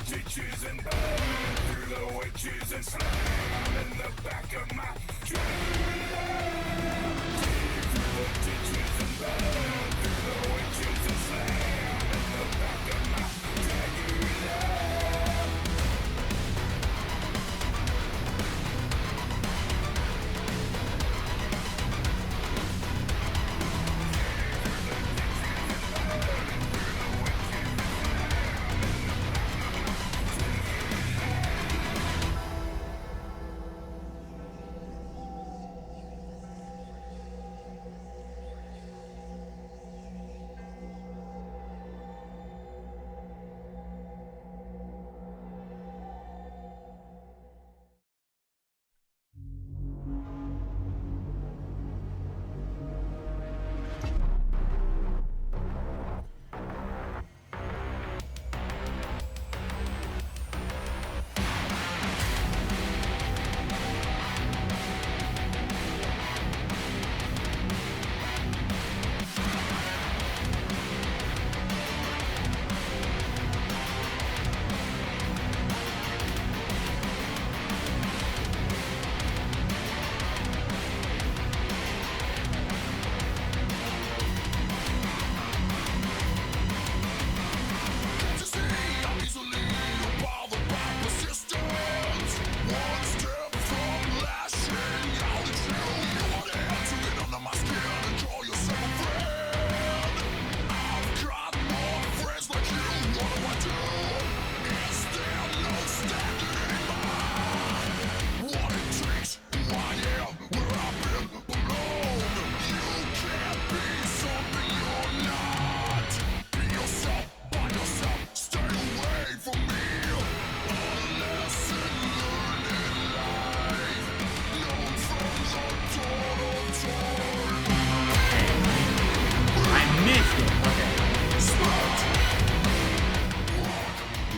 ditches and burn through the witches and slam in the back of my Dracula. Dig through the ditches and burn through the witches and slam in the back of my Dracula.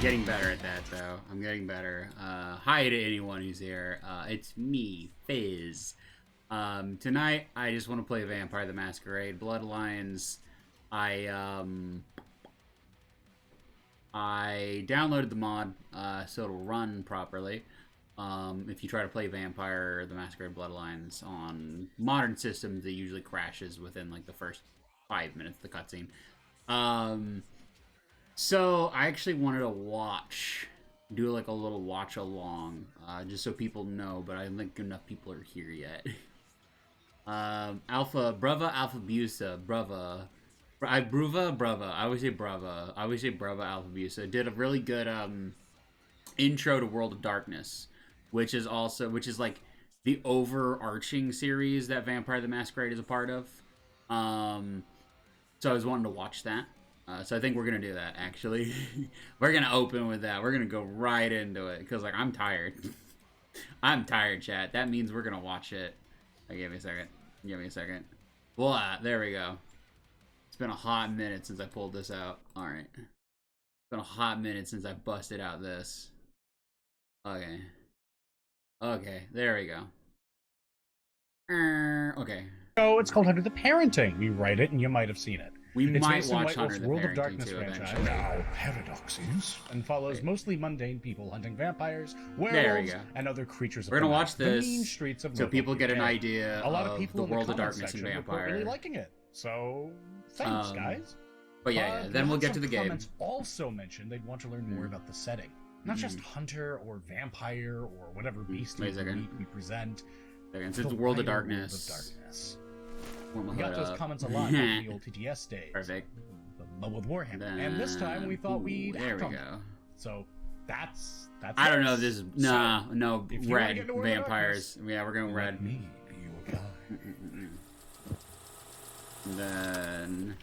Getting better at that, though. I'm getting better. Hi to anyone who's here. It's me, Fizz. Tonight, I just want to play Vampire the Masquerade Bloodlines. I downloaded the mod so it'll run properly. If you try to play Vampire the Masquerade Bloodlines on modern systems, it usually crashes within like the first 5 minutes of the cutscene. So I actually wanted to do like a little watch along, just so people know, but I don't think enough people are here yet. Brava Alpha Busa, Brava. I always say Brava Alpha Busa. Did a really good intro to World of Darkness, which is like the overarching series that Vampire the Masquerade is a part of. So I was wanting to watch that. So I think we're going to do that, actually. We're going to open with that. We're going to go right into it, because, like, I'm tired. I'm tired, chat. That means we're going to watch it. Give me a second. Voila, there we go. It's been a hot minute since I pulled this out. Alright. It's been a hot minute since I busted out this. Okay. Okay, there we go. Okay. Oh, it's called Hunter the Parenting. We write it, and you might have seen it. We it's might watch Hunter the World of Parenting Darkness too, franchise. eventually. Now paradoxes, and follows mostly mundane people hunting vampires, werewolves, and other creatures. We're gonna watch the this mean streets of so people get an idea a lot of people the in World the of Darkness and Vampire. really liking it. So thanks, guys. But yeah, then we'll get to the game. Comments also mentioned they'd want to learn more about the setting, not just hunter or vampire or whatever beast we present. Since the World of Darkness. We got those comments a lot in the old TTS days. Perfect. But with Warhammer. And this time we thought we'd there we on go. them. So that's I don't know if this is no red vampires. Yeah, we're going red. Me be your guide. Then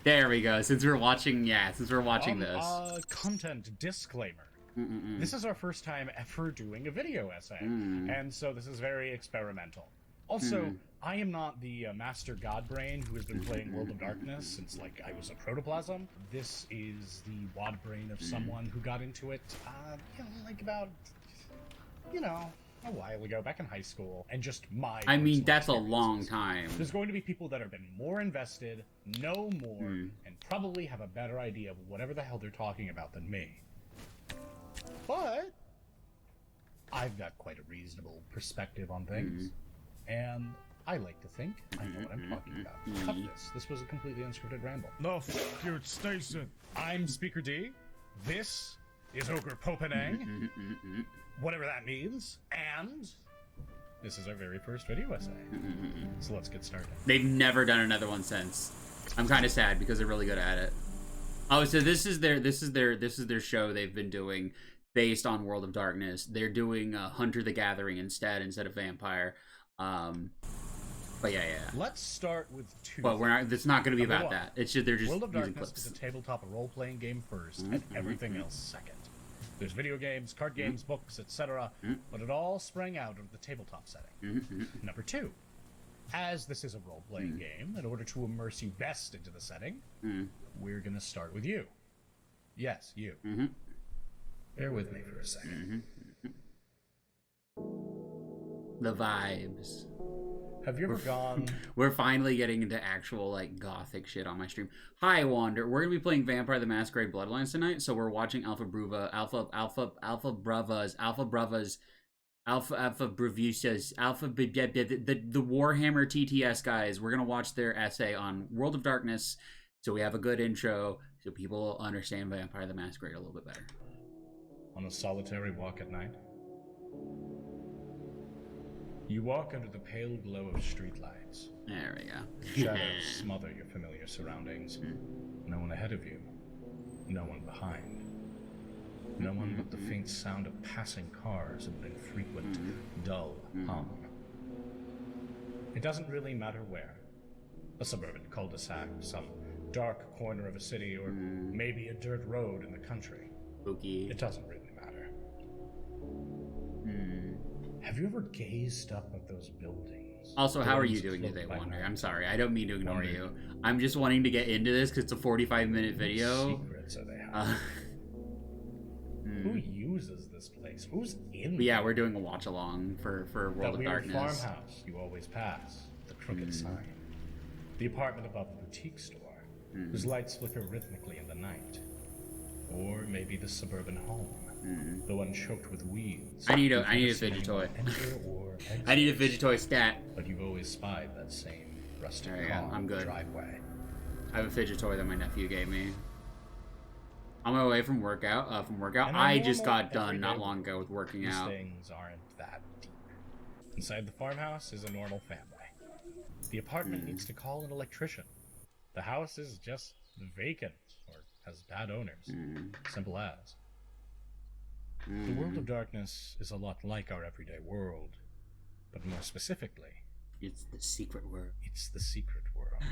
there we go. Since we're watching this. Content disclaimer. This is our first time ever doing a video essay, and so this is very experimental. Also, I am not the master godbrain who has been playing World of Darkness since, like, I was a protoplasm. This is the wad brain of someone who got into it, like about, a while ago, back in high school, and just I mean, that's a long time. There's going to be people that have been more invested, know more, and probably have a better idea of whatever the hell they're talking about than me. But I've got quite a reasonable perspective on things. And I like to think I know what I'm talking about. Cut this. This was a completely unscripted ramble. No, f your station. I'm Speaker D. This is Ogre Popenang. Whatever that means. And this is our very first video essay. So let's get started. They've never done another one since. I'm kind of sad because they're really good at it. Oh, so this is their show they've been doing based on World of Darkness. They're doing Hunter the Gathering instead of Vampire. But yeah. Let's start with two. But we're not. It's not going to be Number about one, that. It's just they're just World of using Darkness clips. is a tabletop role-playing game first, and everything else second. There's video games, card games, books, etc., but it all sprang out of the tabletop setting. Number two, as this is a role-playing game, in order to immerse you best into the setting, we're going to start with you. Yes, you. Bear with me for a second. The vibes. Have you ever gone... We're finally getting into actual, like, gothic shit on my stream. Hi, Wander. We're going to be playing Vampire the Masquerade Bloodlines tonight, so we're watching Alpha Bravas, the Warhammer TTS guys. We're going to watch their essay on World of Darkness, so we have a good intro, so people understand Vampire the Masquerade a little bit better. On a solitary walk at night, you walk under the pale glow of streetlights. There we go. Shadows smother your familiar surroundings. No one ahead of you. No one behind. No one but the faint sound of passing cars and an infrequent, dull hum. It doesn't really matter where. A suburban cul-de-sac, some dark corner of a city, or maybe a dirt road in the country. Spooky. It doesn't really matter. Have you ever gazed up at those buildings? Also, how are you Buildings doing today, cloaked by Wander? night? I'm sorry. I don't mean to ignore Wander. you. I'm just wanting to get into this because it's a 45-minute video. Secrets are they have? Who uses this place? Who's in But yeah, there? we're doing a watch-along for World That of weird Darkness. farmhouse you always pass. The crooked sign. The apartment above the boutique store, whose lights flicker rhythmically in the night. Or maybe the suburban home, the one choked with weeds. I need a You've never seen fidget toy. anyone enter or exit, I need a fidget toy stat. But you've always spied that same rustic There you go, calm I'm good. driveway. I have a fidget toy that my nephew gave me. On my way from workout. And I our just normal, got done not everyday long ago with working These out. things aren't that deep. Inside the farmhouse is a normal family. The apartment needs to call an electrician. The house is just vacant, or has bad owners. Simple as. The World of Darkness is a lot like our everyday world, but more specifically, It's the secret word. it's the secret world.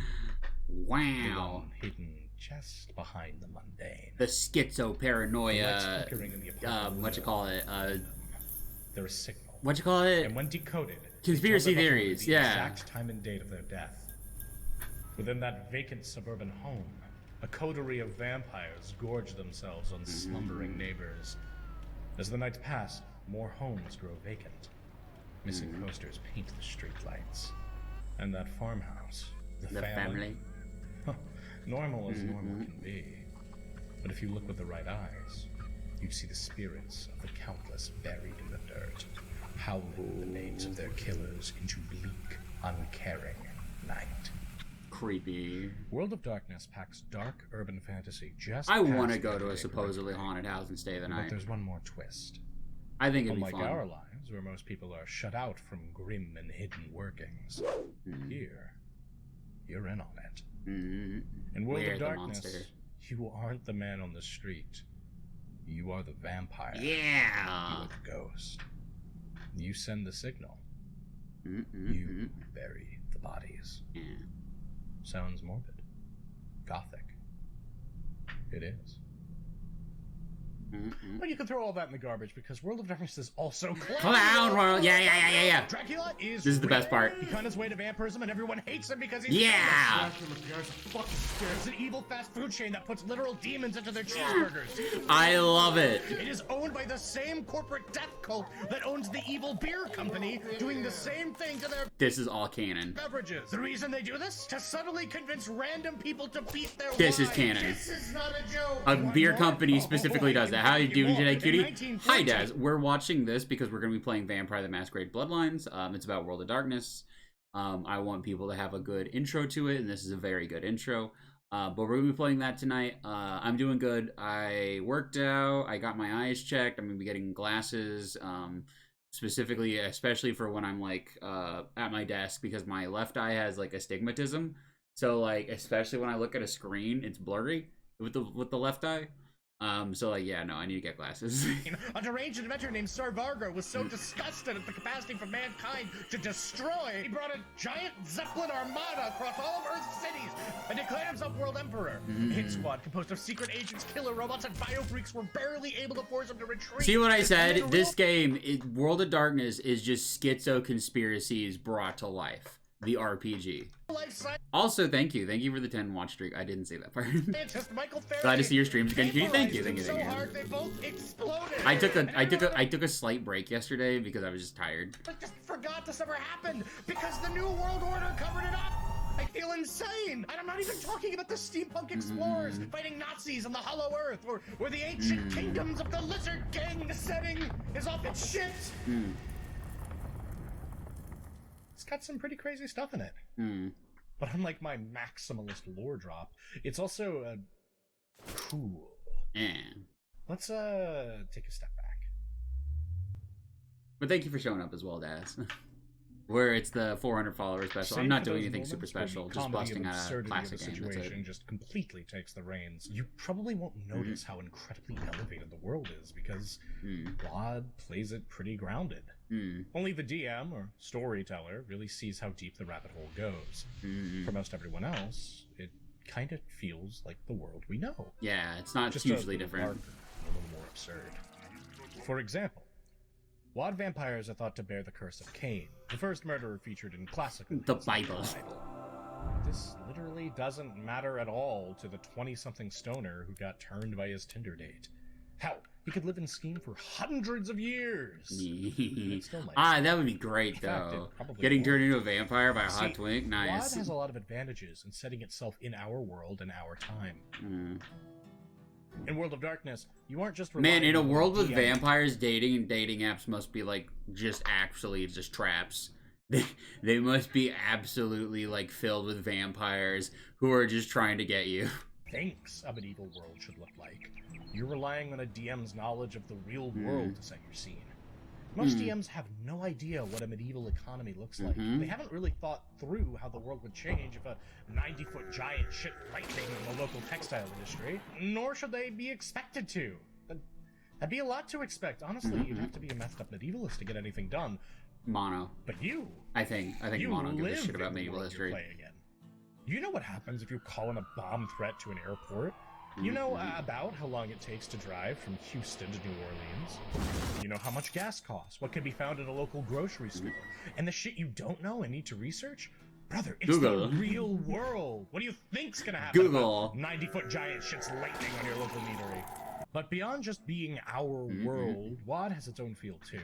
The Wow. one hidden just behind the mundane. The The lights schizoparanoia. flickering in the apartment What you window. call it? They're a signal. What you call it? And when decoded, Conspiracy they tell the theories, homeowner the yeah. exact time and date of their death. Within that vacant suburban home, a coterie of vampires gorge themselves on slumbering neighbors. As the nights pass, more homes grow vacant. Missing posters paint the streetlights. And that farmhouse, The family. normal as normal can be. But if you look with the right eyes, you'd see the spirits of the countless buried in the dirt, howling the names of their killers into bleak, uncaring night. Creepy. World of Darkness packs dark urban fantasy just I past want to the go to a everyday supposedly predictable. haunted house and stay the But night. there's one more twist. I think it'd be Unlike fun. our lives, where most people are shut out from grim and hidden workings, here, you're in on it. In World We're of the Darkness, monster. you aren't the man on the street. You are the vampire. Yeah. You are the ghost. You send the signal. You bury the bodies. Yeah. Sounds morbid. Gothic. It is. But you can throw all that in the garbage because World of Darkness is also Clown World. Yeah. Dracula is. This is the best real. part. He found his way to vampirism, and everyone hates him because he's Yeah. It's an evil fast food chain that puts literal demons into their cheeseburgers. I love it. It is owned by the same corporate death cult that owns the evil beer company, doing the same thing to their This is all canon. beverages. The reason they do this? To subtly convince random people to beat their This is wives. canon. This is not a joke. A You want beer more? company Oh, specifically does you that. how you doing today, In cutie? 1914 Hi, Daz. We're watching this because we're going to be playing Vampire the Masquerade Bloodlines. It's about World of Darkness. I want people to have a good intro to it, and this is a very good intro. But we're going to be playing that tonight. I'm doing good. I worked out. I got my eyes checked. I'm going to be getting glasses, specifically, especially for when I'm, like, at my desk, because my left eye has, like, astigmatism. So, like, especially when I look at a screen, it's blurry with the left eye. So, like, yeah, no, I need to get glasses. A deranged inventor named Sarvargo was so disgusted at the capacity for mankind to destroy, he brought a giant Zeppelin armada across all of Earth's cities and declared himself World Emperor. A hit squad composed of secret agents, killer robots, and biofreaks were barely able to force him to retreat. See what I said? This game, World of Darkness, is just schizo conspiracies brought to life. The RPG. Also, thank you. Thank you for the 10 watch streak. I didn't say that part. Glad to see your streams again, cutie. Thank you. Thank you. Thank you. I took a slight break yesterday because I was just tired. I just forgot this ever happened because the New World Order covered it up. I feel insane. And I'm not even talking about the steampunk explorers fighting Nazis on the Hollow Earth or the ancient kingdoms of the Lizard King. The setting is off its shit. It's got some pretty crazy stuff in it. But unlike my maximalist lore drop, it's also cool. Yeah. Let's take a step back. But thank you for showing up as well, Daz. Where it's the 400 follower special. I'm not doing anything super special, just busting out a classic game. That's it. Just completely takes the reins. You probably won't notice how incredibly elevated the world is because WoD plays it pretty grounded. Only the DM or storyteller really sees how deep the rabbit hole goes. For most everyone else, it kind of feels like the world we know. Yeah, it's not Just hugely a different. Darker, a little more absurd. For example, WoD vampires are thought to bear the curse of Cain, the first murderer featured in classical The Bible. This literally doesn't matter at all to the 20-something stoner who got turned by his Tinder date. Hell, he could live and scheme for hundreds of years. That would be great, though. Getting turned into a vampire by a hot twink, nice. WoD has a lot of advantages in setting itself in our world and our time. In World of Darkness, you aren't just Man, in a world with vampires, dating and dating apps must be like just traps. They must be absolutely like filled with vampires who are just trying to get you. Thinks a medieval world should look like. You're relying on a DM's knowledge of the real world to set your scene. Most DMs have no idea what a medieval economy looks like. They haven't really thought through how the world would change if a 90-foot giant shit lightning in the local textile industry, nor should they be expected to. That'd be a lot to expect. Honestly, you'd have to be a messed up medievalist to get anything done. Mono. But you... I think Mono gives a shit about medieval history. You know what happens if you call in a bomb threat to an airport? You know about how long it takes to drive from Houston to New Orleans. You know how much gas costs, what can be found at a local grocery store. And the shit you don't know and need to research? Brother, it's Google. the real world. What do you think's gonna happen? Google. 90-foot giant shit's lightning on your local meadery. But beyond just being our world, WoD has its own feel too.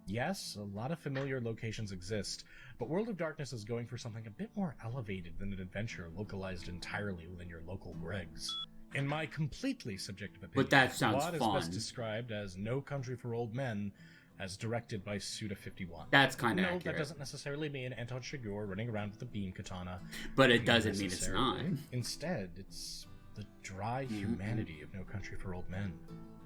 Yes, a lot of familiar locations exist, but World of Darkness is going for something a bit more elevated than an adventure localized entirely within your local Gregs. In my completely subjective opinion, But that sounds WoD fun. is best described as No Country for Old Men, as directed by Suda51. That's kind of No, accurate. that doesn't necessarily mean Anton Chigurh running around with a beam katana. But it doesn't mean it's not. Instead, it's the dry humanity of No Country for Old Men,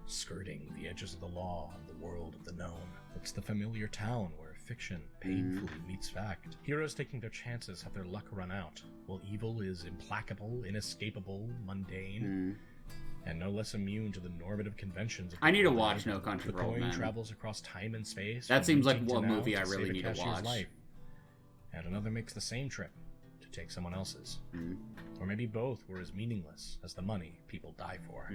skirting the edges of the law and the world of the known. It's the familiar town where fiction painfully meets fact. Heroes taking their chances have their luck run out, while evil is implacable, inescapable, mundane, and no less immune to the normative conventions of I need to watch No Country the for Old coin Men. travels across time and space. That from seems like meeting to one now movie I really save a need to cashier's watch. life. And another makes the same trip to take someone else's. Or maybe both were as meaningless as the money people die for.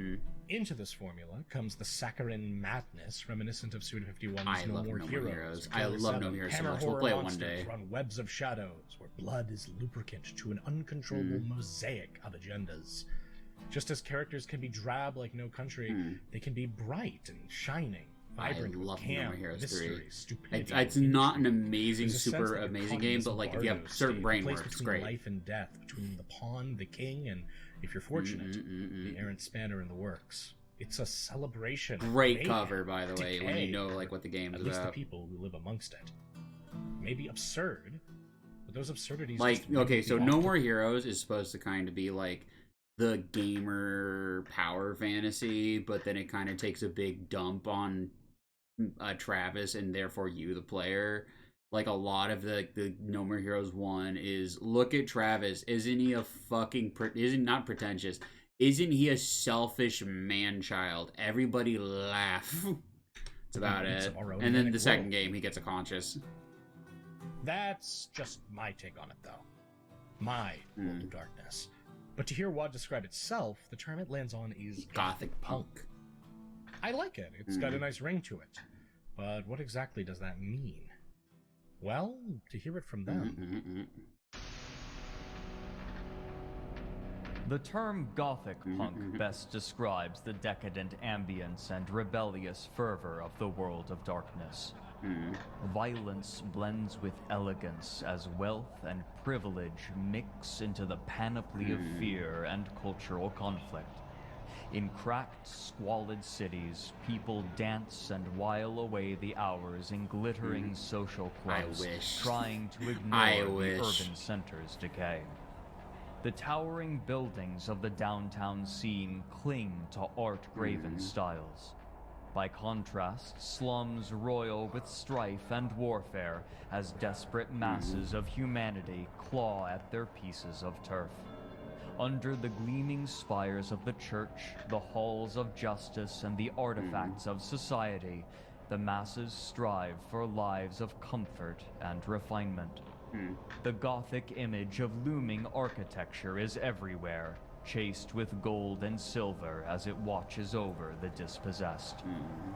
Into this formula comes the saccharine madness reminiscent of Suda51's I No love More No More Heroes. Heroes. Killer I love 7, No More Heroes so hammer much. We'll horror play it one monsters day. Run webs of shadows where blood is lubricant to an uncontrollable mosaic of agendas. Just as characters can be drab like No Country, they can be bright and shining. Vibrant I love with No More camp, Heroes mystery, 3. stupidity, It's and not an intrigue. amazing, There's a sense super that you're amazing caught in game, this but like if you have Bardo certain state, brain place work, it's between great. life and death, between the pawn, the king, and if you're fortunate, the errant spanner in the works. It's a celebration. Great Mayhem, cover, by the way, when you decay, know like what the game is at least the about. people who live amongst it. Maybe absurd, but those absurdities. Like, just okay, make so me No want More Heroes is supposed to kind of be like the gamer power fantasy, but then it kind of takes a big dump on Travis and therefore you, the player. Like, a lot of the No More Heroes 1 is, look at Travis. Isn't he a fucking... isn't not pretentious. Isn't he a selfish man-child? Everybody laugh. That's about it. And then the second game, he gets a conscious. That's just my take on it, though. My World of Darkness. But to hear WoD describe itself, the term it lands on is Gothic punk. I like it. It's got a nice ring to it. But what exactly does that mean? Well, to hear it from them. The term Gothic punk best describes the decadent ambience and rebellious fervor of the World of Darkness. Violence blends with elegance as wealth and privilege mix into the panoply of fear and cultural conflict. In cracked, squalid cities, people dance and while away the hours in glittering social clubs, trying to ignore the urban center's decay. The towering buildings of the downtown scene cling to art-graven styles. By contrast, slums roil with strife and warfare as desperate masses of humanity claw at their pieces of turf. Under the gleaming spires of the church, the halls of justice, and the artifacts of society, the masses strive for lives of comfort and refinement. The Gothic image of looming architecture is everywhere, chased with gold and silver as it watches over the dispossessed.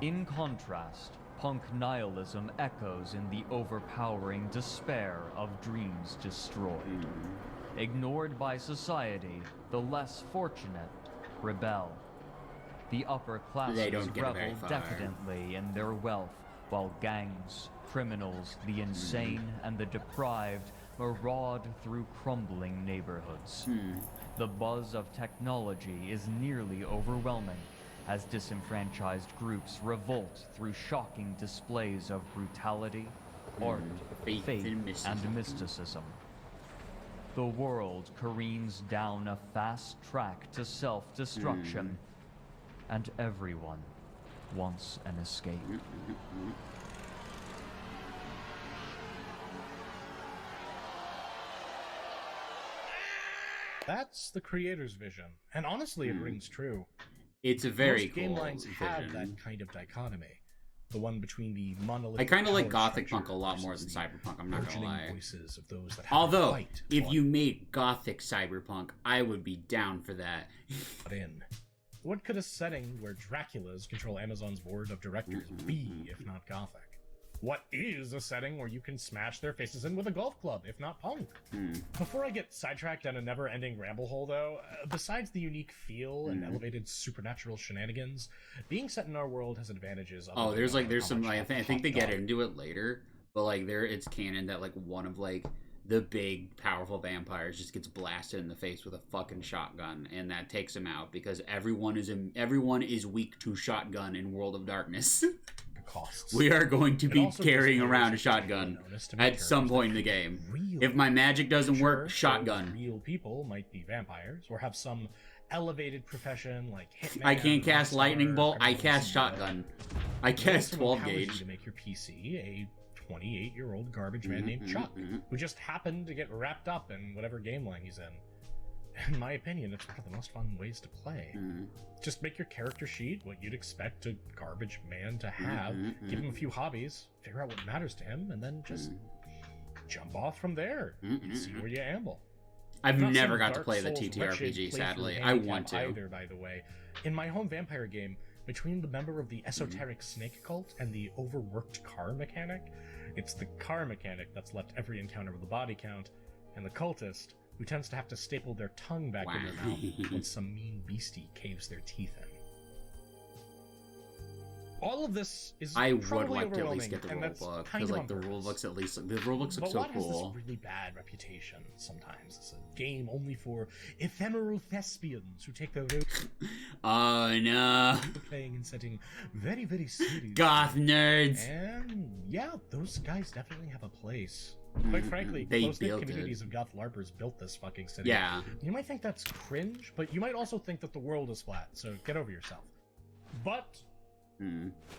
In contrast, punk nihilism echoes in the overpowering despair of dreams destroyed. Ignored by society, the less fortunate rebel. The upper classes revel decadently in their wealth, while gangs, criminals, the insane, and the deprived maraud through crumbling neighborhoods. The buzz of technology is nearly overwhelming, as disenfranchised groups revolt through shocking displays of brutality, art, faith, and mysticism. The world careens down a fast track to self-destruction, and everyone wants an escape. That's the creator's vision, and honestly, it rings true. It's a very Most game cool lines vision. have that kind of dichotomy. The one between the monolithic. I kind of like power Gothic punk a structure lot more versus than the Cyberpunk, I'm not gonna burgeoning lie. voices of those that have to Although, fight if for you made Gothic Cyberpunk, I would be down for that. in. What could a setting where Draculas control Amazon's board of directors be, if not Gothic? What is a setting where you can smash their faces in with a golf club, if not punk? Before I get sidetracked down a never-ending ramble hole, though, besides the unique feel and elevated supernatural shenanigans, being set in our world has advantages. Oh, there's some like I think they get into it later, but like it's canon that like one of like the big powerful vampires just gets blasted in the face with a fucking shotgun, and that takes him out because everyone is weak to shotgun in World of Darkness. Costs. We are going to be carrying around a shotgun at some point in the game. If my magic doesn't work, shotgun. Real people might be vampires or have some elevated profession like hitman. I can't cast lightning bolt. I cast shotgun. I cast 12 gauge. gauge. To make your PC a 28-year-old garbage man named Chuck, who just happened to get wrapped up in whatever game line he's in. In my opinion, it's one of the most fun ways to play. Just make your character sheet what you'd expect a garbage man to have, give him a few hobbies, figure out what matters to him, and then just jump off from there and see where you amble. I've never got to play the TTRPG, sadly. I want to. Either, by the way. In my home vampire game, between the member of the esoteric snake cult and the overworked car mechanic, it's the car mechanic that's left every encounter with a body count, and the cultist who tends to have to staple their tongue back in their mouth when some mean beastie caves their teeth in. All of this is I would probably like to at least get the and rule that's book, kind because of like on the purpose. rule books at least, the rule books look But so WoD has cool. this really bad reputation sometimes. It's a game only for ephemeral thespians who take their Oh no. Playing and setting very, very serious. Goth nerds. And yeah, those guys definitely have a place. Quite frankly, They close-knit built communities it. of goth LARPers built this fucking city. Yeah. You might think that's cringe, but you might also think that the world is flat, so get over yourself. But,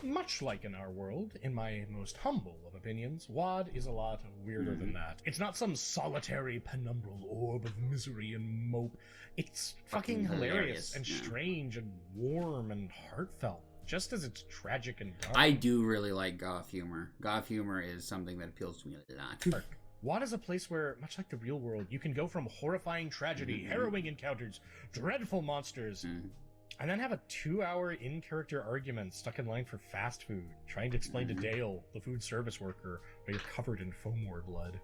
much like in our world, in my most humble of opinions, WoD is a lot weirder than that. It's not some solitary, penumbral orb of misery and mope. It's fucking hilarious and yeah. strange and warm and heartfelt, just as it's tragic and dark. I do really like goth humor. Goth humor is something that appeals to me a lot. WoD is a place where, much like the real world, you can go from horrifying tragedy, harrowing encounters, dreadful monsters, and then have a 2-hour in-character argument stuck in line for fast food, trying to explain to Dale, the food service worker, why you're covered in Fomor blood.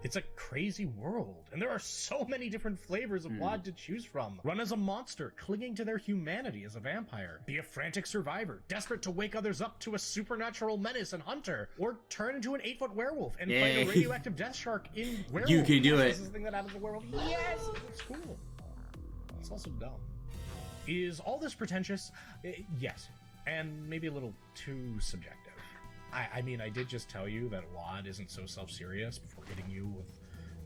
It's a crazy world, and there are so many different flavors of WoD to choose from. Run as a monster, clinging to their humanity as a vampire. Be a frantic survivor, desperate to wake others up to a supernatural menace and hunter. Or turn into an 8-foot werewolf and fight a radioactive death shark in werewolf. You can do it. This is the thing that happens in werewolf. Yes! It's cool. It's also dumb. Is all this pretentious? Yes. And maybe a little too subjective. I mean, I did just tell you that WoD isn't so self-serious before hitting you with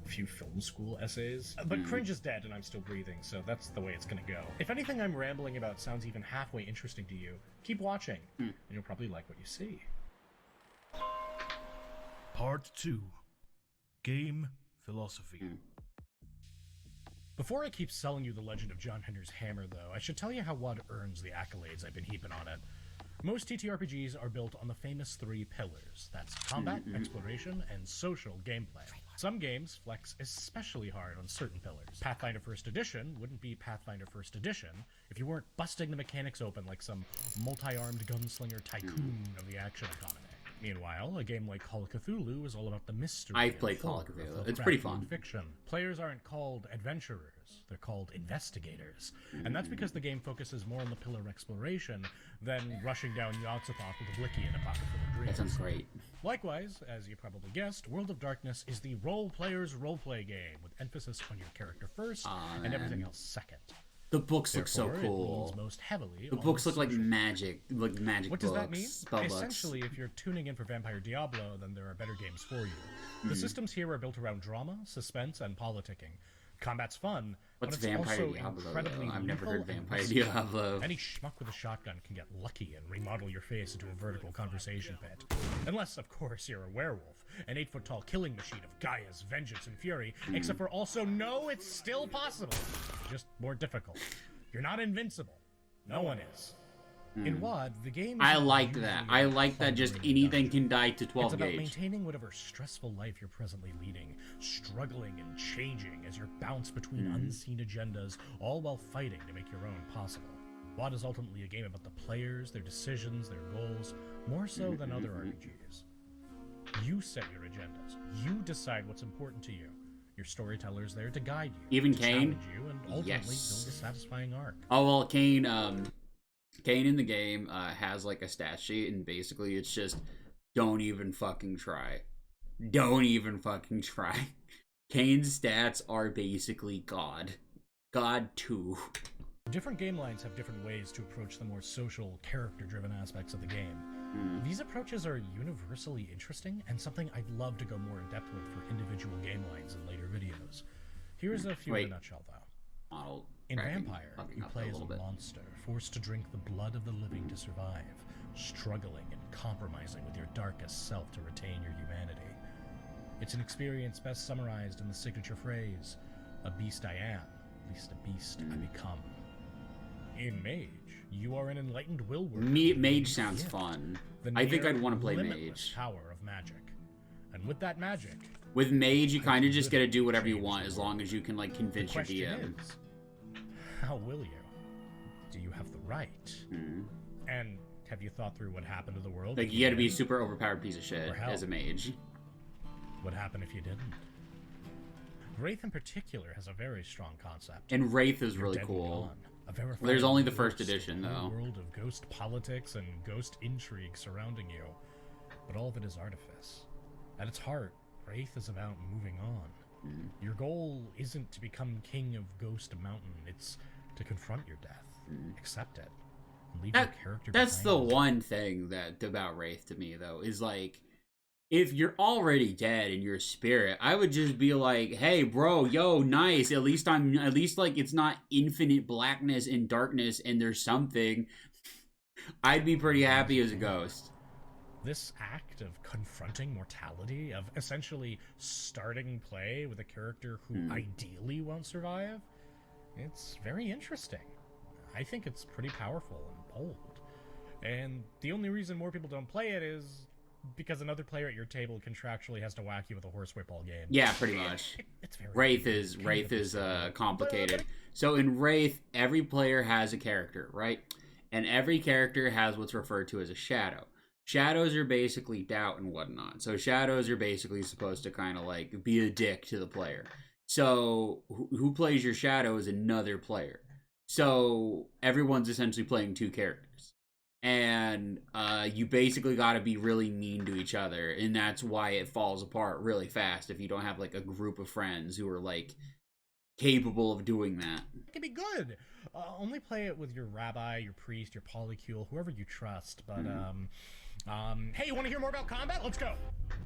a few film school essays. But cringe is dead and I'm still breathing, so that's the way it's gonna go. If anything I'm rambling about sounds even halfway interesting to you, keep watching, and you'll probably like what you see. Part 2. Game Philosophy. Before I keep selling you the legend of John Hender's hammer, though, I should tell you how WoD earns the accolades I've been heaping on it. Most TTRPGs are built on the famous 3 pillars. That's combat, exploration, and social gameplay. Some games flex especially hard on certain pillars. Pathfinder 1st Edition wouldn't be Pathfinder 1st Edition if you weren't busting the mechanics open like some multi-armed gunslinger tycoon of the action economy. Meanwhile, a game like Call of Cthulhu is all about the mystery. I've played Call of Cthulhu. It's pretty fun. Fiction. Players aren't called adventurers; they're called investigators, and that's because the game focuses more on the pillar exploration than rushing down Yogg-Sothoth with a blicky and a pocket full of dreams. That sounds great. Likewise, as you probably guessed, World of Darkness is the role player's roleplay game with emphasis on your character first and everything else second. The books look so Therefore, cool. It leans most heavily The on books look like social. magic What books. does that mean? Spell books. Essentially, if you're tuning in for Vampire Diablo, then there are better games for you. The systems here are built around drama, suspense, and politicking. Combat's fun, What's but it's Vampire also Diablo, incredibly though? I've never lethal heard and Vampire risky. Diablo. Any schmuck with a shotgun can get lucky and remodel your face into a vertical conversation pit. Unless, of course, you're a werewolf, an 8-foot-tall killing machine of Gaia's vengeance and fury, except for also, no, it's still possible. Just more difficult. You're not invincible. No one is. In WoD, the game I isn't like usually that. a I like that just thundering anything dungeon. can die to It's 12 about gauge. maintaining whatever stressful life you're presently leading, struggling and changing as you bounce between unseen agendas, all while fighting to make your own possible. WoD is ultimately a game about the players, their decisions, their goals, more so than other RPGs. You set your agendas. You decide what's important to you. Your storyteller's there to guide you, Even to Kane? challenge you, and ultimately Yes. build a satisfying arc. Oh well, Kane in the game has like a stat sheet, and basically it's just don't even fucking try. Don't even fucking try. Kane's stats are basically God. God 2. Different game lines have different ways to approach the more social, character-driven aspects of the game. These approaches are universally interesting, and something I'd love to go more in depth with for individual game lines in later videos. Here's a few in a nutshell, though. Model In cracking Vampire, fucking you up play a as a little bit. monster, forced to drink the blood of the living to survive, struggling and compromising with your darkest self to retain your humanity. It's an experience best summarized in the signature phrase, "A beast I am, least a beast I become." In Mage, you are an enlightened will worker. Mage sounds fun. I think I'd want to play limitless Mage. power of magic. And with that magic, With Mage, you kind of just get to do whatever you want as long as you can like the convince your question DM. is, how will you? Do you have the right? And have you thought through what happened to the world? Like if you got to be a didn't? super overpowered piece of shit Or hell. as a mage. What happened if you didn't? Wraith in particular has a very strong concept. And Wraith is You're really dead and cool. gone. A verified There's only the ghost, first edition, a whole though. world of ghost politics and ghost intrigue surrounding you, but all of it is artifice. At its heart, Wraith is about moving on. Your goal isn't to become king of Ghost Mountain, it's to confront your death, accept it. And leave your character That's the behind. one thing that about Wraith to me, though, is like, if you're already dead in your spirit, I would just be like, hey, bro, yo, nice. At least like, it's not infinite blackness and darkness and there's something. I'd be pretty happy as a ghost. This act of confronting mortality, of essentially starting play with a character who ideally won't survive, it's very interesting. I think it's pretty powerful and bold. And the only reason more people don't play it is because another player at your table contractually has to whack you with a horsewhip all game. Yeah, pretty much. It's very Wraith is complicated. So in Wraith, every player has a character, right? And every character has what's referred to as a shadow. Shadows are basically doubt and whatnot. So shadows are basically supposed to kind of like be a dick to the player. So who plays your shadow is another player. So everyone's essentially playing two characters. And you basically got to be really mean to each other. And that's why it falls apart really fast if you don't have like a group of friends who are like capable of doing that. It can be good. Only play it with your rabbi, your priest, your polycule, whoever you trust. But hey, you want to hear more about combat? Let's go.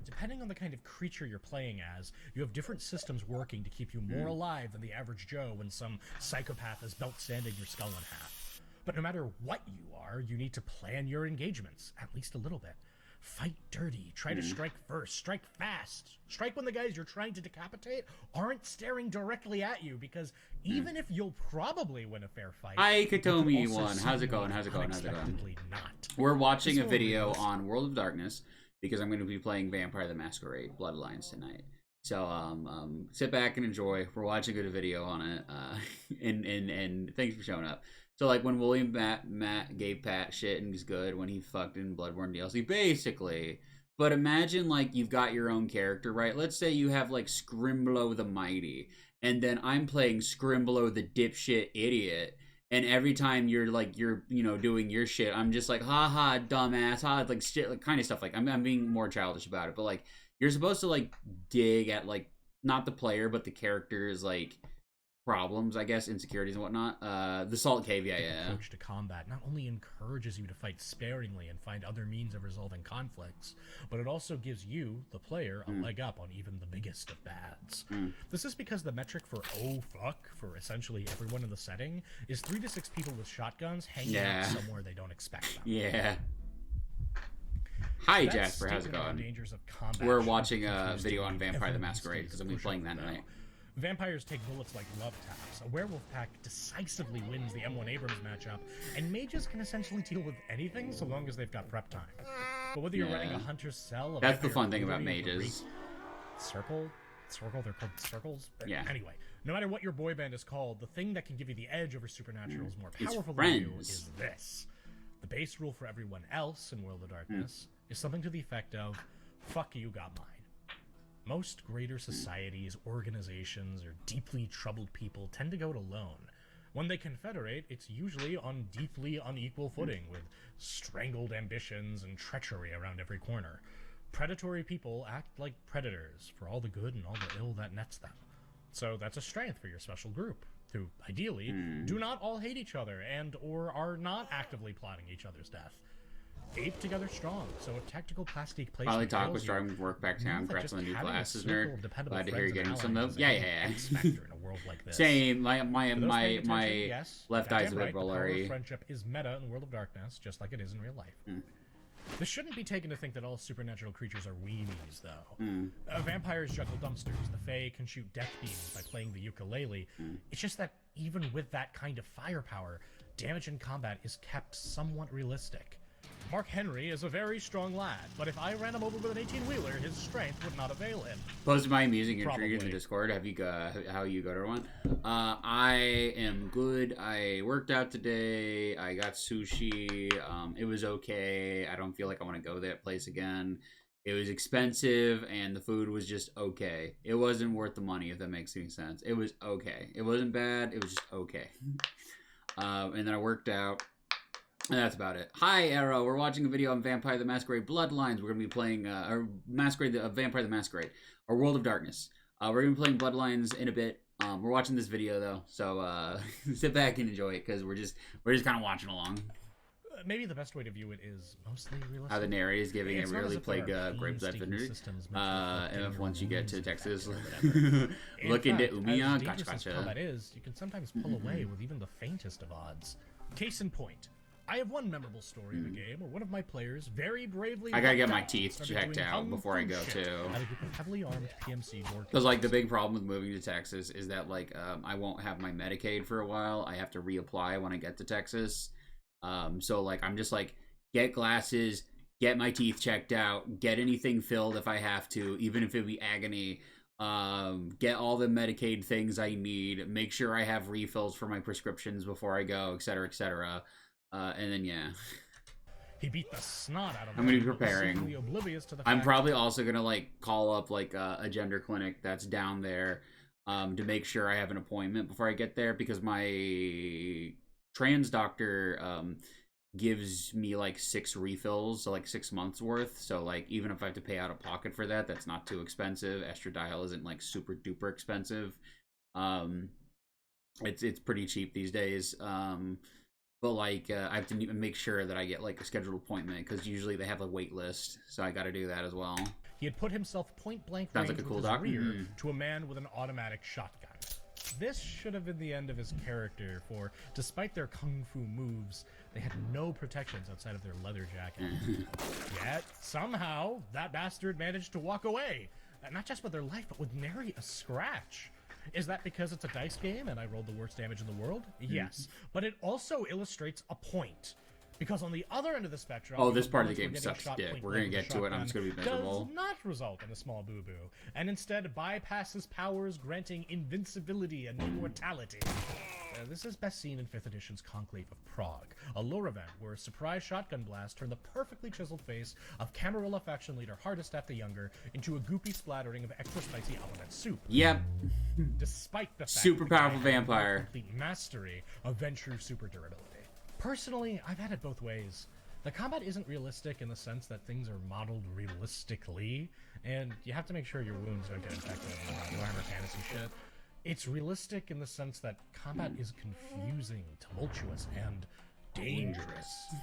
Depending on the kind of creature you're playing as, you have different systems working to keep you more alive than the average Joe when some psychopath is belt sanding your skull in half. But no matter what you are, you need to plan your engagements, at least a little bit. Fight dirty, try to strike first, strike fast. Strike when the guys you're trying to decapitate aren't staring directly at you, because even if you'll probably win a fair fight... Hi, Katomi1. How's it going? Not. We're watching a video on World of Darkness, because I'm going to be playing Vampire the Masquerade Bloodlines tonight. So, sit back and enjoy. We're watching a good video on it, and thanks for showing up. So, like, when William Matt gave Pat shit and was good when he fucked in Bloodborne DLC, basically. But imagine, like, you've got your own character, right? Let's say you have, like, Scrimblow the Mighty, and then I'm playing Scrimblow the dipshit idiot, and every time you're, you know, doing your shit, I'm just like, haha, dumbass, ha, like, shit, like, kind of stuff. Like, I'm being more childish about it, but, like, you're supposed to, like, dig at, like, not the player, but the character's, like, problems, I guess, insecurities and whatnot. The Salt Cave, yeah. Approach to combat not only encourages you to fight sparingly and find other means of resolving conflicts, but it also gives you, the player, a leg up on even the biggest of bads. This is because the metric for oh fuck for essentially everyone in the setting is 3 to 6 people with shotguns hanging out somewhere they don't expect them. Yeah. Hi, Jasper. How's it going? We're watching a video on Vampire the Masquerade because I'm going to be playing that tonight. Vampires take bullets like love taps. A werewolf pack decisively wins the M1 Abrams matchup, and mages can essentially deal with anything so long as they've got prep time. But whether you're running a hunter's cell... That's the fun thing about mages. Circle, they're called circles? Yeah. Anyway, no matter what your boy band is called, the thing that can give you the edge over supernaturals more powerful than you is this. The base rule for everyone else in World of Darkness is something to the effect of, fuck you, got mine. Most greater societies, organizations, or deeply troubled people tend to go it alone. When they confederate, it's usually on deeply unequal footing, with strangled ambitions and treachery around every corner. Predatory people act like predators for all the good and all the ill that nets them. So that's a strength for your special group, who, ideally, do not all hate each other and or are not actively plotting each other's death. Ape together strong, so if tactical plastic plays Finally talk with starting work back town, congrats on the new glasses, nerd. Glad to hear you're getting some of those. Yeah. In a world like this. Same, my Yes, left eye's a bit blurry. Friendship is meta in the World of Darkness, just like it is in real life. This shouldn't be taken to think that all supernatural creatures are weenies, though. Vampires juggle dumpsters, the Fae can shoot death beams by playing the ukulele. It's just that even with that kind of firepower, damage in combat is kept somewhat realistic. Mark Henry is a very strong lad, but if I ran him over with an 18-wheeler, his strength would not avail him. Post my music intrigue in the Discord. Have you got how you got everyone? I am good. I worked out today. I got sushi. It was okay. I don't feel like I want to go to that place again. It was expensive, and the food was just okay. It wasn't worth the money, if that makes any sense. It was okay. It wasn't bad. It was just okay. And then I worked out. And that's about it. Hi, Arrow. We're watching a video on Vampire the Masquerade Bloodlines. We're going to be playing Vampire the Masquerade, or World of Darkness. We're going to be playing Bloodlines in a bit. We're watching this video though, so sit back and enjoy it because we're just kind of watching along. Maybe the best way to view it is mostly realistic. How the narrator is giving It's a not as really if there plague are grapes at painstaking Vineyard. systems meant to reflect And if your once you get wounds to and Texas, whatever. look In into fact, Umiya. as dangerous as Gotcha. combat is, you can sometimes pull away with even the faintest of odds. Case in point, I have one memorable story in the game where one of my players very bravely. I gotta get my walked out, teeth started checked doing out kung before I fu go shit too. at a group of heavily armed PMC door Because like the big problem with moving to Texas is that like I won't have my Medicaid for a while. I have to reapply when I get to Texas. So like I'm just like get glasses, get my teeth checked out, get anything filled if I have to, even if it be agony. Get all the Medicaid things I need. Make sure I have refills for my prescriptions before I go, etc., etc. And then yeah. He beat the snot out of I'm gonna be them, preparing. seemingly oblivious to the I'm fact probably also gonna like call up like a gender clinic that's down there to make sure I have an appointment before I get there because my trans doctor gives me like 6 refills, so like 6 months worth. So like even if I have to pay out of pocket for that, that's not too expensive. Estradiol isn't like super duper expensive. It's pretty cheap these days. But like I have to make sure that I get like a scheduled appointment because usually they have a wait list, so I got to do that as well. he had put himself point blank Sounds range like a cool with his doc. rear to a man with an automatic shotgun. This should have been the end of his character, for despite their kung fu moves, they had no protections outside of their leather jacket. Yet, somehow, that bastard managed to walk away. Not just with their life, but with nary a scratch. Is that because it's a dice game and I rolled the worst damage in the world? Yes. But it also illustrates a point. Because on the other end of the spectrum... Oh, this part of the bullets game were getting sucks shot dick. point We're blank gonna with get a to it. I'm just gonna be shotgun miserable. Does not result in a small boo-boo, and instead bypasses powers granting invincibility and immortality. This is best seen in 5th edition's Conclave of Prague, a lore event where a surprise shotgun blast turned the perfectly chiseled face of Camarilla faction leader Hardestaff the Younger into a goopy splattering of extra spicy alphabet soup. Yep. Despite the fact Super that the powerful guy had vampire. complete mastery of Ventrue super durability. Personally, I've had it both ways. The combat isn't realistic in the sense that things are modeled realistically, and you have to make sure your wounds don't get infected with Warhammer Fantasy shit. It's realistic in the sense that combat is confusing, tumultuous, and dangerous.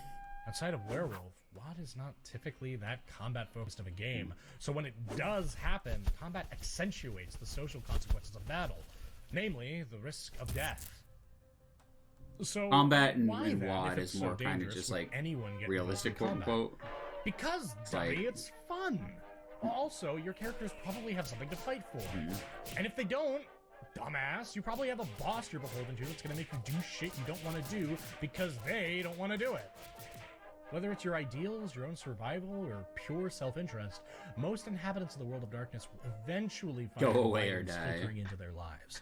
Outside of Werewolf, WoD is not typically that combat-focused of a game, so when it does happen, combat accentuates the social consequences of battle, namely the risk of death. So Combat in why then, WoD if it's is so more kind of dangerous, just would like anyone get realistic, quote involved in unquote. combat? Because, dummy, like- it's fun. Also, your characters probably have something to fight for. And if they don't, dumbass, you probably have a boss you're beholden to that's going to make you do shit you don't want to do because they don't want to do it. Whether it's your ideals, your own survival, or pure self-interest, most inhabitants of the world of darkness will eventually find Go away or violence die. filtering into their lives.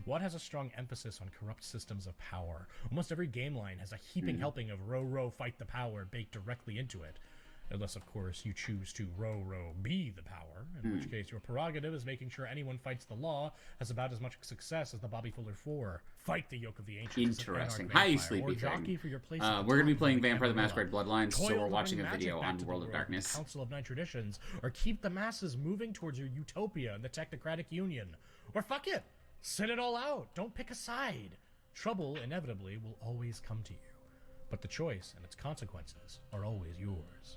WoD has a strong emphasis on corrupt systems of power. Almost every game line has a heaping helping of row row fight the power baked directly into it. Unless, of course, you choose to row be the power, in which case your prerogative is making sure anyone fights the law has about as much success as the Bobby Fuller 4. Fight the yoke of the ancients. as an Interesting. anarch Highly vampire, sleepy or jockey thing. for your place at the We're gonna be top playing like Vampire the Camarilla. Masquerade Bloodlines, so Coil we're to watching bring a magic video back on to the World of with Darkness. the Council of Nine Traditions, or keep the masses moving towards your utopia and the Technocratic Union. Or fuck it, sit it all out. Don't pick a side. Trouble inevitably will always come to you, but the choice and its consequences are always yours.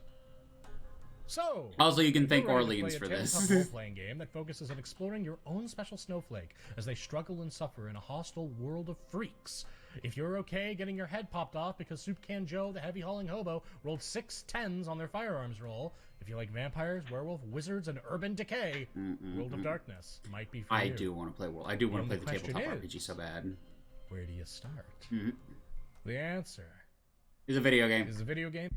So, Also, you can if thank you're ready to Orleans play for a this. tabletop role-playing game that focuses on exploring your own special snowflake as they struggle and suffer in a hostile world of freaks. If you're okay getting your head popped off because Soup Can Joe, the heavy-hauling hobo, rolled 6 10s on their firearms roll, if you like vampires, werewolf, wizards, and urban decay, World of Darkness might be for you. I do want to play World. I do want to The play the question tabletop is- RPG so bad. Where do you start? The answer It's a video game. is a video game.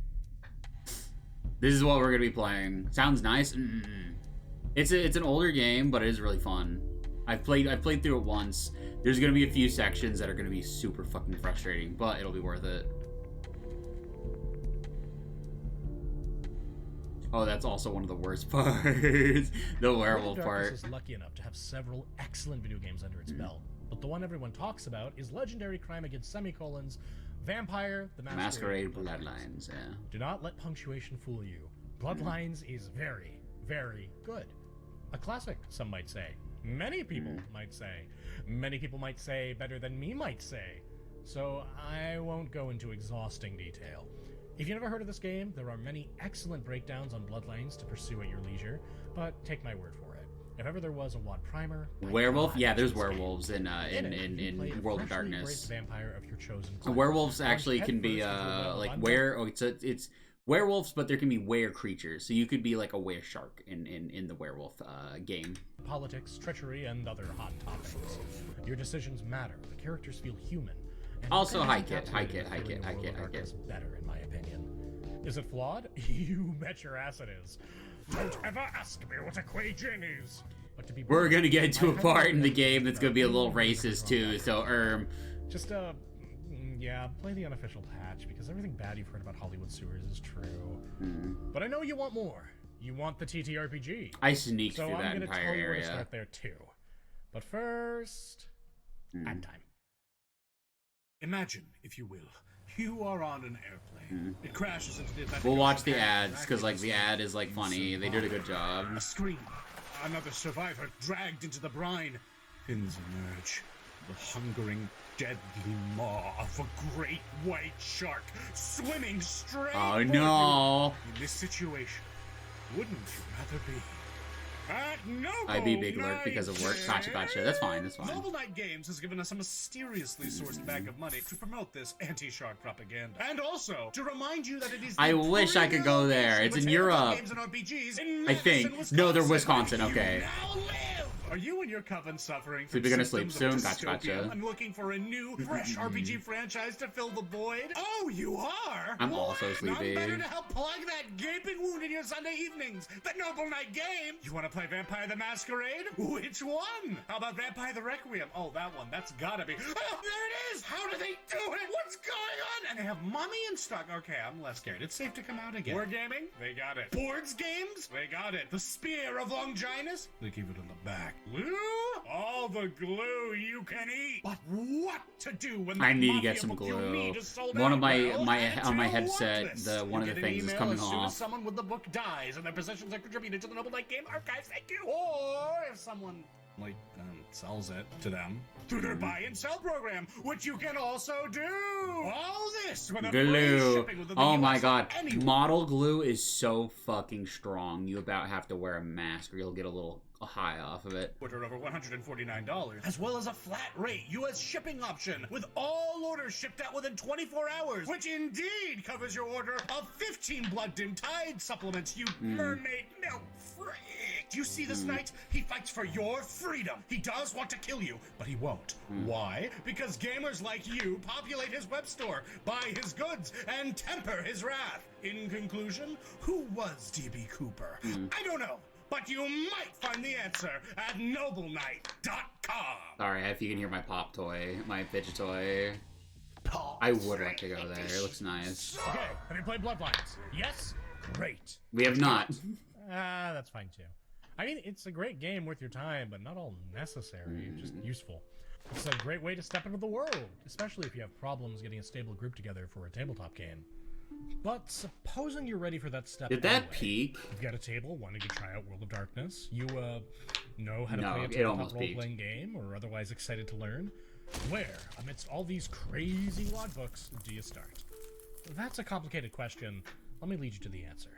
This is what we're gonna be playing. Sounds nice. It's an older game, but it is really fun. I've played through it once. There's gonna be a few sections that are gonna be super fucking frustrating, but it'll be worth it. Oh, that's also one of the worst parts. The World werewolf of part. Darkness is lucky enough to have several excellent video games under its belt, but the one everyone talks about is legendary crime against semicolons, Vampire the Masquerade Bloodlines, yeah. Do not let punctuation fool you. Bloodlines is very, very good. A classic, some might say. Many people might say. Many people might say better than me might say. So I won't go into exhausting detail. If you've never heard of this game, there are many excellent breakdowns on Bloodlines to pursue at your leisure, but take my word for it. If ever there was a WoD primer... Werewolf? God, Yeah, there's this werewolves game. in World of Darkness. Vampire of your chosen So class. werewolves Launch actually can be headfirst into a it's werewolves, but there can be were creatures. So you could be like a were shark in the werewolf game. politics, treachery, and other hot topics. Your decisions matter. The characters feel human. And Also, that hi, is kid, hi, encapsulated kid, hi, in kid, the hi, World kid, of hi, kid. Darkness better, in my opinion. Is it flawed? You bet your ass it is. Don't ever ask me what a Quay-Jin is. But to be We're blunt, gonna get to I a highly part in the recommend game that's gonna be a little everyone racist too. So just yeah, play the unofficial patch because everything bad you've heard about Hollywood sewers is true. But I know you want more. You want the TTRPG. I sneaked So through I'm that gonna entire tell you where to area. start there too. But first, ad time. Imagine, if you will, you are on an airplane. It crashes into the Atlantic We'll watch Ocean the and ads because like the ad is like funny. They did a good job. a scream. Another survivor dragged into the brine. Fins emerge. The hungering, deadly maw of a great white shark swimming straight Oh for you. no! In this situation, wouldn't you rather be at Noble I'd be big alert Night because of work. Gotcha, gotcha. That's fine. That's fine. Noble Knight Games has given us a mysteriously sourced bag of money to promote this anti-shark propaganda, and also to remind you that it is. I the wish I could go there. premier It's in tabletop Europe. games and RPGs in I think. Madison, No, they're Wisconsin. Wisconsin. where Okay. you now live. Are you and your coven suffering from Sleeping gonna sleep symptoms soon. of Gotcha, dystopia gotcha. and looking for a new, fresh RPG franchise to fill the void? Oh, you are? I'm also None sleepy. better to help plug that gaping wound in your Sunday evenings. The Noble Knight game. You want to play Vampire the Masquerade? Which one? How about Vampire the Requiem? Oh, that one. That's gotta be. Oh, there it is. How do they do it? What's going on? And they have Mummy in stock. Okay, I'm less scared. It's safe to come out again. Wargaming? They got it. Boards games? They got it. The Spear of Longinus? They keep it in the back. Glue? All the glue you can eat. But what to do when the I need to mafia get some book you glue. need is sold One out? of my Well, add it on to my your headset, watch list. the one of You the get an things is email coming as soon off. as someone with the book dies and their possessions are contributed to the Noble Knight Game Archives. Thank you. Or if someone sells it to them through their buy and sell program, which you can also do. All this with a free Glue. shipping within the Oh my US god. anywhere. Model glue is so fucking strong. You about have to wear a mask or you'll get a little high off of it. Order over $149, as well as a flat rate U.S. shipping option, with all orders shipped out within 24 hours, which indeed covers your order of 15 Blood Dim Tide supplements, you mermaid milk freak. Do you see this knight? He fights for your freedom. He does want to kill you, but he won't. Why? Because gamers like you populate his web store, buy his goods, and temper his wrath. In conclusion, who was D.B. Cooper? I don't know. But you might find the answer at nobleknight.com. Sorry if you can hear my pop toy, my fidget toy. I would like to go there. It looks nice. Okay, have you played Bloodlines? Yes? Great. We have not. That's fine too. I mean, it's a great game worth your time, but not all necessary, just useful. It's a great way to step into the world, especially if you have problems getting a stable group together for a tabletop game. But supposing you're ready for that step Did that anyway, peak? you've got a table wanting to try out World of Darkness, you know how to No, play a it tabletop almost peaked. role-playing game, or otherwise excited to learn, where, amidst all these crazy WoD books, do you start? That's a complicated question. Let me lead you to the answer.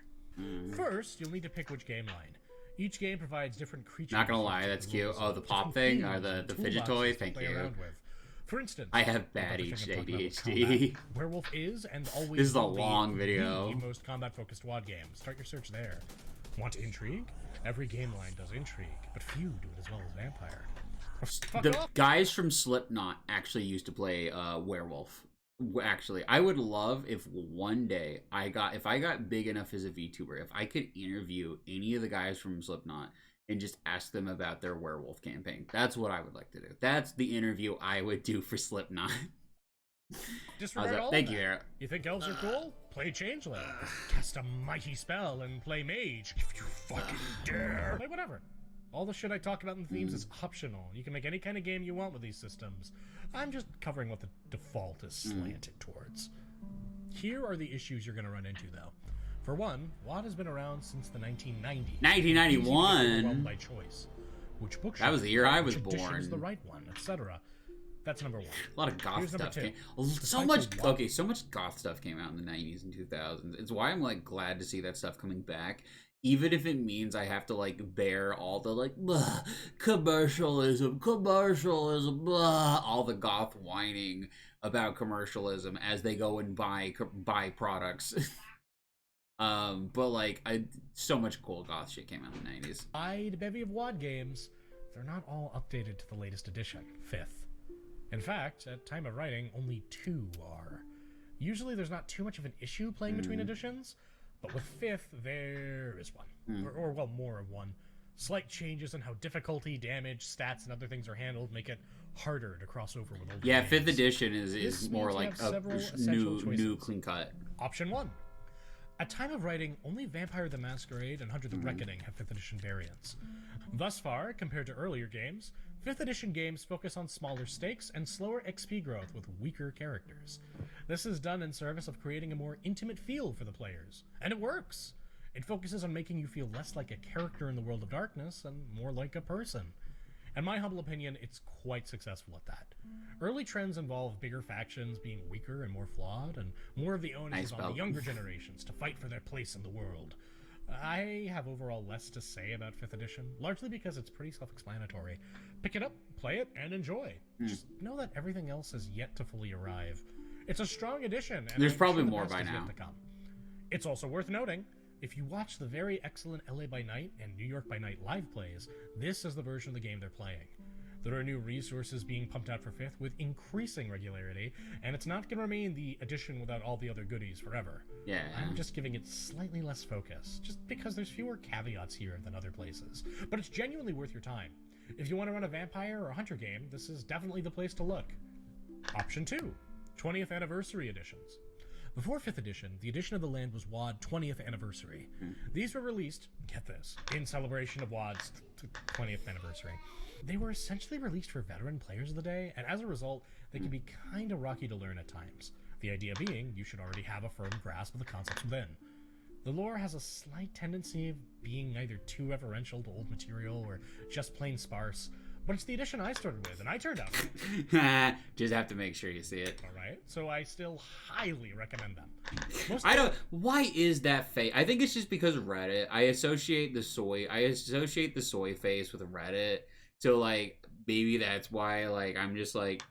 First, you'll need to pick which game line. Each game provides different creatures. Not gonna lie, that's cute. Oh, the pop thing or the fidget toy? Thank you. For instance, I have bad another thing I'm talking about with ADHD. combat, Werewolf is and always This is a will be long video. the most combat-focused WoD game. Start your search there. Want intrigue? Every game line does intrigue, but few do it as well as Vampire. Fuck The off. guys from Slipknot actually used to play Werewolf. Actually, I would love if one day if I got big enough as a VTuber, if I could interview any of the guys from Slipknot and just ask them about their werewolf campaign. That's what I would like to do. That's the interview I would do for Slipknot. Disregard all Thank of you, that. Eric. You think elves are cool? Play Changeling. Cast a mighty spell and play Mage if you fucking dare. Play whatever. All the shit I talked about in the themes is optional. You can make any kind of game you want with these systems. I'm just covering what the default is slanted towards. Here are the issues you're going to run into, though. For one, WoD has been around since the 1990s. 1991? By choice. which book should That was the year I was which edition born. is the right one, etc. That's number 1. A lot of goth Here's number stuff 2. so much goth stuff came out in the 90s and 2000s. It's why I'm like glad to see that stuff coming back, even if it means I have to like bear all the like commercialism, blah, all the goth whining about commercialism as they go and buy products. But like so much cool goth shit came out in the 90s. Wide bevy of WoD games, they're not all updated to the latest edition, 5th. In fact, at time of writing, only 2 are. Usually there's not too much of an issue playing between editions, but with 5th, there is one. Or well, more of one. Slight changes in how difficulty, damage, stats, and other things are handled make it harder to cross over with older games. 5th edition is This more means we like have a several essential new choices. clean cut. Option 1. At time of writing, only Vampire the Masquerade and Hunter the Reckoning have 5th edition variants. Thus far, compared to earlier games, 5th edition games focus on smaller stakes and slower XP growth with weaker characters. This is done in service of creating a more intimate feel for the players, and it works! It focuses on making you feel less like a character in the world of darkness and more like a person. In my humble opinion, it's quite successful at that. Early trends involve bigger factions being weaker and more flawed, and more of the onus is on the younger generations to fight for their place in the world. I have overall less to say about 5th edition, largely because it's pretty self-explanatory. Pick it up, play it, and enjoy. Just know that everything else has yet to fully arrive. It's a strong edition, and There's I'm probably sure the more best by is yet now. to come. It's also worth noting, if you watch the very excellent LA by Night and New York by Night live plays, this is the version of the game they're playing. There are new resources being pumped out for 5th with increasing regularity, and it's not going to remain the edition without all the other goodies forever. Yeah. I'm just giving it slightly less focus, just because there's fewer caveats here than other places. But it's genuinely worth your time. If you want to run a vampire or a hunter game, this is definitely the place to look. Option 2. 20th Anniversary Editions. Before 5th edition, the Edition of the Land was WoD 20th Anniversary. These were released, get this, in celebration of WoD's 20th anniversary. They were essentially released for veteran players of the day, and as a result, they can be kinda rocky to learn at times. The idea being, you should already have a firm grasp of the concepts within. The lore has a slight tendency of being either too referential to old material or just plain sparse, but it's the edition I started with, and I turned out. Just have to make sure you see it. Alright, so I still highly recommend them. Why is that fake? I think it's just because of Reddit. I associate the soy face with Reddit. So like maybe that's why like I'm just like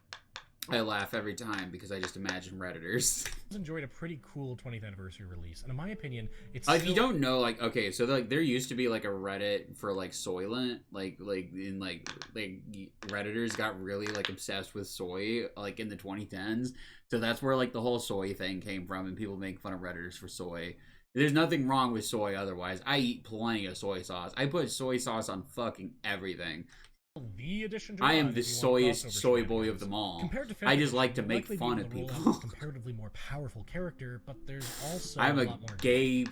I laugh every time because I just imagine Redditors. Enjoyed a pretty cool 20th anniversary release, and in my opinion, it's if you don't know, like, okay, so like there used to be like a Reddit for like Soylent, like Redditors got really like obsessed with soy like in the 2010s. So that's where like the whole soy thing came from, and people make fun of Redditors for soy. There's nothing wrong with soy otherwise. I eat plenty of soy sauce. I put soy sauce on fucking everything. The edition I am the soyest soy boy of them all. Compared to I just like to make fun of people. Comparatively more powerful character, but there's also I'm a a lot more gay,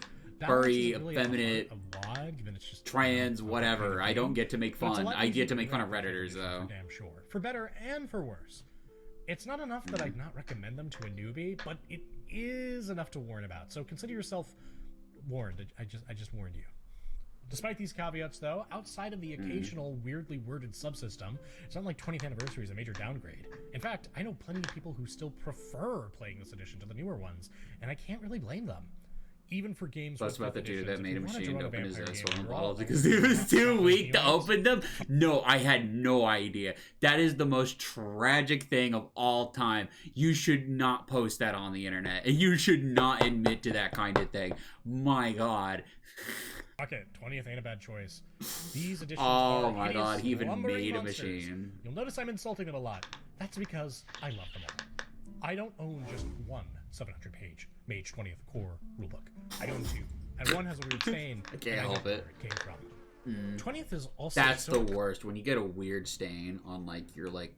furry, really at the effeminate, heart of WoD, given it's just trans, whatever. I don't get to make But it's a fun. lot I easier get to make fun of run Redditors for though. damn sure, for better and for worse. It's not enough that I'd not recommend them to a newbie, but it is enough to warn about. So consider yourself warned. I just warned you. Despite these caveats, though, outside of the occasional weirdly worded subsystem, it's not like 20th Anniversary is a major downgrade. In fact, I know plenty of people who still prefer playing this edition to the newer ones, and I can't really blame them. Even for games Plus about the dude that made a machine to open his game, Swollen you're all Balls like, because he was too weak to anyways. open them. No, I had no idea. That is the most tragic thing of all time. You should not post that on the internet, and you should not admit to that kind of thing. My God. Okay, 20th ain't a bad choice. These editions Oh are my hideous, God, he even lumbering made a monsters. machine. You'll notice I'm insulting them a lot. That's because I love them all. I don't own just one 700-page Mage 20th core rulebook. I own two, and one has a weird stain. I can't and know help it. where it came from. 20th is also That's so the worst. When you get a weird stain on like your like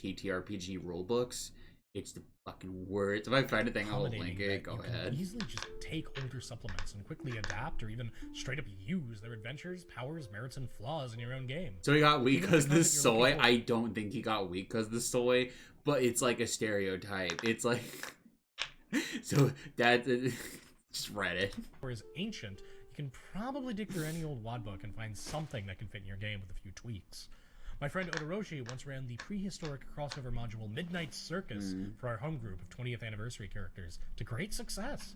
TTRPG rulebooks, it's the fucking worst. If I find a thing, I'll link it. Go you can ahead. easily just take older supplements and quickly adapt or even straight up use their adventures, powers, merits, and flaws in your own game. So he got weak Even because if the it's not that you're soy. looking I don't think he got weak because the soy, but it's like a stereotype. It's like so that just Reddit. Whereas ancient, you can probably dig through any old WAD book and find something that can fit in your game with a few tweaks. My friend Odoroshi once ran the prehistoric crossover module Midnight Circus for our home group of 20th anniversary characters to great success,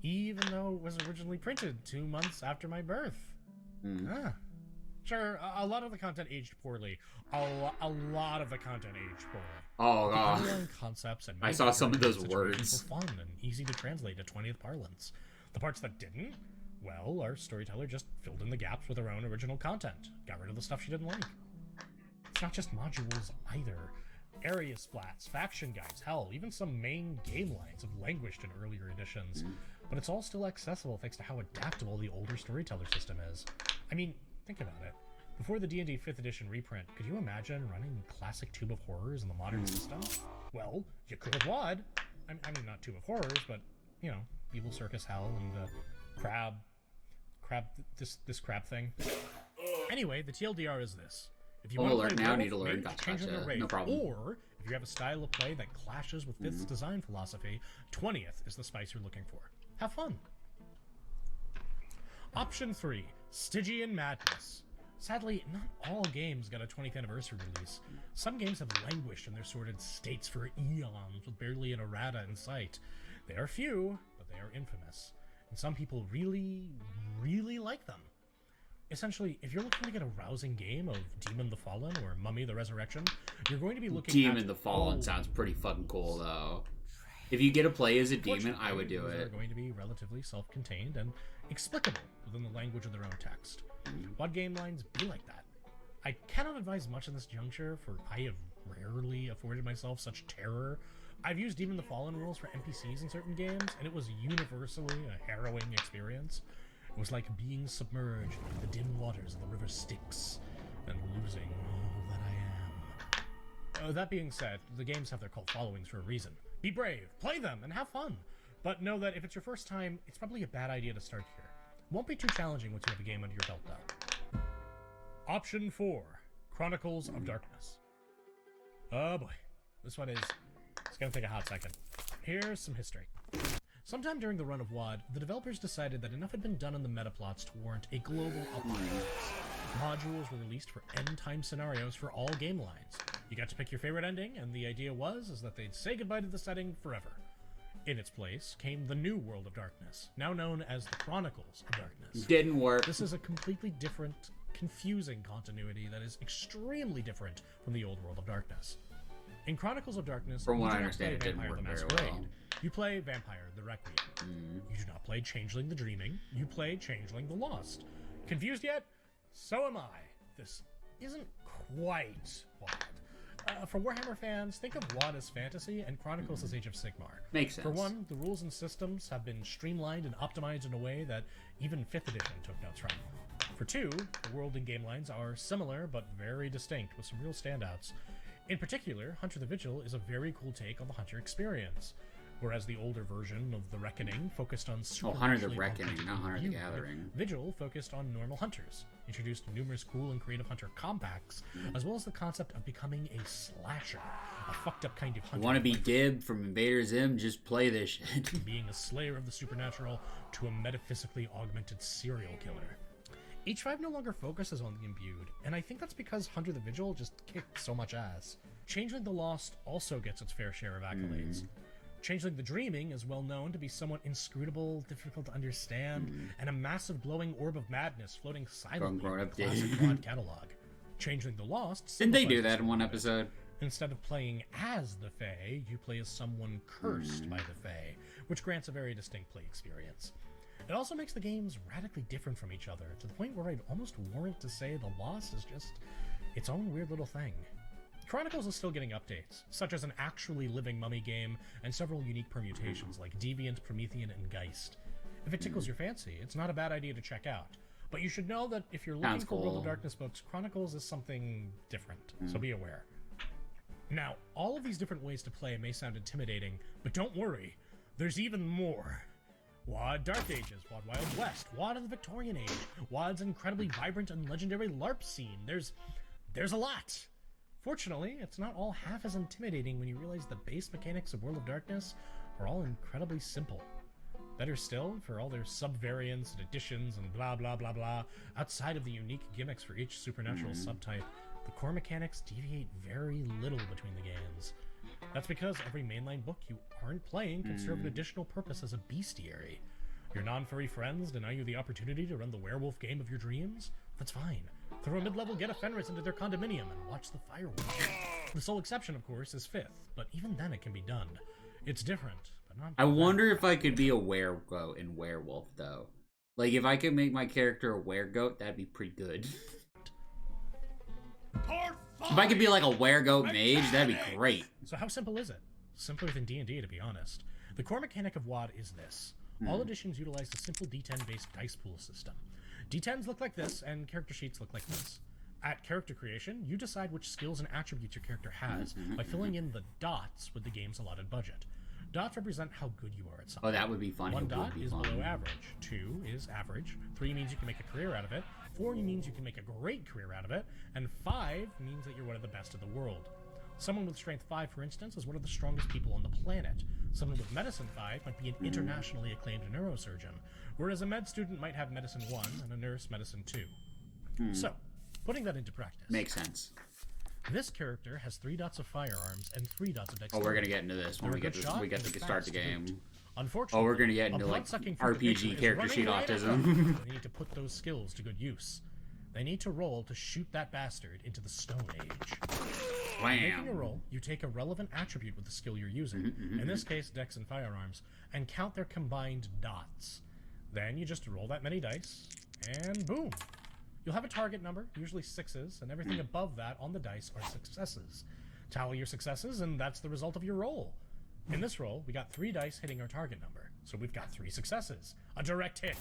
even though it was originally printed 2 months after my birth. Sure, a lot of the content aged poorly. A lot of the content aged poorly. Oh, The God. underlying concepts and I saw some of those situations words. were fun and easy to translate to 20th parlance. The parts that didn't, well, our storyteller just filled in the gaps with her own original content. Got rid of the stuff she didn't like. It's not just modules either. Area splats, faction guides, hell, even some main game lines have languished in earlier editions. But it's all still accessible thanks to how adaptable the older storyteller system is. I mean, think about it. Before the D&D 5th edition reprint, could you imagine running classic Tube of Horrors in the modern system? Well, you could with WAD. I mean, not Tube of Horrors, but, you know, Evil Circus Hell and this crab thing. Anyway, the TLDR is this. If you want to alert play now, Werewolf, need to learn. maybe Gotcha, change gotcha. the raid. No problem. Or, if you have a style of play that clashes with 5th's design philosophy, 20th is the spice you're looking for. Have fun. Option 3, Stygian Madness. Sadly, not all games got a 20th anniversary release. Some games have languished in their sordid states for eons with barely an errata in sight. They are few, but they are infamous. And some people really, really like them. Essentially, if you're looking to get a rousing game of Demon the Fallen or Mummy the Resurrection, you're going to be looking at... Demon the Fallen sounds pretty fucking cool, though. If you get to play as a demon, I would do those it. are going to be relatively self-contained and explicable within the language of their own text. WAD game lines be like that. I cannot advise much in this juncture, for I have rarely afforded myself such terror. I've used Demon the Fallen rules for NPCs in certain games, and it was universally a harrowing experience. It was like being submerged in the dim waters of the river Styx and losing all that I am. That being said, the games have their cult followings for a reason. Be brave, play them, and have fun. But know that if it's your first time, it's probably a bad idea to start here. It won't be too challenging once you have a game under your belt, though. Option 4, Chronicles of Darkness. Oh boy, this one is... It's gonna take a hot second. Here's some history. Sometime during the run of WAD, the developers decided that enough had been done in the meta plots to warrant a global update. Modules were released for end-time scenarios for all game lines. You got to pick your favorite ending, and the idea was that they'd say goodbye to the setting forever. In its place came the new World of Darkness, now known as the Chronicles of Darkness. Didn't work. This is a completely different, confusing continuity that is extremely different from the old World of Darkness. In Chronicles of Darkness, From what you I do not play understand, it didn't Vampire work the very Masquerade. well. You play Vampire the Requiem. You do not play Changeling the Dreaming. You play Changeling the Lost. Confused yet? So am I. This isn't quite WAD. For Warhammer fans, think of WAD as fantasy and Chronicles as Age of Sigmar. Makes sense. For one, the rules and systems have been streamlined and optimized in a way that even 5th edition took notes from. For two, the world and game lines are similar but very distinct, with some real standouts. In particular, Hunter the Vigil is a very cool take on the Hunter experience, whereas the older version of the Reckoning focused on Hunter the supernaturally Reckoning, augmented not Hunter the beauty. Gathering. Vigil focused on normal hunters, introduced numerous cool and creative hunter compacts, as well as the concept of becoming a slasher, a fucked up kind of hunter. Want to be Dib from Invader Zim? Just play this shit. Being a slayer of the supernatural to a metaphysically augmented serial killer. H5 no longer focuses on the imbued, and I think that's because Hunter the Vigil just kicked so much ass. Changeling the Lost also gets its fair share of accolades. Changeling the Dreaming is well known to be somewhat inscrutable, difficult to understand, and a massive glowing orb of madness floating silently Grown in up the classic dude. WAD catalog. Changeling the Lost Didn't they do simplifies that in this one a bit. episode? Instead of playing as the Fae, you play as someone cursed by the Fae, which grants a very distinct play experience. It also makes the games radically different from each other, to the point where I'd almost warrant to say the Lost is just its own weird little thing. Chronicles is still getting updates, such as an actually living mummy game and several unique permutations like Deviant, Promethean, and Geist. If it tickles your fancy, it's not a bad idea to check out. But you should know that if you're looking Sounds for World cool. of Darkness books, Chronicles is something different, so be aware. Now, all of these different ways to play may sound intimidating, but don't worry, there's even more. WAD Dark Ages, WAD Wild West, WAD of the Victorian Age, WAD's incredibly vibrant and legendary LARP scene. There's a lot. Fortunately, it's not all half as intimidating when you realize the base mechanics of World of Darkness are all incredibly simple. Better still, for all their subvariants and additions and blah blah blah blah, outside of the unique gimmicks for each supernatural subtype, the core mechanics deviate very little between the games. That's because every mainline book you aren't playing can serve an additional purpose as a bestiary. Your non-furry friends deny you the opportunity to run the werewolf game of your dreams? That's fine. Throw a mid-level Get a Fenris into their condominium and watch the fireworks. The sole exception, of course, is 5th, but even then it can be done. It's different, but not... I wonder if I could be a weregoat in Werewolf, though. Like, if I could make my character a weregoat, that'd be pretty good. If I could be like a weregoat mage, that'd be great. So how simple is it? Simpler than D&D, to be honest. The core mechanic of WoD is this. All editions utilize a simple D10-based dice pool system. D10s look like this, and character sheets look like this. At character creation, you decide which skills and attributes your character has by filling in the dots with the game's allotted budget. Dots represent how good you are at something. Oh, that would be fun. 1 dot is below average. 2 is average. 3 means you can make a career out of it. 4 means you can make a great career out of it. And 5 means that you're one of the best in the world. Someone with Strength 5, for instance, is one of the strongest people on the planet. Someone with Medicine 5 might be an internationally acclaimed neurosurgeon, whereas a med student might have Medicine 1 and a nurse Medicine 2. So, putting that into practice. Makes sense. This character has 3 dots of firearms and 3 dots of Oh, dexterity. we're gonna get into this when we get to start the game. Unfortunately, Oh, we're gonna get into like RPG character sheet autism. They need to put those skills to good use. They need to roll to shoot that bastard into the Stone Age. When making a roll, you take a relevant attribute with the skill you're using, in this case dex and firearms, and count their combined dots. Then you just roll that many dice, and boom! You'll have a target number, usually 6s, and everything above that on the dice are successes. Tally your successes, and that's the result of your roll. In this roll, we got 3 dice hitting our target number, so we've got 3 successes. A direct hit!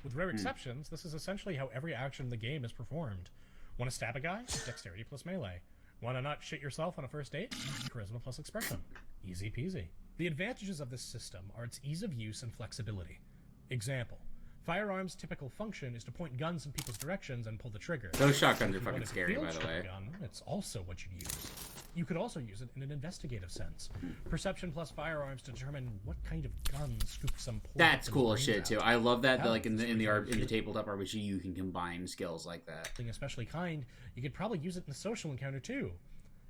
With rare exceptions, this is essentially how every action in the game is performed. Want to stab a guy? Dexterity plus melee. Want to not shit yourself on a first date? Charisma plus expression. Easy peasy. The advantages of this system are its ease of use and flexibility. Example. Firearms' typical function is to point guns in people's directions and pull the trigger. Those shotguns are If you fucking want a scary, by field the way. shotgun, it's also what you use. You could also use it in an investigative sense. Perception plus firearms to determine what kind of gun scoops some. That's cool as brains shit out. too. I love that. Like in the tabletop RPG, you can combine skills like that. Something especially kind, you could probably use it in a social encounter too.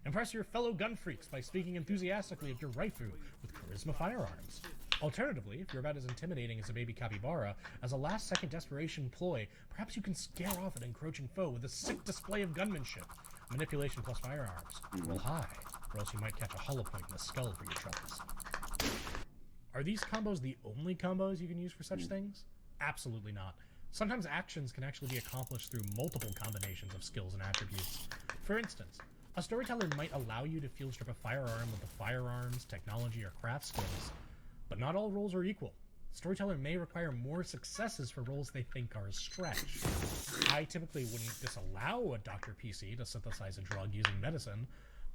Impress your fellow gun freaks by speaking enthusiastically of your rifle with charisma firearms. Alternatively, if you're about as intimidating as a baby capybara, as a last-second desperation ploy, perhaps you can scare off an encroaching foe with a sick display of gunmanship. Manipulation plus firearms. Roll high, or else you might catch a hollow point in the skull for your troubles. Are these combos the only combos you can use for such things? Absolutely not. Sometimes actions can actually be accomplished through multiple combinations of skills and attributes. For instance, a storyteller might allow you to field strip a firearm with the firearms, technology, or craft skills, but not all roles are equal. Storyteller may require more successes for roles they think are a stretch. I typically wouldn't disallow a Dr. PC to synthesize a drug using medicine,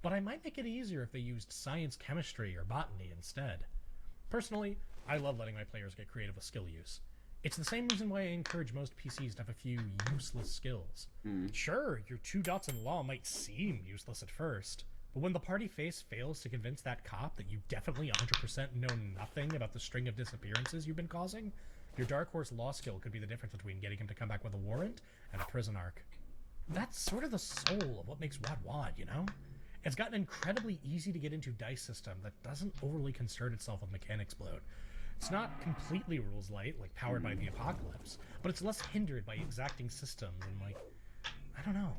but I might make it easier if they used science, chemistry, or botany instead. Personally, I love letting my players get creative with skill use. It's the same reason why I encourage most PCs to have a few useless skills. Sure, your 2 dots in law might seem useless at first, but when the party face fails to convince that cop that you definitely 100% know nothing about the string of disappearances you've been causing, your Dark Horse law skill could be the difference between getting him to come back with a warrant and a prison arc. That's sort of the soul of what makes WoD WoD, you know? It's got an incredibly easy to get into dice system that doesn't overly concern itself with mechanics bloat. It's not completely rules light, like Powered by the Apocalypse, but it's less hindered by exacting systems and, like, I don't know,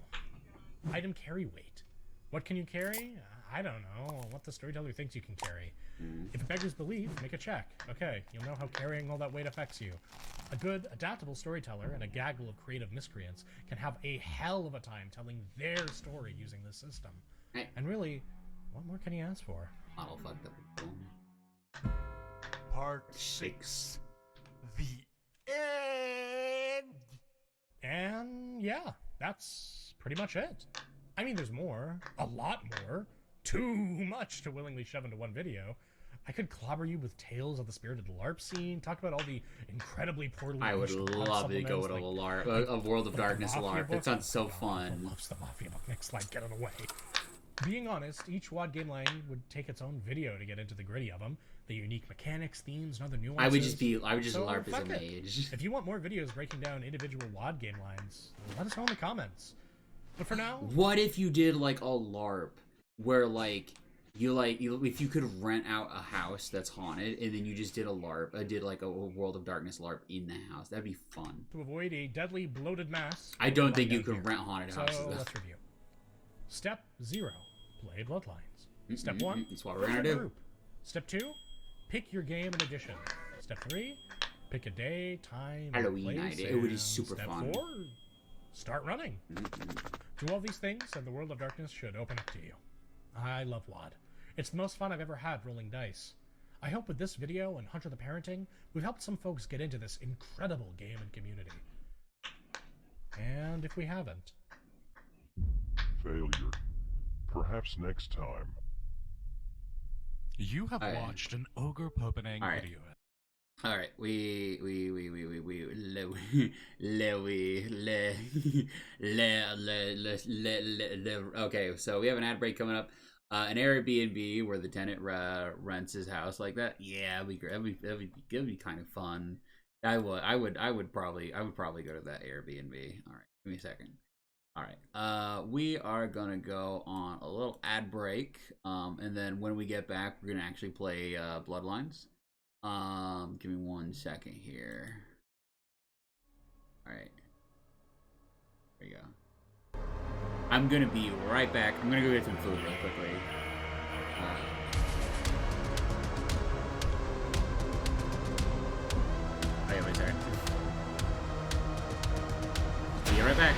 item carry weight. What can you carry? I don't know. What the storyteller thinks you can carry. If it beggars belief, make a check. Okay, you'll know how carrying all that weight affects you. A good, adaptable storyteller and a gaggle of creative miscreants can have a hell of a time telling their story using this system. And really, what more can you ask for? Model fucked up. Part 6. The end! And yeah, that's pretty much it. I mean, there's more. A lot more. Too much to willingly shove into one video. I could clobber you with tales of the spirited LARP scene, talk about all the incredibly poorly I would illustrated love to go with supplements, a World of Darkness Mafia LARP. book. That sounds so Oh, fun. loves the Mafia book. Next slide, get out of the way. Being honest, each WoD game line would take its own video to get into the gritty of them, the unique mechanics, themes, and other nuances. I would just So, LARP as fuck a it. mage. If you want more videos breaking down individual WoD game lines, let us know in the comments. But for now, What if you did like a LARP where like if you could rent out a house that's haunted and then you just did a LARP, did like a World of Darkness LARP in the house? That'd be fun. to avoid a deadly bloated mass, I don't we'll think lie you down could here. rent haunted So houses though. let's review. Step 0, play Bloodlines. Step Mm-mm, 1, that's what we're pick gonna a do. group. Step 2, pick your game and edition. Step 3, pick a day, time, and Halloween place, night. It would be and super step fun. 4, start running. Mm-mm. Do all these things, and the World of Darkness should open up to you. I love WoD. It's the most fun I've ever had rolling dice. I hope with this video and Hunter the Parenting, we've helped some folks get into this incredible game and community. And if we haven't, Failure. Perhaps next time. You have Alright. watched an ogre popening Alright. video. All right, okay, so we have an ad break coming up. An Airbnb where the tenant rents his house like that. Yeah, that'd be great. That'd be kind of fun. I would probably go to that Airbnb. All right, give me a second. All right, we are gonna go on a little ad break, and then when we get back, we're gonna actually play Bloodlines. Give me 1 second here. All right, there you go. I'm gonna be right back. I'm gonna go get some food real quickly. Oh yeah, wait a second. Be right back.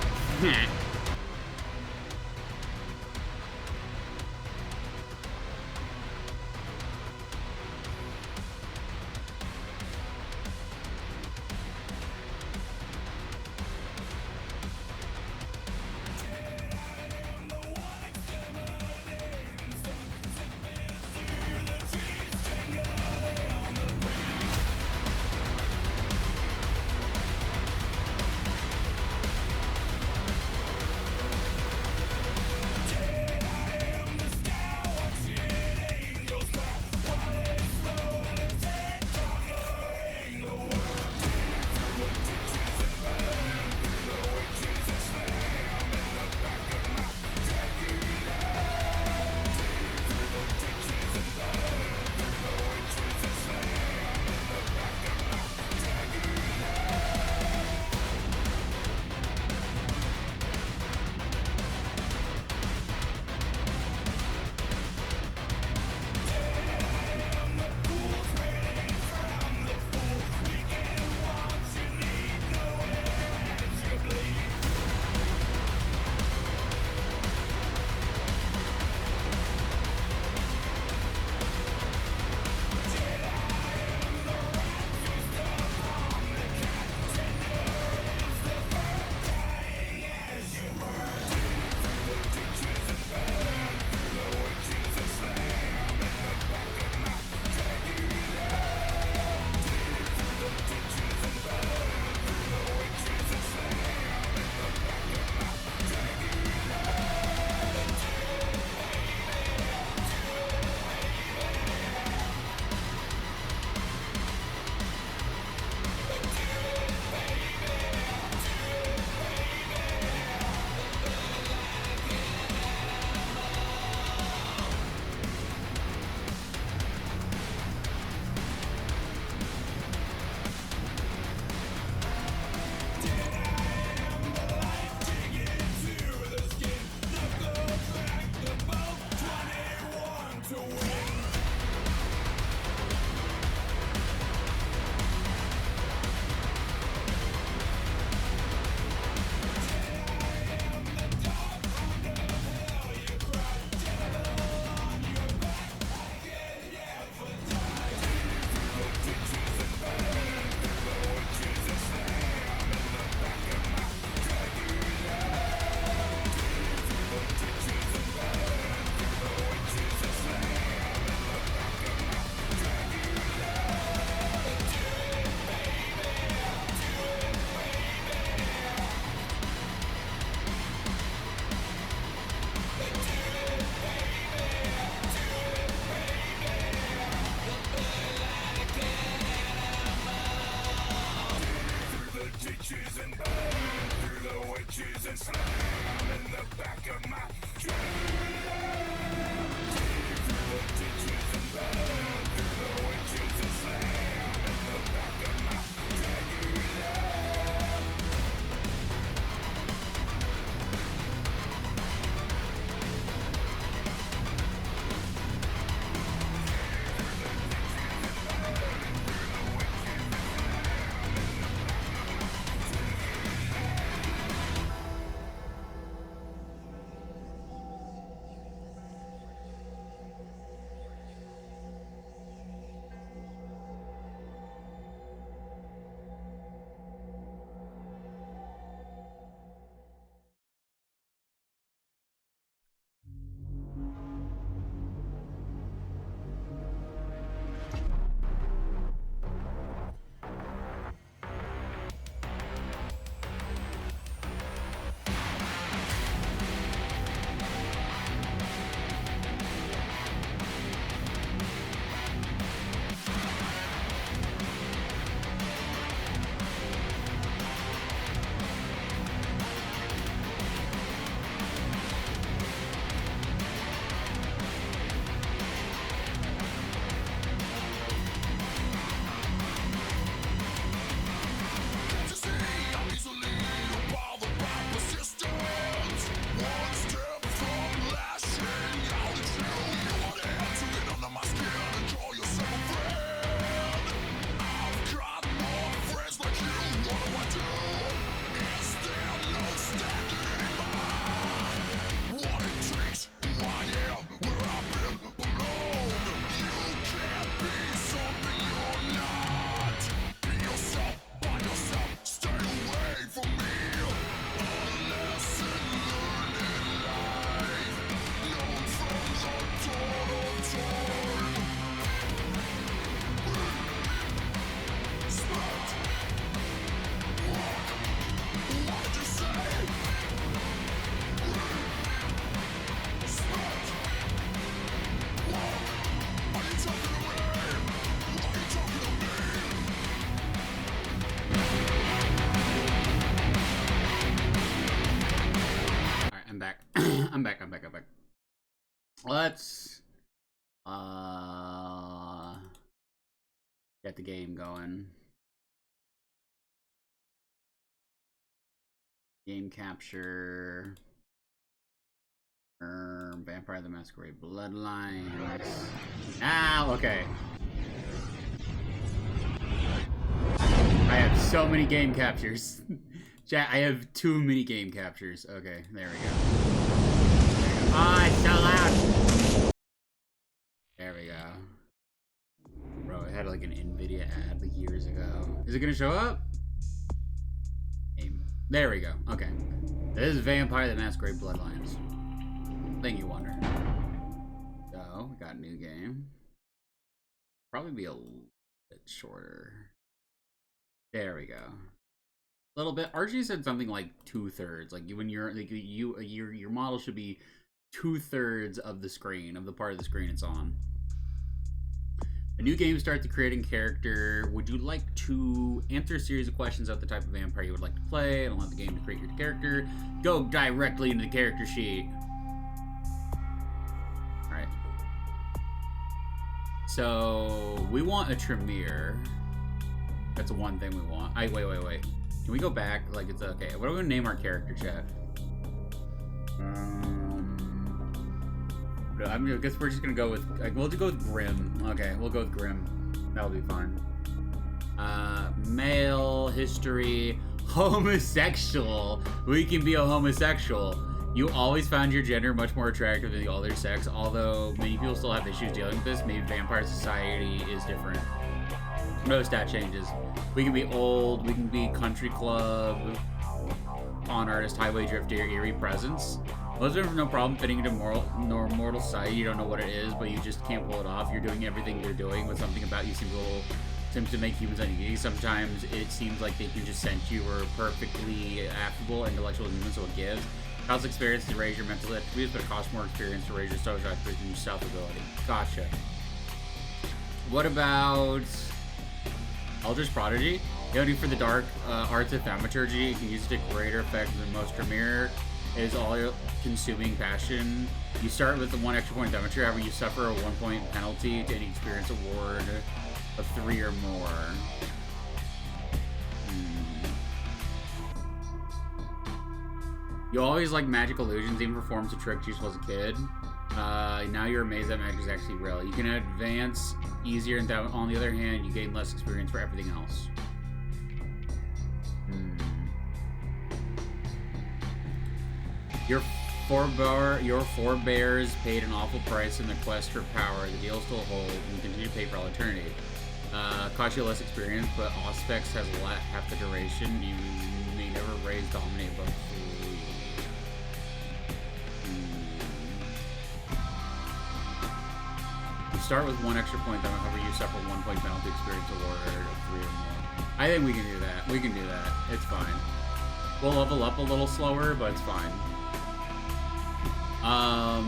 the witches and slam in the back of my truck. Through the ditches and burn through the witches and slam in the back of my Dracula. I'm back. Let's get the game going. Game capture. Vampire the Masquerade Bloodlines. Ah, okay. I have so many game captures. Chat, I have too many game captures. Okay, there we go. Oh, it's so loud. There we go. Bro, I had like an NVIDIA ad like years ago. Is it gonna show up? There we go. Okay. This is Vampire the Masquerade Bloodlines. Thing you wonder. So, we got a new game. Probably be a little bit shorter. There we go. A little bit. Archie said something like 2/3. Like when you're like your model should be 2/3 of the screen, of the part of the screen it's on. A new game starts creating character. Would you like to answer a series of questions about the type of vampire you would like to play and allow the game to create your character? Go directly into the character sheet. Alright. So we want a Tremere. That's one thing we want. Wait. Can we go back? Like it's okay. What are we gonna name our character, chat? I guess we're just gonna go with. We'll just go with Grim. Okay, we'll go with Grim. That'll be fun. Male, history, homosexual. We can be a homosexual. You always found your gender much more attractive than the other sex, although many people still have issues dealing with this. Maybe vampire society is different. No stat changes. We can be old. We can be country club, pawn artist, highway drifter, eerie presence. Those are no problem fitting into mortal sight. You don't know what it is, but you just can't pull it off. You're doing everything they're doing, with something about you seems to make humans uneasy. Sometimes it seems like they can just sense you are perfectly affable, intellectual humans, so it gives. Costs experience to raise your mental attributes, but it costs more experience to raise your social attributes and your self-ability. Gotcha. What about Eldritch Prodigy? Yodi for the dark arts of thaumaturgy, you can use it to greater effect than most. Tremere is all-consuming passion. You start with the 1 extra point thaumaturgy, however you suffer a 1-point penalty to any experience award of 3 or more. You always like magic illusions, even for forms of tricks you used as a kid. Now you're amazed that magic is actually real. You can advance easier, and on the other hand, you gain less experience for everything else. Your forebears paid an awful price in the quest for power. The deal still holds, and you continue to pay for all eternity. Cost you less experience, but Auspex has half the duration. You may never raise dominate above 3. You start with 1 extra point, then however you suffer 1 point penalty experience award of 3 or more. I think we can do that. We can do that. It's fine. We'll level up a little slower, but it's fine. How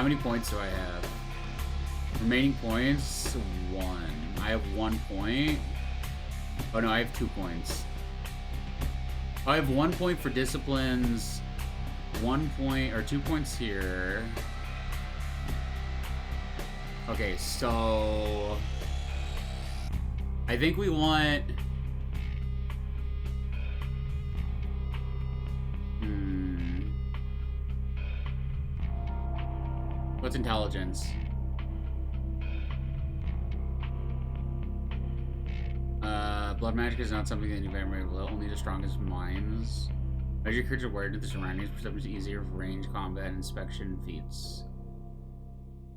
many points do I have? Remaining points, 1. I have 1 point. Oh no, I have 2 points. I have 1 point for disciplines, 1 point, or 2 points here. Okay, so I think we want what's intelligence? Blood magic is not something that you very will, only the strongest minds. Measure courage awareness of the surroundings, perception is easier for range, combat, inspection feats.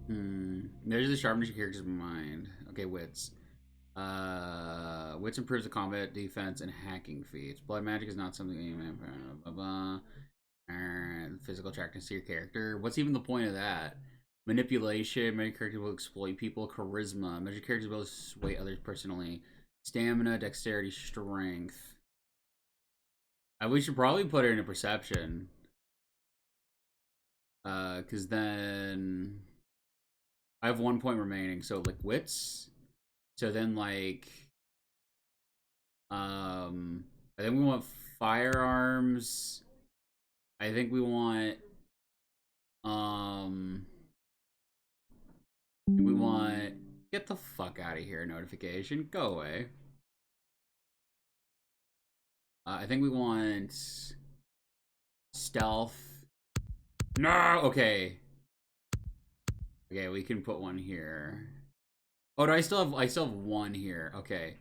Measure the sharpness of your character's mind. Okay, wits. Wits improves the combat, defense, and hacking feats. Blood magic is not something that you physical attractiveness to your character. What's even the point of that? Manipulation. Measure character will exploit people. Charisma. Measure character's ability to sway others personally. Stamina, dexterity, strength. We should probably put it in a perception. Because then I have 1 point remaining. So like wits. So then like I think we want firearms. I think we want get the fuck out of here, notification. Go away. I think we want stealth. No, okay. Okay, we can put one here. Oh, do I still have 1 here. Okay.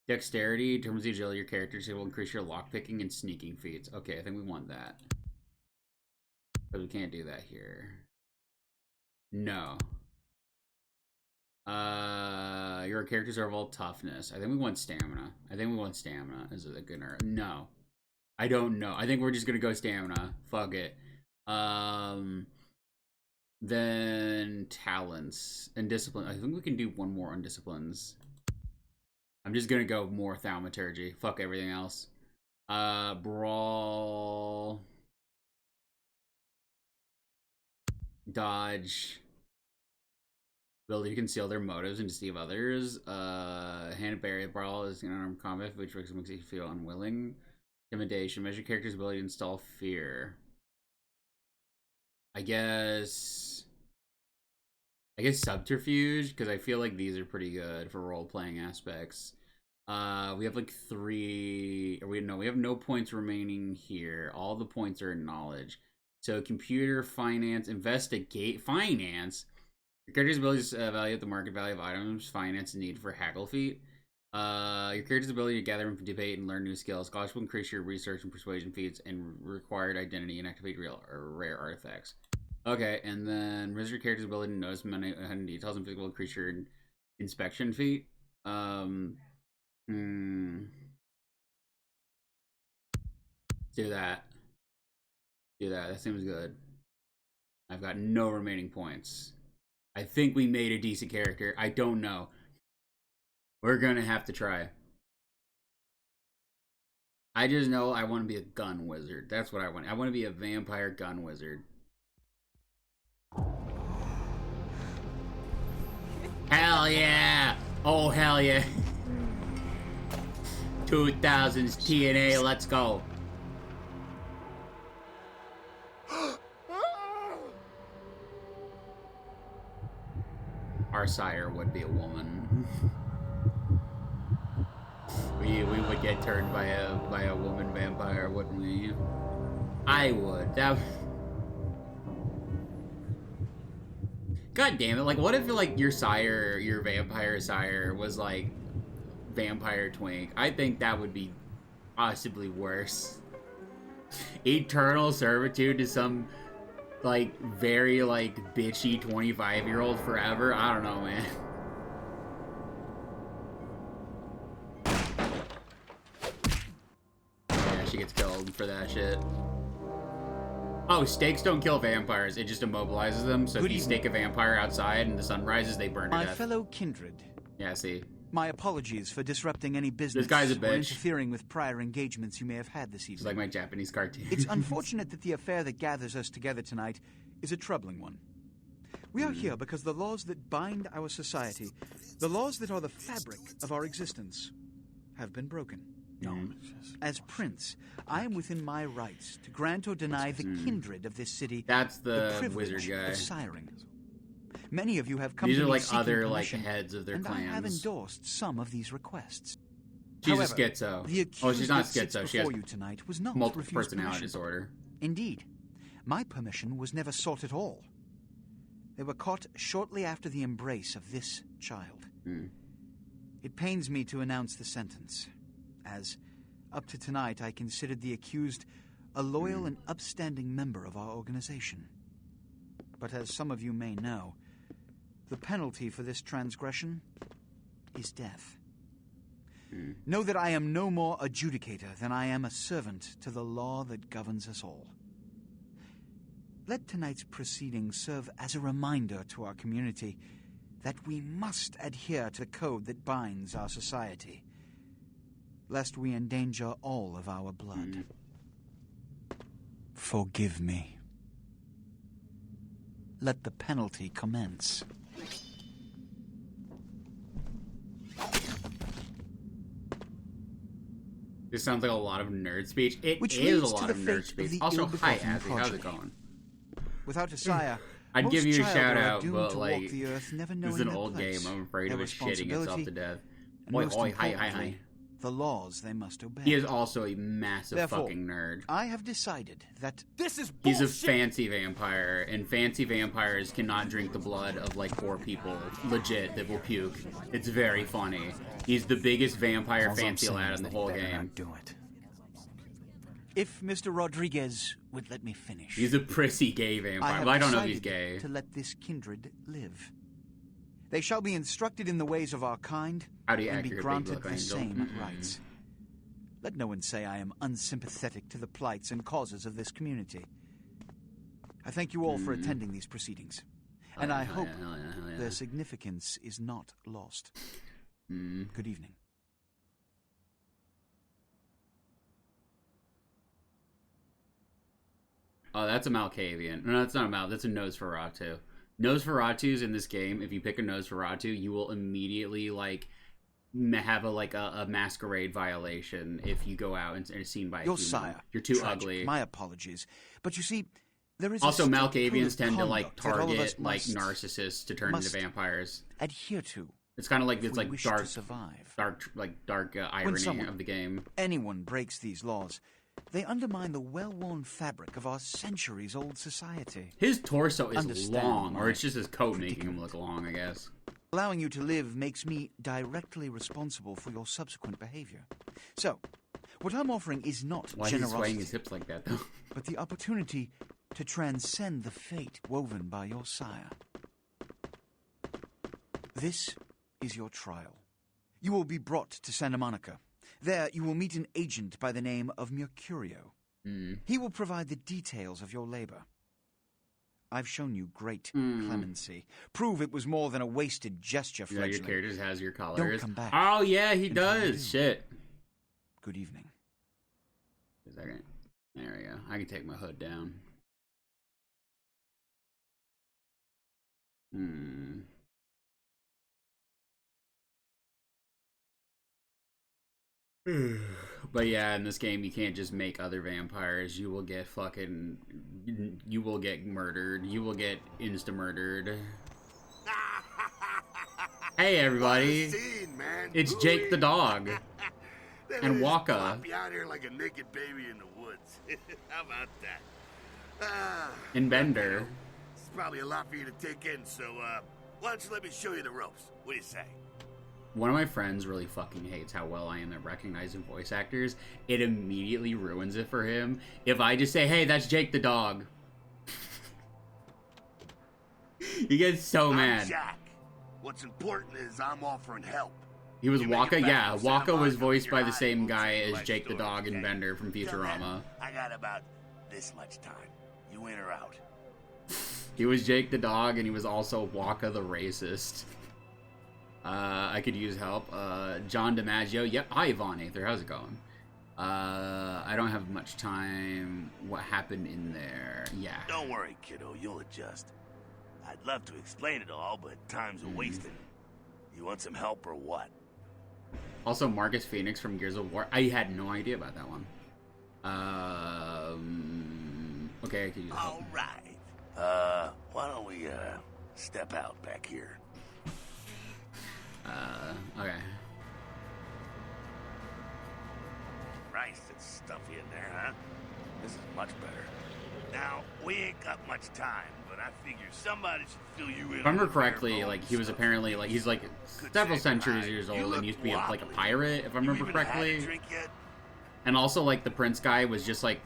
Dexterity determines the agility of your character, so it will increase your lockpicking and sneaking feats. Okay, I think we want that. But we can't do that here. No. Your characters are all toughness. I think we want stamina. Is it a good or no? I don't know. I think we're just gonna go stamina. Fuck it. Then talents and discipline. I think we can do 1 more on disciplines. I'm just gonna go more thaumaturgy. Fuck everything else. Brawl. Dodge. Ability to conceal their motives and deceive others. Hand barrier brawl is an unarmed combat, which makes you feel unwilling. Intimidation. Measure character's ability to install fear. I guess subterfuge, because I feel like these are pretty good for role-playing aspects. We have like 3, or we have no points remaining here. All the points are in knowledge. So computer, finance, investigate, finance. Your character's ability to evaluate the market value of items, finance, and need for haggle feat. Your character's ability to gather and debate and learn new skills. Cost will increase your research and persuasion feats and required identity and activate real or rare artifacts. Okay, and then raise your character's ability to notice many hidden details and physical creature inspection feat. Do that. That seems good. I've got no remaining points. I think we made a decent character. I don't know. We're gonna have to try. I just know I want to be a gun wizard. That's what I want. I want to be a vampire gun wizard. Hell yeah! Oh, hell yeah. 2000s TNA, let's go. Our sire would be a woman. we would get turned by a woman vampire, wouldn't we? I would. That. God damn it! Like, what if like your sire, your vampire sire, was like vampire twink? I think that would be possibly worse. Eternal servitude to some like very like bitchy 25-year-old forever. I don't know, man. Yeah, she gets killed for that shit. Oh, stakes don't kill vampires. It just immobilizes them. So if you stake a vampire outside and the sun rises, they burn to death. My fellow kindred. Yeah, see. My apologies for disrupting any business This guy's a or bitch. interfering with prior engagements you may have had this evening. It's like my Japanese cartoon. It's unfortunate that the affair that gathers us together tonight is a troubling one. We are here because the laws that bind our society, the laws that are the fabric of our existence, have been broken. As prince, I am within my rights to grant or deny the kindred of this city. That's the privilege wizard guy. of siring. Many of you have come These to are me like seeking other like permission, heads of their and clans. I have endorsed some of these requests. She's However, a schizo. The accused Oh, she's not that sits schizo. She has before you tonight was not multiple refused personality permission. disorder. Indeed, my permission was never sought at all. They were caught shortly after the embrace of this child. It pains me to announce the sentence, as up to tonight I considered the accused a loyal and upstanding member of our organization. But as some of you may know, the penalty for this transgression is death. Know that I am no more adjudicator than I am a servant to the law that governs us all. Let tonight's proceedings serve as a reminder to our community that we must adhere to the code that binds our society, lest we endanger all of our blood. Forgive me. Let the penalty commence. This sounds like a lot of nerd speech. It Which is leads a to lot the of fate nerd of speech. the Also, hi, ill-begotten Azzy. How's it progeny. going? Without a sire, I'd most give you a child shout are out, doomed but to like, walk the earth never knowing this is an their old place, game. I'm afraid their of it shitting itself responsibility, to death. and Oi, most oi, hi, hi, importantly, hi. the laws they must obey. He is also a massive Therefore, fucking nerd. I have decided that This is He's a bullshit. fancy vampire, and fancy vampires cannot drink the blood of like poor people, legit, that will puke. It's very funny. He's the biggest vampire fancy lad in the whole game. do it. If Mr. Rodriguez would let me finish. He's a prissy gay I vampire, have but I don't know if he's decided gay. to let this kindred live. They shall be instructed in the ways of our kind How do you and act be your big granted look the angel? same rights. Let no one say I am unsympathetic to the plights and causes of this community. I thank you all for attending these proceedings, and I hope Hell yeah. their significance is not lost. Good evening. Oh, that's a Malkavian. No, that's not a Mal. That's a Nosferatu. Nosferatus in this game, if you pick a Nosferatu, you will immediately, like, have a masquerade violation if you go out and are seen by a Your human. sire. You're too Tragic. ugly. My apologies. But you see, there is Also, a strict code Malkavians of tend to, like, conduct that all of us target, like, must narcissists to turn into must vampires. adhere to. It's kind of like, if it's we like wish dark, to survive. dark irony someone- of the game. Anyone breaks these laws, they undermine the well-worn fabric of our centuries-old society. His torso is Understand long, or my it's just his coat making him look long, I guess. Allowing you to live makes me directly responsible for your subsequent behavior. So, what I'm offering is not Why is he generosity, swaying his hips like that, though? but the opportunity to transcend the fate woven by your sire. This is your trial. You will be brought to Santa Monica. There, you will meet an agent by the name of Mercurio. He will provide the details of your labor. I've shown you great clemency. Prove it was more than a wasted gesture, Yeah, your fledgling. character just has your colors. come back Oh, yeah, he until you does. do. Shit. Good evening. A second. There we go. I can take my hood down. But yeah, in this game, you can't just make other vampires. You will get fucking... You will get murdered. You will get insta-murdered. Hey, everybody. Scene, man. It's Jake the dog. And Waka. Plop you out here like a naked baby in the woods. How about that? And Bender. It's probably a lot for you to take in, so, why don't you let me show you the ropes? What do you say? One of my friends really fucking hates how well I am at recognizing voice actors. It immediately ruins it for him if I just say, hey, that's Jake the dog. He gets so mad. I'm Jack. What's important is I'm offering help. He was You make Waka, it back yeah. from Santa Waka was Monica voiced with by your the eyes, same won't guy see the as life Jake the story, dog and okay? Bender from Till then, Futurama. I got about this much time. You in or out? He was Jake the dog, and he was also Waka the racist. I could use help. John DiMaggio. Yep. Hi, Yvonne Aether. How's it going? I don't have much time. What happened in there? Yeah. Don't worry, kiddo. You'll adjust. I'd love to explain it all, but time's a wasting. You want some help or what? Also, Marcus Phoenix from Gears of War. I had no idea about that one. Okay, I could use help. All right. Why don't we, step out back here? Okay. Christ, it's stuffy in there, huh? This is much better. Now, we ain't got much time, but I figure somebody should fill you in. If I remember correctly, like, he was apparently, like, he's, like, several Good centuries save, years right? You old and look used to be, like, a wobbly. pirate, if I You remember even had a correctly. drink yet? And also, like, the prince guy was just, like,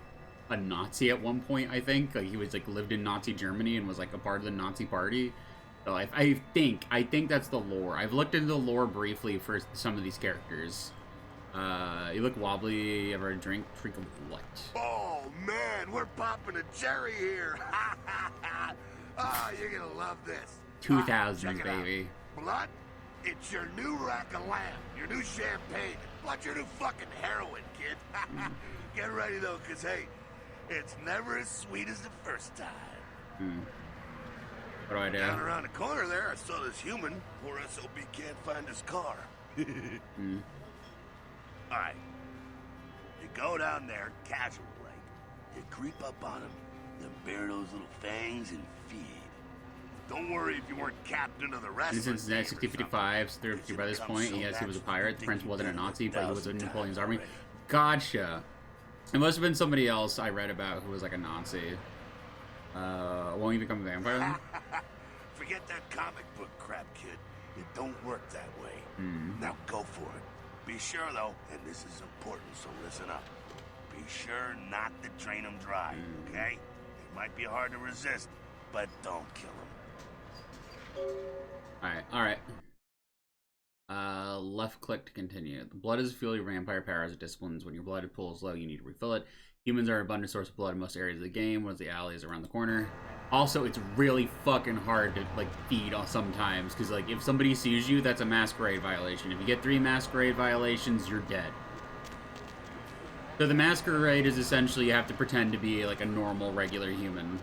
a Nazi at one point, I think. Like, he was, like, lived in Nazi Germany and was, like, a part of the Nazi party. So I think that's the lore. I've looked into the lore briefly for some of these characters. You look wobbly. Ever a drink? Drink of what? Oh, man, we're popping a cherry here. Oh, you're gonna love this. 2000s, Check it out. baby. Blood? It's your new rack of lamb, your new champagne, plus your new fucking heroin, kid. Get ready, though, because, hey, it's never as sweet as the first time. What do I do? Down around the corner there, I saw this human. Poor SOB can't find his car. All right. You go down there, casual like. You creep up on him, then bare those little fangs and feed. Don't worry if you weren't captain of the rest. And since 1655, so by this point, yes, he was a pirate. The prince wasn't a Nazi, but he was in Napoleon's army. Gotcha. It must have been somebody else I read about who was like a Nazi. Won't he become a vampire then? Forget that comic book crap, kid. It don't work that way. Now go for it. Be sure, though, and this is important, so listen up. Be sure not to drain him dry, okay? It might be hard to resist, but don't kill him. Alright. Left click to continue. The blood is a fuel your vampire powers or disciplines. When your blood pools low, you need to refill it. Humans are an abundant source of blood in most areas of the game, whereas the alley is around the corner. Also, it's really fucking hard to, like, feed sometimes, because, like, if somebody sees you, that's a Masquerade violation. If you get 3 Masquerade violations, you're dead. So the Masquerade is essentially you have to pretend to be, like, a normal, regular human.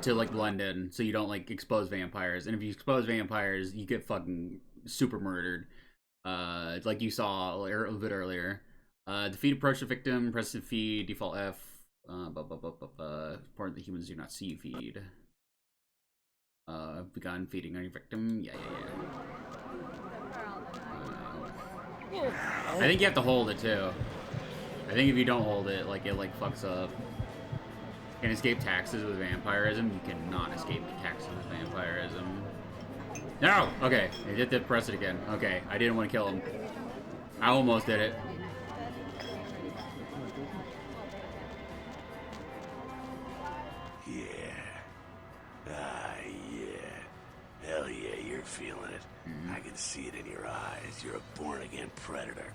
To, like, blend in, so you don't, like, expose vampires. And if you expose vampires, you get fucking super murdered. Like you saw a bit earlier. Defeat approach the victim, press the feed, default F. Part of the humans do not see you feed. Begun feeding on your victim. Yeah. I think you have to hold it too. I think if you don't hold it, like it like fucks up. Can escape taxes with vampirism. You cannot escape taxes with vampirism. No! Okay, I did to press it again. Okay, I didn't want to kill him. I almost did it. Hell yeah, you're feeling it. I can see it in your eyes. You're a born-again predator.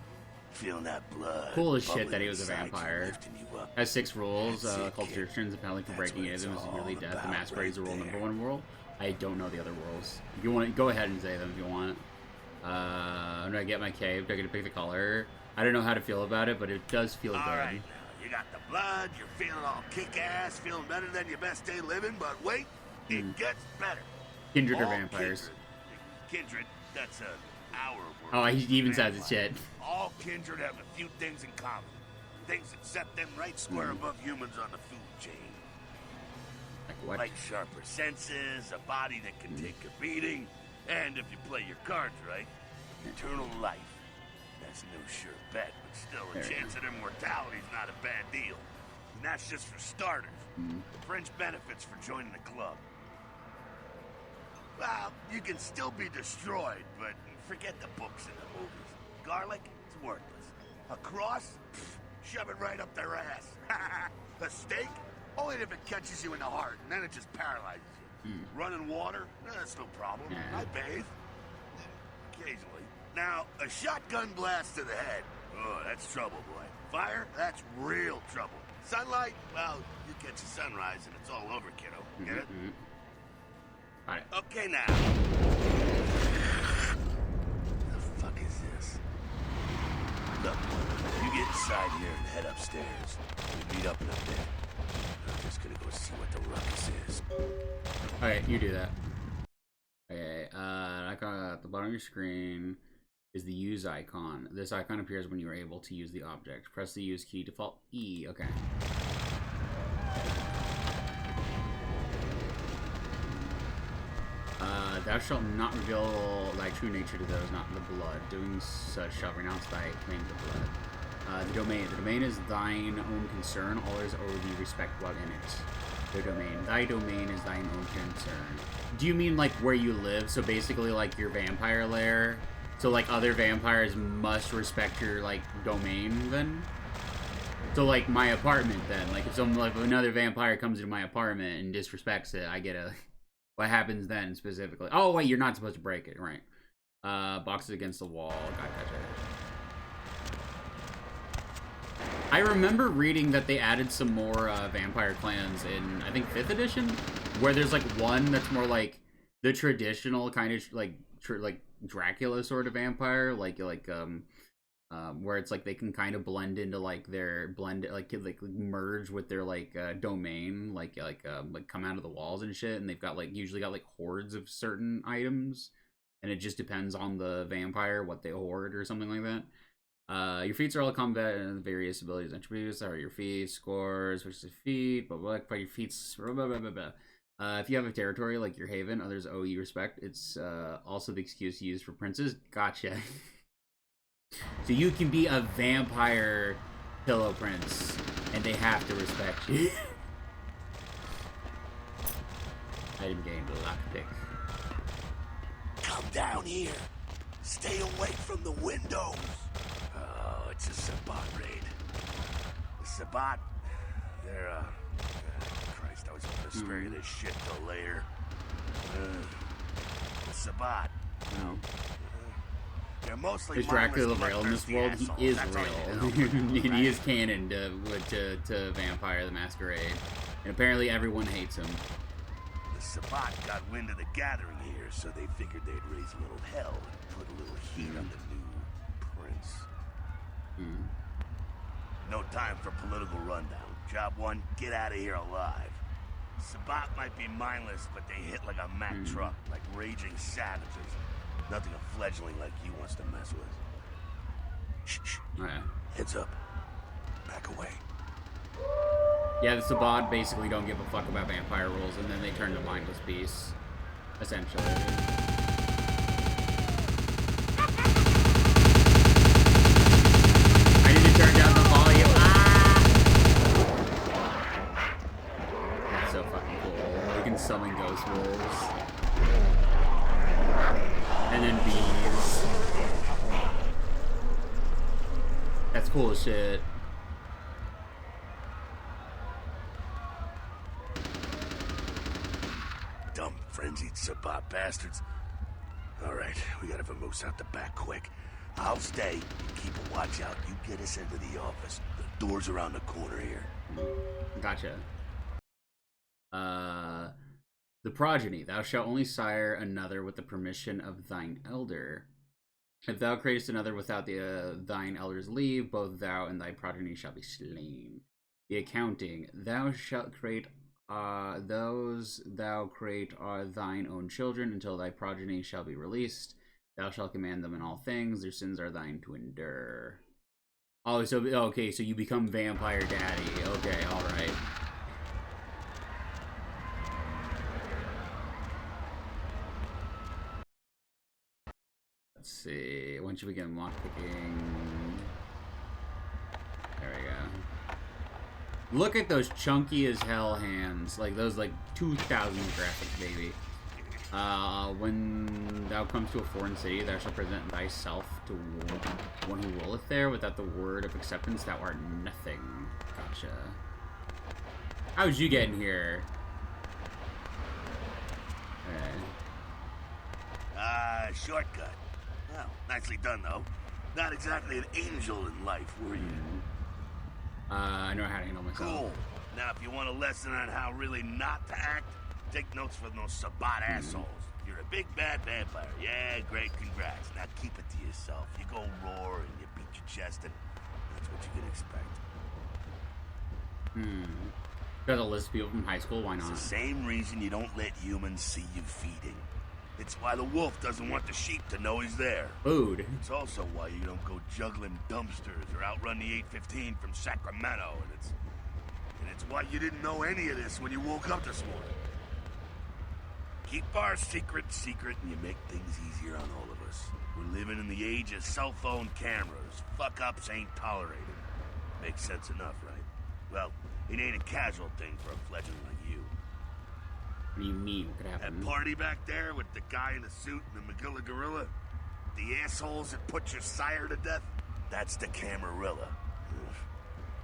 Feeling that blood. Cool as shit bubbling that he was a inside you, vampire. lifting you up. Has 6 rules. That's it, Called kid. restrictions. The penalty for That's breaking what it it's is all yearly death. The about Masquerade is the right rule number there. 1 rule. I don't know the other rules. If you want, go ahead and say them if you want. Do I get my cave? Do I get to pick the color? I don't know how to feel about it, but it does feel All good. right, now, you got the blood, you're feeling all kick-ass, feeling better than your best day living, but wait, it gets better. Kindred or All vampires? Kindred, that's our world. Oh, he even says it's shit. All kindred have a few things in common. Things that set them right square above humans on the food chain. Like what? Like sharper senses, a body that can take a beating, and if you play your cards right, eternal life. That's no sure bet, but still a chance at immortality's not a bad deal. And that's just for starters. Fringe benefits for joining the club. Well, you can still be destroyed, but forget the books and the movies. Garlic, it's worthless. A cross? Pfft, shove it right up their ass. A steak? Only if it catches you in the heart, and then it just paralyzes you. Running water? That's no problem. I bathe. Occasionally. Now, a shotgun blast to the head. Oh, that's trouble, boy. Fire? That's real trouble. Sunlight? Well, you catch a sunrise and it's all over, kiddo. Get it? Got it. Okay, now. The fuck is this? Look, you get inside here and head upstairs. We meet up in a bit. I'm just gonna go see what the ruckus is. Okay, you do that. Okay, icon at the bottom of your screen is the use icon. This icon appears when you are able to use the object. Press the use key, default E. Okay. Thou shalt not reveal thy true nature to those not in the blood. Doing such shall renounce thy claim to blood. The domain. The domain is thine own concern. All others owe thee respect while in it. The domain. Thy domain is thine own concern. Do you mean like where you live? So basically like your vampire lair? So like other vampires must respect your like domain then? So like my apartment then? Like if another vampire comes into my apartment and disrespects it, I get a... What happens then specifically? Oh wait, you're not supposed to break it, right? Boxes against the wall. Gotcha. I remember reading that they added some more vampire clans in, I think, 5th edition, where there's like one that's more like the traditional kind of like Dracula sort of vampire, where it's like they can kind of blend into like their merge with their like domain, like come out of the walls and shit, and they've got like usually got like hordes of certain items, and it just depends on the vampire what they hoard or something like that. Your feats are all combat and various abilities attributes are your feats, scores, which is feat, but by your feats, blah, blah, blah, blah. If you have a territory like your haven, others owe you respect. It's also the excuse used for princes. Gotcha. So you can be a vampire pillow prince, and they have to respect you. Item gained, lockpick. Come down here. Stay away from the windows. Oh, it's a Sabbat raid. The Sabbat, they're, Christ, I was hoping to spare you this shit till later. The Sabbat, no. They're mostly is Dracula real in this world? He is real. He is canon to Vampire the Masquerade. And apparently everyone hates him. The Sabbat got wind of the gathering here, so they figured they'd raise a little hell and put a little heat on the new prince. No time for political rundown. Job one, get out of here alive. Sabbat might be mindless, but they hit like a Mack truck, like raging savages. Nothing a fledgling like you wants to mess with. Shh. Yeah. Heads up. Back away. Yeah, the Sabbat basically don't give a fuck about vampire rules, and then they turn to mindless beasts, essentially. I need to turn down the volume. That's so fucking cool. You can summon ghost wolves. And then bees. That's cool as shit. Dumb, frenzied Sabbat bastards. Alright, we gotta vamoose out the back quick. I'll stay and keep a watch out. You get us into the office. The door's around the corner here. Gotcha. The progeny. Thou shalt only sire another with the permission of thine elder. If thou createst another without thine elder's leave, both thou and thy progeny shall be slain. The accounting. Thou shalt create those thou create are thine own children until thy progeny shall be released. Thou shalt command them in all things. Their sins are thine to endure. Oh, so okay, so you become Vampire Daddy. Okay, all right. Let's see. Once you begin lockpicking, there we go. Look at those chunky as hell hands, like those like 2000 graphics, baby. When thou comes to a foreign city, thou shalt present thyself to one who ruleth there. Without the word of acceptance, thou art nothing. Gotcha. How'd you get in here? Okay. Shortcut. Well, nicely done, though. Not exactly an angel in life, were you? I know how to handle myself. Cool. Now, if you want a lesson on how really not to act, take notes from those Sabat assholes. You're a big bad vampire. Yeah, great, congrats. Now keep it to yourself. You go roar and you beat your chest, and that's what you can expect. Got a list of people from high school, why not? It's the same reason you don't let humans see you feeding. It's why the wolf doesn't want the sheep to know he's there. Food. It's also why you don't go juggling dumpsters or outrun the 815 from Sacramento, and it's why you didn't know any of this when you woke up this morning. Keep our secret, and you make things easier on all of us. We're living in the age of cell phone cameras. Fuck-ups ain't tolerated. Makes sense enough, right? Well, it ain't a casual thing for a fledgling like you. What do you mean? What could happen? That party back there with the guy in the suit and the Magilla Gorilla? The assholes that put your sire to death? That's the Camarilla.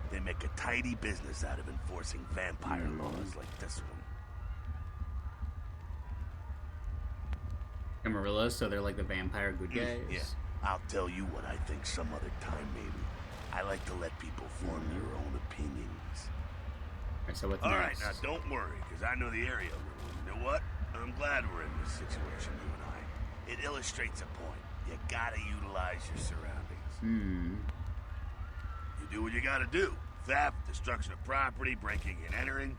They make a tidy business out of enforcing vampire laws like this one. Camarillas, so they're like the vampire good guys? Yeah, I'll tell you what I think some other time, maybe. I like to let people form their own opinions. Alright, so what's All next? right, now don't worry, because I know the area. You know what? I'm glad we're in this situation, you and I. It illustrates a point. You gotta utilize your surroundings. You do what you gotta do. Theft, destruction of property, breaking and entering.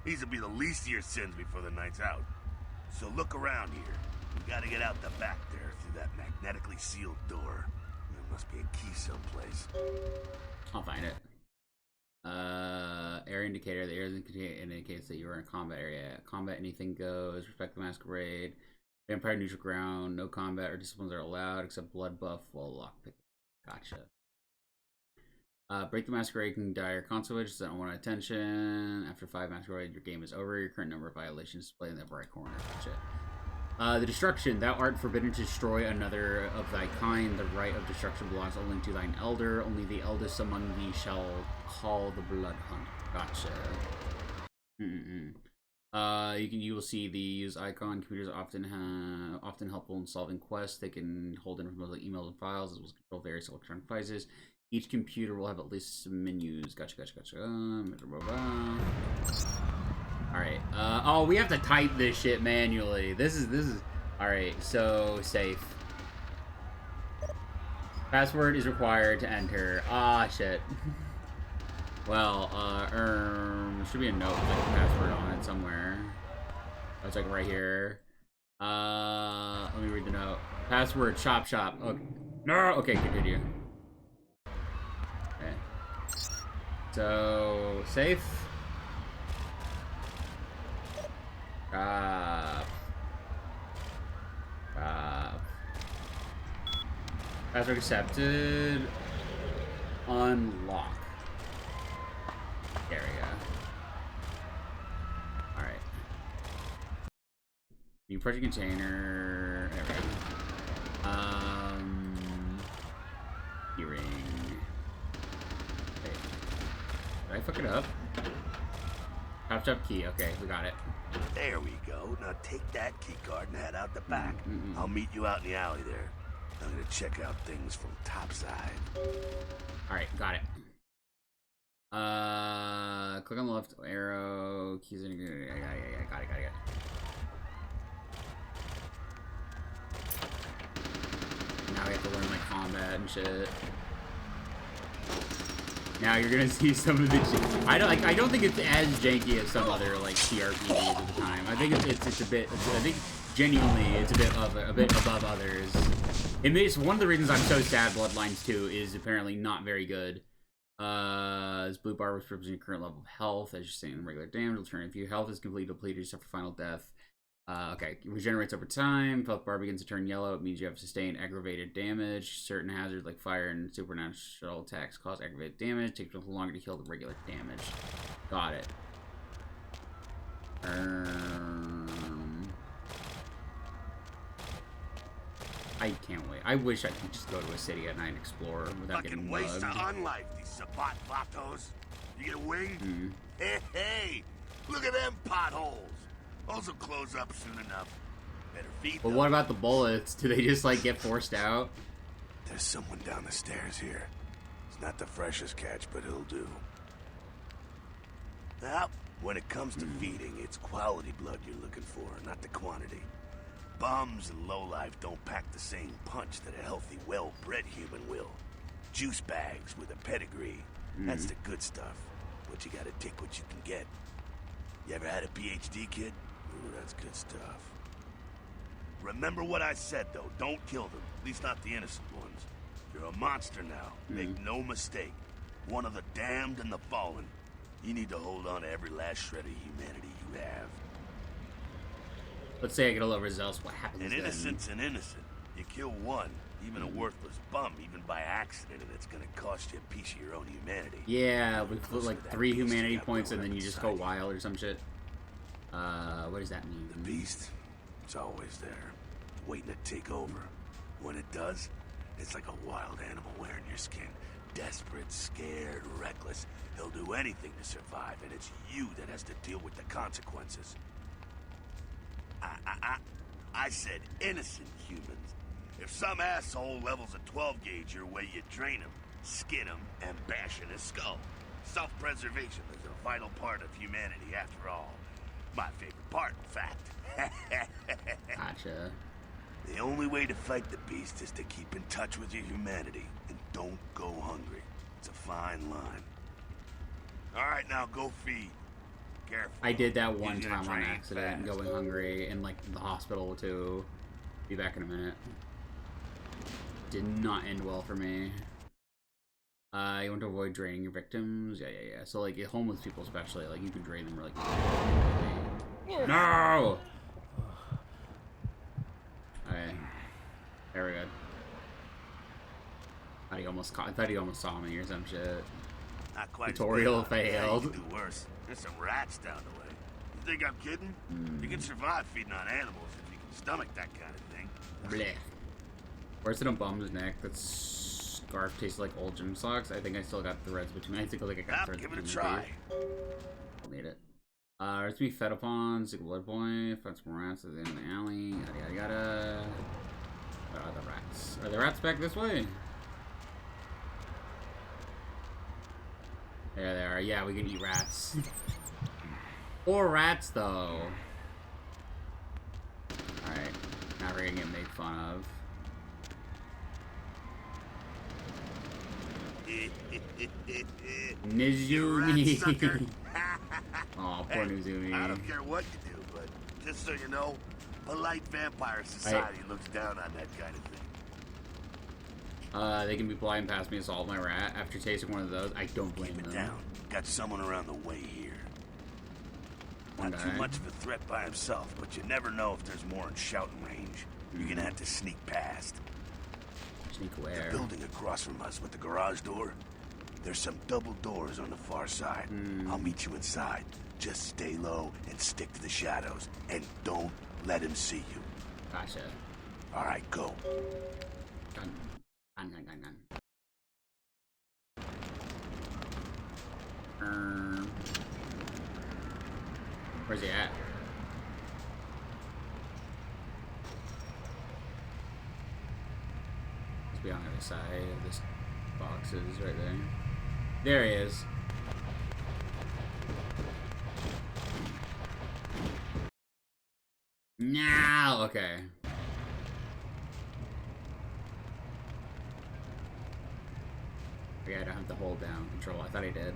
These will be the least of your sins before the night's out. So look around here. We gotta get out the back there through that magnetically sealed door. There must be a key someplace. I'll find it. Area indicator. The area indicates that you are in a combat area. Combat, anything goes. Respect the Masquerade. Vampire neutral ground. No combat or disciplines are allowed except blood buff while lockpick. Gotcha. Break the Masquerade can die or consequences that don't want attention. After 5 Masquerade, your game is over. Your current number of violations displayed in the right corner. Gotcha. The destruction. Thou art forbidden to destroy another of thy kind. The right of destruction belongs only to thine elder. Only the eldest among thee shall call the blood hunt. Gotcha. You will see the use icon. Computers are often helpful in solving quests. They can hold information like emails and files, as well as control various electronic devices. Each computer will have at least some menus. Gotcha. Alright. Oh, we have to type this shit manually. This is alright, so safe. Password is required to enter. Ah, shit. Well, there should be a note with like a password on it somewhere. Oh, it's like right here. Let me read the note. Password, shop. Okay. No, okay, continue. Okay. So, safe. Password accepted. Unlock. There we go. Alright. New project container. There we go. Keyring. Okay. Did I fuck it up? Chop key. Okay, we got it. There we go. Now take that key card and head out the back. I'll meet you out in the alley there. I'm gonna check out things from topside. Alright, got it. Click on the left arrow. Keys in. Got it. Now we have to learn like combat and shit. Now you're gonna see some of the. I don't think it's as janky as some other like CRPGs at the time. I think it's a bit. I think genuinely, it's a bit above others. It's one of the reasons I'm so sad Bloodlines 2 is apparently not very good. This blue bar represents your current level of health. As you're saying, regular damage will turn. If your health is completely depleted, you suffer final death. Okay, it regenerates over time. If health bar begins to turn yellow, it means you have sustained aggravated damage. Certain hazards like fire and supernatural attacks cause aggravated damage. It takes a little longer to heal the regular damage. Got it. I can't wait. I wish I could just go to a city at night and explore without getting mugged. Fucking waste of unlife, these Sabat vatos. You get a wing? Hey, look at them potholes. Those will close up soon enough. Better feed But them. what about the bullets? Do they just, like, get forced out? There's someone down the stairs here. It's not the freshest catch, but he'll do. Now, when it comes to feeding, it's quality blood you're looking for, not the quantity. Bums and lowlife don't pack the same punch that a healthy, well-bred human will. Juice bags with a pedigree. That's the good stuff. But you gotta take what you can get. You ever had a PhD, kid? Ooh, that's good stuff. Remember what I said, though. Don't kill them. At least not the innocent ones. You're a monster now. Make no mistake. One of the damned and the fallen. You need to hold on to every last shred of humanity you have. Let's say I get a little results. What happens An then? innocent's an innocent. You kill one, even a worthless bum, even by accident, and it's gonna cost you a piece of your own humanity. Yeah, we put Closer like to that 3 beast you humanity got points and growing then up you just go inside you. wild or some shit. What does that mean? The beast, it's always there, waiting to take over. When it does, it's like a wild animal wearing your skin. Desperate, scared, reckless. He'll do anything to survive, and it's you that has to deal with the consequences. I said innocent humans. If some asshole levels a 12 gauge your way, you drain him, skin him, and bash in his skull. Self-preservation is a vital part of humanity after all. My favorite part, in fact. Gotcha. The only way to fight the beast is to keep in touch with your humanity and don't go hungry. It's a fine line. All right, now go feed. Careful. I did that one Easy to time on drain accident, fast. going hungry, in like the hospital too. Be back in a minute. Did not end well for me. You want to avoid draining your victims? Yeah. So like homeless people especially, like you can drain them really quickly. No! Alright. There we go. I thought he almost saw me or some shit. Not quite as Tutorial bad. Yeah, failed. you can do worse. There's some rats down the way. You think I'm kidding? You can survive feeding on animals if you can stomach that kind of thing. Blech. Where's it on Bum's neck? That scarf tastes like old gym socks. I think I still got threads between. I think I got Now, threads give it a between my try. teeth. I'll need it. Let's be fed upon. Sick blood boy. Find some rats at the end of the alley. Yada. Where are the rats? Are the rats back this way? There they are. Yeah, we can eat rats. Or rats, though. Alright. Now we're gonna get made fun of. You rat Nizumi. sucker. Oh, poor Nizumi. I don't care what you do, but just so you know, polite vampire society looks down on that kind of thing. They can be polite and pass me a salt my rat. After tasting one of those, I don't blame Keep it them. down. Got someone around the way here. Not Okay. too much of a threat by himself, but you never know if there's more in shouting range. You're gonna have to sneak past. Sneak The where? building across from us with the garage door. There's some double doors on the far side. I'll meet you inside. Just stay low and stick to the shadows. And don't let him see you. Gotcha. Alright, go. Gun. Where's he at? Must be on the other side of this boxes right there. There he is. Now, okay. Okay, I don't have to hold down control. I thought I did.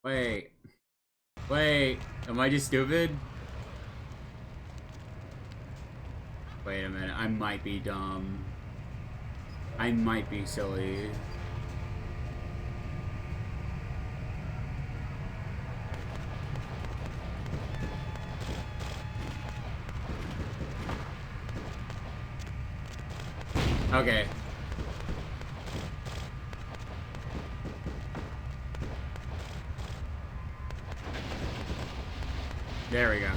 Wait. Wait. Am I just stupid? Wait a minute. I might be dumb. I might be silly. Okay. There we go.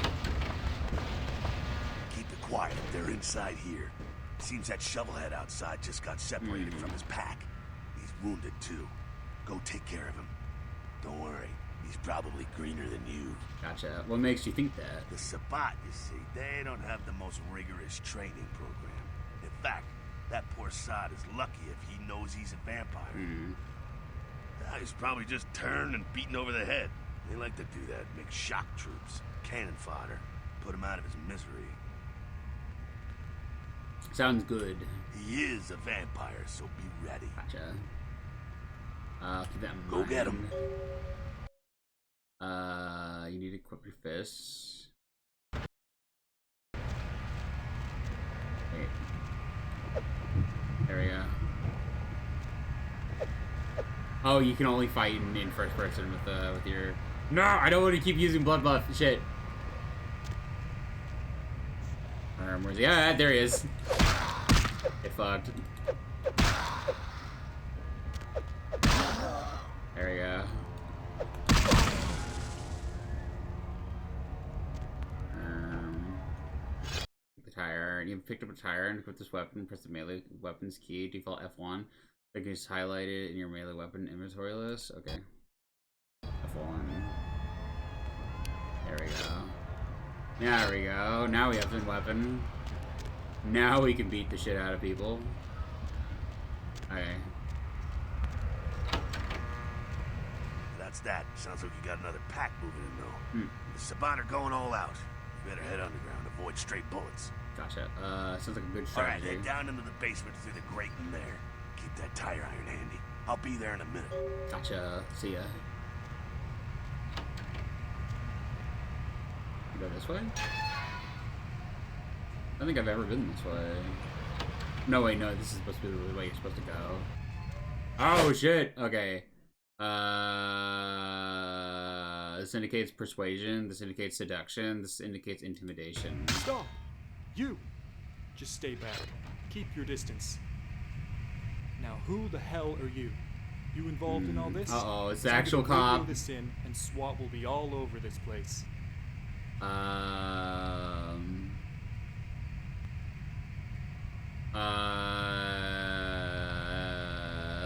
Keep it quiet. They're inside here. Seems that shovelhead outside just got separated from his pack. He's wounded too. Go take care of him. Don't worry. He's probably greener than you. Gotcha. What makes you think that? The Sabbat, you see, they don't have the most rigorous training program. In fact, that poor sod is lucky if he knows he's a vampire. He's probably just turned and beaten over the head. They like to do that. Make shock troops, cannon fodder, put him out of his misery. Sounds good. He is a vampire, so be ready. Gotcha. Keep that in mind. Go get him. You need to equip your fists. Wait. There we go. Oh, you can only fight in first person with your. No, I don't want to keep using blood buff. Shit. Where's he? Ah, there he is. Get fucked. There we go. The tire. You picked up a tire and equipped this weapon. Press the melee weapons key. Default F1. I can just highlight it in your melee weapon inventory list. Okay. F1. There we go. There we go. Now we have the weapon. Now we can beat the shit out of people. Okay. That's that. Sounds like you got another pack moving in, though. The Sabbat are going all out. You better head underground. Avoid straight bullets. Gotcha. Sounds like a good Alright, strategy. head down into the basement through the grate in there. Keep that tire iron handy. I'll be there in a minute. Gotcha. See ya. You go this way? I don't think I've ever been this way. No, wait, no, this is supposed to be the way you're supposed to go. Oh, shit! Okay. This indicates persuasion, this indicates seduction, this indicates intimidation. Stop! You! Just stay back. Keep your distance. Now, who the hell are you? You involved in all this? Uh-oh, it's the I'm actual gonna radio cop. this in, and SWAT will be all over this place.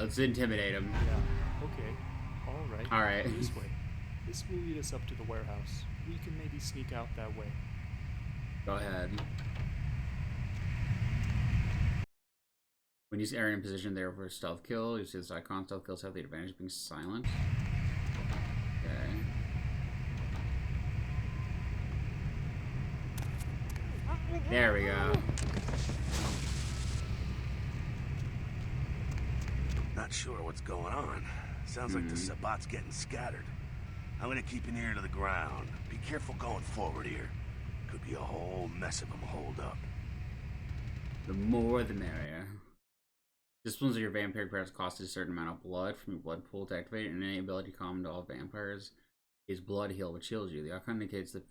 Let's intimidate him. Yeah, okay. Alright. Alright. This way. This will lead us up to the warehouse. We can maybe sneak out that way. Go ahead. When you are in position there for a stealth kill, you see this icon. Stealth kills have the advantage of being silent. Okay. There we go. Not sure what's going on. Sounds like the Sabbat's getting scattered. I'm gonna keep an ear to the ground. Be careful going forward here. Could be a whole mess of them holed up. The more the merrier. Disciplines of your vampire prayers cost a certain amount of blood from your blood pool to activate, and any ability common to all vampires is blood heal, which heals you. The icon indicates that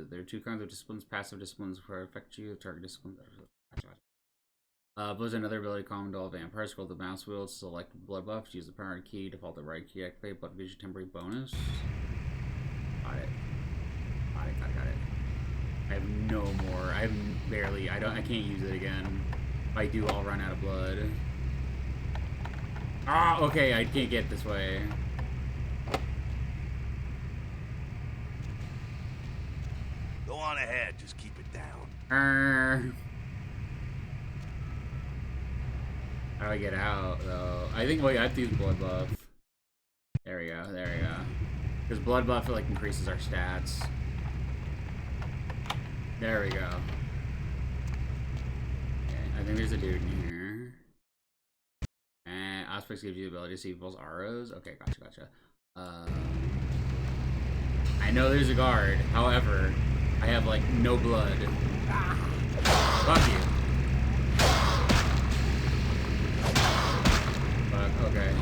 there are two kinds of disciplines: passive disciplines where affect you, target disciplines. But another ability common to all vampires. Scroll the mouse wheel to select blood buffs. Use the power key. Default the right key. Activate blood vision temporary bonus. Got it. Got it. I have no more. I have barely. I can't use it again. If I do, I'll run out of blood. Ah, okay. I can't get this way. Go on ahead. Just keep it down. How do I get out, though? I think I have to use blood buff. There we go. Because blood buff, like, increases our stats. There we go. Okay, I think there's a dude in here. And Aspects gives you the ability to see people's auras. Okay, gotcha. I know there's a guard. However, I have, like, no blood. Fuck you. Fuck, okay.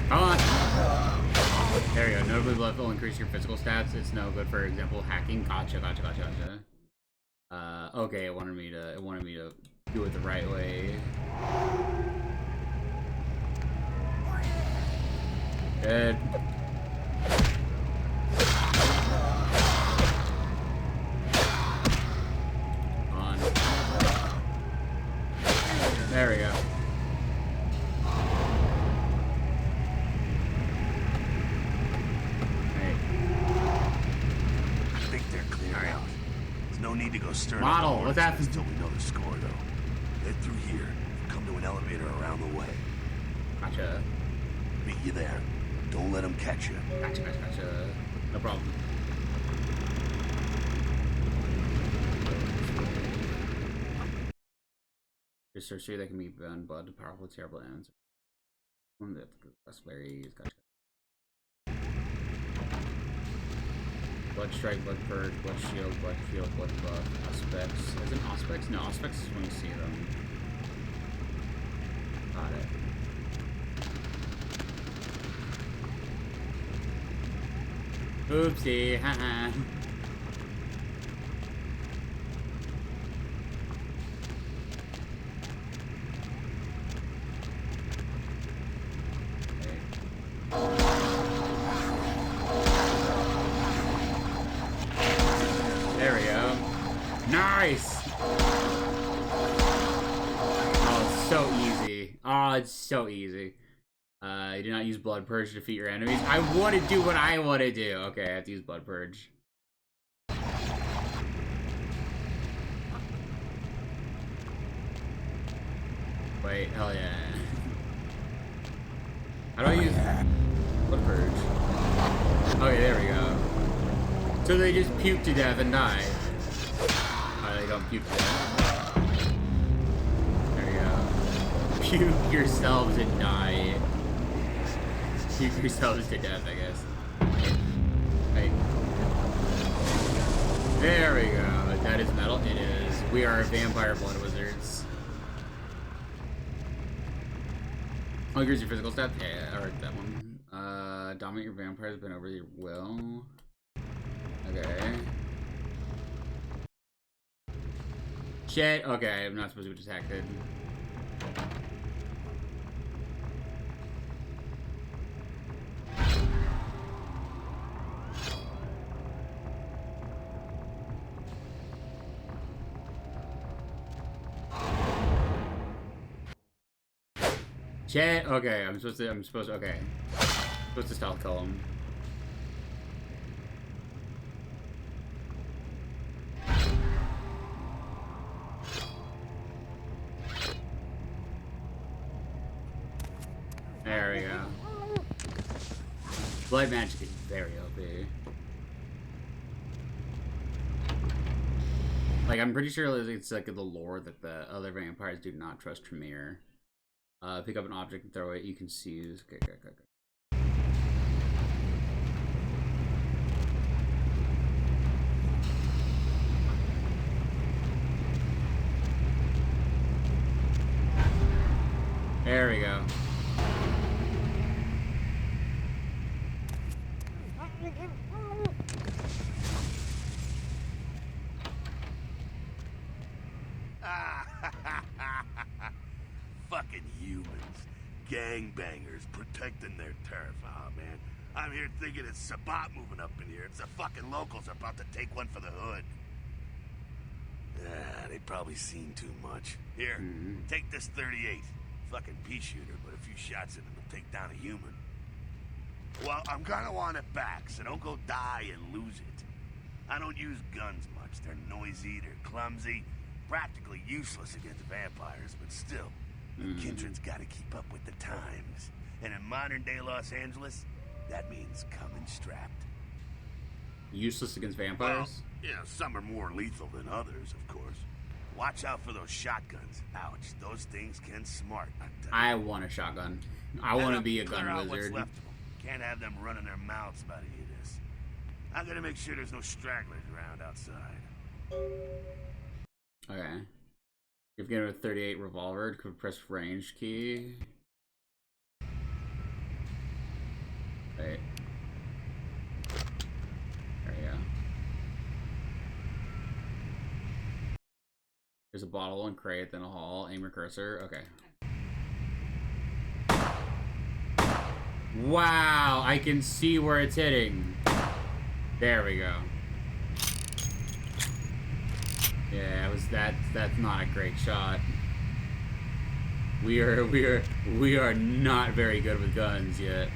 Come on! There we go. Notably blood will increase your physical stats. It's no good, for example, hacking. Gotcha. Okay, it wanted me to do it the right way. Good. On. There we go. I think they're clear out. There's no need to go stirring Model, up the what's hornets happening? until we know the score, though. Head through here. Come to an elevator around the way. Gotcha. Meet you there. Don't let them catch you. Gotcha. No problem. Your sorcery that can be bound blood to powerful, terrible ends. One of the less berries. Gotcha. Blood strike, blood purge, blood shield, blood buff, aspects. Is it aspects? No, aspects is when you see them. Got it. Oopsie, haha. There we go. Nice! Oh, it's so easy. Oh, it's so easy. You do not use Blood Purge to defeat your enemies. I want to do what I want to do. Okay, I have to use Blood Purge. Wait, hell yeah. How do I use Blood Purge? Okay, there we go. So they just puke to death and die. Oh, they don't puke to death. There we go. Puke yourselves and die. Puke yourselves to death, I guess. Right. There we go. That is metal. It is. We are vampire blood wizards. Oh, here's your physical stats. Yeah, alright, that one. Dominate your vampires, been over your will. Okay. Shit. Okay, I'm not supposed to be detected. Shit. Okay, I'm supposed to. Okay. Supposed to stealth kill him. There we go. Blood magic is very OP. Like, I'm pretty sure it's like the lore that the other vampires do not trust Tremere. Pick up an object and throw it. You can seize. Okay. There we go. Fucking humans. Gangbangers protecting their turf. Oh, man. I'm here thinking it's Sabat moving up in here. It's the fucking locals about to take one for the hood. They've probably seen too much. Here, take this 38. Fucking pea shooter, but a few shots in it will take down a human. Well, I'm gonna want it back, so don't go die and lose it. I don't use guns much. They're noisy, they're clumsy, practically useless against vampires, but still, the Kindred's gotta keep up with the times. And in modern-day Los Angeles, that means coming strapped. Useless against vampires? Well, yeah, some are more lethal than others, of course. Watch out for those shotguns. Ouch, those things can smart. I want a shotgun. I want to be a gun What's wizard. left of them. Can't have them running their mouths about any of this. I gotta make sure there's no stragglers around outside. Okay. You've given a 38 revolver. Could press range key. Wait. There you go. There's a bottle and crate, then a hall. Aim your cursor. Okay. Wow, I can see where it's hitting. There we go. Yeah, that's not a great shot. We are not very good with guns yet.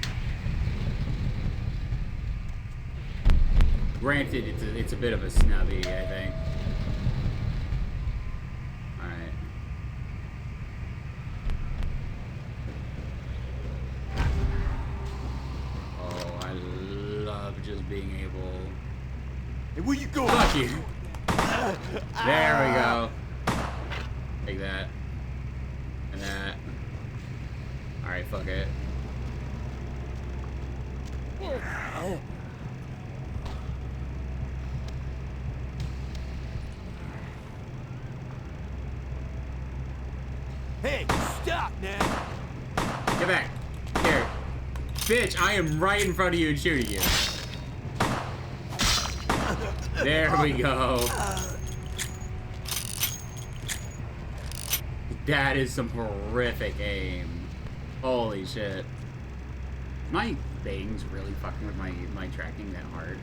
Granted, it's a bit of a snubby, I think. Alright. Oh, I love just being able... Hey, where you going? Fuck you! There we go. Take that. And that. Alright, fuck it. Hey, stop now! Get back. Here. Bitch, I am right in front of you and shooting you. There we go. That is some horrific aim. Holy shit. My things really fucking with my tracking that hard.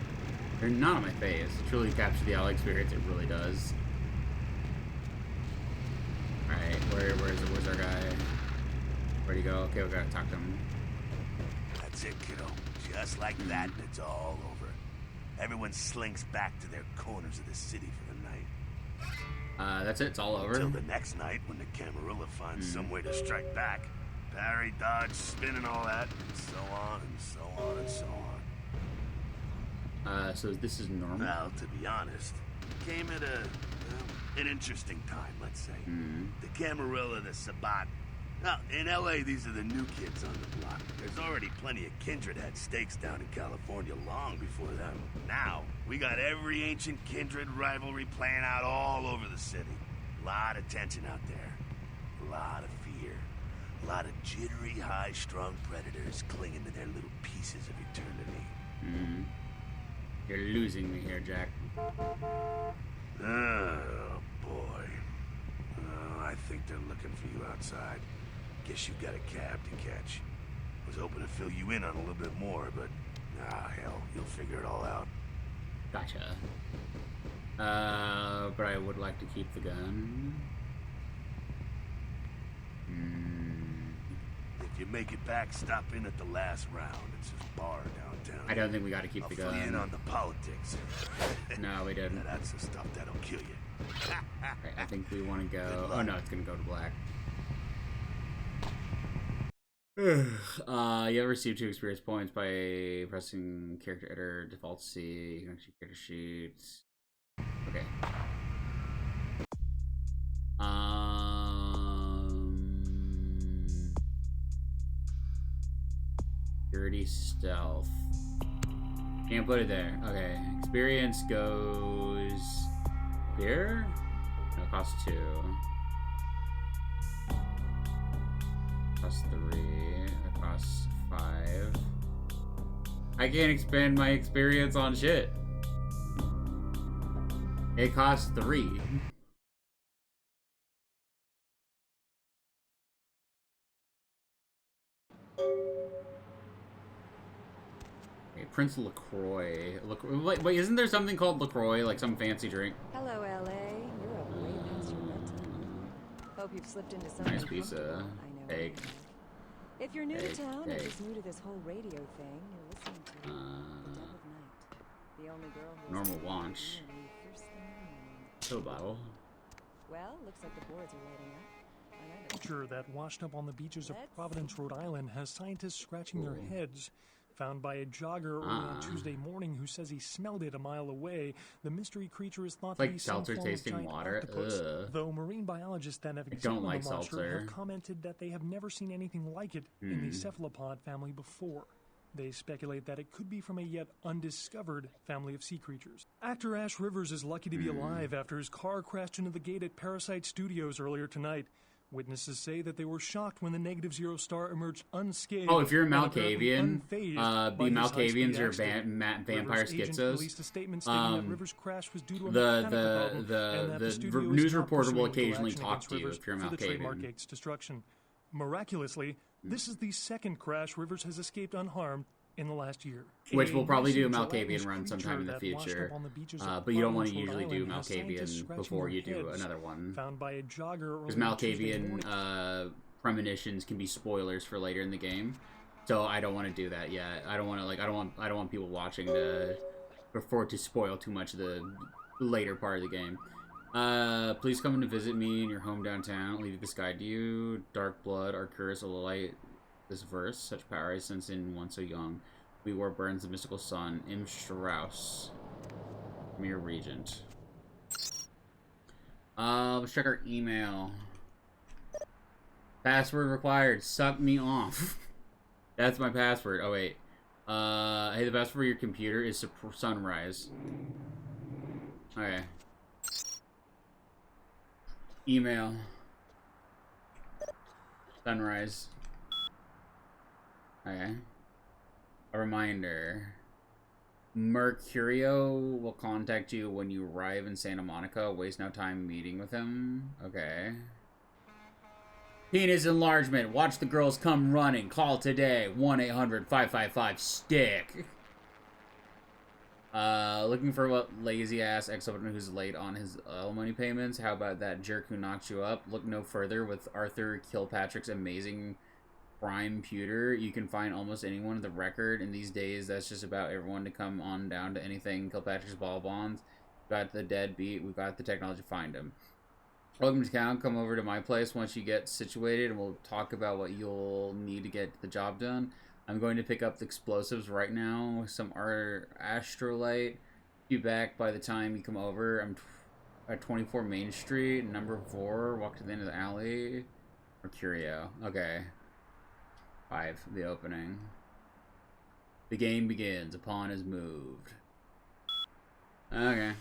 They're not on my face. To truly capture the LA experience, it really does. Alright, where's our guy? Where'd he go? Okay, we gotta talk to him. That's it, kiddo. Just like that, and it's all over. Everyone slinks back to their corners of the city for the night. That's it. It's all over. Until the next night, when the Camarilla finds some way to strike back. Parry, dodge, spin, and all that, and so on, and so on, and so on. So this is normal? Well, to be honest, it came at an interesting time, let's say. The Camarilla, the Sabat. Now, in LA, these are the new kids on the block. There's already plenty of kindred had stakes down in California long before them. Now, we got every ancient kindred rivalry playing out all over the city. A lot of tension out there. A lot of fear. A lot of jittery, high-strung predators clinging to their little pieces of eternity. You're losing me here, Jack. Oh, boy. Oh, I think they're looking for you outside. Guess you got a cab to catch. Was hoping to fill you in on a little bit more, but hell, you'll figure it all out. Gotcha. But I would like to keep the gun. If you make it back, stop in at the last round. It's this bar downtown. I don't think we gotta keep the gun. I'll fill you in on the politics. No, we didn't. That's the stuff that'll kill you. Right, I think we want to go... Oh no, it's gonna go to black. You ever receive 2 experience points by pressing character editor, default C, you can actually character sheets. Okay. Security stealth. Can't put it there. Okay. Experience goes here? No, it costs 2. Costs 3. That costs 5. I can't expend my experience on shit. It costs 3. Okay, Prince LaCroix. Wait, isn't there something called LaCroix, like some fancy drink? Hello, LA. You're up way past your bedtime. Hope you've slipped into something. Nice pizza. Egg. If you're new to town or Egg. just new to this whole radio thing, you're listening to The Dead of Night. The only girl who Normal launch. first thing in the morning. Pill bottle. Well, looks like the boards are lighting up. I read it. Creature that washed up on the beaches of Providence, Rhode Island, has scientists scratching their heads. Found by a jogger early on Tuesday morning who says he smelled it a mile away, the mystery creature is thought to be some seltzer form of tasting giant water. octopus. Ugh. Though marine biologists that have examined the monster have commented that they have never seen anything like it in the cephalopod family before. They speculate that it could be from a yet undiscovered family of sea creatures. Actor Ash Rivers is lucky to be alive after his car crashed into the gate at Parasite Studios earlier tonight. Witnesses say that they were shocked when the Negative Zero star emerged unscathed. Oh, if you're a Malkavian, the Malkavians are vampire schizos. The news reporter will occasionally talk to you if you're a Malkavian. Miraculously, this is the second crash Rivers has escaped unharmed in the last year. Which we'll probably do a Malkavian run sometime in the future, but you don't want to usually do Malkavian before you do another one. Because Malkavian premonitions can be spoilers for later in the game, so I don't want to do that yet. I don't want to I don't want people watching to spoil too much of the later part of the game. Please come to visit me in your home downtown. I'll leave this guide to you. Dark blood, Arcturus will light this verse. Such power I sense in one so young. We war burns the mystical sun. M. Strauss. Mere Regent. Let's check our email. Password required. Suck me off. That's my password. Oh, wait. Hey, the password for your computer is sunrise. Okay. Email. Sunrise. Okay. A reminder. Mercurio will contact you when you arrive in Santa Monica. Waste no time meeting with him. Okay. Penis enlargement. Watch the girls come running. Call today. 1-800-555-STICK. Looking for what lazy-ass ex-husband who's late on his alimony payments? How about that jerk who knocked you up? Look no further. With Arthur Kilpatrick's amazing crime pewter, you can find almost anyone with a record. In these days, that's just about everyone to come on down to anything. Kilpatrick's ball bonds. Got the deadbeat. We've got the technology to find him. Welcome to town. Come over to my place once you get situated, and we'll talk about what you'll need to get the job done. I'm going to pick up the explosives right now. Some astrolite. Be back by the time you come over. I'm at 24 Main Street, number 4. Walk to the end of the alley. Mercurio. Okay. 5. The opening. The game begins. A pawn is moved. Okay.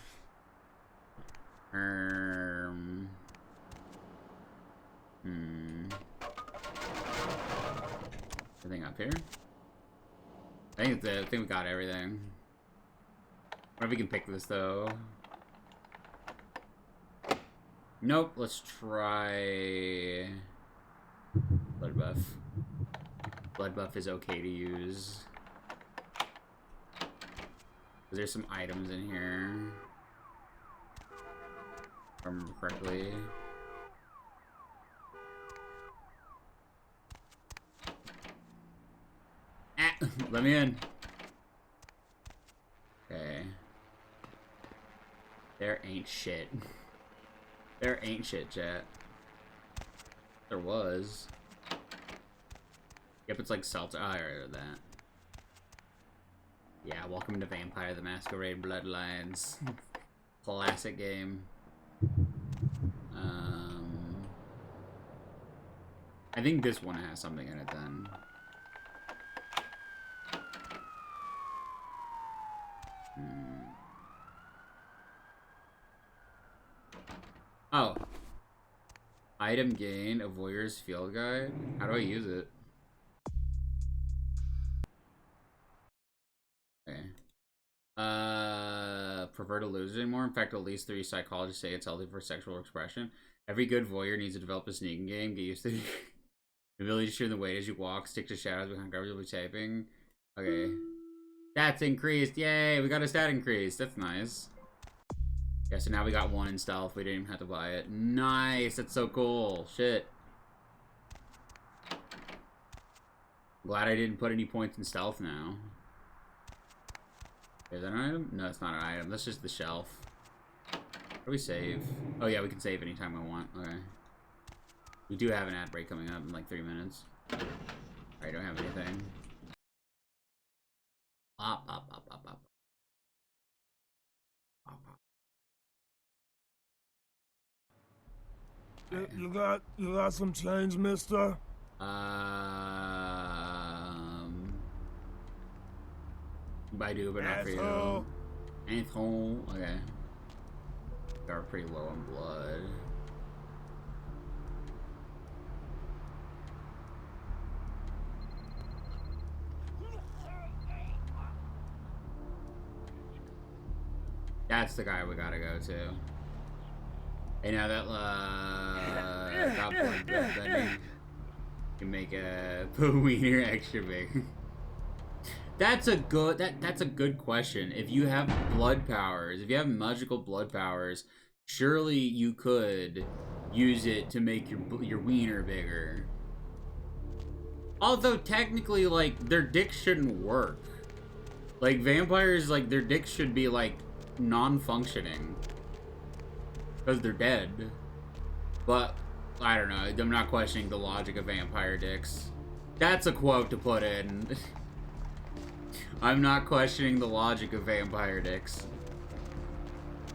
Everything up here? I think we got everything. What if we can pick this though? Nope. Let's try blood buff. Blood buff is okay to use. There's some items in here, if I remember correctly. Let me in. Okay. There ain't shit. There ain't shit, chat. There was. Yep, it's like seltzer. Oh, I already read that. Yeah, welcome to Vampire the Masquerade Bloodlines. Classic game. I think this one has something in it then. Oh. Item gain, a voyeur's field guide. How do I use it? Okay. Prefer to lose it anymore. In fact, at least 3 psychologists say it's healthy for sexual expression. Every good voyeur needs to develop a sneaking game. Get used to the ability to share the weight as you walk. Stick to shadows behind cover. You'll be typing. Okay. Stats increased. Yay! We got a stat increase. That's nice. Yeah, so now we got 1 in stealth. We didn't even have to buy it. Nice! That's so cool. Shit. Glad I didn't put any points in stealth now. Is that an item? No, it's not an item. That's just the shelf. How do we save? Oh yeah, we can save anytime we want. Okay. We do have an ad break coming up in like 3 minutes. Alright, don't have anything. Pop, pop, pop, pop, pop. Pop, pop. You got some change, mister? I do, but not for you. Asshole. Okay. They're pretty low on blood. That's the guy we gotta go to. Hey, now that top one, that can make a wiener extra big. That's a good question. If you have blood powers, if you have magical blood powers, surely you could use it to make your wiener bigger. Although technically, like, their dicks shouldn't work. Like, vampires, like, their dicks should be like non-functioning because they're dead. But I don't know. I'm not questioning the logic of vampire dicks. That's a quote to put in. I'm not questioning the logic of vampire dicks.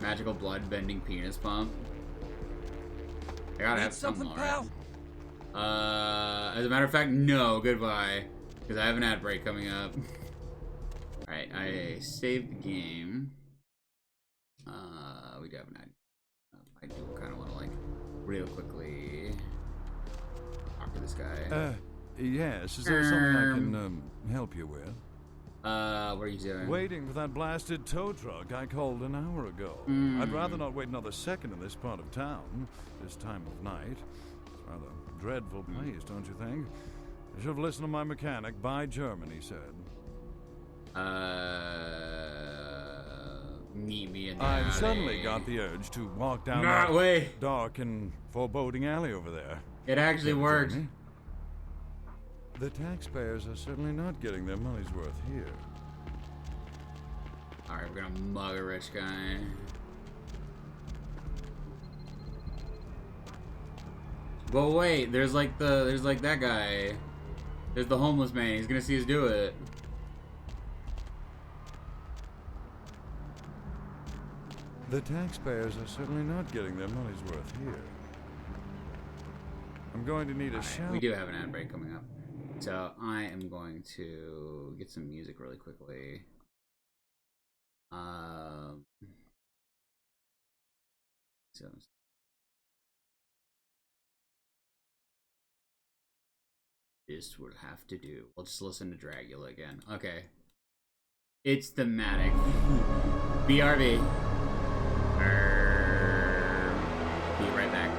Magical blood bending penis pump. I gotta have something, pal. As a matter of fact, no. Goodbye, because I have an ad break coming up. All right, I saved the game. We do have an ad. I do kind of want to, like, real quickly talk to this guy. Yes. Is there something I can help you with? What are you doing? Waiting for that blasted tow truck I called an hour ago. I'd rather not wait another second in this part of town, this time of night. It's rather a dreadful place, don't you think? I should have listened to my mechanic. Buy German, he said. Meet me in the I've alley. suddenly got the urge to walk down that dark and foreboding alley over there. It actually worked. The taxpayers are certainly not getting their money's worth here. Alright, we're gonna mug a rich guy. But wait, there's like that guy. There's the homeless man. He's gonna see us do it. The taxpayers are certainly not getting their money's worth here. I'm going to need a shower. We do have an ad break coming up. So I am going to get some music really quickly. So this would have to do. We'll just listen to Dracula again. Okay. It's thematic. BRB. Be right back.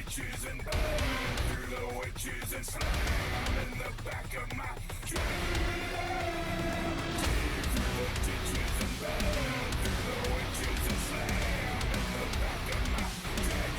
witches and burn through the witches and slam in the back of my trailer. Through the ditches and burn through the witches and slam in the back of my trailer.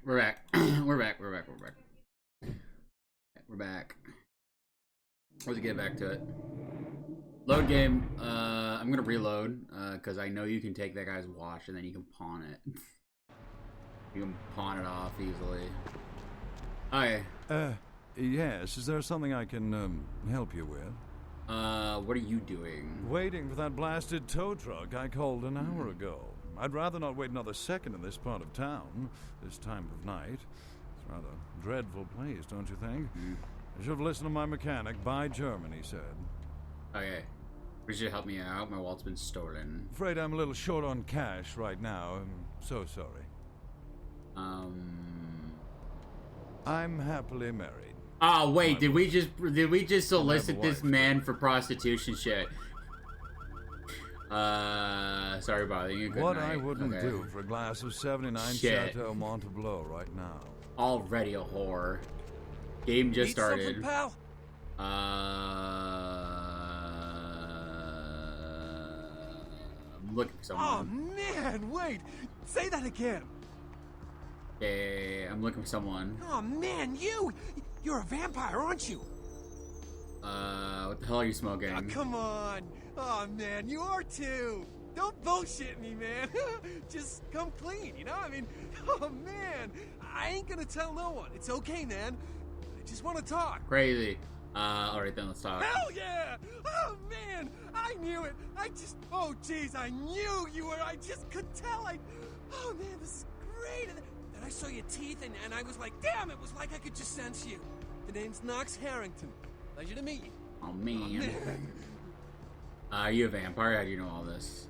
We're back. We're back. We're back. Let's get back to it. Load game. I'm gonna reload because I know you can take that guy's watch and then you can pawn it. You can pawn it off easily. Hi. Yes. Is there something I can help you with? What are you doing? Waiting for that blasted tow truck I called an hour ago. I'd rather not wait another second in this part of town, this time of night. It's a rather dreadful place, don't you think? I should have listened to my mechanic. Buy German, he said. Okay. You should help me out. My wallet's been stolen. Afraid I'm a little short on cash right now. I'm so sorry. I'm happily married. Oh wait, did we just solicit this man for prostitution shit? Sorry about you. Good What night. I wouldn't do for a glass of 79 Shit. Chateau Montebleau right now. Already a whore. Game just started. Something, pal? I'm looking for someone. Oh man, wait! Say that again! Okay, I'm looking for someone. Oh man, you're a vampire, aren't you? What the hell are you smoking? Oh, come on! Oh man, you are too! Don't bullshit me, man! Just come clean, you know? I mean, oh man! I ain't gonna tell no one. It's okay, man. I just want to talk. Crazy. Alright then, let's talk. Hell yeah! Oh man! I knew it! Oh jeez, I knew you were! I just could tell! Oh man, this is great! And then I saw your teeth and I was like, damn, it was like I could just sense you. The name's Knox Harrington. Pleasure to meet you. Oh man. Are you a vampire? How do you know all this?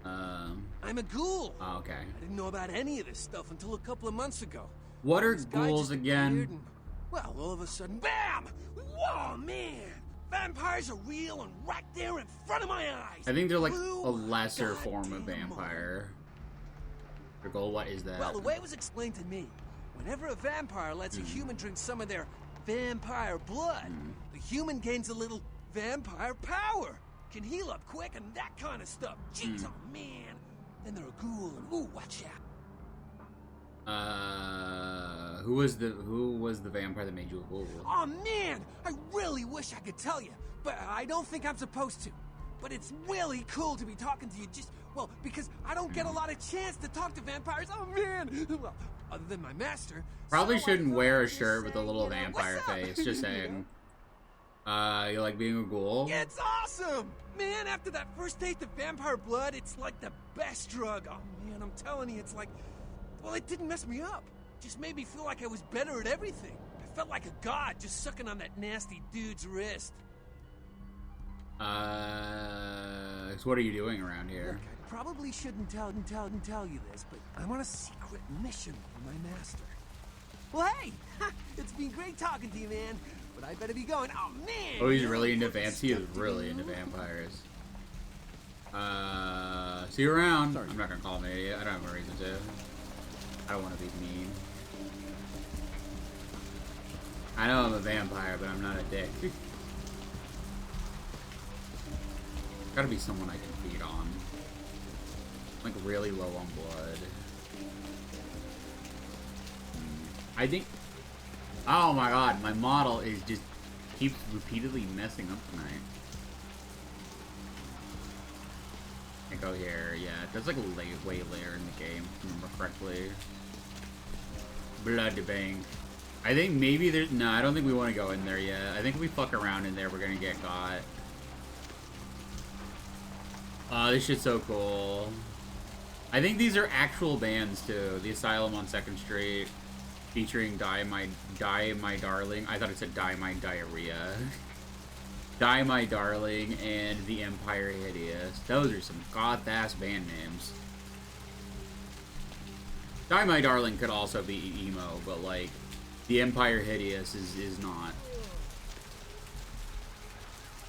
I'm a ghoul. Oh, okay. I didn't know about any of this stuff until a couple of months ago. What are This guy ghouls just again? appeared and, well, all of a sudden, BAM! Whoa, man! Vampires are real and right there in front of my eyes. I think they're like Who a lesser got form of them vampire. Your goal, what is that? Well, the way it was explained to me, whenever a vampire lets a human drink some of their vampire blood, the human gains a little vampire power, can heal up quick and that kind of stuff. Jeez, oh man. Then they're a ghoul and ooh, watch out. Who was the vampire that made you a ghoul? Oh man, I really wish I could tell you, but I don't think I'm supposed to. But it's really cool to be talking to you well, because I don't get a lot of chance to talk to vampires. Oh man! Well, other than my master. Probably so shouldn't I wear a thought shirt I'd with say, a little you know, vampire what's up? face. Just saying. You like being a ghoul? It's awesome! Man, after that first taste of vampire blood, it's like the best drug. Oh man, I'm telling you, it's like, well, it didn't mess me up. Just made me feel like I was better at everything. I felt like a god just sucking on that nasty dude's wrist. So what are you doing around here? Look, I probably shouldn't tell you this, but I'm on a secret mission for my master. Well, hey, it's been great talking to you, man. But I better be going. Oh man! Oh, he's really into vamps. He is really into vampires. See you around. Sorry. I'm not gonna call him an idiot. I don't have a reason to. I don't want to be mean. I know I'm a vampire, but I'm not a dick. Gotta be someone I can feed on. I'm like really low on blood. I think Oh my god, my model is just keeps repeatedly messing up tonight. I go here, yeah. There's like a way later in the game, if I remember correctly. Blood bank. I think maybe there's no. I don't think we want to go in there yet. I think if we fuck around in there, we're gonna get caught. Oh, this shit's so cool. I think these are actual bands too. The Asylum on 2nd Street, featuring Die My Darling. I thought it said Die My Diarrhea. Die My Darling and The Empire Hideous. Those are some goth-ass band names. Die My Darling could also be emo, but like, The Empire Hideous is not.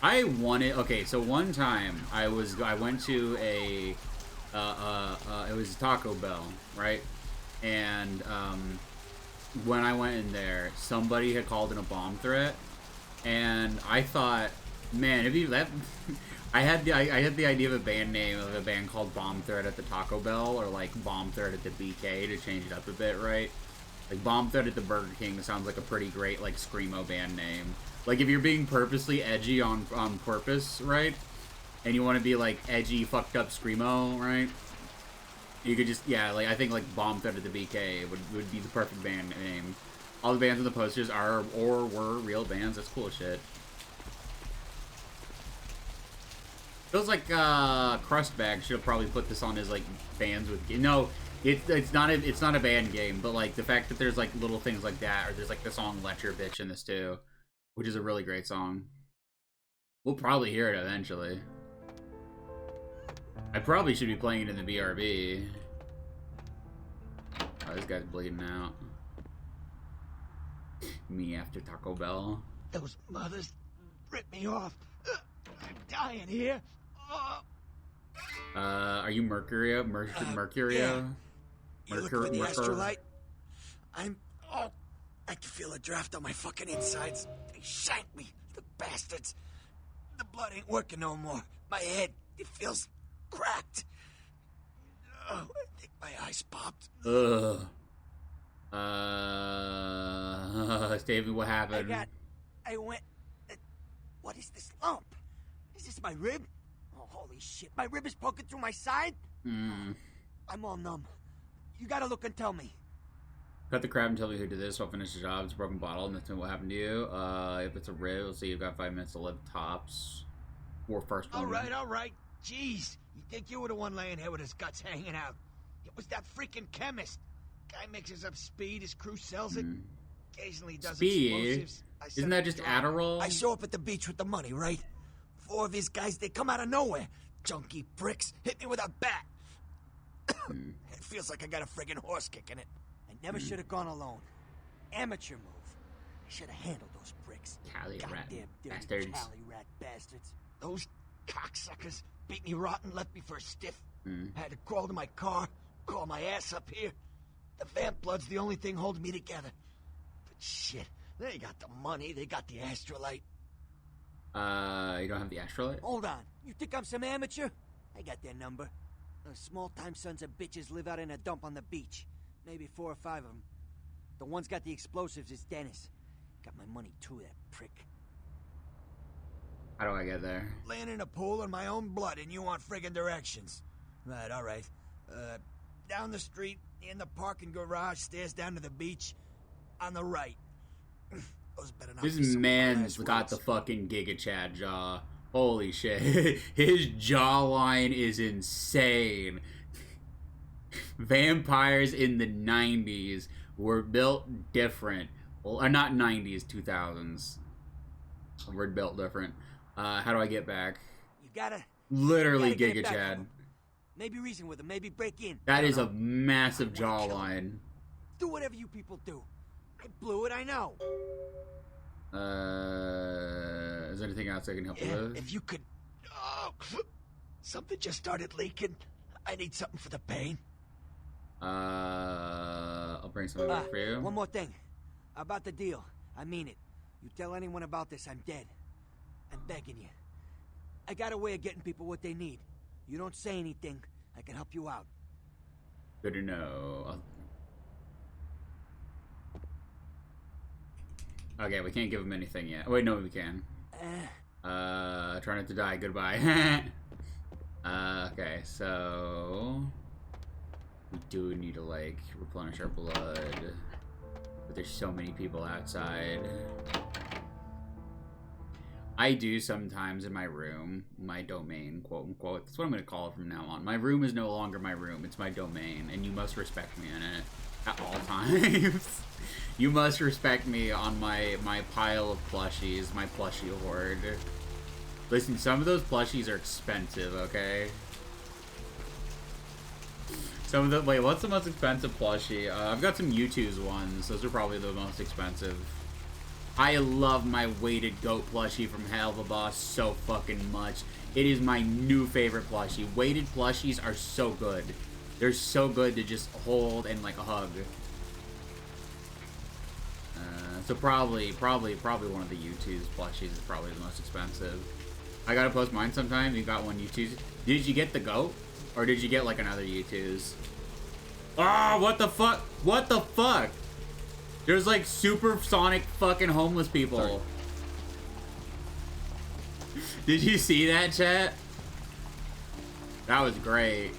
I wanted, okay, so one time I went to a, it was Taco Bell, right? And, when I went in there, somebody had called in a bomb threat, and I thought, man, it'd be that. I had the idea of a band name of a band called Bomb Threat at the Taco Bell, or like Bomb Threat at the BK to change it up a bit, right? Like Bomb Threat at the Burger King sounds like a pretty great like screamo band name. Like if you're being purposely edgy on purpose, right? And you want to be like edgy, fucked up screamo, right? You could just, yeah, like I think like Bomb Threat at the BK would be the perfect band name. All the bands on the posters are or were real bands. That's cool as shit. Feels like Crustbag should have probably put this on his like bands with. No, it's not a band game, but like the fact that there's like little things like that, or there's like the song "Let Your Bitch" in this too, which is a really great song. We'll probably hear it eventually. I probably should be playing it in the BRB. Oh, this guy's bleeding out. Me after Taco Bell. Those mothers ripped me off. I'm dying here. Are you Mercurio? Mercurio? Yeah. You looking for the astrolite? I can feel a draft on my fucking insides. They shanked me, the bastards. The blood ain't working no more. My head, it feels cracked. Oh, I think my eyes popped. Ugh. David, what happened? I went. What is this lump? Is this my rib? Oh, holy shit! My rib is poking through my side. I'm all numb. You gotta look and tell me. Cut the crab and tell me who did this. I'll finish the job. It's a broken bottle, and that's what happened to you. If it's a rib, we'll see. You've got 5 minutes to live tops. Or first one. All right. Jeez, you think you were the one laying here with his guts hanging out? It was that freaking chemist. Guy mixes up speed. His crew sells it. Occasionally does explosives. Isn't that just Adderall? I show up at the beach with the money, right? 4 of his guys, they come out of nowhere. Junky pricks hit me with a bat. It feels like I got a friggin' horse kick in it. I never should have gone alone. Amateur move. I should have handled those pricks. Goddamn dirty Cali rat bastards. Those cocksuckers beat me rotten, left me for a stiff. I had to crawl to my car, crawl my ass up here. The vamp blood's the only thing holding me together. But shit, they got the money, they got the astrolite. You don't have the astrolite? Hold on, you think I'm some amateur? I got their number. Those small-time sons of bitches live out in a dump on the beach. Maybe 4 or 5 of them. The one's got the explosives is Dennis. Got my money too, that prick. How do I get there? Laying in a pool in my own blood and you want friggin' directions. Right, all right. Down the street, in the parking garage, stairs down to the beach, on the right. Those better not This be some man's of my got last the words. fucking Giga Chad jaw. Holy shit. His jawline is insane. Vampires in the 90s were built different. Well, not 90s, 2000s. We're built different. How do I get back? You gotta... Literally you gotta Giga get back to Chad. him. Maybe reason with him, maybe break in. That I don't is a know. massive jawline. Do whatever you people do. I blew it, I know. Is there anything else I can help you with? If you could... Oh, something just started leaking. I need something for the pain. I'll bring something back for you. One more thing. About the deal. I mean it. You tell anyone about this, I'm dead. I'm begging you. I got a way of getting people what they need. You don't say anything, I can help you out. Good to know. Okay, we can't give him anything yet. Wait, no, we can. Try not to die. Goodbye. Okay, so we do need to like replenish our blood, but there's so many people outside. I do sometimes in my room, my domain, quote unquote. That's what I'm gonna call it from now on. My room is no longer my room; it's my domain, and you must respect me in it at all times. You must respect me on my pile of plushies, my plushie hoard. Listen, some of those plushies are expensive, okay? Some of the wait, what's the most expensive plushie? I've got some U2's ones. Those are probably the most expensive. I love my weighted goat plushie from Hell of a Boss so fucking much. It is my new favorite plushie. Weighted plushies are so good. They're so good to just hold and like hug. So probably one of the U2's plushies is probably the most expensive. I gotta post mine sometime. You got one U2's. Did you get the goat? Or did you get like another U2's? Oh, what the fuck? What the fuck? There's like supersonic fucking homeless people. Sorry. Did you see that, chat? That was great.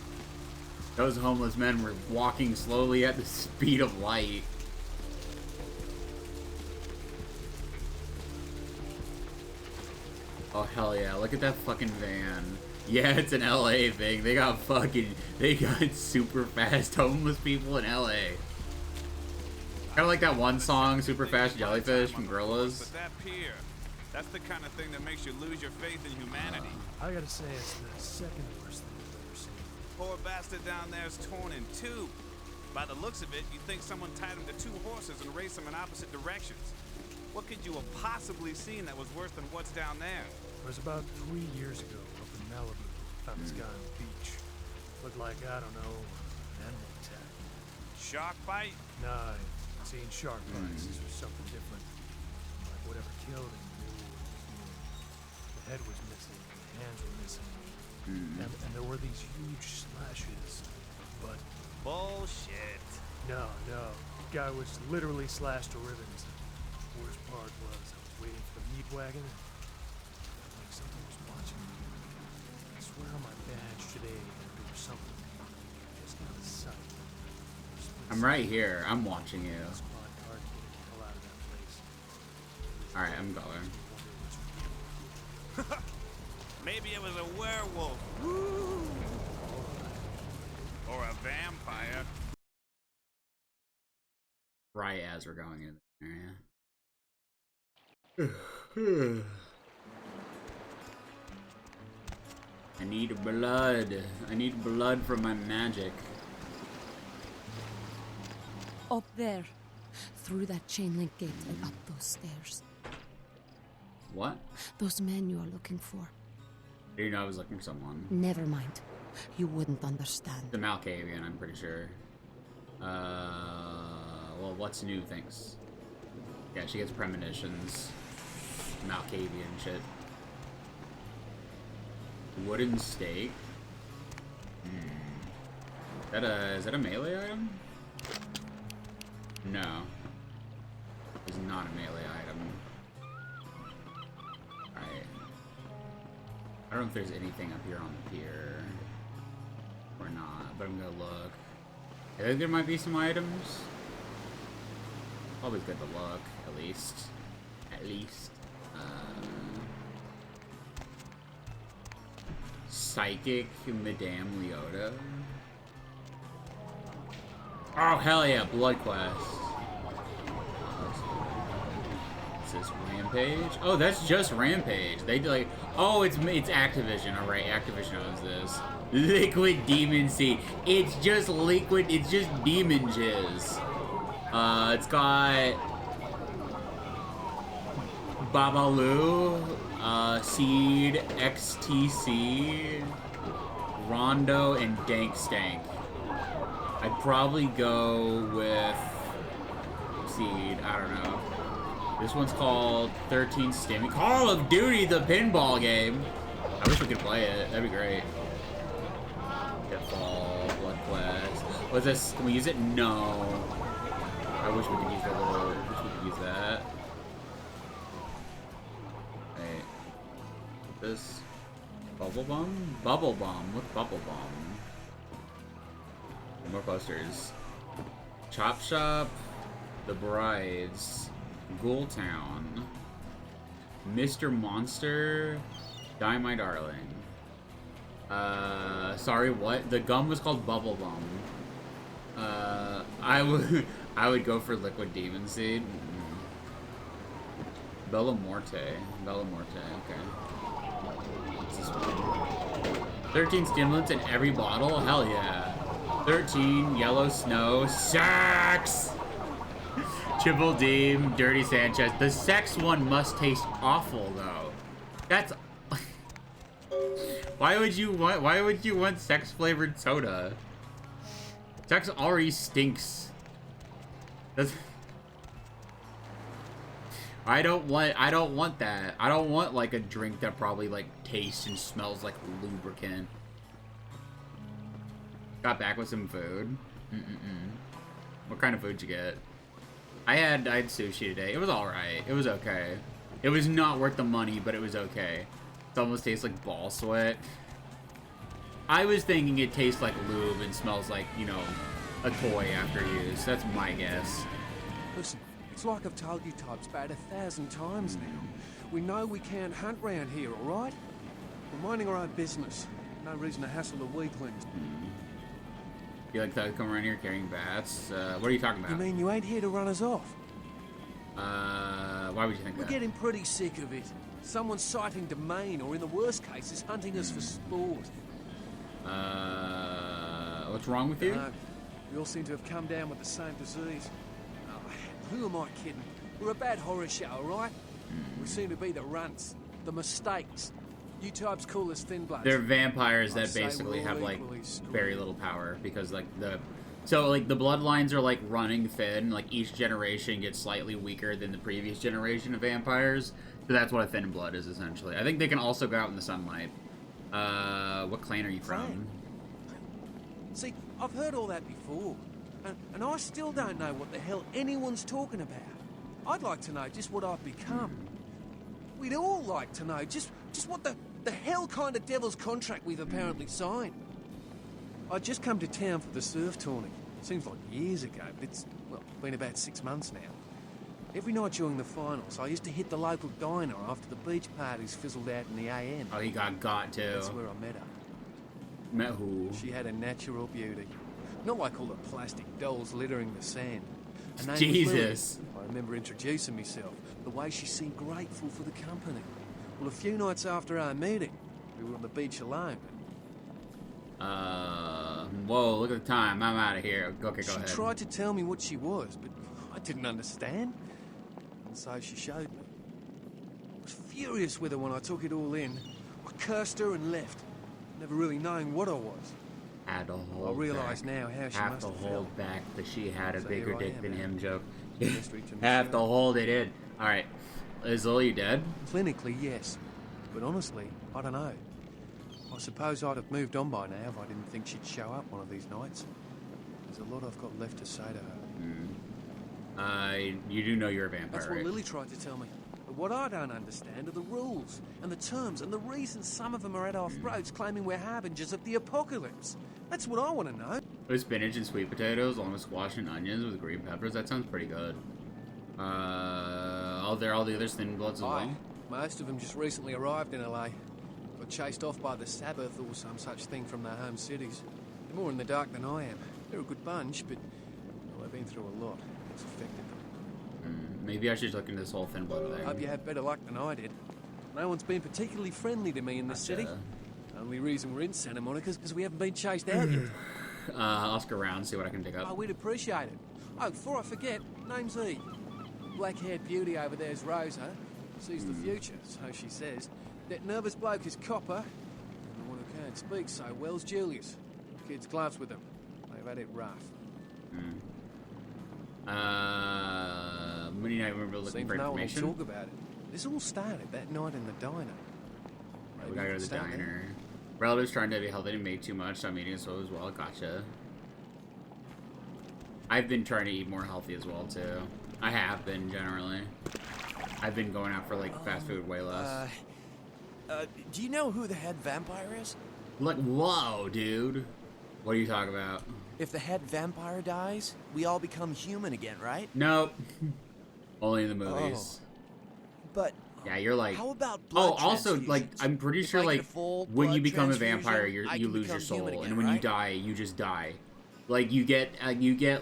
Those homeless men were walking slowly at the speed of light. Oh hell yeah, look at that fucking van. Yeah, it's an LA thing. They got super fast homeless people in LA. Kind of like that one song, Super Fast Jellyfish from Gorillaz. But that pier, that's the kind of thing that makes you lose your faith in humanity. I gotta say, it's the second worst thing I've ever seen. Poor bastard down there is torn in two. By the looks of it, you'd think someone tied him to two horses and raced them in opposite directions. What could you have possibly seen that was worse than what's down there? It was about 3 years ago up in Malibu. Found this guy on the beach. Looked like, I don't know, an animal attack. Shark bite? Nah, I've seen shark bites. This was something different. Like whatever killed him, the head was missing, the hands were missing. And there were these huge slashes, but... Bullshit. No. Guy was literally slashed to ribbons. The worst part was I was waiting for the meat wagon. Like something was watching me. I swear on my badge today that there was something just out of sight. I'm right here. I'm watching you. Alright, I'm going. Maybe it was a werewolf. Woo! Or a vampire. Right as we're going in the area. I need blood. I need blood from my magic. Up there. Through that chain link gate and up those stairs. What? Those men you are looking for. You know I was looking for someone. Never mind. You wouldn't understand. The Malkavian, I'm pretty sure. Well, what's new? Thanks. Yeah, she gets premonitions. Malkavian shit. Wooden stake. Is that a melee item? No. It's not a melee item. Alright. I don't know if there's anything up here on the pier. Or not, but I'm gonna look. I think there might be some items. Always good to look, at least. Psychic Madame Leota. Oh hell yeah, Blood Quest. It says Rampage. Oh, that's just Rampage. They do like, oh, it's Activision. All right, Activision owns this. Liquid Demon Seed. It's just liquid. It's just demon jizz. It's got Babalu, Seed, XTC, Rondo, and Dank Stank. I'd probably go with Seed. I don't know. This one's called 13 Stimmy. Call of Duty, the pinball game. I wish we could play it. That'd be great. Pitfall, Blood Quest. What's this? Can we use it? No. I wish we could use that little. I wish we could use that. This bubble bomb? Bubble bomb. What's bubble bomb? More posters. Chop Shop. The Brides. Ghoul Town. Mr. Monster. Die My Darling. Sorry, what? The gum was called Bubble Bum. I would go for Liquid Demon Seed. Bella Morte. Bella Morte, okay. What's this one? 13 stimulants in every bottle? Hell yeah. 13 Yellow Snow. Sex! Triple Deem, Dirty Sanchez. The sex one must taste awful, though. That's... Why would you want sex-flavored soda? Sex already stinks. That's... I don't want that. I don't want like a drink that probably like tastes and smells like lubricant. Got back with some food. What kind of food you get? I had sushi today. It was alright. It was okay. It was not worth the money, but it was okay. It almost tastes like ball sweat. I was thinking it tastes like lube and smells like, you know, a toy after use. That's my guess. Listen, it's like I've told you types about 1,000 times now. We know we can't hunt round here, alright? We're minding our own business. No reason to hassle the weaklings. You like that come around here carrying bats? What are you talking about? You mean you ain't here to run us off? Why would you think that? We're getting pretty sick of it. Someone's sighting domain, or in the worst cases, hunting us for sport. What's wrong with you? We all seem to have come down with the same disease. Oh, who am I kidding? We're a bad horror show, alright? We seem to be the runts, the mistakes. You types call us thin bloods. They're vampires that basically have like very little power because like the bloodlines are like running thin. Like each generation gets slightly weaker than the previous generation of vampires. So that's what a thin blood is essentially. I think they can also go out in the sunlight. What clan are you from? See, I've heard all that before, and I still don't know what the hell anyone's talking about. I'd like to know just what I've become. We'd all like to know just what the hell kind of devil's contract we've apparently signed. I'd just come to town for the surf tourney. Seems like years ago, but it's, well, been about 6 months now. Every night during the finals, I used to hit the local diner after the beach parties fizzled out in the AM. Oh, you got too. That's where I met her. Met who? She had a natural beauty. Not like all the plastic dolls littering the sand. Her name was Jesus. Lily. I remember introducing myself, the way she seemed grateful for the company. Well, a few nights after our meeting, we were on the beach alone. Whoa, look at the time. I'm out of here. Okay, go ahead. She tried to tell me what she was, but I didn't understand. And so she showed me. I was furious with her when I took it all in. I cursed her and left, never really knowing what I was. Had to hold I realise now how she must have to hold felt. back that she had a So bigger here I dick am than now. him joke. Mystery to Have to myself. hold it in. Alright. Is Lily dead? Clinically, yes. But honestly, I don't know. I suppose I'd have moved on by now if I didn't think she'd show up one of these nights. There's a lot I've got left to say to her. You do know you're a vampire, That's what right? Lily tried to tell me. But what I don't understand are the rules, and the terms, and the reasons some of them are at our throats claiming we're harbingers of the apocalypse. That's what I want to know. With spinach and sweet potatoes, along with squash and onions with green peppers. That sounds pretty good. All the other thin bloods as well? Most of them just recently arrived in LA. Got chased off by the Sabbath or some such thing from their home cities. They're more in the dark than I am. They're a good bunch, but well, they've been through a lot. It's affected them. Maybe I should look into this whole thin blood thing. Hope you had better luck than I did. No one's been particularly friendly to me in this city. Only reason we're in Santa Monica is because we haven't been chased out yet. I'll ask around, see what I can dig up. Oh, we'd appreciate it. Oh, before I forget, name's E. Black-haired beauty over there's Rosa. Sees the future, so she says. That nervous bloke is Copper. And the one who can't speak so well's Julius. Kids gloves with them. They've had it rough. When do you remember looking Seems for no one will information? talk about it. This all started that night in the diner. We gotta go to the diner. Relatives trying to be healthy didn't make too much, so I'm eating so as well. Gotcha. I've been trying to eat more healthy as well, too. I have been, generally. I've been going out for, like, fast food way less. Do you know who the head vampire is? Like, whoa, dude. What are you talking about? If the head vampire dies, we all become human again, right? Nope. Only in the movies. But yeah, you're like. how about blood also, like, I'm pretty sure, like, when you become a vampire, you lose your soul, again, and when you die, you just die. Like, you get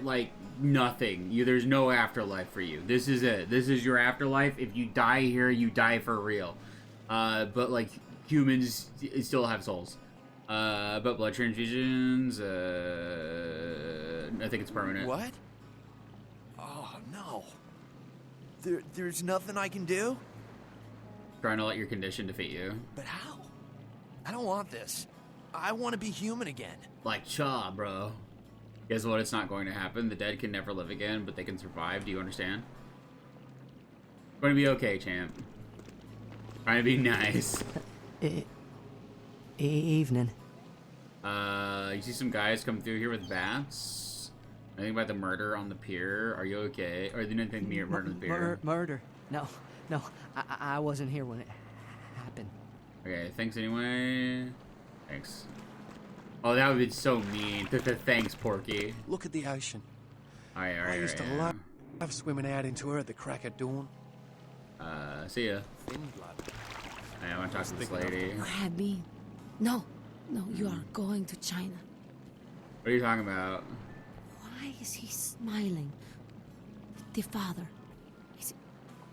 like nothing. There's no afterlife for you. This is it. This is your afterlife. If you die here, you die for real. But like humans still have souls. But blood transfusions, I think it's permanent. What? Oh no. There's nothing I can do? Trying to let your condition defeat you. But how? I don't want this. I want to be human again. Like Cha, bro. Guess what? It's not going to happen. The dead can never live again, but they can survive. Do you understand? It's going to be okay, champ. Trying to be nice. Evening. You see some guys come through here with bats? Anything about the murder on the pier? Are you okay? Or didn't think murder on the pier? Murder. No. I wasn't here when it happened. Okay, thanks anyway. Thanks. Oh, that would be so mean. Thanks, Porky. Look at the ocean. Alright. I used to love swimming out into her at the crack of dawn. See ya. Thin blood. I want to talk to this lady. Abby. No, you are going to China. What are you talking about? Why is he smiling? The father.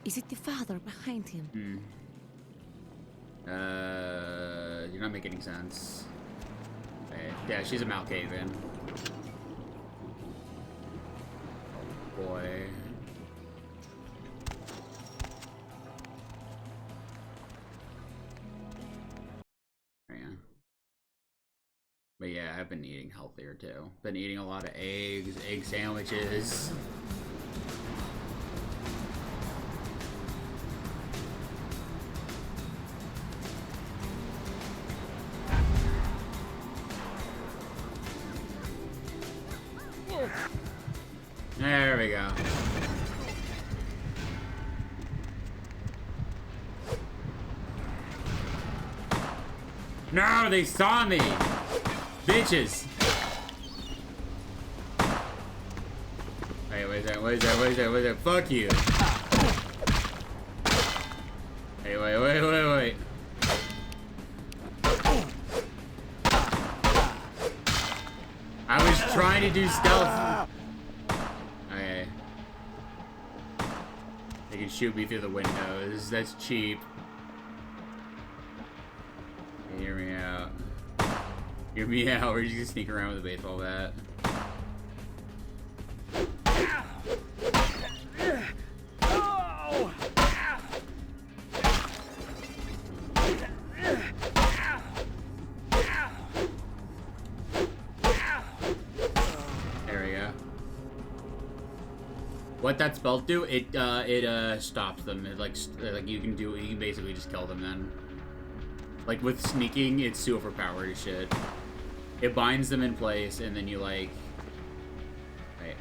Is it the father behind him? You're not making any sense. Okay. Yeah, she's a Malkavian. Oh boy. But yeah, I've been eating healthier too. Been eating a lot of eggs, egg sandwiches. There we go. No, they saw me! Bitches! Hey, wait a second. Fuck you. Hey, wait. I was trying to do stealth. Okay. They can shoot me through the windows. That's cheap. Hear me out. Hear me out. We're just gonna sneak around with a baseball bat. There we go. What that spell do? It stops them. It like you can basically just kill them then. Like with sneaking, it's too overpowered as shit. It binds them in place, and then you like... Wait.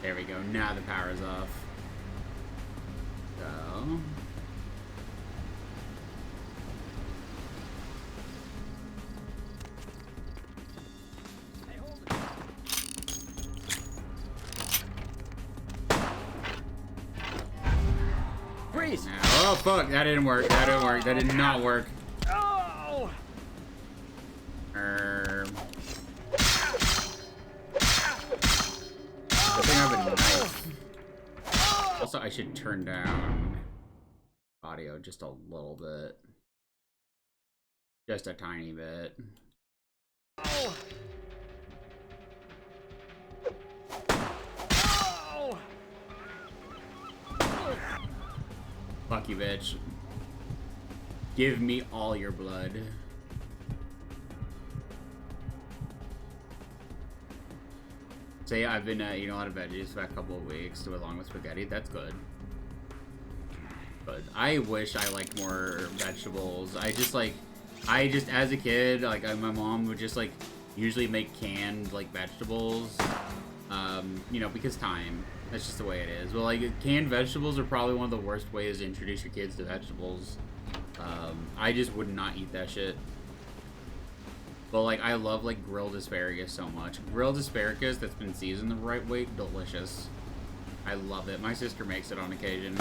There we go. Now the power's off. So... Freeze! Oh fuck, that didn't work. That did not work. Oh! I think I have a knife. Also, I should turn down audio just a little bit. Just a tiny bit. Oh! Fuck you, bitch. Give me all your blood. So yeah, I've been eating a lot of veggies for a couple of weeks, along with spaghetti. That's good. But I wish I liked more vegetables. I just as a kid, like my mom would just like usually make canned like vegetables. You know, because time. That's just the way it is. But like canned vegetables are probably one of the worst ways to introduce your kids to vegetables. I just would not eat that shit. But like, I love like grilled asparagus so much. Grilled asparagus that's been seasoned the right way, delicious. I love it. My sister makes it on occasion.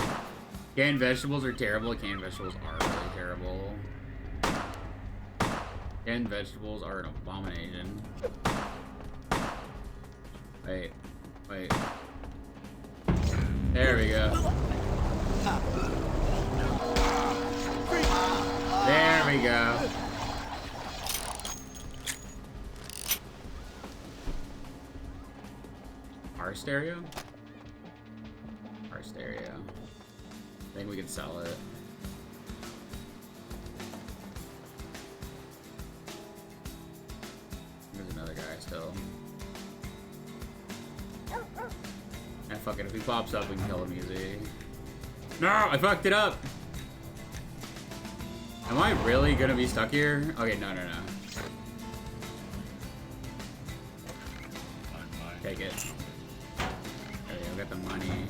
Canned vegetables are terrible. Canned vegetables are really terrible. Canned vegetables are an abomination. Wait. There we go. There we go. Our stereo? Our stereo. I think we can sell it. There's another guy still. Ah, fuck it. If he pops up, we can kill him easy. No! I fucked it up! Am I really gonna be stuck here? Okay, no. Take it. There you go, got the money.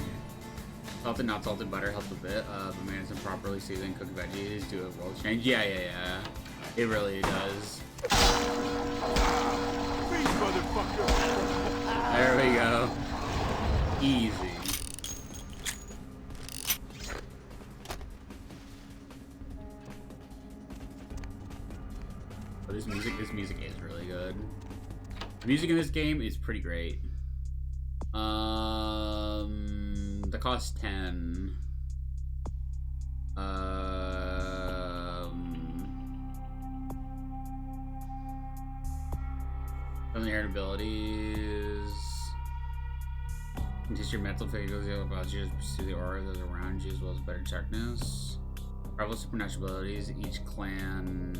Salted, not salted butter helps a bit, but man, some properly seasoned cooked veggies do a world change. Yeah. It really does. There we go. Easy. But this music is really good. The music in this game is pretty great. The cost 10. Some of the inherent abilities. Increase your mental faculties about you to pursue the aura that is around you as well as better darkness. Powerful supernatural abilities. Each clan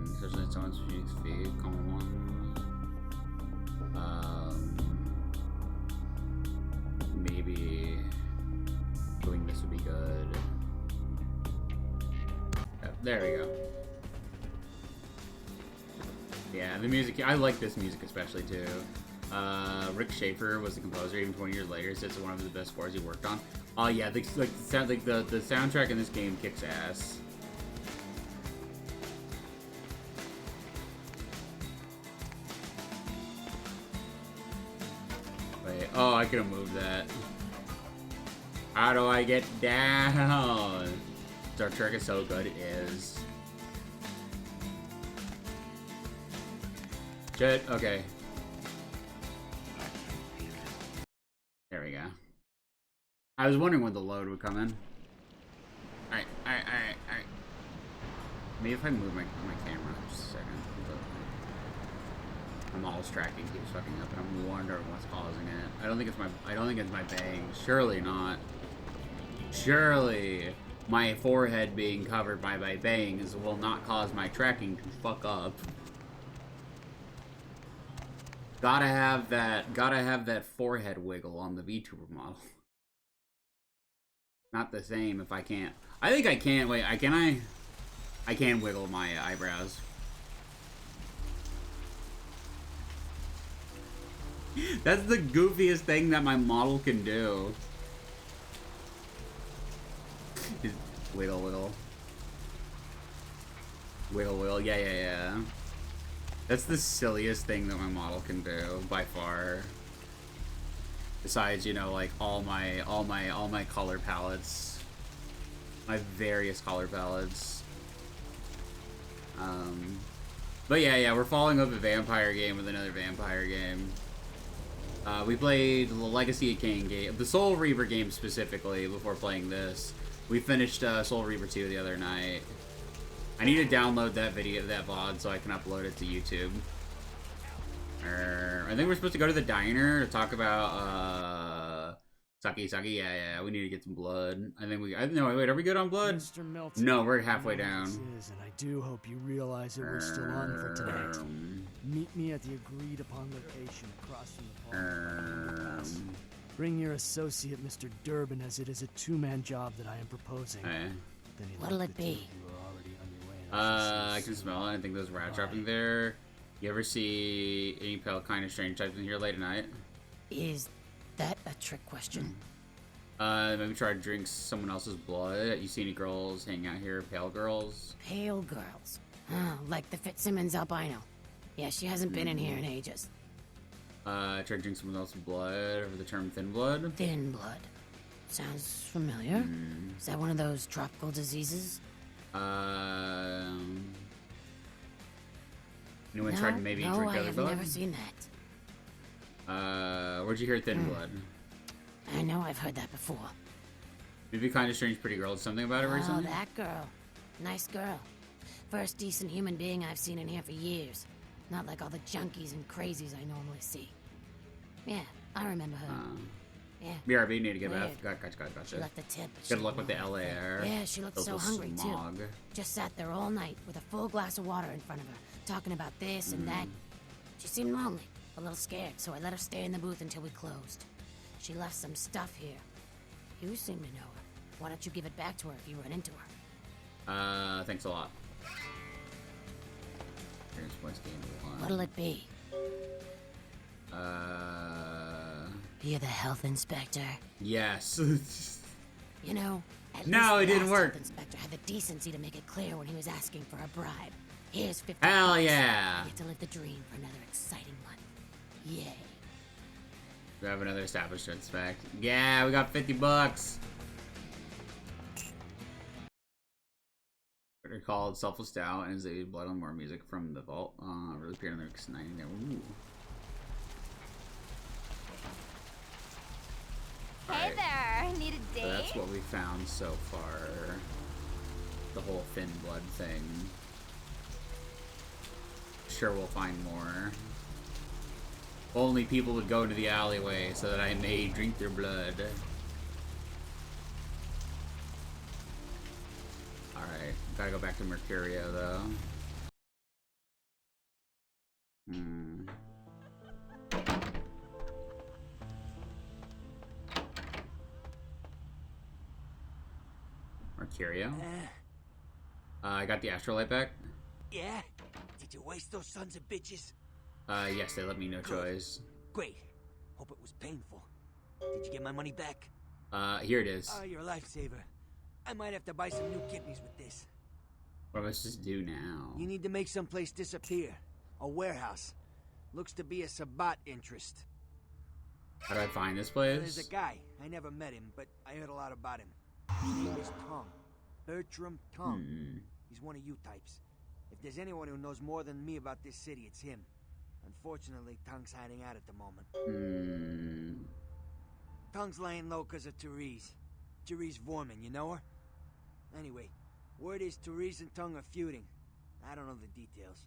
especially its own unique feat. Common one. Maybe doing this would be good. Yep, there we go. Yeah, the music, I like this music especially too. Rick Schaefer was the composer. Even 20 years later, says it's one of the best scores he worked on. Oh yeah, the soundtrack in this game kicks ass. Wait, oh, I could have moved that. How do I get down? Star Trek is so good, it is. Shit, okay. There we go. I was wondering when the load would come in. Alright. Maybe if I move my camera just a second. My mouse tracking keeps fucking up and I'm wondering what's causing it. I don't think it's my bang. Surely not. Surely my forehead being covered by my bangs will not cause my tracking to fuck up. Gotta have that forehead wiggle on the VTuber model. Not the same if I can't. I think I can. Wait, I can wiggle my eyebrows. That's the goofiest thing that my model can do. Just wiggle, wiggle. Wiggle, wiggle. Yeah. That's the silliest thing that my model can do by far. Besides, you know, like all my color palettes, my various color palettes. But yeah, we're following up a vampire game with another vampire game. We played the Legacy of Kain game, the Soul Reaver game specifically, before playing this. We finished Soul Reaver 2 the other night. I need to download that video, that VOD, so I can upload it to YouTube. I think we're supposed to go to the diner to talk about, Saki. Yeah, we need to get some blood. No, wait, are we good on blood? Mr. Milton, no, we're halfway down. And I do hope you realize it was still on for tonight. Meet me at the agreed upon location across from the park. Bring your associate, Mr. Durbin, as it is a two-man job that I am proposing. What'll it be? I can smell it. I think there's rat trapping there. You ever see any kind of strange types in here late at night? Is that a trick question? Maybe try to drink someone else's blood. You see any girls hanging out here? Pale girls? Pale girls. Oh, like the Fitzsimmons albino. Yeah, she hasn't been in here in ages. Try to drink someone else's blood, or the term thin blood? Thin blood. Sounds familiar. Is that one of those tropical diseases? Anyone tried to maybe no, drink I other have blood? never seen that. Where'd you hear thin blood? I know I've heard that before. Maybe Kind of Strange Pretty Girl. Something about it recently? Oh, that girl. Nice girl. First decent human being I've seen in here for years. Not like all the junkies and crazies I normally see. Yeah, I remember her. Yeah. BRB, need to get Weird. back. Gotcha. She left the tip. But Good she luck with the didn't LA want air. anything. Yeah, she looked so hungry smog. too. Just sat there all night with a full glass of water in front of her, talking about this and that. She seemed lonely, a little scared, so I let her stay in the booth until we closed. She left some stuff here. You seem to know her. Why don't you give it back to her if you run into her? Thanks a lot. Here's what's game one. What'll it be? You're the health inspector. Yes. You know, at No, least it the didn't last work. health inspector had the decency to make it clear when he was asking for a bribe. Here's 50 Hell bucks. yeah. You get to live the dream for another exciting month. Yay. We have another established to inspect. Yeah, we got 50 bucks. They're called Selfless Doubt and is a Blood on More music from the vault. Really appeared on the X90 there. Ooh. Hey there, need a date? So that's what we found so far. The whole thin blood thing. Sure, we'll find more. Only people would go into the alleyway so that I may drink their blood. Alright, gotta go back to Mercurio though. Mercurio? I got the Astrolight back. Yeah? Did you waste those sons of bitches? Yes, they let me no choice. Great. Hope it was painful. Did you get my money back? Here it is. Oh, you're a lifesaver. I might have to buy some new kidneys with this. What am I supposed to do now? You need to make someplace disappear. A warehouse. Looks to be a Sabbat interest. How do I find this There's place? a guy. I never met him, but I heard a lot about him. His name is Tongue. Bertram Tongue. He's one of you types. If there's anyone who knows more than me about this city, it's him. Unfortunately, Tongue's hiding out at the moment. Tongue's laying low because of Therese. Therese Vorman, you know her? Anyway, word is Therese and Tongue are feuding. I don't know the details.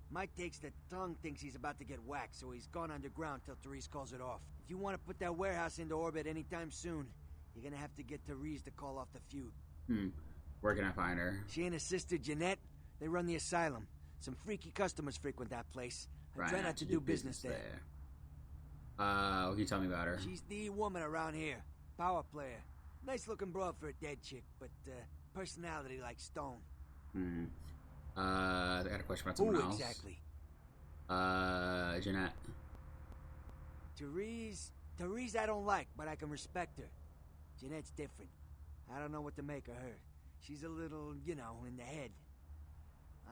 My take's that Tongue thinks he's about to get whacked, so he's gone underground till Therese calls it off. If you want to put that warehouse into orbit anytime soon, you're gonna have to get Therese to call off the feud. Where can I find her? She and her sister Jeanette, they run the asylum. Some freaky customers frequent that place. I try not to do business there. What can you tell me about her? She's the woman around here. Power player. Nice looking broad for a dead chick, but personality like stone. I got a question about someone Who else. exactly? Jeanette. Therese I don't like, but I can respect her. Jeanette's different. I don't know what to make of her. She's a little, you know, in the head.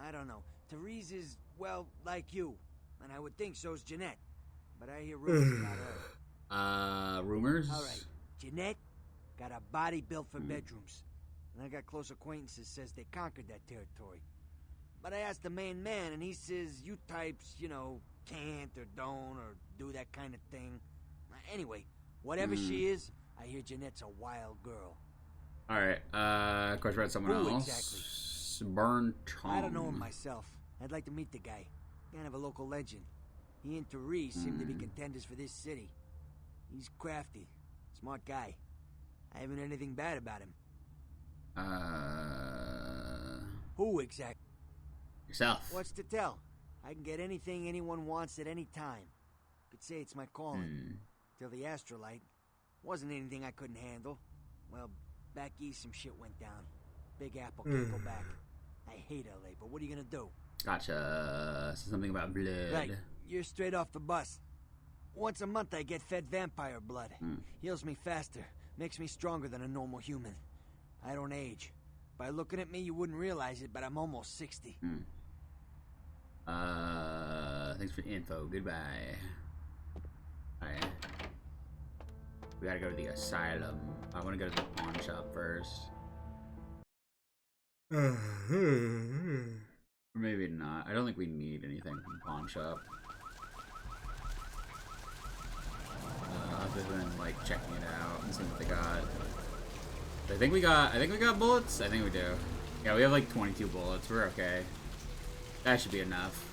I don't know. Therese is, well, like you. And I would think so's Jeanette. But I hear rumors about her. Rumors? Alright. Jeanette got a body built for bedrooms. And I got close acquaintances says they conquered that territory. But I asked the main man, and he says you types, you know, can't or don't or do that kind of thing. Anyway, whatever she is, I hear Jeanette's a wild girl. Alright, question about someone Who else. exactly? Burn Tom. I don't know him myself. I'd like to meet the guy. Kind of a local legend. He and Therese seem to be contenders for this city. He's crafty. Smart guy. I haven't heard anything bad about him. Who exactly? Yourself. What's to tell? I can get anything anyone wants at any time. Could say it's my calling. Till the Astrolite. Wasn't anything I couldn't handle. Well, back east some shit went down. Big Apple can't go back. I hate LA, but what are you gonna do? Gotcha. So something about blood. Right. You're straight off the bus. Once a month I get fed vampire blood. Heals me faster, makes me stronger than a normal human. I don't age. By looking at me, you wouldn't realize it, but I'm almost 60. Thanks for the info. Goodbye. Alright. We gotta go to the asylum. I wanna go to the pawn shop first. Or maybe not. I don't think we need anything from the pawn shop. Other than like checking it out and seeing what they got. I think we got bullets. I think we do. Yeah, we have like 22 bullets. We're okay. That should be enough.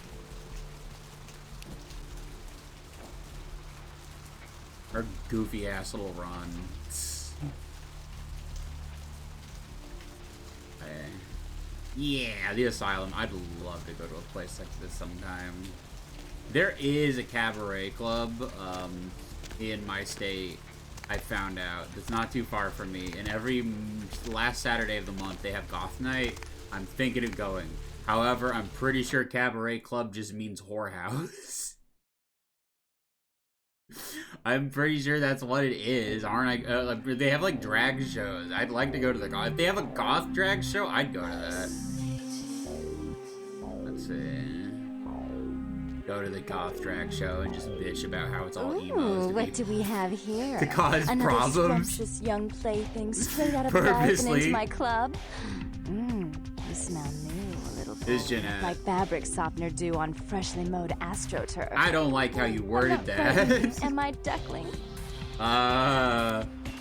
Our goofy ass little run. Okay. Yeah, the asylum. I'd love to go to a place like this sometime. There is a cabaret club in my state. I found out it's not too far from me, and every last Saturday of the month they have goth night. I'm thinking of going. However, I'm pretty sure cabaret club just means whorehouse. I'm pretty sure that's what it is, aren't I? They have like drag shows. I'd like to go to the goth. If they have a goth drag show, I'd go to that. Let's see. Go to the goth drag show and just bitch about how it's all emo. What do we have here? To cause Another problems. scrumptious young plaything straight out of the bag and into my club. You smell new a little bit. Is Jeanette. Like fabric softener do on freshly mowed AstroTurf. I don't like how you worded that. Am I duckling?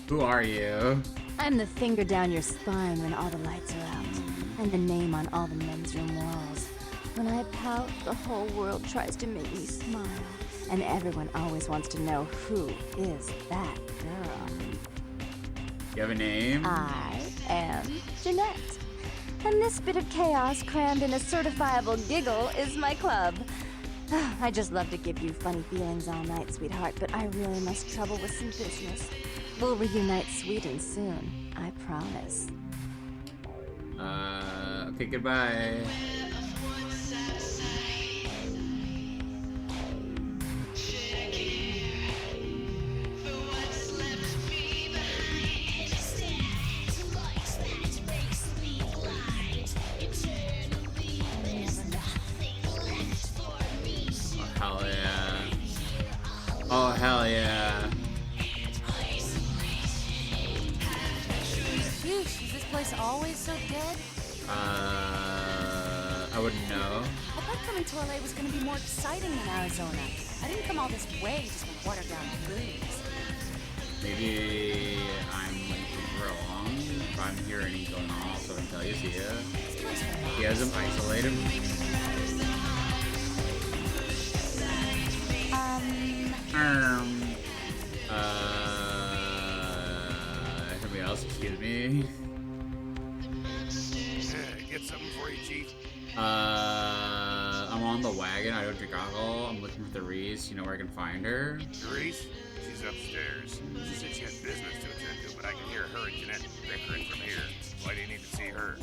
Who are you? I'm the finger down your spine when all the lights are out, and the name on all the men's room walls. When I pout, the whole world tries to make me smile, and everyone always wants to know who is that girl. You have a name? I am Jeanette, and this bit of chaos crammed in a certifiable giggle is my club. I just love to give you funny feelings all night, sweetheart, but I really must trouble with some business. We'll reunite sweet and soon, I promise. Okay, goodbye. Hell yeah. Oh, hell yeah. Sheesh, is this place always so dead? I wouldn't know. I thought coming to LA was gonna be more exciting than Arizona. I didn't come all this way just to water down goodies. Maybe I'm like wrong. If I'm hearing anything going on, so I can tell you, see ya. He has him isolated. Somebody else, excuse me. Get something for you, Chief. I'm on the wagon. I don't drink alcohol. I'm looking for Therese. You know where I can find her? Therese? She's upstairs. She said she had business to attend to, but I can hear her and Jeanette bickering from here. Why do you need to see her?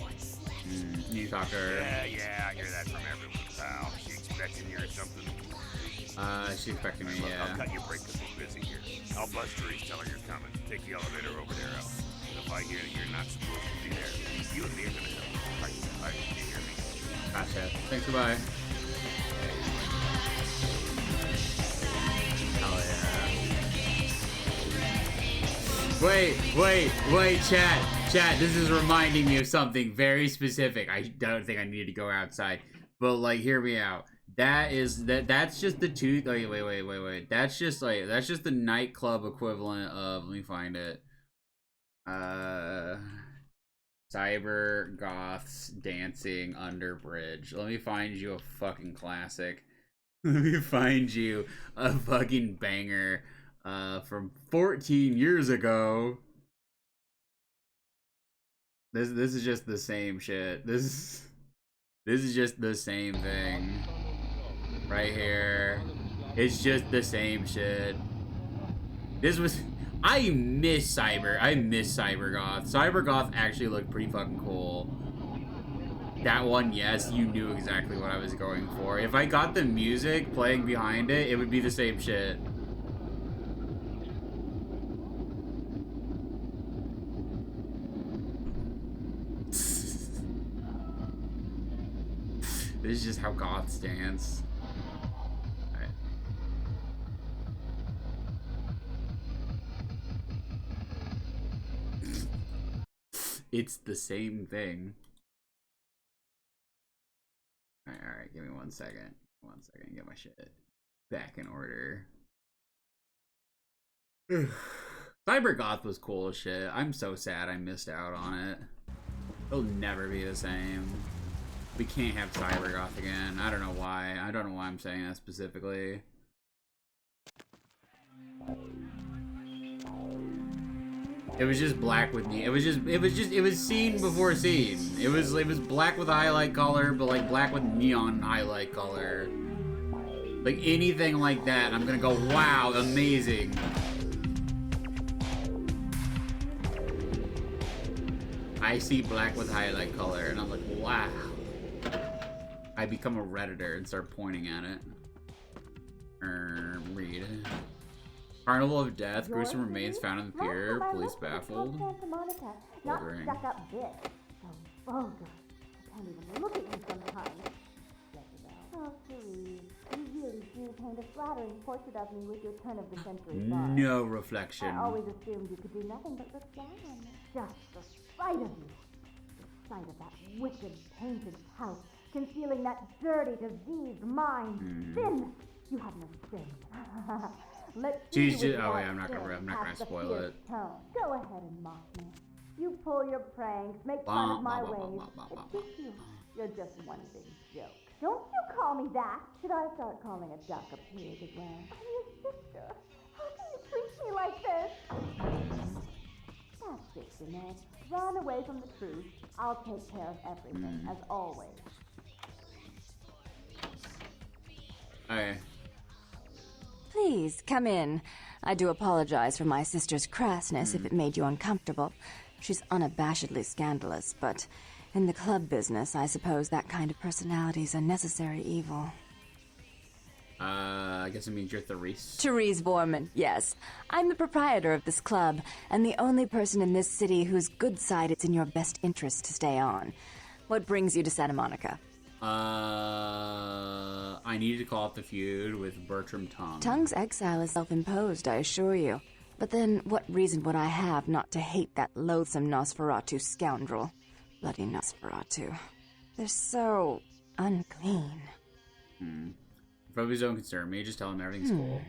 You talk to her? Yeah, I hear that from everyone, pal. She expecting you or something? She's expecting me, Look, yeah. I'll cut you a break because we're busy here. I'll buzz Therese, tell her you're coming. Take the elevator over there, Al. And if I hear that you're not supposed to be there, you and me are gonna help. All right, you hear me? Gotcha. Thanks, goodbye. Hell yeah. Wait, chat, this is reminding me of something very specific. I don't think I need to go outside, but like, hear me out. That's just the two. Wait. That's just the nightclub equivalent of. Let me find it. Cyber goths dancing under bridge. Let me find you a fucking classic. Let me find you a fucking banger from 14 years ago. This is just the same shit. This is just the same thing. Right here. It's just the same shit. This was... I miss Cybergoth. Cybergoth actually looked pretty fucking cool. That one, yes, you knew exactly what I was going for. If I got the music playing behind it, it would be the same shit. This is just how goths dance. Alright. It's the same thing. Alright, give me 1 second. 1 second, get my shit back in order. Cybergoth was cool as shit. I'm so sad I missed out on it. It'll never be the same. We can't have Cybergoth again. I don't know why. I don't know why I'm saying that specifically. It was just black with me. It was scene before scene. It was black with a highlight color, but like black with neon highlight color. Like anything like that, I'm gonna go, wow, amazing. I see black with highlight color, and I'm like, wow. I become a Redditor and start pointing at it. Read. Carnival of Death, gruesome remains found in the pier, police baffled. Not stuck up bitch. So vulgar. I can't even look at you sometimes. Oh, Therese, you really do paint a flattering portrait of me with your turn of the century bars. No reflection. I always assumed you could do nothing but look down on me. Just the sight of you. The sight of that wicked, painted house, concealing that dirty, diseased mind. Sin! You have no shame. Let's see She's just, oh yeah, I'm not gonna spoil it. Go ahead and mock me. You pull your pranks, make fun of my ways. It's just you. You're just one big joke. Don't you call me that. Should I start calling a duck a pig as well? I'm your sister. How can you treat me like this? That's it, Jeanette. Run away from the truth. I'll take care of everything, as always. Okay. Please, come in. I do apologize for my sister's crassness if it made you uncomfortable. She's unabashedly scandalous, but in the club business, I suppose that kind of personality is a necessary evil. I guess it means you're Therese. Therese Borman, yes. I'm the proprietor of this club, and the only person in this city whose good side it's in your best interest to stay on. What brings you to Santa Monica? I needed to call up the feud with Bertram Tongue. Tongue's exile is self-imposed, I assure you. But then, what reason would I have not to hate that loathsome Nosferatu scoundrel? Bloody Nosferatu. They're so unclean. Probably don't concern me, just tell him everything's cool.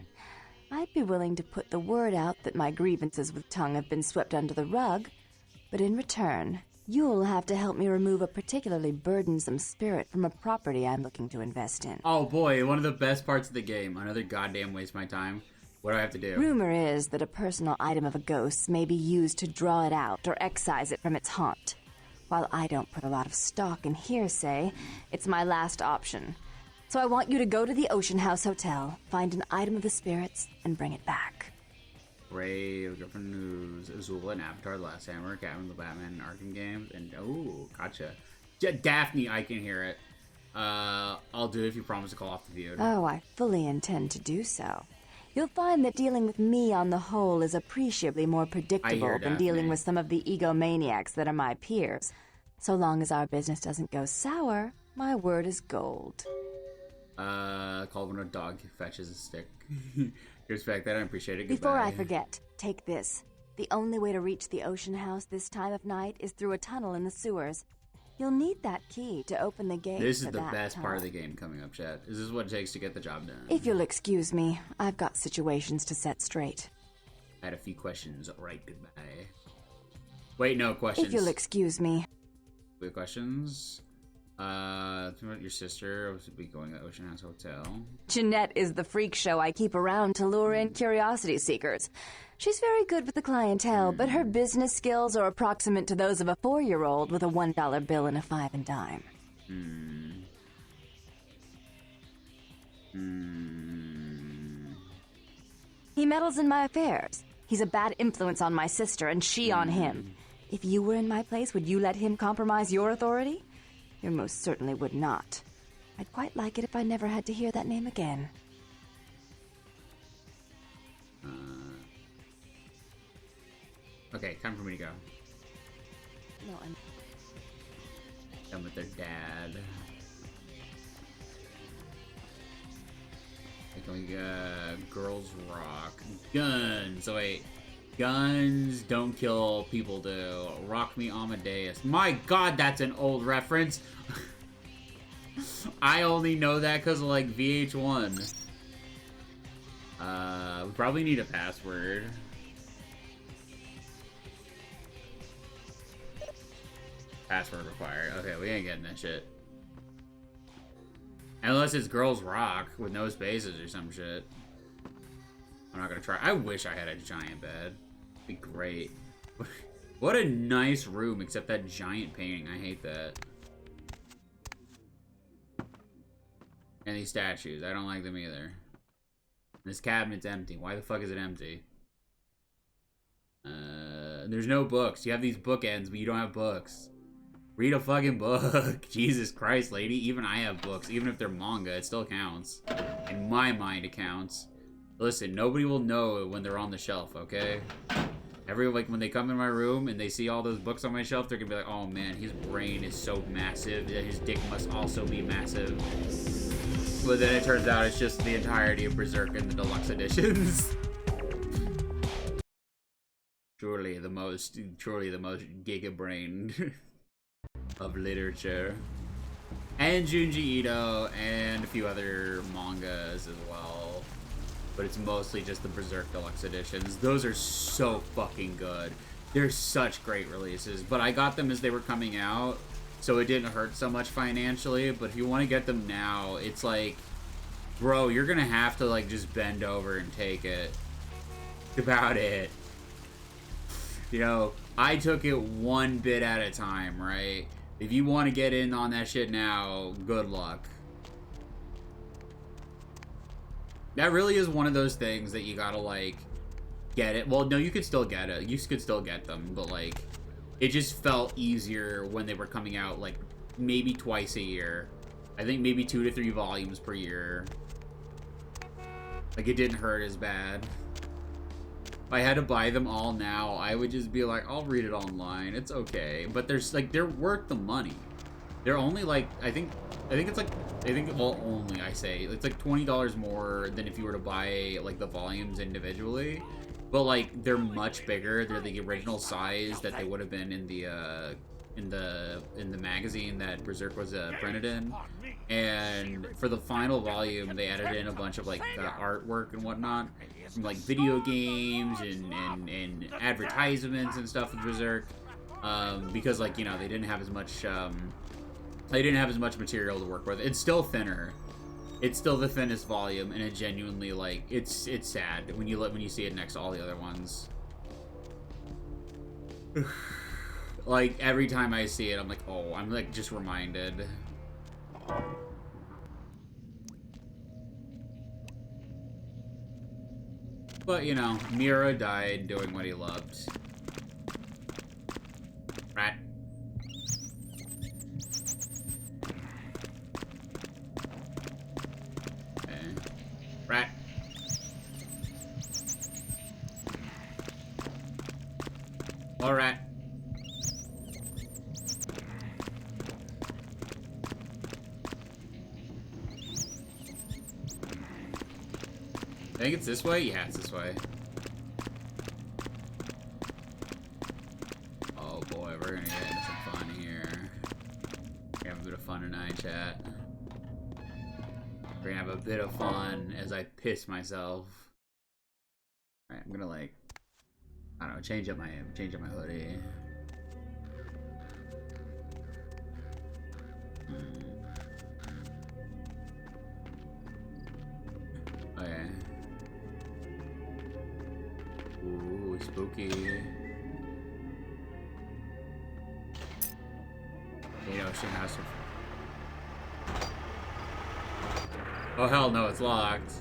I'd be willing to put the word out that my grievances with Tongue have been swept under the rug, but in return, you'll have to help me remove a particularly burdensome spirit from a property I'm looking to invest in. Oh boy, one of the best parts of the game. Another goddamn waste of my time. What do I have to do? Rumor is that a personal item of a ghost's may be used to draw it out or excise it from its haunt. While I don't put a lot of stock in hearsay, it's my last option. So I want you to go to the Ocean House Hotel, find an item of the spirits, and bring it back. Brave, Girlfriend News, Azula and Avatar, The Last Samurai, Catwoman, the Batman and Arkham games, and oh, gotcha. Daphne, I can hear it. I'll do it if you promise to call off the feud. Oh, I fully intend to do so. You'll find that dealing with me on the whole is appreciably more predictable than dealing with some of the egomaniacs that are my peers. So long as our business doesn't go sour, my word is gold. Call when a dog fetches a stick. Respect that, I appreciate it. Goodbye. Before I forget, take this. The only way to reach the Ocean House this time of night is through a tunnel in the sewers. You'll need that key to open the gate. This is the best part of the game coming up, chat. This is what it takes to get the job done. If you'll excuse me, I've got situations to set straight. I had a few questions. Alright, goodbye. Wait, no questions. If you'll excuse me. We have questions. Your sister was be going to the Ocean House Hotel. Jeanette is the freak show I keep around to lure in curiosity seekers. She's very good with the clientele, but her business skills are approximate to those of a 4-year-old with a $1 bill and a 5 and dime. He meddles in my affairs. He's a bad influence on my sister, and she on him. If you were in my place, would you let him compromise your authority? You most certainly would not. I'd quite like it if I never had to hear that name again. Okay, time for me to go. No, I'm... Done with their dad. Can we Girls Rock. Guns. So wait. Guns don't kill, people do. Rock Me Amadeus. My god, that's an old reference. I only know that because of like VH1. We probably need a password. Password required. Okay, we ain't getting that shit. Unless it's Girls Rock with no spaces or some shit. I'm not gonna try. I wish I had a giant bed. It'd be great. What a nice room, except that giant painting. I hate that. And these statues. I don't like them either. This cabinet's empty. Why the fuck is it empty? There's no books. You have these bookends, but you don't have books. Read a fucking book. Jesus Christ, lady. Even I have books. Even if they're manga, it still counts. In my mind, it counts. Listen, nobody will know when they're on the shelf, okay? When they come in my room and they see all those books on my shelf, they're gonna be like, oh man, his brain is so massive that his dick must also be massive. But then it turns out it's just the entirety of Berserk in the deluxe editions. Truly the most giga-brained of literature. And Junji Ito and a few other mangas as well. But it's mostly just the Berserk deluxe editions. Those are so fucking good. They're such great releases. But I got them as they were coming out, so it didn't hurt so much financially. But if you want to get them now, it's like, bro, you're gonna have to like just bend over and take it. That's about it. You know, I took it one bit at a time, right? If you want to get in on that shit now, good luck. That really is one of those things that you gotta, like, get it. Well, no, you could still get it. You could still get them, but, like, it just felt easier when they were coming out, like, maybe twice a year. I think maybe 2 to 3 volumes per year. Like, it didn't hurt as bad. If I had to buy them all now, I would just be like, I'll read it online. It's okay. But there's, like, they're worth the money. They're only, like, well, only, I say. It's, like, $20 more than if you were to buy, like, the volumes individually. But, like, they're much bigger. They're the original size that they would have been in the magazine that Berserk was printed in. And for the final volume, they added in a bunch of, like, artwork and whatnot. From, like, video games and advertisements and stuff with Berserk. Because, like, you know, they didn't have as much material to work with. It's still thinner. It's still the thinnest volume, and it genuinely, like, it's sad when you see it next to all the other ones. Like, every time I see it, I'm like, oh, I'm, like, just reminded. But, you know, Mira died doing what he loved. Right? Okay. Rat. All right. I think it's this way? Yeah, it's this way. Oh boy, we're gonna get into some fun here. We're gonna have a bit of fun tonight, chat. We're gonna have a bit of fun as I piss myself. Alright, I'm gonna, like, I don't know, change up my hoodie. Okay. Ooh, spooky. You know, she has to. Oh hell no, it's locked.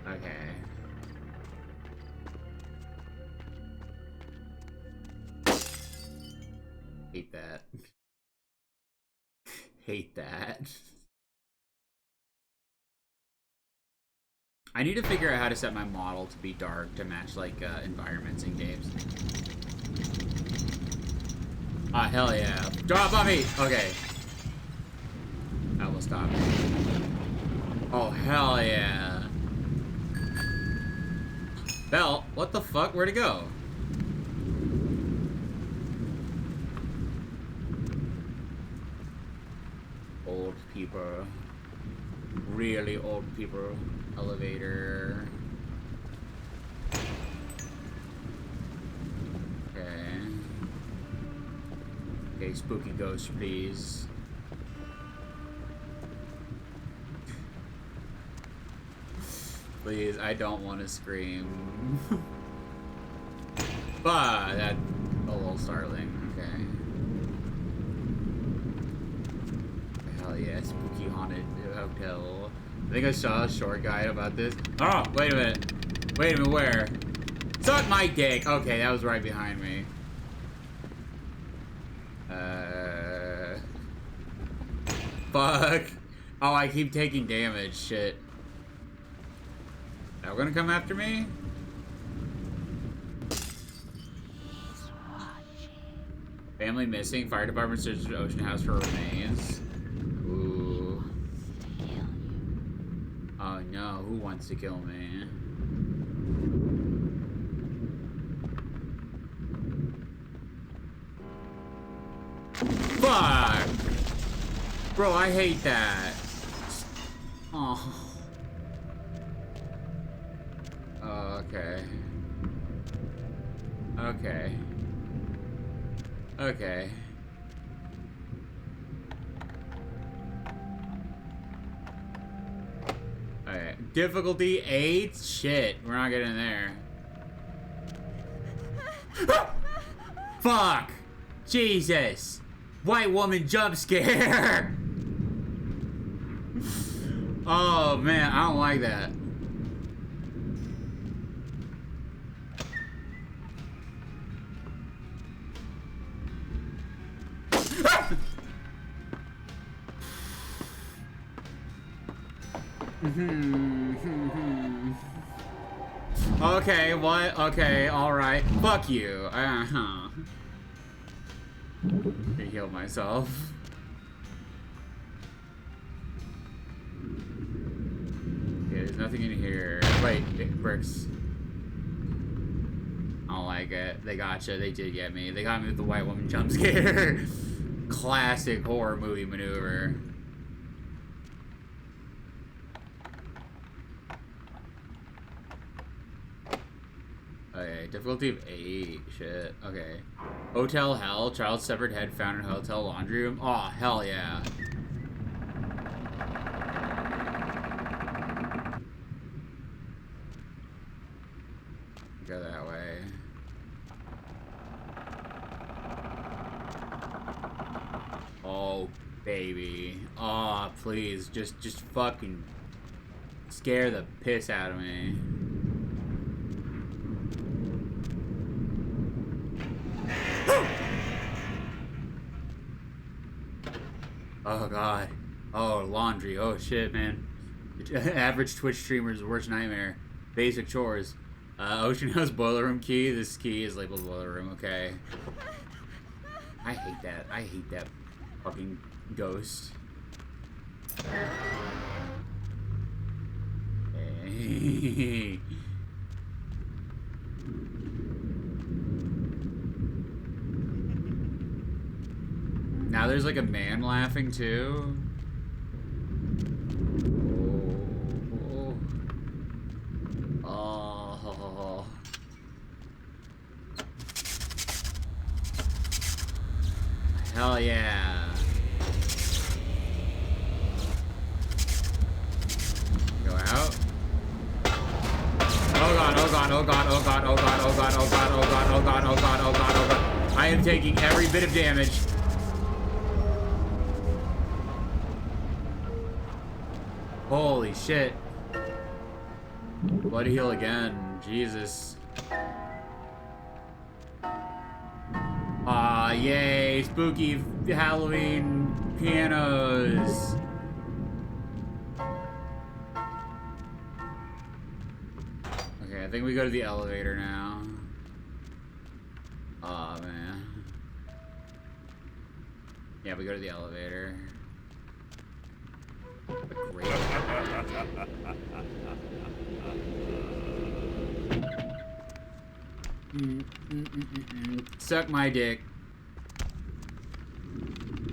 Okay. Hate that. Hate that. I need to figure out how to set my model to be dark to match, like, environments in games. Ah, hell yeah. Drop on me! Okay. That will stop me. Oh, hell yeah. Belt, what the fuck? Where'd it go? Old people. Really old people. Elevator. Okay. Okay, spooky ghost, please. Please, I don't want to scream. But that's a little startling. Okay. Hell yeah, spooky haunted hotel. I think I saw a short guide about this. Oh, wait a minute. Wait a minute, where? Suck my dick. Okay, that was right behind me. Fuck. Oh, I keep taking damage. Shit. They're gonna come after me? Family missing. Fire department searches Ocean House for remains. Ooh. Oh no, who wants to kill me? Fuck! Bro, I hate that. Oh. Oh, okay. Okay. Okay. Alright. Difficulty 8? Shit, we're not getting there. Fuck! Jesus! White woman jump scare! Oh man, I don't like that. Okay, what? Okay, alright. Fuck you. I healed myself. Okay, there's nothing in here. Wait, bricks. I don't like it. They gotcha. They did get me. They got me with the white woman jump scare. Classic horror movie maneuver. Okay, difficulty of 8. Shit. Okay. Hotel hell. Child's severed head found in hotel laundry room. Oh, hell yeah. Go that way. Oh, baby. Oh, please. Just fucking scare the piss out of me. Oh god. Oh, laundry. Oh shit, man. Average Twitch streamer's worst nightmare. Basic chores. Ocean House boiler room key. This key is labeled boiler room. Okay. I hate that. I hate that fucking ghost. Okay. Now there's like a man laughing too. Oh. Hell yeah. Go out. Oh god, oh god, oh god, oh god, oh god, oh god, oh god, oh god, oh god, oh god, oh god, oh god. I am taking every bit of damage. Holy shit. Bloody heal again. Jesus. Ah, yay. Spooky Halloween pianos. I think we go to the elevator now. Oh man. Yeah, we go to the elevator. Great. Suck my dick.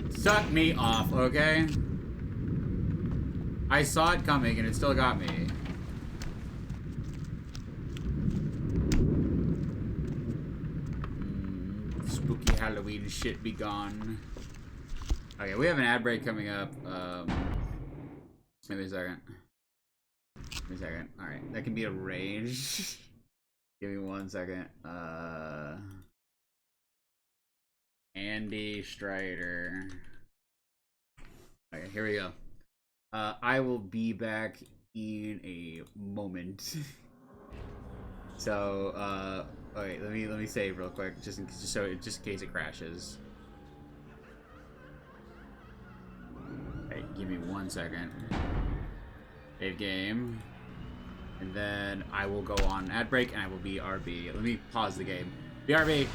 Suck me off, okay? I saw it coming and it still got me. Spooky Halloween shit be gone. Okay, we have an ad break coming up. Give me a second. Give me a second. Alright, that can be arranged. Give me 1 second. Andy Strider. Okay, here we go. I will be back in a moment. So, okay, let me save real quick, just in case it crashes. Okay, give me 1 second. Save game. And then I will go on ad break and I will be RB. Let me pause the game. BRB!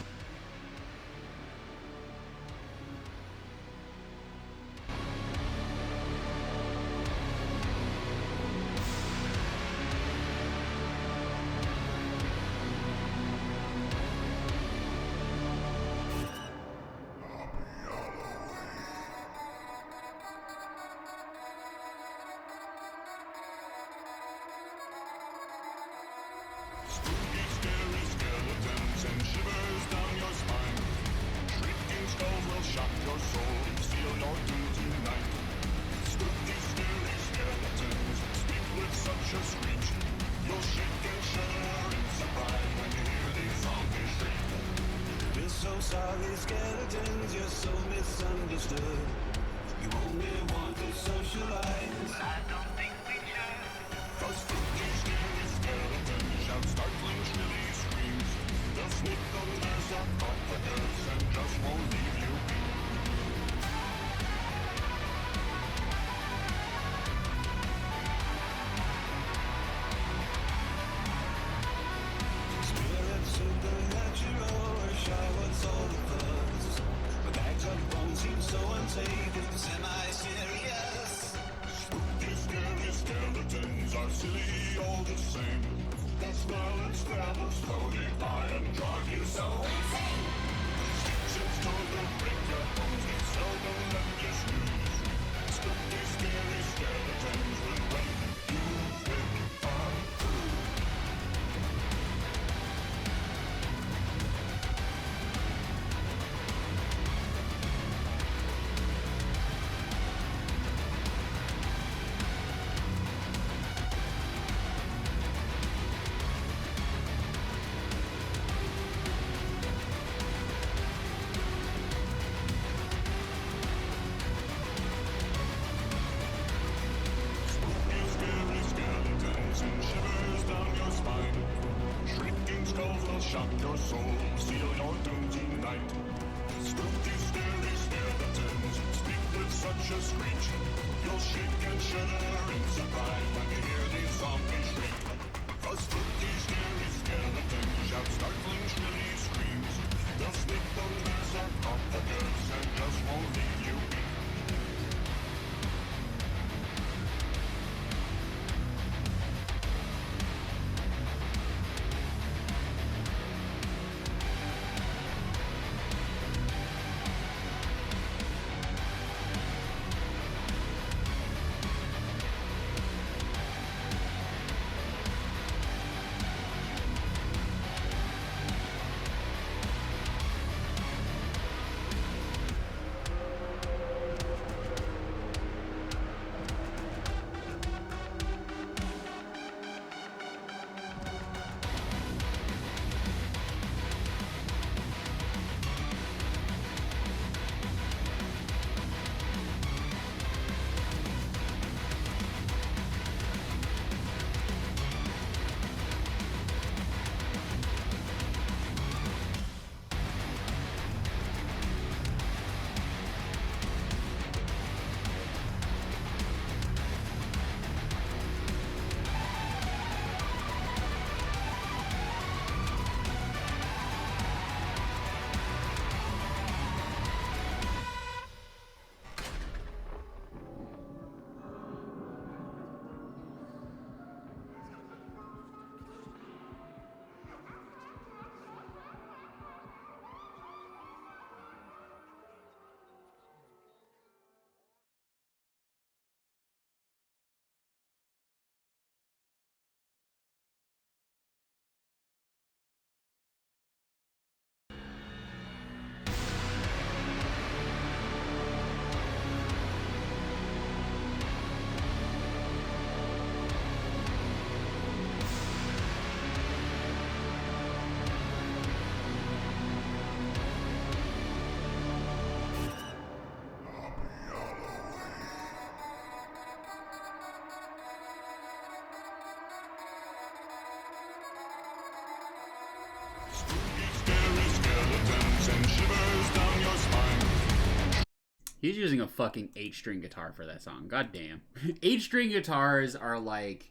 He's using a fucking 8-string guitar for that song. God damn. 8-string guitars are like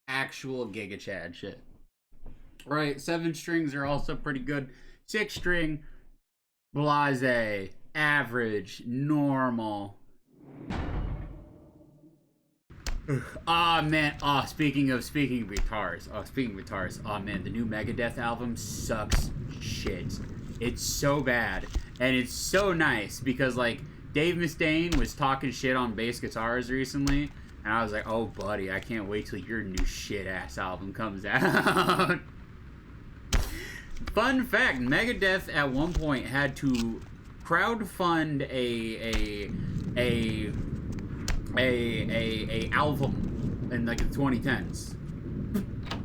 actual Giga Chad shit. Right, 7 strings are also pretty good. 6-string, blase, average, normal. Ah, man. Oh, speaking of guitars. Oh man, the new Megadeth album sucks shit. It's so bad. And it's so nice because like Dave Mustaine was talking shit on bass guitars recently, and I was like, oh buddy, I can't wait till your new shit ass album comes out. Fun fact, Megadeth at one point had to crowdfund a album in like the 2010s.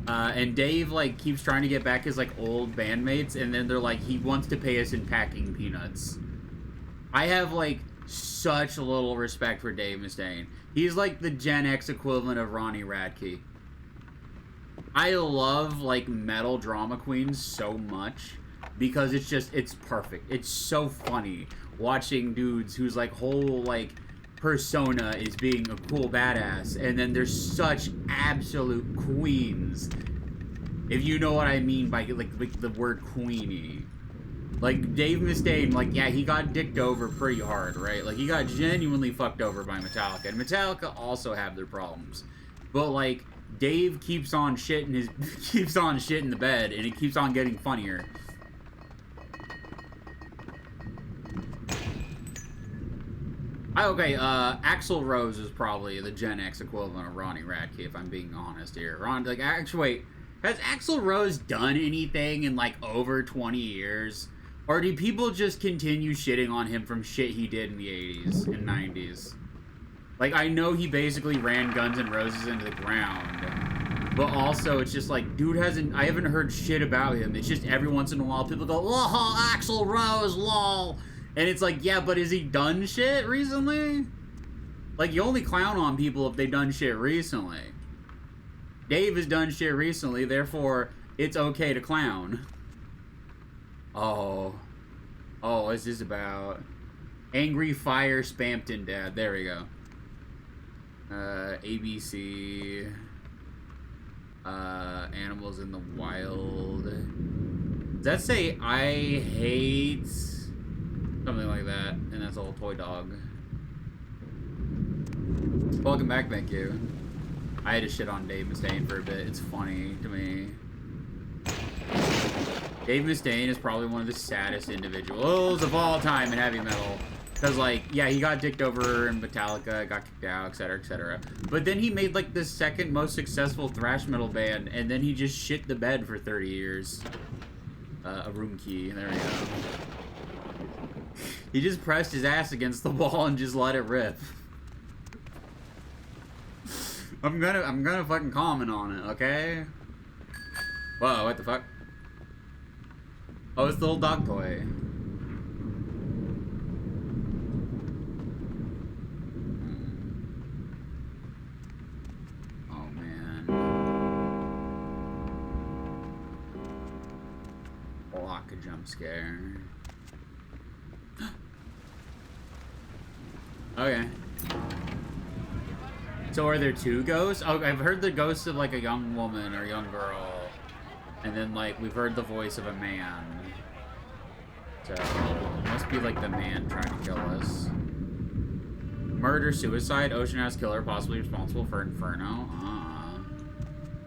And Dave like keeps trying to get back his like old bandmates, and then they're like, he wants to pay us in packing peanuts. I have like such little respect for Dave Mustaine. He's like the Gen X equivalent of Ronnie Radke. I love like metal drama queens so much because it's perfect. It's so funny watching dudes whose like whole like persona is being a cool badass, and then there's such absolute queens. If you know what I mean by like the word queenie. Like Dave Mustaine, like yeah, he got dicked over pretty hard, right? Like he got genuinely fucked over by Metallica, and Metallica also have their problems. But like Dave keeps on shitting in the bed, and it keeps on getting funnier. Okay, Axl Rose is probably the Gen X equivalent of Ronnie Radke, if I'm being honest here. Actually, wait, has Axl Rose done anything in like over 20 years? Or do people just continue shitting on him from shit he did in the 80s and 90s? Like, I know he basically ran Guns N' Roses into the ground, but also it's just like, dude I haven't heard shit about him. It's just every once in a while people go, lol, Axl Rose, lol. And it's like, yeah, but has he done shit recently? Like, you only clown on people if they've done shit recently. Dave has done shit recently, therefore, it's okay to clown. Oh, what's this about? Angry Fire Spampton Dad. There we go. ABC. Animals in the Wild. Does that say I hate... something like that, and that's a little toy dog. Welcome back, thank you. I had to shit on Dave Mustaine for a bit. It's funny to me. Dave Mustaine is probably one of the saddest individuals of all time in heavy metal. Because, like, yeah, he got dicked over in Metallica, got kicked out, etc., etc. But then he made, like, the second most successful thrash metal band, and then he just shit the bed for 30 years. A room key, there we go. He just pressed his ass against the wall and just let it rip. I'm gonna fucking comment on it, okay? Whoa, what the fuck? Oh, it's the little dog toy. Oh man. Block a jump scare. Okay. So are there 2 ghosts? Oh, I've heard the ghost of like a young woman or young girl. And then like we've heard the voice of a man. So it must be like the man trying to kill us. Murder, suicide, ocean house killer possibly responsible for Inferno.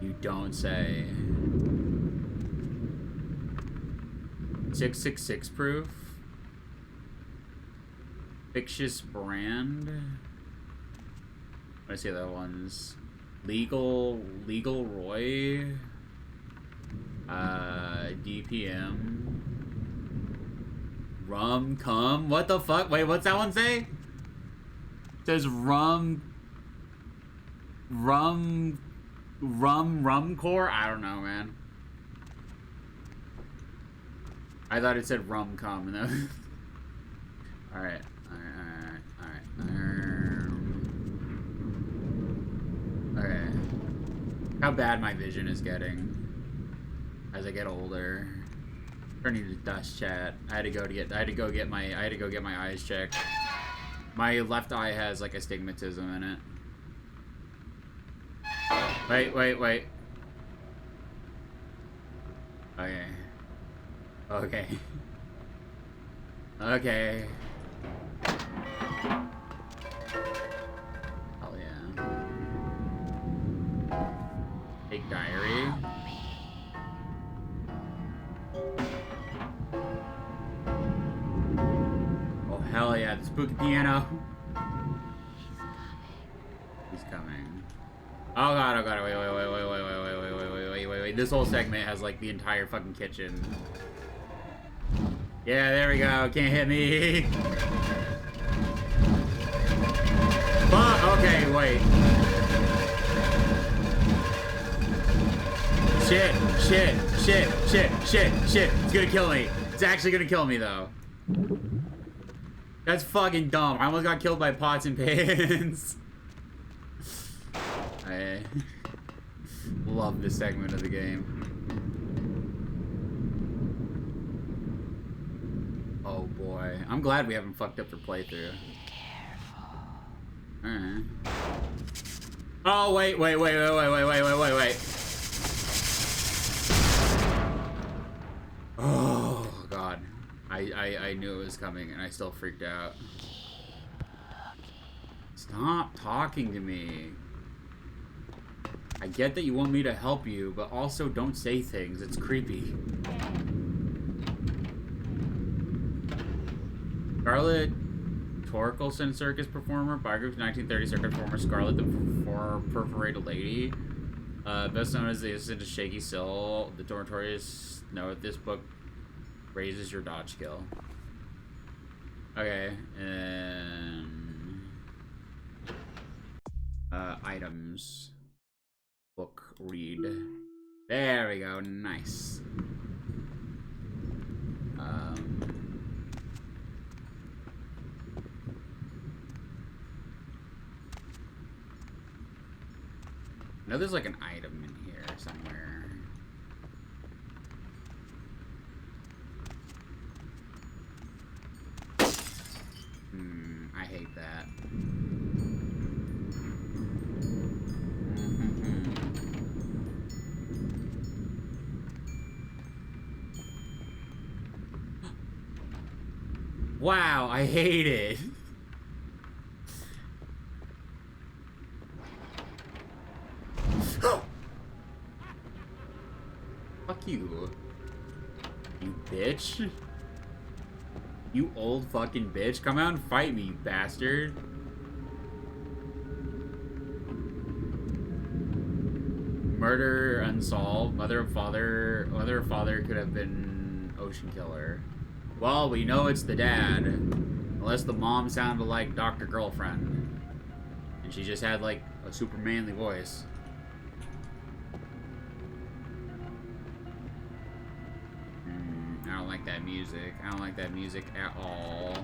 You don't say. 666 proof. Fictitious brand. I see that one's legal Roy. DPM. Rum cum. What the fuck? Wait, what's that one say? It says rum core. I don't know, man. I thought it said rum cum, and that was... All right. Okay. How bad my vision is getting as I get older. Turning to dust chat. I had to go get my eyes checked. My left eye has like astigmatism in it. Wait. Okay. Okay. Okay. Hell yeah. Take diary. Oh hell yeah, the spooky piano. He's coming. Oh god, wait. This whole segment has like the entire fucking kitchen. Yeah, there we go. Can't hit me. Fuck. Okay, wait. Shit. It's gonna kill me. It's actually gonna kill me though. That's fucking dumb. I almost got killed by pots and pans. I love this segment of the game. Oh boy. I'm glad we haven't fucked up their playthrough. Alright. Oh, wait. Oh, God. I knew it was coming, and I still freaked out. Stop talking to me. I get that you want me to help you, but also don't say things. It's creepy. Scarlett Torkelson circus performer, Biogroup's 1930 circus performer Scarlett the Perforated Lady. Best known as the assistant to Shaky Sill. The Notorious note, this book raises your dodge skill. Okay, and items. Book read. There we go, nice. I know there's like an item in here somewhere. I hate that. Wow, I hate it. Fuck you. You bitch. You old fucking bitch. Come out and fight me, you bastard. Murder unsolved. Mother or father could have been ocean killer. Well, we know it's the dad. Unless the mom sounded like Dr. Girlfriend. And she just had like a super manly voice. I don't like that music. I don't like that music at all.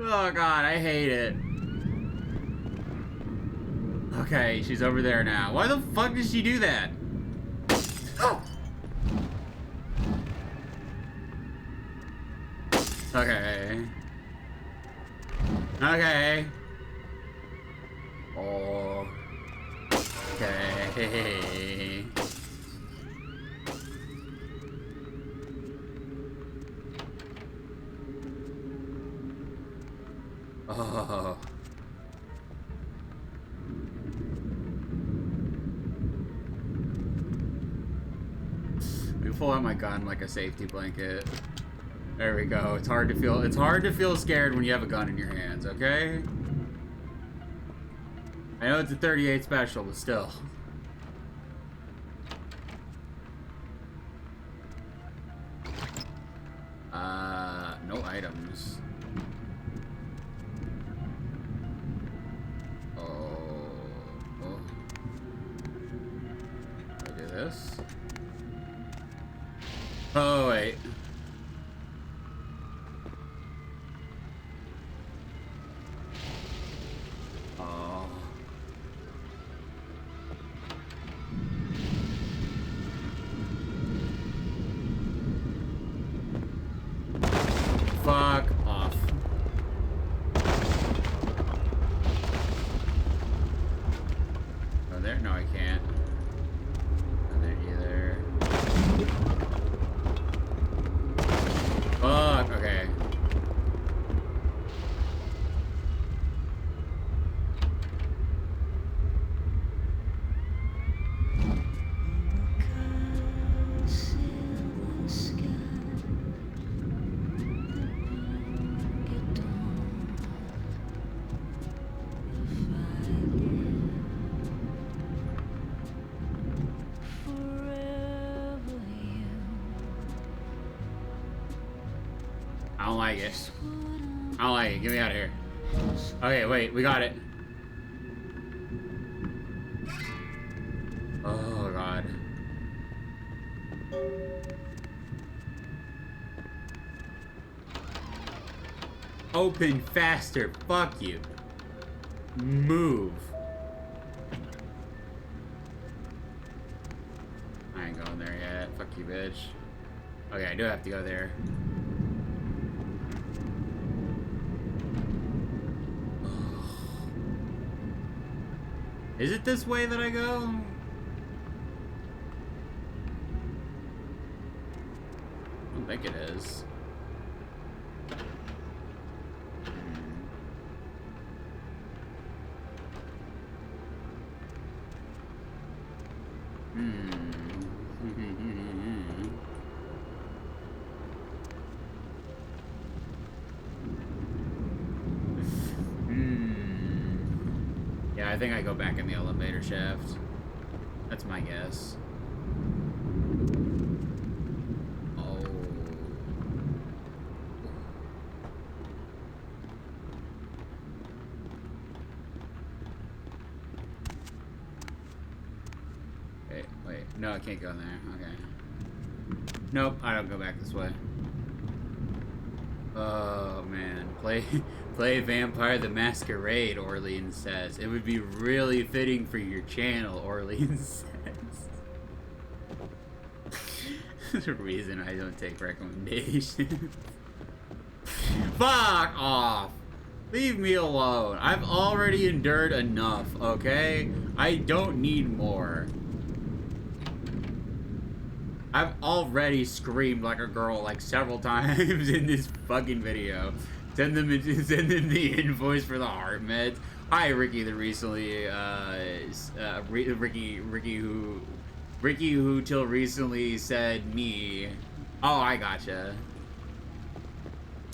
Oh god, I hate it. Okay, she's over there now. Why the fuck did she do that? Okay. Okay. Oh. Okay. Oh. Let me pull out my gun like a safety blanket. There we go. It's hard to feel scared when you have a gun in your hands, okay? I know it's a 38 special, but still. No items. This? Oh, wait. wait. Oh. Fuck off. Go there? No, I can't. Go there either. Fuck, okay. I don't like it. I don't like it. Get me out of here. Okay, wait. We got it. Oh, God. Open faster. Fuck you. Move. I ain't going there yet. Fuck you, bitch. Okay, I do have to go there. Is it this way that I go? I don't think it is. Yeah, I think I go back in the elevator shaft. That's my guess. Oh. Wait. No, I can't go in there. Okay. Nope, I don't go back this way. Oh, man. Play Vampire the Masquerade, Orleans says. It would be really fitting for your channel, Orleans says. There's a reason I don't take recommendations. Fuck off! Leave me alone. I've already endured enough, okay? I don't need more. I've already screamed like a girl like several times in this fucking video. Send them the invoice for the heart meds. Hi, Ricky, the recently Ricky who till recently said me. Oh, I gotcha.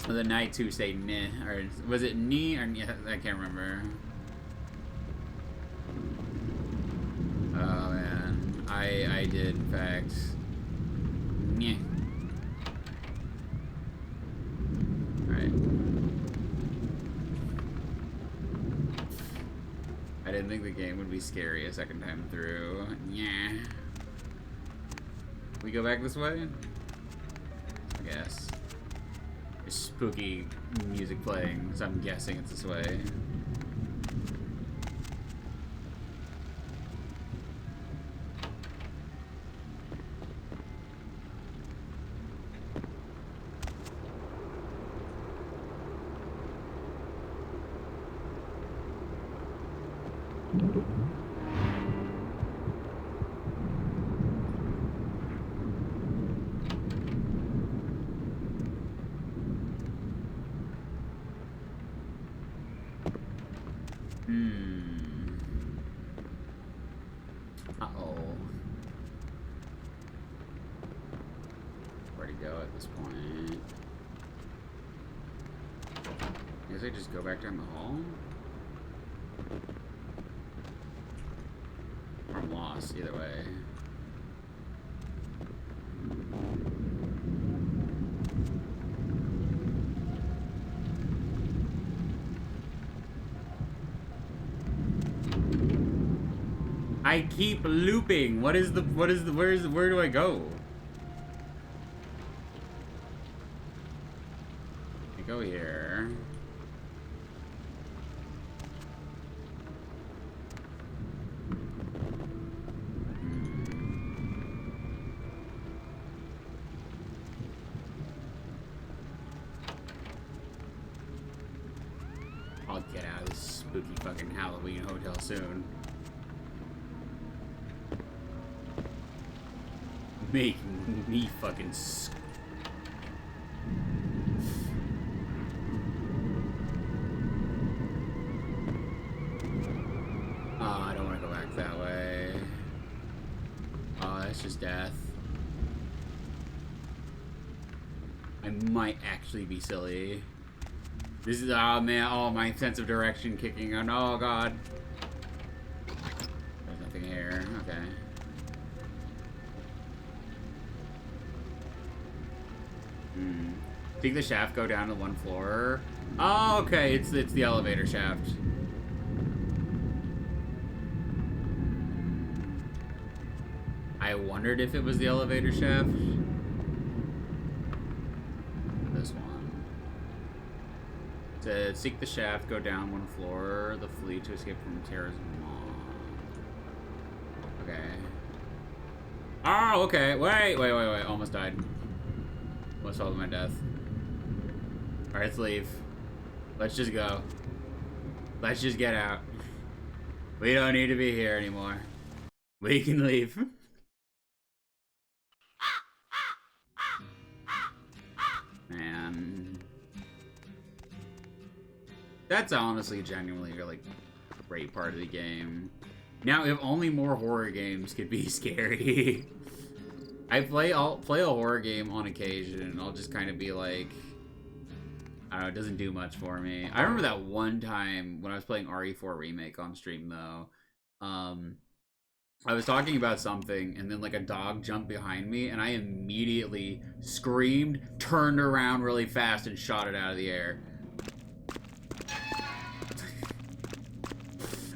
The Knights who say meh, or was it knee or yeah, I can't remember. Oh man, I did in fact. Yeah. Alright. I didn't think the game would be scary a second time through. Yeah. We go back this way? I guess. There's spooky music playing, so I'm guessing it's this way. Uh-oh. Where'd he go at this point? I guess I just go back down the hall? Or I'm lost, either way. I keep looping. Where do I go? go here. I'll get out of this spooky fucking Halloween hotel soon. Make me fucking I don't want to go back that way. Oh, that's just death. I might actually be silly. This is, oh man, oh, my sense of direction kicking on. Oh god. There's nothing here. Okay. Think the shaft go down to one floor? Oh, okay, it's the elevator shaft. I wondered if it was the elevator shaft. This one. To seek the shaft, go down one floor, the flee to escape from Terra's mom. Okay. Oh, okay. Wait. Almost died. Almost fell to my death. Alright, let's leave. Let's just go. Let's just get out. We don't need to be here anymore. We can leave. Man. That's honestly genuinely a like great part of the game. Now, if only more horror games could be scary. I'll play a horror game on occasion and I'll just kind of be like, I don't know, it doesn't do much for me. I remember that one time when I was playing RE4 Remake on stream though. I was talking about something and then like a dog jumped behind me and I immediately screamed, turned around really fast and shot it out of the air.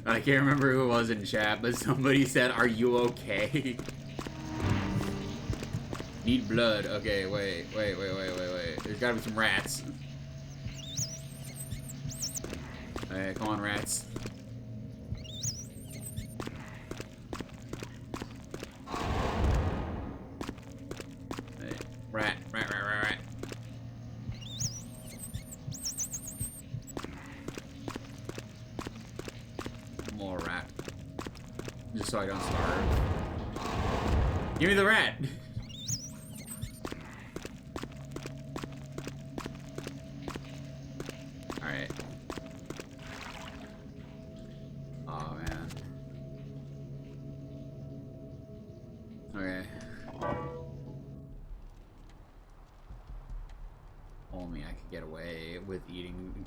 I can't remember who it was in chat, but somebody said, "Are you okay?" Need blood. Okay, wait. There's gotta be some rats. Hey, come on, rats. Hey, rat. More rat. Just so I don't starve. Give me the rat! Alright. Oh, man. Okay. Only I could get away with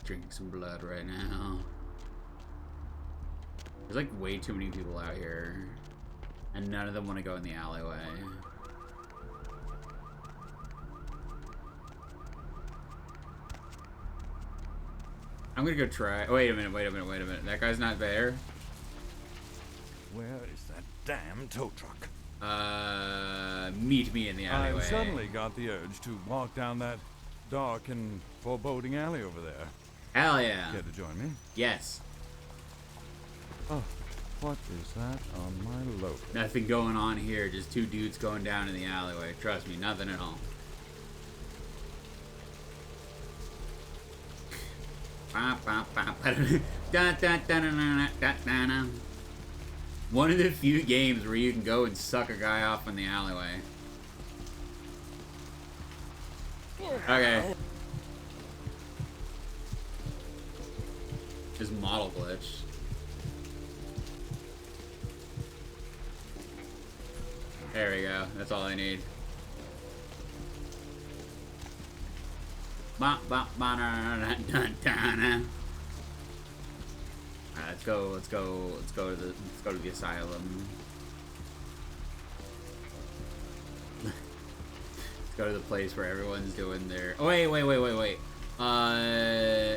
drinking some blood right now. There's like way too many people out here. And none of them want to go in the alleyway. I'm gonna go try. Wait a minute. That guy's not there? Where is that damn tow truck? Meet me in the alleyway. I've suddenly got the urge to walk down that dark and foreboding alley over there. Hell yeah. Care to join me? Yes. Oh, what is that on my load? Nothing going on here. Just two dudes going down in the alleyway. Trust me, nothing at all. One of the few games where you can go and suck a guy off in the alleyway. Okay. Just model glitch. There we go. That's all I need. Alright, let's go to the asylum. Let's go to the place where everyone's doing their. Oh, wait.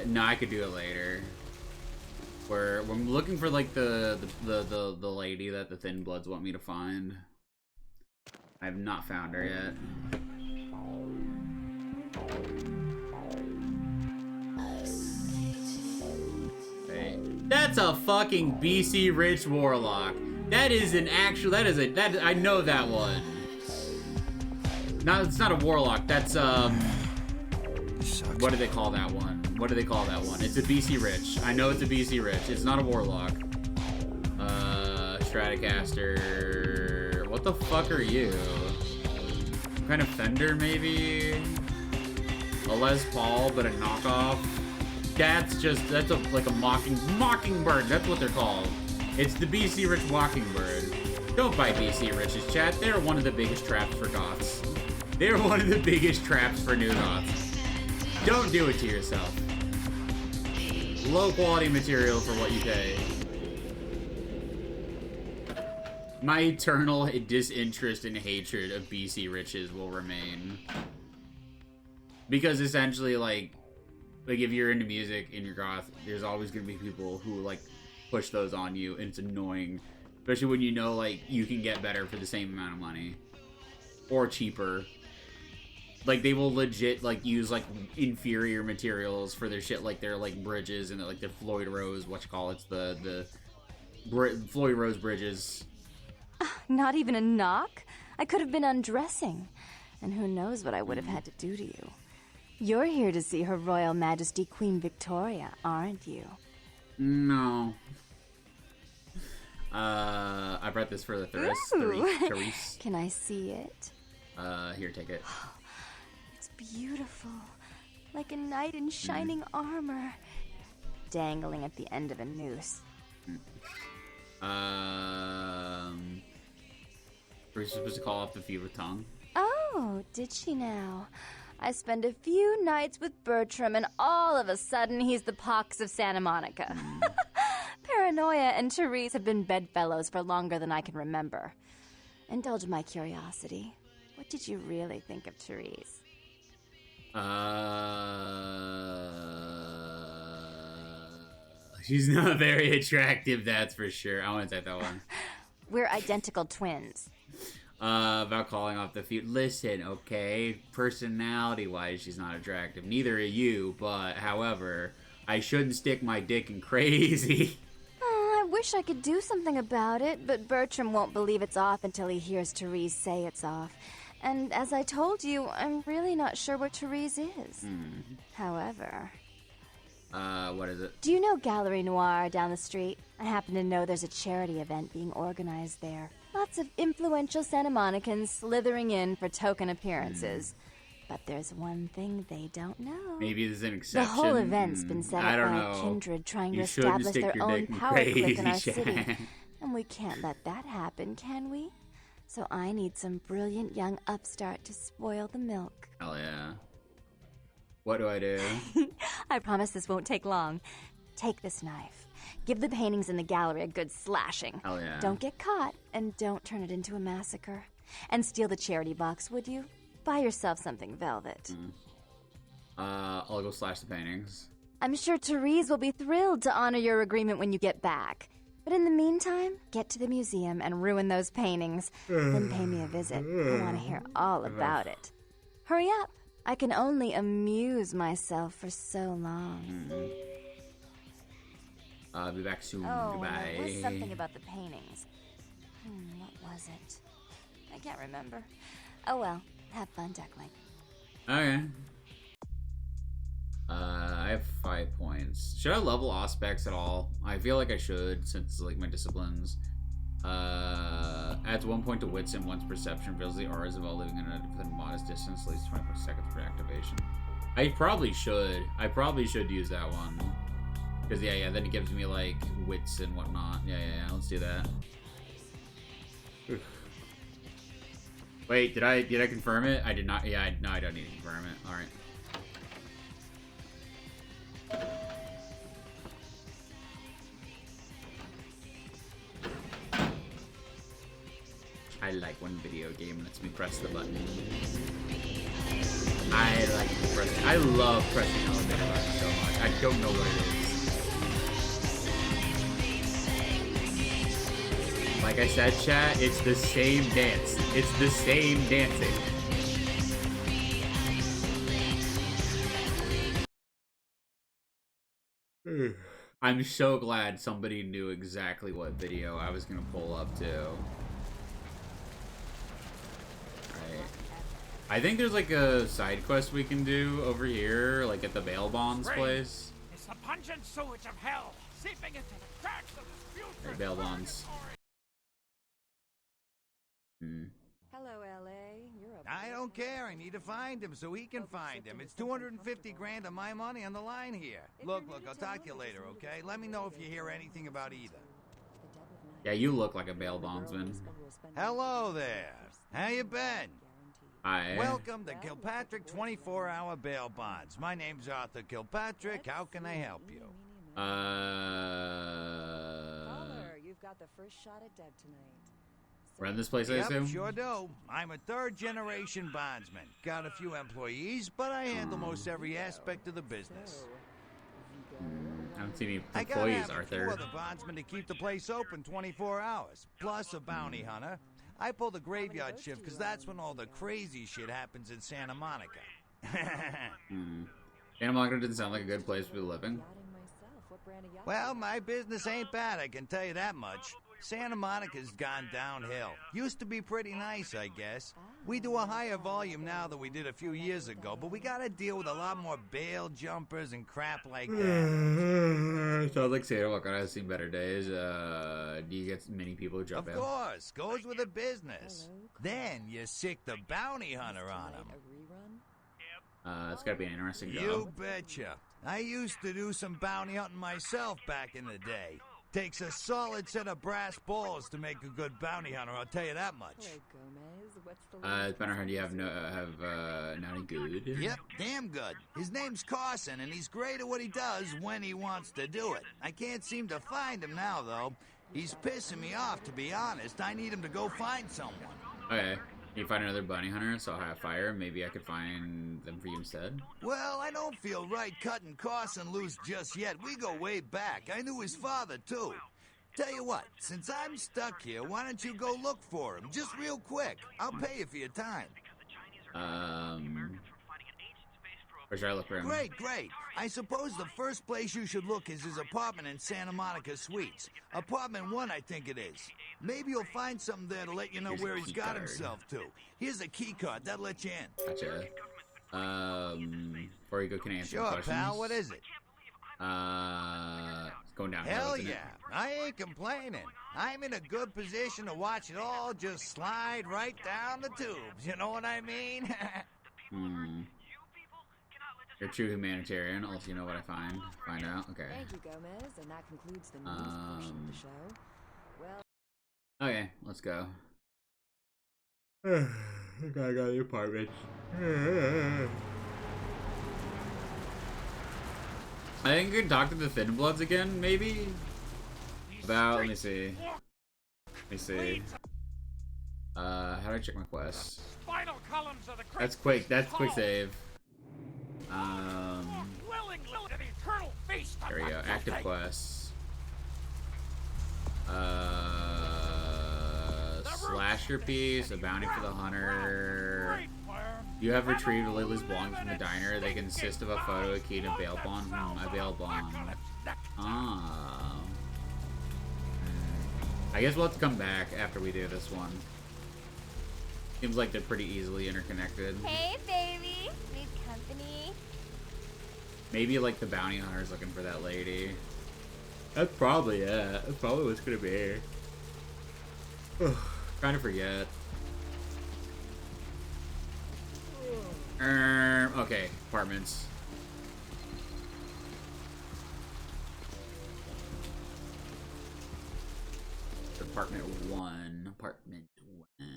No, I could do it later. We're looking for like the lady that the Thin Bloods want me to find. I have not found her yet. That's a fucking BC Rich Warlock. That is an actual, I know that one. It's not a Warlock, that's, what do they call that one? What do they call that one? It's a BC Rich. I know it's a BC Rich. It's not a Warlock. Stratocaster. What the fuck are you? Some kind of Fender, maybe? A Les Paul, but a knockoff? That's like a Mockingbird. That's what they're called. It's the BC Rich Mockingbird. Don't buy BC Riches, chat. They're one of the biggest traps for goths. They're one of the biggest traps for new goths. Don't do it to yourself. Low quality material for what you pay. My eternal disinterest and hatred of BC Riches will remain. Because essentially, like if you're into music and you're goth, there's always gonna be people who like push those on you, and it's annoying. Especially when you know like you can get better for the same amount of money. Or cheaper. Like they will legit like use like inferior materials for their shit, like their like bridges and like the Floyd Rose, the Floyd Rose bridges. Not even a knock? I could have been undressing. And who knows what I would have had to do to you. You're here to see Her Royal Majesty Queen Victoria, aren't you? No. I brought this for the Therese. Can I see it? Here, take it. It's beautiful. Like a knight in shining armor. Dangling at the end of a noose. Were you supposed to call off the fever tongue? Oh, did she now? I spend a few nights with Bertram and all of a sudden he's the pox of Santa Monica. Paranoia and Therese have been bedfellows for longer than I can remember. Indulge my curiosity. What did you really think of Therese? She's not very attractive, that's for sure. I want to take that one. We're identical twins. About calling off the feud. Listen, okay, personality-wise, she's not attractive. Neither are you, but, however, I shouldn't stick my dick in crazy. Oh, I wish I could do something about it, but Bertram won't believe it's off until he hears Therese say it's off. And as I told you, I'm really not sure what Therese is. However... what is it? Do you know Gallery Noir down the street? I happen to know there's a charity event being organized there. Lots of influential Santa Monicans slithering in for token appearances. But there's one thing they don't know. Maybe there's an exception. The whole event's been set up by a kindred trying to establish their own power clique in our city. And we can't let that happen, can we? So I need some brilliant young upstart to spoil the milk. Hell yeah. What do I do? I promise this won't take long. Take this knife. Give the paintings in the gallery a good slashing. Hell yeah. Don't get caught, and don't turn it into a massacre. And steal the charity box, would you? Buy yourself something velvet. I'll go slash the paintings. I'm sure Therese will be thrilled to honor your agreement when you get back. But in the meantime, get to the museum and ruin those paintings. Then pay me a visit. I want to hear all about it. Hurry up. I can only amuse myself for so long. I'll be back soon. Goodbye. Goodbye. There was something about the paintings. What was it? I can't remember. Oh well. Have fun, Duckling. Okay. I have 5 points. Should I level Auspex at all? I feel like I should, since like my disciplines. Adds 1 point to wits and 1's perception. Reveals the auras of all living within a modest distance. At least 24 seconds per activation. I probably should. I probably should use that one. Because yeah, then it gives me like wits and whatnot. Yeah, let's do that. Wait, did I confirm it? I did not. Yeah, no, I don't need to confirm it. All right. I like when video game lets me press the button. I love pressing the elevator button so much. I don't know what it is. Like I said, chat, it's the same dance. It's the same dancing. I'm so glad somebody knew exactly what video I was gonna pull up to. Right. I think there's like a side quest we can do over here, like at the bail bonds place. It's the pungent sewage of hell, seeping into the cracks of this future. Hey, bail bonds. Hello, LA. You're a I don't care. I need to find him so he can find him. It's 250 grand of my money on the line here. Look, I'll talk to you later, okay? Let me know if you hear anything about either. Yeah, you look like a bail bondsman. Hello there. How you been? Hi. Welcome to Kilpatrick 24-hour bail bonds. My name's Arthur Kilpatrick. How can I help you? Caller, you've got the first shot at Deb tonight. Run this place, I assume? Sure do. I'm a third-generation bondsman. Got a few employees, but I handle most every aspect of the business. I don't see any I gotta employees, have a Arthur. few other bondsmen to keep the place open 24 hours, plus a bounty hunter. I pull the graveyard shift because that's when all the crazy shit happens in Santa Monica. Santa Monica didn't sound like a good place to be living. Well, my business ain't bad, I can tell you that much. Santa Monica's gone downhill. Used to be pretty nice, I guess. We do a higher volume now than we did a few years ago, but we gotta deal with a lot more bail jumpers and crap like that. Sounds like Santa Monica has seen better days. Do you get many people who jump Of out? course, goes with the business. Then you sick the bounty hunter on him. It's gotta be an interesting job. You betcha. I used to do some bounty hunting myself back in the day. Takes a solid set of brass balls to make a good bounty hunter, I'll tell you that much. It's better how do you have not any good? Yep, damn good. His name's Carson, and he's great at what he does when he wants to do it. I can't seem to find him now, though. He's pissing me off, to be honest. I need him to go find someone. Okay. You find another bounty hunter, so I'll have fire. Maybe I could find them for you instead. Well, I don't feel right cutting Carson loose just yet. We go way back. I knew his father, too. Tell you what, since I'm stuck here, why don't you go look for him? Just real quick. I'll pay you for your time. Where should I look for him? Great. I suppose the first place you should look is his apartment in Santa Monica Suites. Apartment 1, I think it is. Maybe you'll find something there to let you know Here's where a he's key got card. himself to. Here's a key card. That'll let you in. Gotcha. Before you go, can I answer Sure, questions? pal. What is it? It's going downhill, Hell isn't it? yeah. I ain't complaining. I'm in a good position to watch it all just slide right down the tubes. You know what I mean? You're a true humanitarian. I'll let you know what I find out. Okay. Thank you, Gomez, and that concludes the news portion of the show. Well, Okay, let's go. I got the apartment. I think we could talk to the Thin Bloods again, maybe? About, let me see. How do I check my quests? Spinal columns of the That's quick save. There we go, active quests. Slasher piece, a bounty for the hunter. You have retrieved Lily's belongings from the diner. They consist of a photo, a key, and a bail bond. A bail bond. I guess we'll have to come back after we do this one. Seems like they're pretty easily interconnected. Hey, baby. Need company? Maybe like the bounty hunter's looking for that lady. That's probably it. That's probably what's gonna be. Trying to forget. Okay, apartments. Apartment 1. Apartment 1.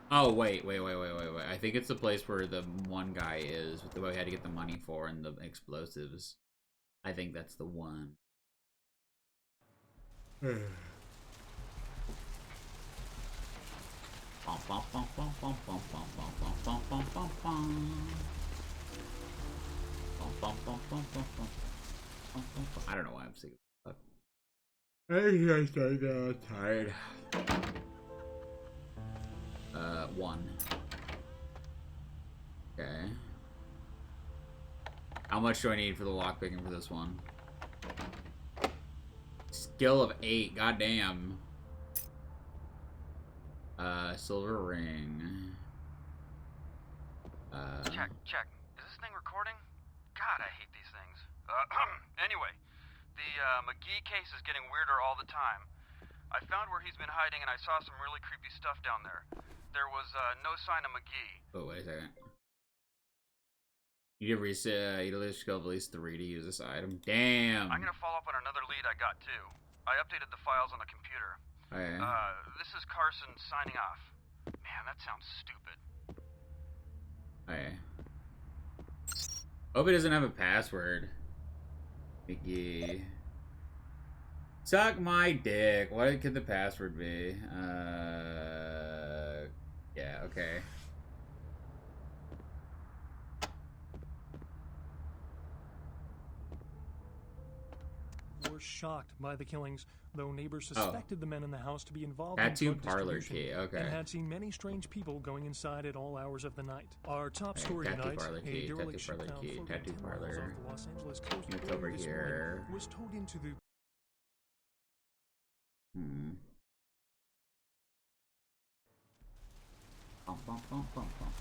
Oh, wait. I think it's the place where the one guy is, with the way he had to get the money for and the explosives. I think that's the one. I don't know why I'm singing. I'm tired. 1. Okay. How much do I need for the lockpicking for this one? Skill of 8. Goddamn. Silver ring. Check. Is this thing recording? God, I hate these things. Anyway, the McGee case is getting weirder all the time. I found where he's been hiding and I saw some really creepy stuff down there. There was no sign of McGee. Oh, wait a second. You did reset, you lose skill of at least 3 to use this item. Damn! I'm gonna follow up on another lead I got too. I updated the files on the computer. Okay. This is Carson signing off. Man, that sounds stupid. Okay. Hope it doesn't have a password. Mickey. Suck my dick. What could the password be? Yeah, okay. Were shocked by the killings, though neighbors suspected the men in the house to be involved Tattoo in drug parlor distribution key, okay. and had seen many strange people going inside at all hours of the night. Our top story tattoo tonight, parlor a key, dereliction found floating 10 miles parlor. off the Los Angeles coast It's early over this here. morning, was towed into the Bum, bum, bum, bum, bum.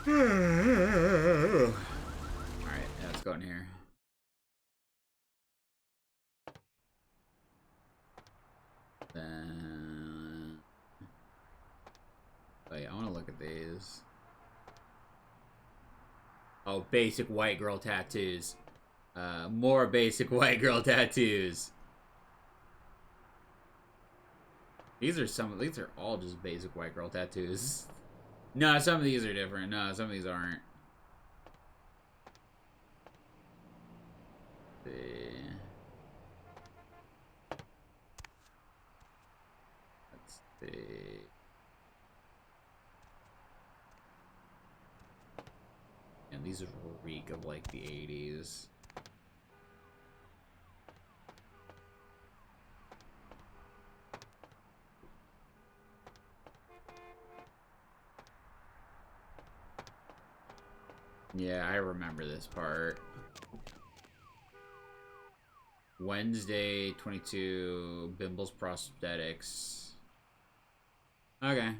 Alright, yeah, let's go in here. Then... Wait, I want to look at these. Oh, basic white girl tattoos. More basic white girl tattoos. These are all just basic white girl tattoos. No, some of these are different. No, some of these aren't. Let's see. Let's see. And these are reek of like the 80s. Yeah, I remember this part. Wednesday 22, Bimble's Prosthetics. Okay.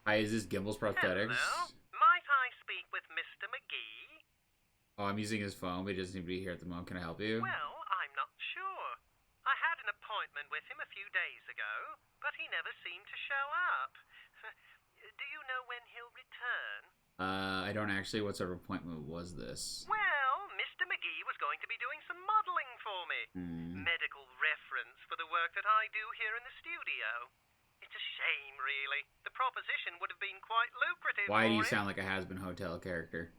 Hi, is this Gimble's Prosthetics? Hello? Might I speak with Mr. McGee? Oh, I'm using his phone, but he doesn't seem to be here at the moment. Can I help you? Well, I'm not sure. I had an appointment with him a few days ago, but he never seemed to show up. Do you know when he'll return? I don't actually. What sort of appointment was this? Well, Mr. McGee was going to be doing some modeling for me. Medical reference for the work that I do here in the studio. It's a shame, really. The proposition would have been quite lucrative. Why do you for him. sound like a has-been hotel character?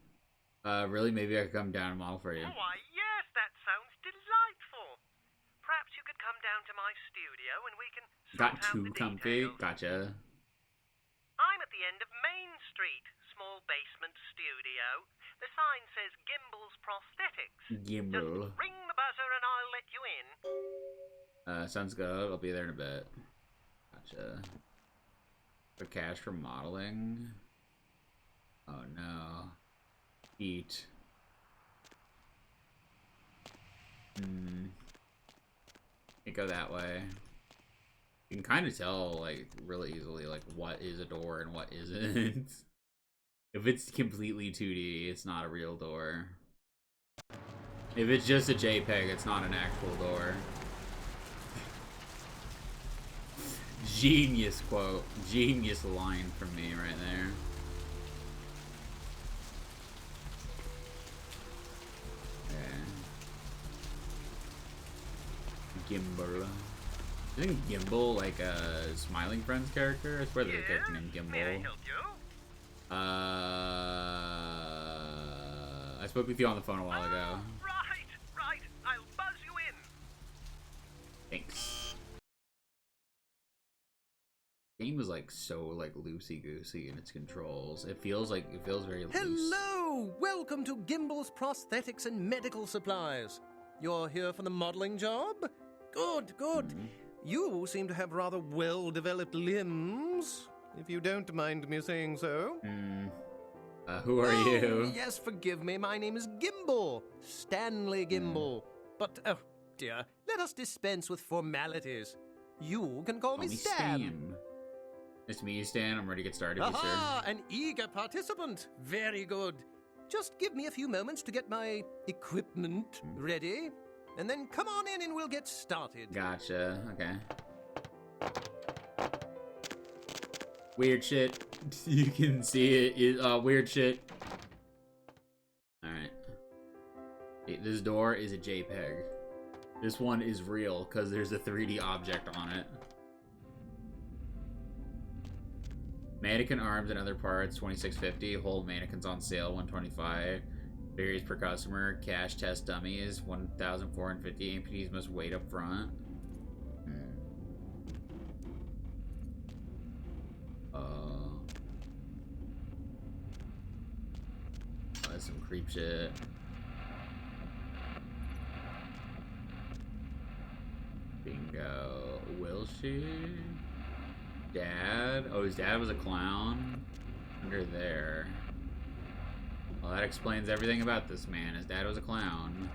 Really? Maybe I could come down and model for you. Why, yes, that sounds delightful. Perhaps you could come down to my studio and we can Got sort out too the comfy. details. Gotcha. I'm at the end of Main Street, small basement studio. The sign says Gimble's Prosthetics. Gimbal. Just ring the buzzer and I'll let you in. Sounds good. I'll be there in a bit. Gotcha. For cash for modeling. Oh no. Eat. Can't go that way. You can kind of tell, like, really easily, like, what is a door and what isn't. If it's completely 2D, it's not a real door. If it's just a JPEG, it's not an actual door. Genius quote. Genius line from me right there. Okay. Gimbal. Isn't Gimbal like a Smiling Friends character? I swear there's a character named Gimbal. May I help you? I spoke with you on the phone a while ago. Right. I'll buzz you in. Thanks. game is like so like loosey goosey in its controls. It feels very loose. Hello! Welcome to Gimble's Prosthetics and Medical Supplies. You're here for the modeling job? Good, good. You seem to have rather well-developed limbs, if you don't mind me saying so. Who are you? Yes, forgive me. My name is Gimble. Stanley Gimble. But, oh dear, let us dispense with formalities. You can call me Stan. Nice to meet you, Stan. I'm ready to get started, Aha! An eager participant. Very good. Just give me a few moments to get my equipment ready, and then come on in and we'll get started. Gotcha. Okay. Weird shit. You can see it. Weird shit. Alright. This door is a JPEG. This one is real because there's a 3D object on it. Mannequin arms and other parts, $26.50. Whole mannequins on sale, $125. Varies per customer. Cash test dummies, $1,450. APTs must wait up front. That's some creep shit. Bingo. Will she? Dad? Oh, his dad was a clown? Under there. Well, that explains everything about this man. His dad was a clown.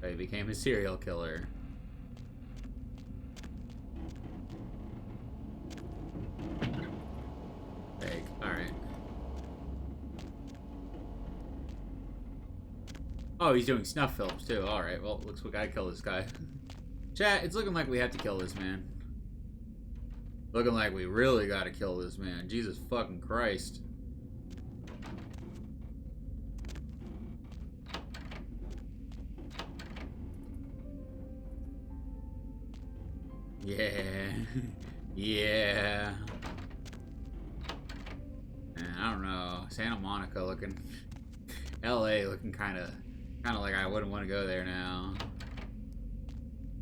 But he became a serial killer. Fake. Alright. Oh, he's doing snuff films too. Alright, well, looks like I gotta kill this guy. Chat, it's looking like we have to kill this man. Looking like we really gotta kill this man. Jesus fucking Christ. Yeah. Yeah. Man, I don't know. Santa Monica looking... LA looking kind of like I wouldn't want to go there now.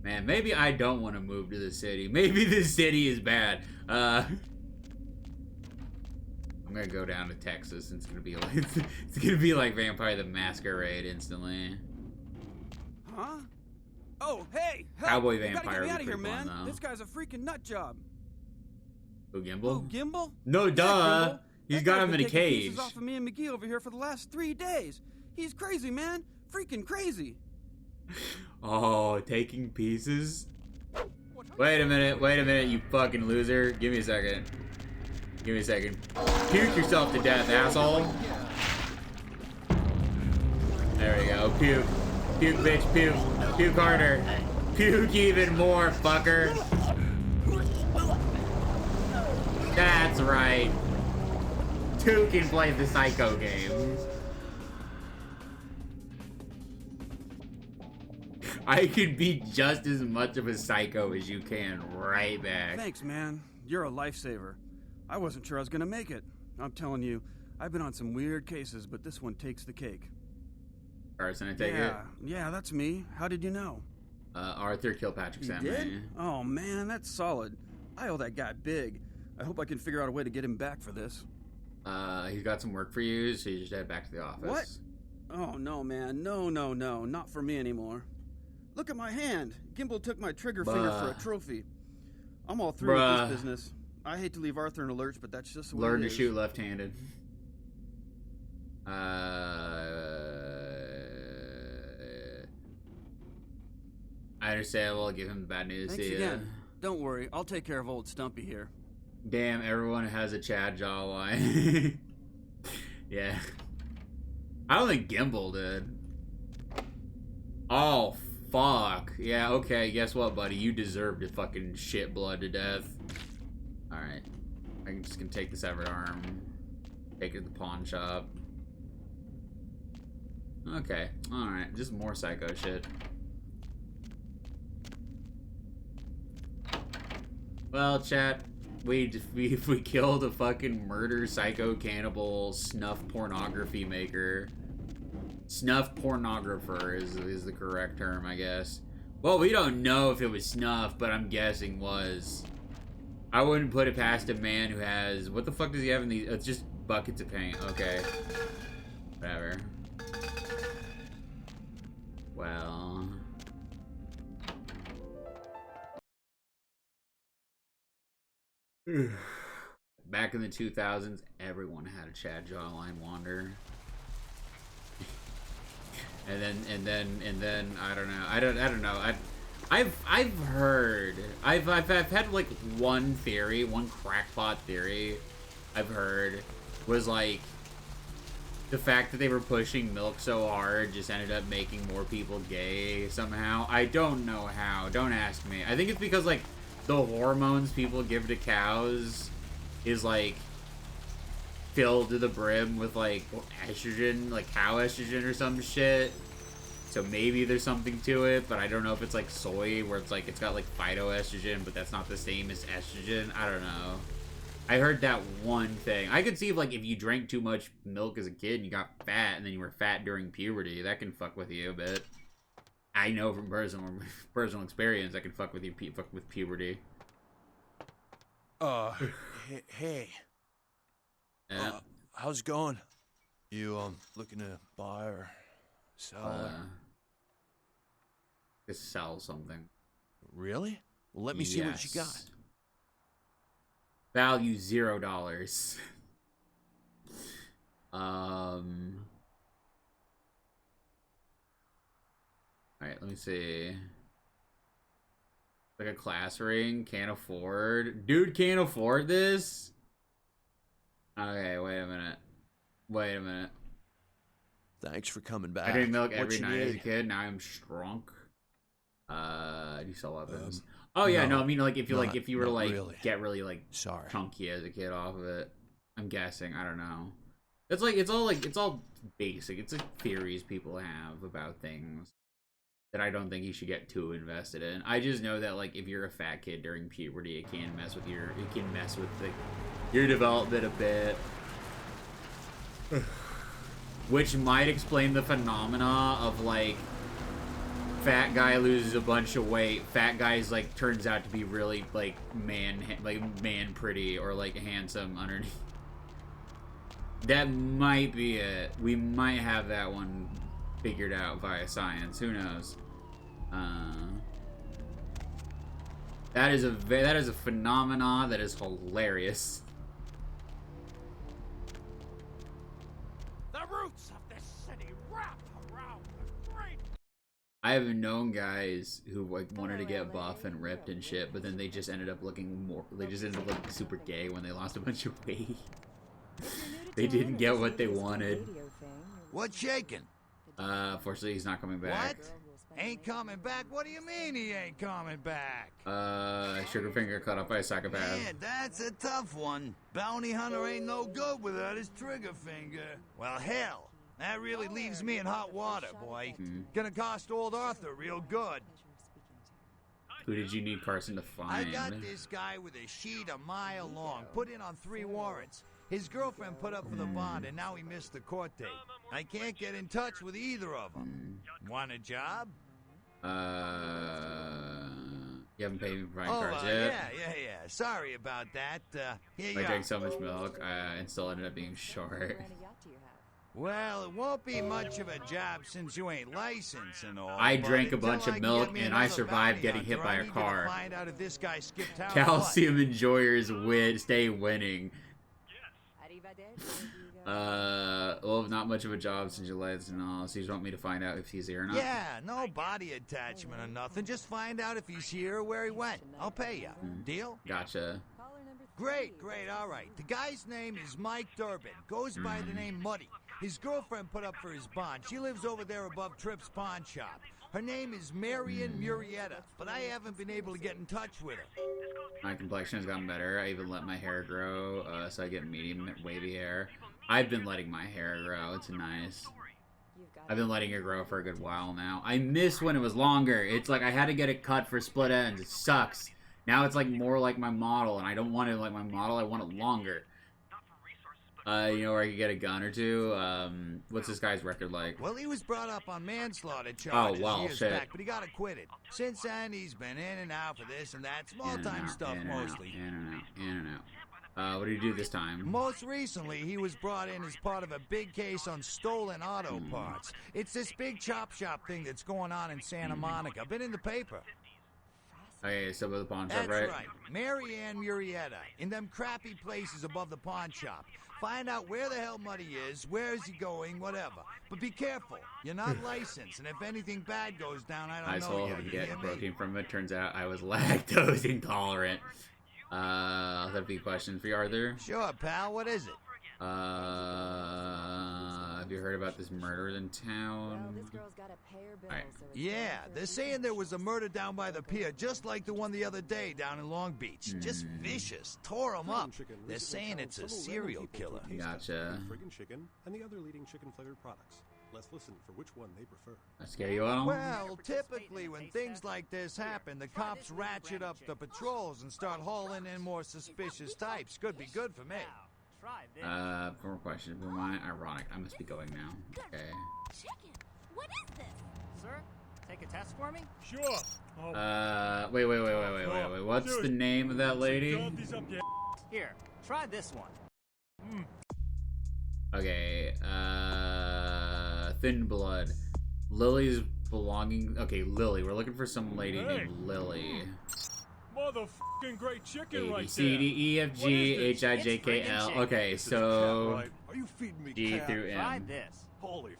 Man, maybe I don't want to move to the city. Maybe this city is bad. I'm gonna go down to Texas. And it's gonna be like Vampire the Masquerade instantly. Huh? Oh, hey! Help. Cowboy You gotta Vampire get me would out be of here, pretty fun, man. though. This guy's a freaking nut job. Who, Gimbal? Who, Gimbal? No, Yeah, duh. Gimbal. He's That got guy's him been in a taking cage. pieces off of me and McGee over here for the last 3 days. He's crazy, man. Freaking crazy. Oh, taking pieces? Wait a minute, you fucking loser. Give me a second. Give me a second. Puke yourself to death, asshole. There we go. Puke. Puke, bitch, puke. Puke harder. Puke even more, fucker. That's right. Two can play the Psycho game. I could be just as much of a psycho as you can right back. Thanks, man. You're a lifesaver. I wasn't sure I was gonna make it. I'm telling you, I've been on some weird cases, but this one takes the cake. Carson, I take it? Yeah, that's me. How did you know? Arthur Kilpatrick sent You did? me. Oh, man, that's solid. I owe that guy big. I hope I can figure out a way to get him back for this. He's got some work for you, so you just head back to the office. What? Oh, no, man. No. Not for me anymore. Look at my hand. Gimbal took my trigger finger for a trophy. I'm all through with this business. I hate to leave Arthur in a lurch, but that's just the way Learn it to is. shoot left-handed. I understand. Well, I'll give him the bad news. Thanks again. Don't worry. I'll take care of old Stumpy here. Damn, everyone has a Chad jawline. Yeah. I don't think Gimbal did. Oh, fuck. Yeah, okay. Guess what, buddy? You deserve to fucking shit blood to death. Alright. I'm just gonna take the severed arm. Take it to the pawn shop. Okay. Alright. Just more psycho shit. Well, chat, if we killed a fucking murder psycho cannibal snuff pornography maker. Snuff pornographer is the correct term, I guess. Well, we don't know if it was snuff, but I'm guessing was. I wouldn't put it past a man who has... What the fuck does he have in these? It's just buckets of paint. Okay. Whatever. Well... Back in the 2000s, everyone had a Chad Jawline Wander. and then I don't know. I've heard I've had like one theory, one crackpot theory I've heard was like the fact that they were pushing milk so hard just ended up making more people gay somehow. I don't know how. Don't ask me. I think it's because like the hormones people give to cows is like filled to the brim with like estrogen, like cow estrogen or some shit. So maybe there's something to it, but I don't know if it's like soy where it's like it's got like phytoestrogen, but that's not the same as estrogen. I don't know. I heard that one thing. I could see if like if you drank too much milk as a kid and you got fat and then you were fat during puberty, that can fuck with you a bit. I know from personal experience that can fuck with you, fuck with puberty. Hey. Yeah. How's it going? You looking to buy or sell? To sell something. Really? Well, let me see what you got. Value $0. Alright, let me see. Like a class ring, can't afford. Dude can't afford this? Okay, wait a minute. Thanks for coming back. I drank milk every night as a kid, now I'm shrunk. Do you sell weapons? Oh yeah, no, I mean like if you were to like really. Get really like chunky as a kid off of it. I'm guessing, I don't know. It's like it's all basic. It's like theories people have about things that I don't think you should get too invested in. I just know that like if you're a fat kid during puberty, it can mess with your development a bit. Which might explain the phenomena of like fat guy loses a bunch of weight, fat guy's like turns out to be really like man pretty or like handsome underneath. That might be it. We might have that one figured out via science. Who knows? That is a phenomena that is hilarious. The roots of this city wrap around the great. I have known guys who like wanted to get buff and ripped and shit, but then they just ended up looking super gay when they lost a bunch of weight. They didn't get what they wanted. What's shaking? Fortunately, he's not coming back. What? Ain't coming back? What do you mean he ain't coming back? Sugarfinger caught up by a psychopath. Man, that's a tough one. Bounty hunter ain't no good without his trigger finger. Well, hell, that really leaves me in hot water, boy. Gonna cost old Arthur real good. Who did you need Carson to find? I got this guy with a sheet a mile long, put in on 3 warrants. His girlfriend put up for the bond, and now he missed the court date. I can't get in touch with either of them. Want a job? You haven't paid me for my cards yet? Yeah. Sorry about that. Here you I drank so much milk, and still ended up being short. Well, it won't be much of a job since you ain't licensed and all. I drank a bunch of milk, and I survived getting hit by a car. Find out if this guy skipped town. Calcium enjoyers stay winning. Well, not much of a job since you licensed and all, so you just want me to find out if he's here or not? Yeah, no body attachment or nothing. Just find out if he's here or where he went. I'll pay you. Deal? Gotcha. Great, all right. The guy's name is Mike Durbin. Goes by the name Muddy. His girlfriend put up for his bond. She lives over there above Tripp's pawn shop. Her name is Marion Murrieta, but I haven't been able to get in touch with her. My complexion has gotten better. I even let my hair grow, so I get medium wavy hair. I've been letting my hair grow. It's nice. I've been letting it grow for a good while now. I miss when it was longer. It's like I had to get it cut for split ends. It sucks. Now it's like more like my model, and I don't want it like my model. I want it longer. You know where I could get a gun or two? What's this guy's record like? Well, he was brought up on manslaughter charges years shit. back, but he got acquitted. Since then, he's been in and out for this and that, small-time stuff mostly. In and out. What did he do this time? Most recently, he was brought in as part of a big case on stolen auto parts. It's this big chop shop thing that's going on in Santa Monica. Been in the paper. Okay, so with the pawn shop, That's right. Mary Ann Murrieta, in them crappy places above the pawn shop. Find out where the hell money is, where is he going, whatever. But be careful. You're not licensed, and if anything bad goes down, I don't know yet. To get protein from it. Turns out I was lactose intolerant. I'll have a few questions for you, Arthur. Sure, pal. What is it? Have you heard about this murder in town? Well, this girl's got to pay her bills. Right. So Yeah, they're saying there was a murder down by the pier, just like the one the other day down in Long Beach. Just vicious. Tore them up. They're saying it's a serial killer. Gotcha. Friggin' chicken and the other leading chicken-flavored products. Let's listen for which one they prefer. I scare you all? Well, typically when things like this happen, the cops ratchet up the patrols and start hauling in more suspicious types. Could be good for me. More questions. Remind ironic. I must be going now. Okay. Chicken, what is this? Sir, take a test for me? Sure. Wait. What's the name of that lady? Here, try this one. Okay, Thin Blood. Lily's belonging... Okay, Lily. We're looking for some lady named Lily. Motherfucking great chicken A, B, right C, D, E, F, G, H, I, J, K, L. Okay, so... Are you feeding me G cat? through M. Try this. Holy f***.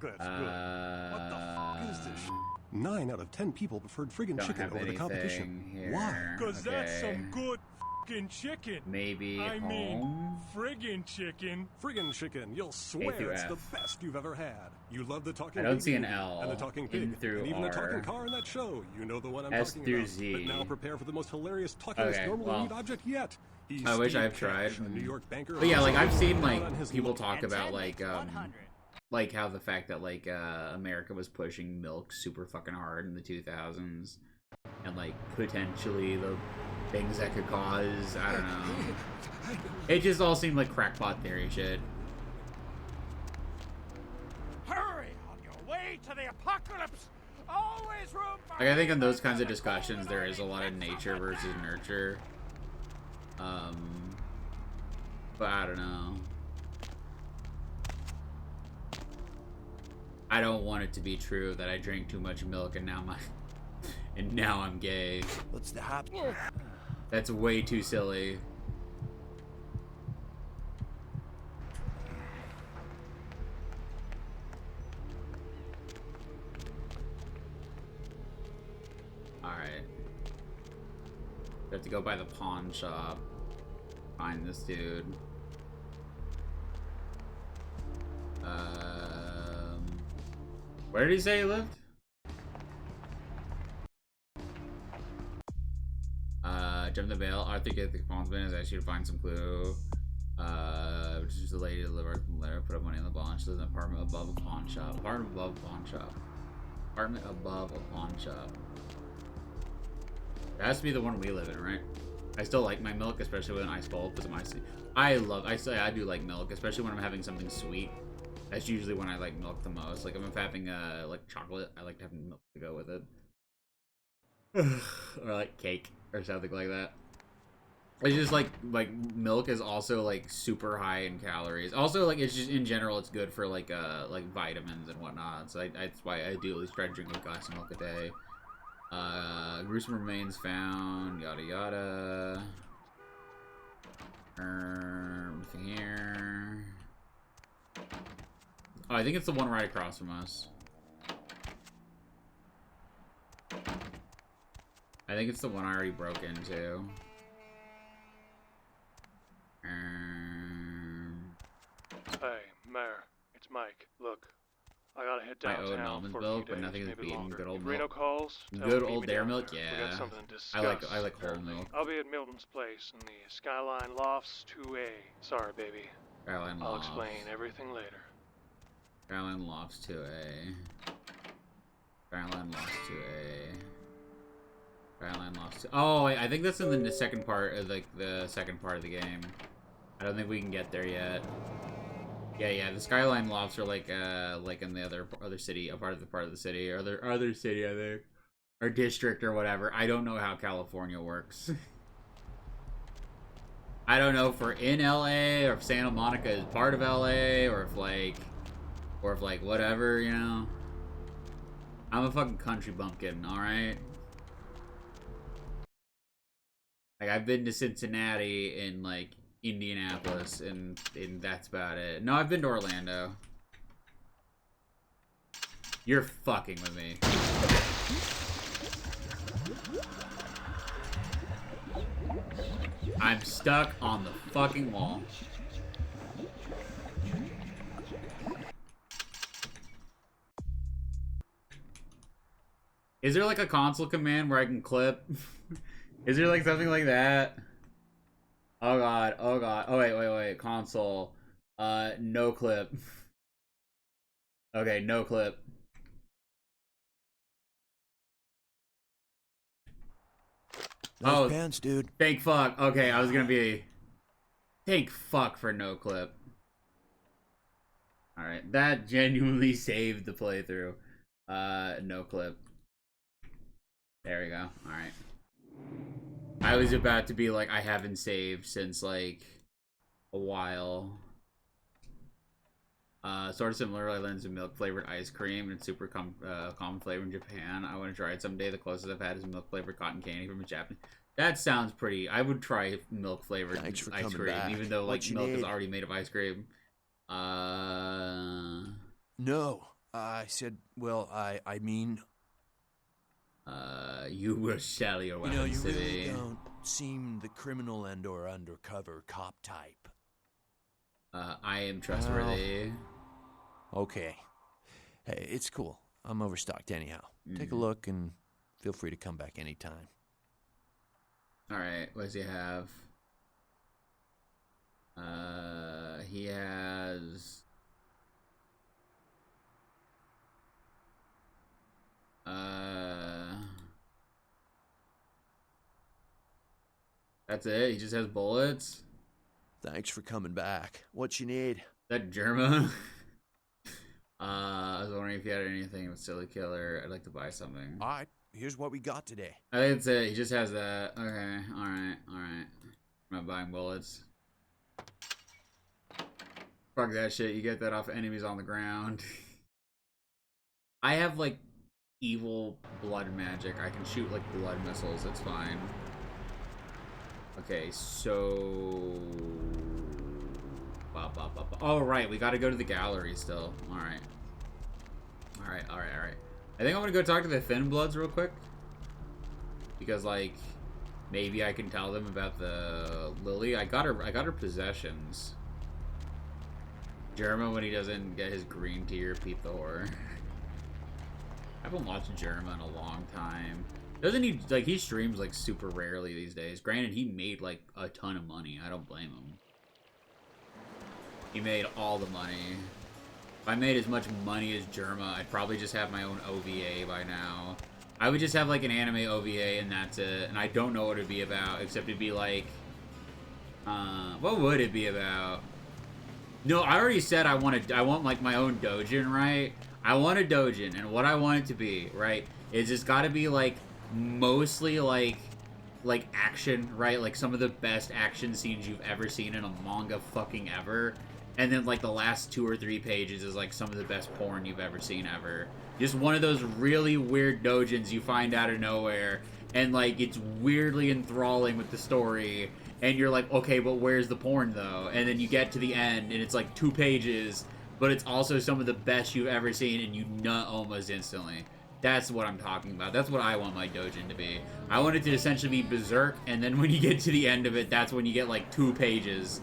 That's good. What the f*** is this? 9 out of 10 people preferred friggin' chicken over the competition. Here. Why? Because that's some good f***ing chicken. Maybe I home? mean, friggin' chicken. Friggin' chicken. You'll swear it's F. the best you've ever had. You love the talking I don't baby see an movie L. and the talking N pig through and even the R. talking car in that show. You know the one I'm S talking through about. Z. But now prepare for the most hilarious talkingest normally viewed object yet. He's I wish Steve I've tried. Cash, a New York banker. But yeah, like I've seen on like his people look. talk about like how the fact that like America was pushing milk super fucking hard in the 2000s, and like potentially the things that could cause, I don't know. It just all seemed like crackpot theory shit. Hurry on your way to the apocalypse. Always room for... Like I think in those kinds of discussions there is a lot of nature versus nurture. But I don't know. I don't want it to be true that I drank too much milk and now I'm gay. What's the hop? That's way too silly. Alright. We have to go by the pawn shop. Find this dude. Where did he say he lived? Jump the veil. Arthur get the pawnman is actually to find some clue. Which is the lady delivered from the letter. Put up money in the bond. She lives in an apartment above a pawn shop. Apartment above a pawn shop. Apartment above a pawn shop. It has to be the one we live in, right? I still like my milk, especially with an ice cold, because I do like milk, especially when I'm having something sweet. That's usually when I like milk the most. Like if I'm having like chocolate, I like to have milk to go with it. Or like cake or something like that. It's just like milk is also like super high in calories. Also like it's just in general it's good for like vitamins and whatnot. So that's why I do at least try to drink a glass of milk a day. Gruesome remains found. Yada yada. Anything here? Oh, I think it's the one right across from us. I think it's the one I already broke into. Hey, Mayor, it's Mike. Look, I gotta head I owe downtown almond for a milk, few but days, nothing is maybe beating longer. good old If Reno milk. calls, tell Good him to old meet me dairy down milk, there. yeah. We got something to discuss. I like whole milk. I'll be at Milton's place in the Skyline Lofts 2A. Sorry, baby. Skyline I'll Lofts. explain everything later. Skyline Lofts 2A. Skyline Lofts 2A. Skyline Lofts 2. Oh, I think that's in the second part of the second part of the game. I don't think we can get there yet. Yeah, the Skyline Lofts are like in the other city, a part of the city, or the other city, I think, or district or whatever. I don't know how California works. I don't know if we're in LA or if Santa Monica is part of LA or if like whatever, you know. I'm a fucking country bumpkin, all right. Like I've been to Cincinnati and like Indianapolis, and that's about it. No, I've been to Orlando. You're fucking with me. I'm stuck on the fucking wall. Is there like a console command where I can clip? Is there like something like that? Oh god, oh god. Oh wait. Console. No clip. Okay, no clip. Those pants, dude. Thank fuck. Okay, I was gonna be... Thank fuck for no clip. Alright, that genuinely saved the playthrough. No clip. There we go. Alright. I was about to be like, I haven't saved since like a while. Sort of similar, I learned some milk flavored ice cream, and it's super common flavor in Japan. I want to try it someday. The closest I've had is milk flavored cotton candy from a Japanese. That sounds pretty. I would try milk flavored ice cream, back. Even though like milk is already made of ice cream. No, I said. Well, I mean. You will sell your weapons. You know, you to really me. don't seem the criminal and/or undercover cop type. I am trustworthy. Okay. Hey, it's cool. I'm overstocked anyhow. Take a look and feel free to come back anytime. Alright, what does he have? He has... That's it? He just has bullets? Thanks for coming back. What you need? That Germa? I was wondering if you had anything with Silly Killer. I'd like to buy something. Alright, here's what we got today. I think that's it. He just has that. Okay, alright. I'm not buying bullets. Fuck that shit. You get that off enemies on the ground. I have, like, evil blood magic. I can shoot, like, blood missiles. It's fine. Okay, so... Oh, right. We gotta go to the gallery still. Alright. I think I'm gonna go talk to the Thin Bloods real quick. Because, like, maybe I can tell them about the Lily. I got her possessions. Germa when he doesn't get his green tier, Pete the Whore. I haven't watched Germa in a long time. Doesn't he, like, he streams, like, super rarely these days. Granted, he made, like, a ton of money. I don't blame him. He made all the money. If I made as much money as Germa, I'd probably just have my own OVA by now. I would just have, like, an anime OVA, and that's it. And I don't know what it'd be about, except it'd be, like... what would it be about? No, I already said I want, like, my own doujin, right? I want a doujin, and what I want it to be, right, is it's gotta be, like, mostly, like action, right? Like, some of the best action scenes you've ever seen in a manga fucking ever. And then, like, the last 2 or 3 pages is, like, some of the best porn you've ever seen ever. Just one of those really weird doujins you find out of nowhere. And, like, it's weirdly enthralling with the story. And you're like, okay, but where's the porn, though? And then you get to the end, and it's, like, 2 pages. But it's also some of the best you've ever seen, and you nut almost instantly. That's what I'm talking about. That's what I want my doujin to be. I want it to essentially be Berserk, and then when you get to the end of it, that's when you get, like, 2 pages.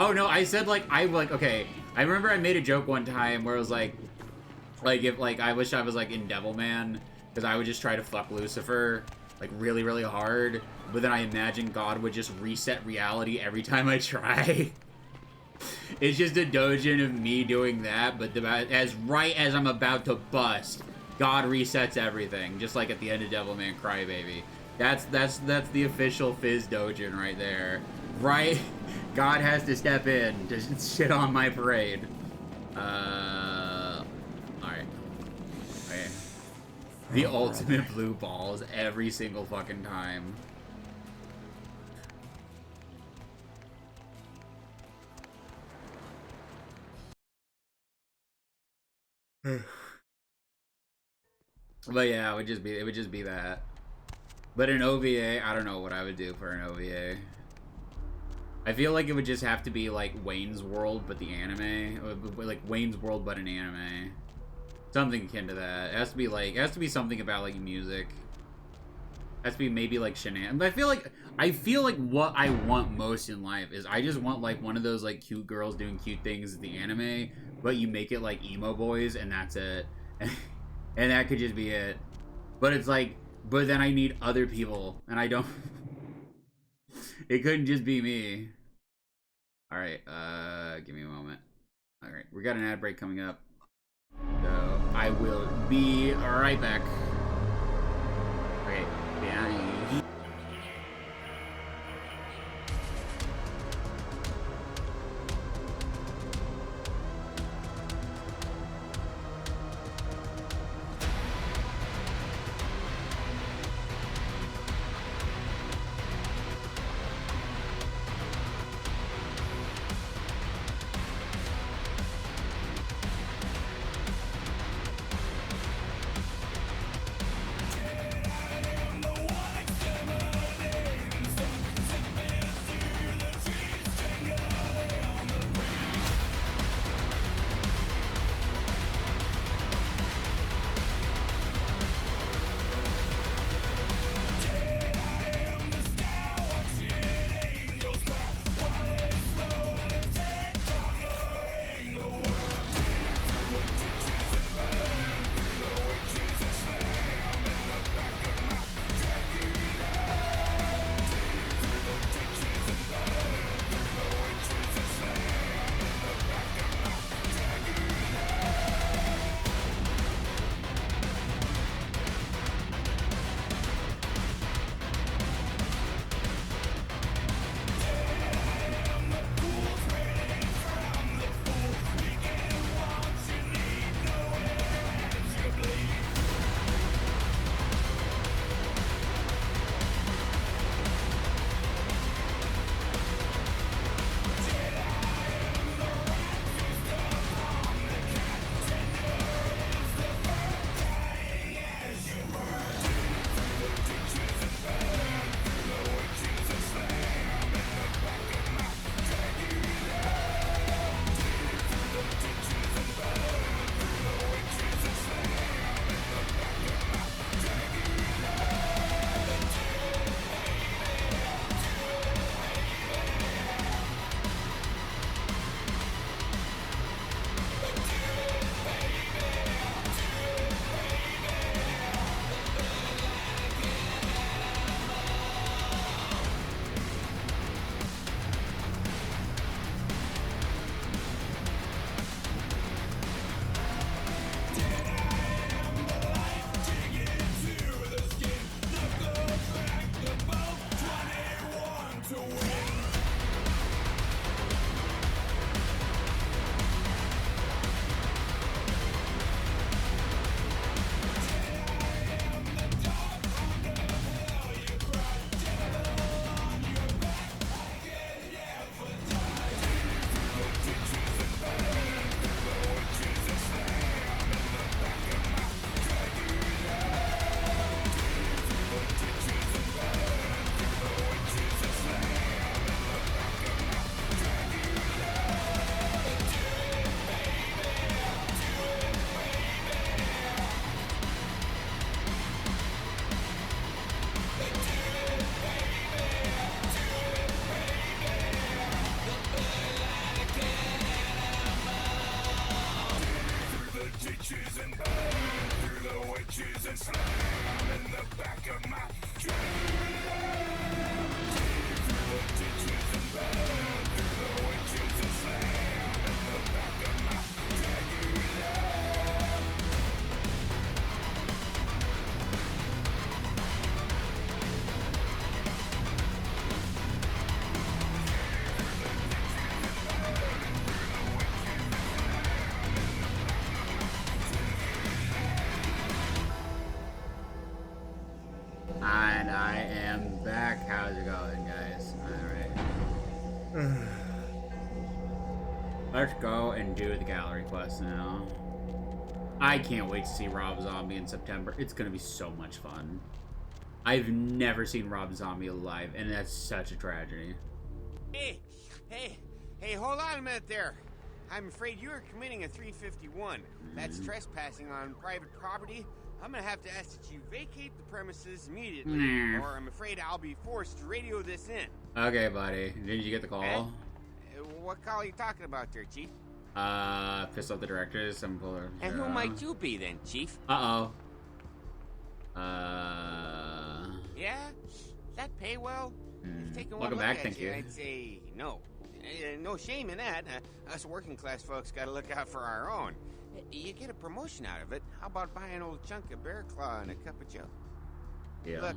Oh, no, I said, like, okay. I remember I made a joke one time where it was, like, if, like, I wish I was, like, in Devilman, because I would just try to fuck Lucifer, like, really, really hard, but then I imagine God would just reset reality every time I try. It's just a doujin of me doing that, but right as I'm about to bust, God resets everything, just like at the end of Devilman Crybaby. That's the official Fizz doujin right there. Right God has to step in to shit on my parade. Alright. Okay. The ultimate blue balls every single fucking time. But yeah, it would just be that. But an OVA, I don't know what I would do for an OVA. I feel like it would just have to be like Wayne's World, but the anime, like Wayne's World, but an anime, something akin to that. It has to be like, it has to be something about like music. It has to be maybe like shenanigans. But I feel like what I want most in life is I just want like one of those like cute girls doing cute things in the anime, but you make it like emo boys, and that's it. And that could just be it. But it's like, but then I need other people, and I don't. It couldn't just be me. Alright, give me a moment. Alright, we got an ad break coming up. So, I will be right back. Okay, bye. Let's go and do the gallery quest now. I can't wait to see Rob Zombie in September. It's gonna be so much fun. I've never seen Rob Zombie alive, and that's such a tragedy. Hey, hold on a minute there. I'm afraid you are committing a 351. That's trespassing on private property. I'm gonna have to ask that you vacate the premises immediately, or I'm afraid I'll be forced to radio this in. Okay, buddy. Did you get the call? What call are you talking about there, Chief? Pissed off the directors. Some puller. And who might you be then, Chief? Uh-oh. Yeah? That pay well? Take a Welcome look back, at thank you. I'd say no. No shame in that. Us working class folks gotta look out for our own. You get a promotion out of it. How about buying an old chunk of bear claw and a cup of joe? Yeah. Look,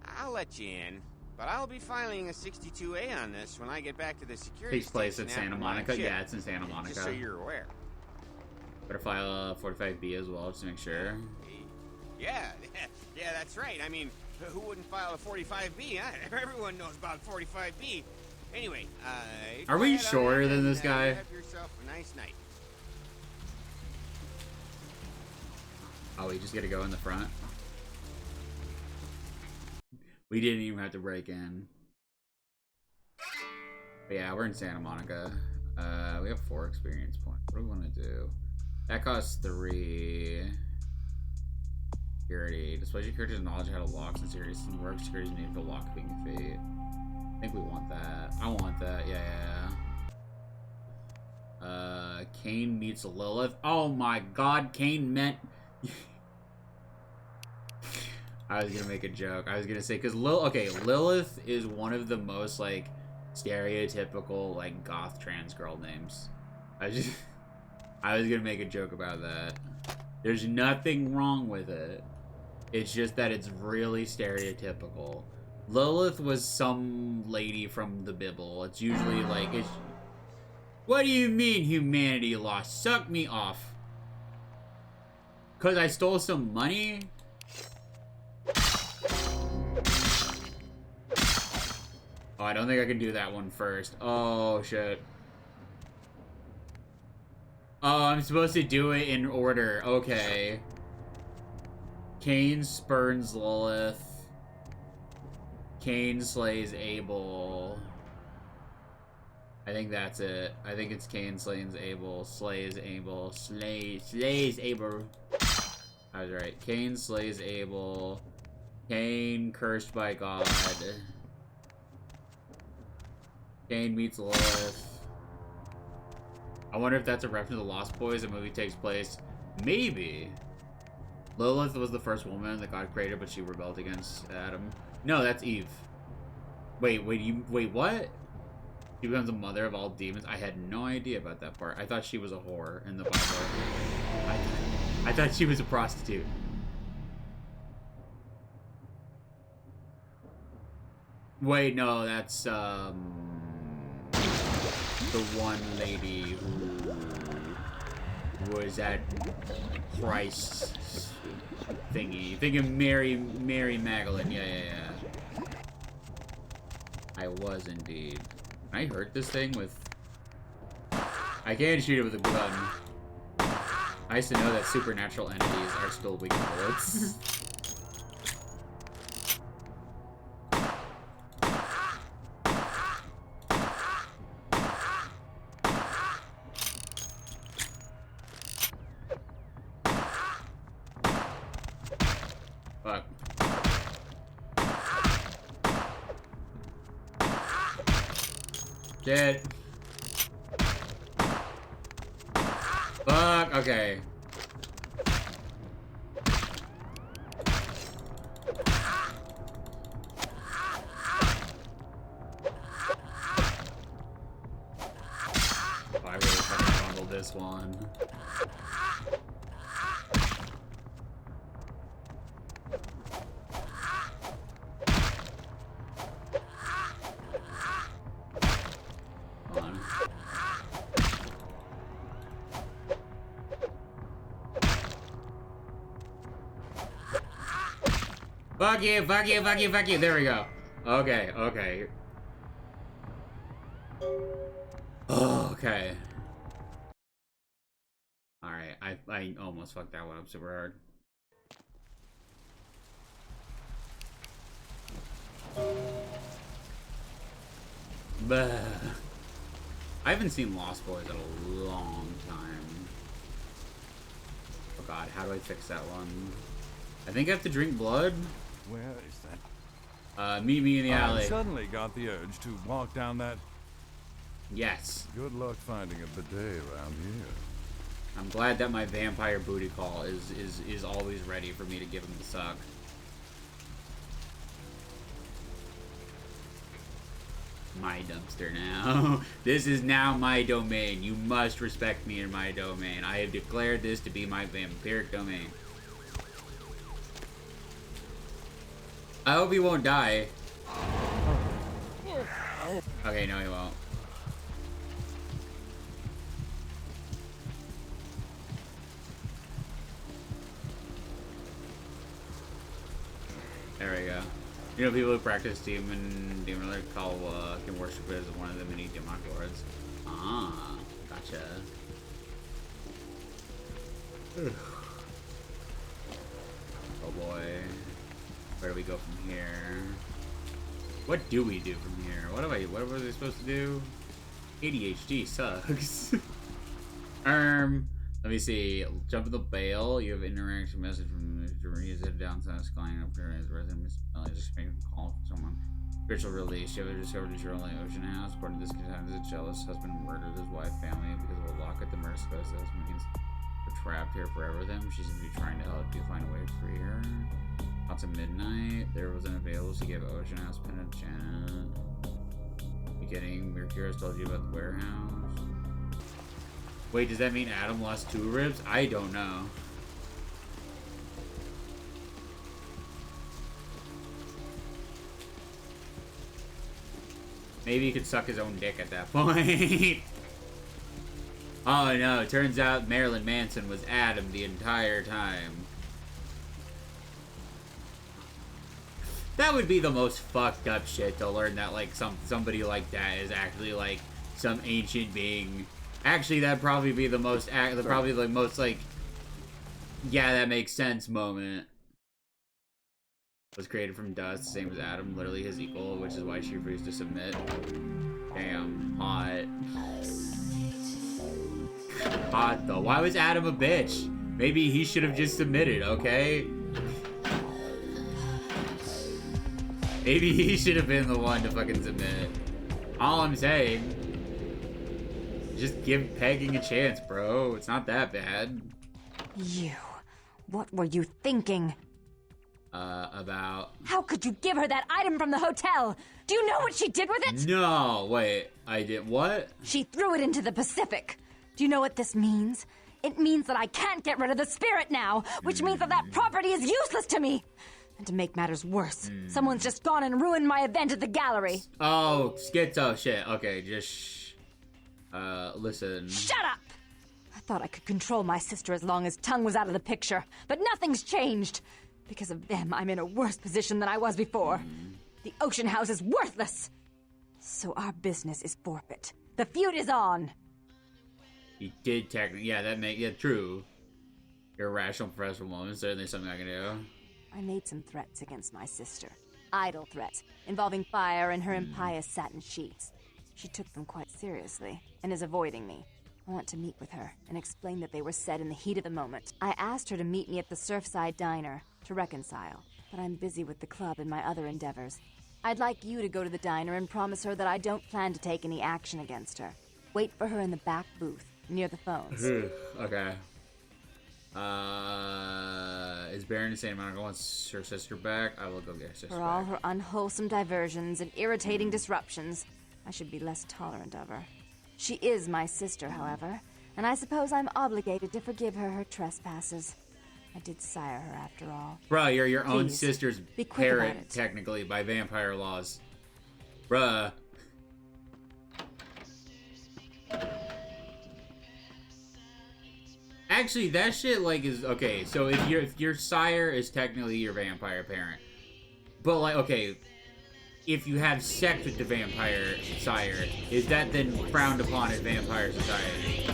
I'll let you in, but I'll be filing a 62A on this when I get back to the security Takes place at station Santa after my Monica. shift. Yeah, it's in Santa Monica. Just so you're aware. Better file a 45B as well, just to make sure. Yeah, that's right. I mean, who wouldn't file a 45B, huh? Everyone knows about 45B. Anyway, Are we shorter than this guy? Have yourself a nice night. Oh, we just gotta go in the front. We didn't even have to break in. But yeah, we're in Santa Monica. We have 4 experience points. What do we want to do? That costs 3. Security. Displays your character's knowledge of how to lock and security system works. Security is needed for locking fate. I think we want that. I want that. Yeah. Kane meets Lilith. Oh my god, Kane meant... I was gonna make a joke. I was gonna say, because Lilith is one of the most, like, stereotypical, like, goth trans girl names. I was gonna make a joke about that. There's nothing wrong with it. It's just that it's really stereotypical. Lilith was some lady from the Bible. It's usually like, what do you mean humanity lost? Suck me off. 'Cause I stole some money? Oh, I don't think I can do that one first. Oh, shit. Oh, I'm supposed to do it in order. Okay. Cain spurns Lilith. Cain slays Abel. I think that's it. I think it's Cain slays Abel. Slays Abel. Slays Abel. I was right. Cain slays Abel. Cain cursed by God. Cain meets Lilith. I wonder if that's a reference to the Lost Boys. The movie takes place. Maybe. Lilith was the first woman that God created, but she rebelled against Adam. No, that's Eve. Wait, what? She becomes the mother of all demons? I had no idea about that part. I thought she was a whore in the Bible. I thought she was a prostitute. Wait, no, that's, the one lady who was at Christ's thingy. Thinking Mary Magdalene. Yeah. I was indeed. Can I hurt this thing with... I can't shoot it with a gun. Nice to know that supernatural entities are still weak to bullets. Fuck. Shit. Fuck, okay. I really fucking bundled this one. Fuck you, fuck you, fuck you, fuck you. There we go. Okay. Okay. I almost fucked that one up super hard. Bah. I haven't seen Lost Boys in a long time. Oh god, how do I fix that one? I think I have to drink blood. Where is that? Meet me in the alley. I suddenly got the urge to walk down that... Yes. Good luck finding a bidet around here. I'm glad that my vampire booty call is always ready for me to give him the suck. My dumpster now. This is now my domain. You must respect me in my domain. I have declared this to be my vampiric domain. I hope he won't die. Okay, no he won't. There we go. You know, people who practice Demon Call can worship it as one of the many demon lords. Ah, gotcha. Oh boy. Where do we go from here? What do we do from here? What was I supposed to do? ADHD sucks. Let me see. Jump in the bale. You have an interaction message from Mr. Reese at downside calling up here as resident Mr. Belly. Just make a call for someone. Spiritual release. You have discovered a journal in Ocean House. According to this content, a jealous husband murdered his wife family because of a lock at the Mercy Coast. This means we're trapped here forever with them. She's going to be trying to help you find a way to free her. Out to midnight. There was unavailable to give Ocean House pen and Janet. Beginning, Mercurius told you about the warehouse. Wait, does that mean Adam lost 2 ribs? I don't know. Maybe he could suck his own dick at that point. Oh no, it turns out Marilyn Manson was Adam the entire time. That would be the most fucked up shit to learn that like somebody like that is actually like some ancient being. Actually, that'd probably be the most, probably the most, like, yeah, that makes sense moment. Was created from dust, same as Adam, literally his equal, which is why she refused to submit. Damn, hot. Hot, though. Why was Adam a bitch? Maybe he should have just submitted, okay? Maybe he should have been the one to fucking submit. All I'm saying. Just give pegging a chance, bro. It's not that bad. You. What were you thinking? About... How could you give her that item from the hotel? Do you know what she did with it? No, wait. I did what? She threw it into the Pacific. Do you know what this means? It means that I can't get rid of the spirit now, which means that that property is useless to me. And to make matters worse, someone's just gone and ruined my event at the gallery. Oh, schizo shit. Okay, just... listen. Shut up! I thought I could control my sister as long as Tongue was out of the picture, but nothing's changed. Because of them, I'm in a worse position than I was before. The Ocean House is worthless. So our business is forfeit. The feud is on. You did technically, yeah, true. Your rational professional moment, certainly something I can do. I made some threats against my sister. Idle threats, involving fire and her impious satin sheets. She took them quite seriously, and is avoiding me. I want to meet with her, and explain that they were said in the heat of the moment. I asked her to meet me at the Surfside Diner, to reconcile, but I'm busy with the club and my other endeavors. I'd like you to go to the diner and promise her that I don't plan to take any action against her. Wait for her in the back booth, near the phones. Okay. Is Baron St. Monica wants her sister back? I will go get her sister For all her unwholesome diversions and irritating disruptions, I should be less tolerant of her. She is my sister, however, and I suppose I'm obligated to forgive her her trespasses. I did sire her after all. Bruh, you're your own Please, sister's be quick about parent, it. technically, by vampire laws. Bruh. Actually, that shit, like, is... Okay, so if your sire is technically your vampire parent, but, like, okay, if you have sex with the vampire sire, is that then frowned upon in vampire society?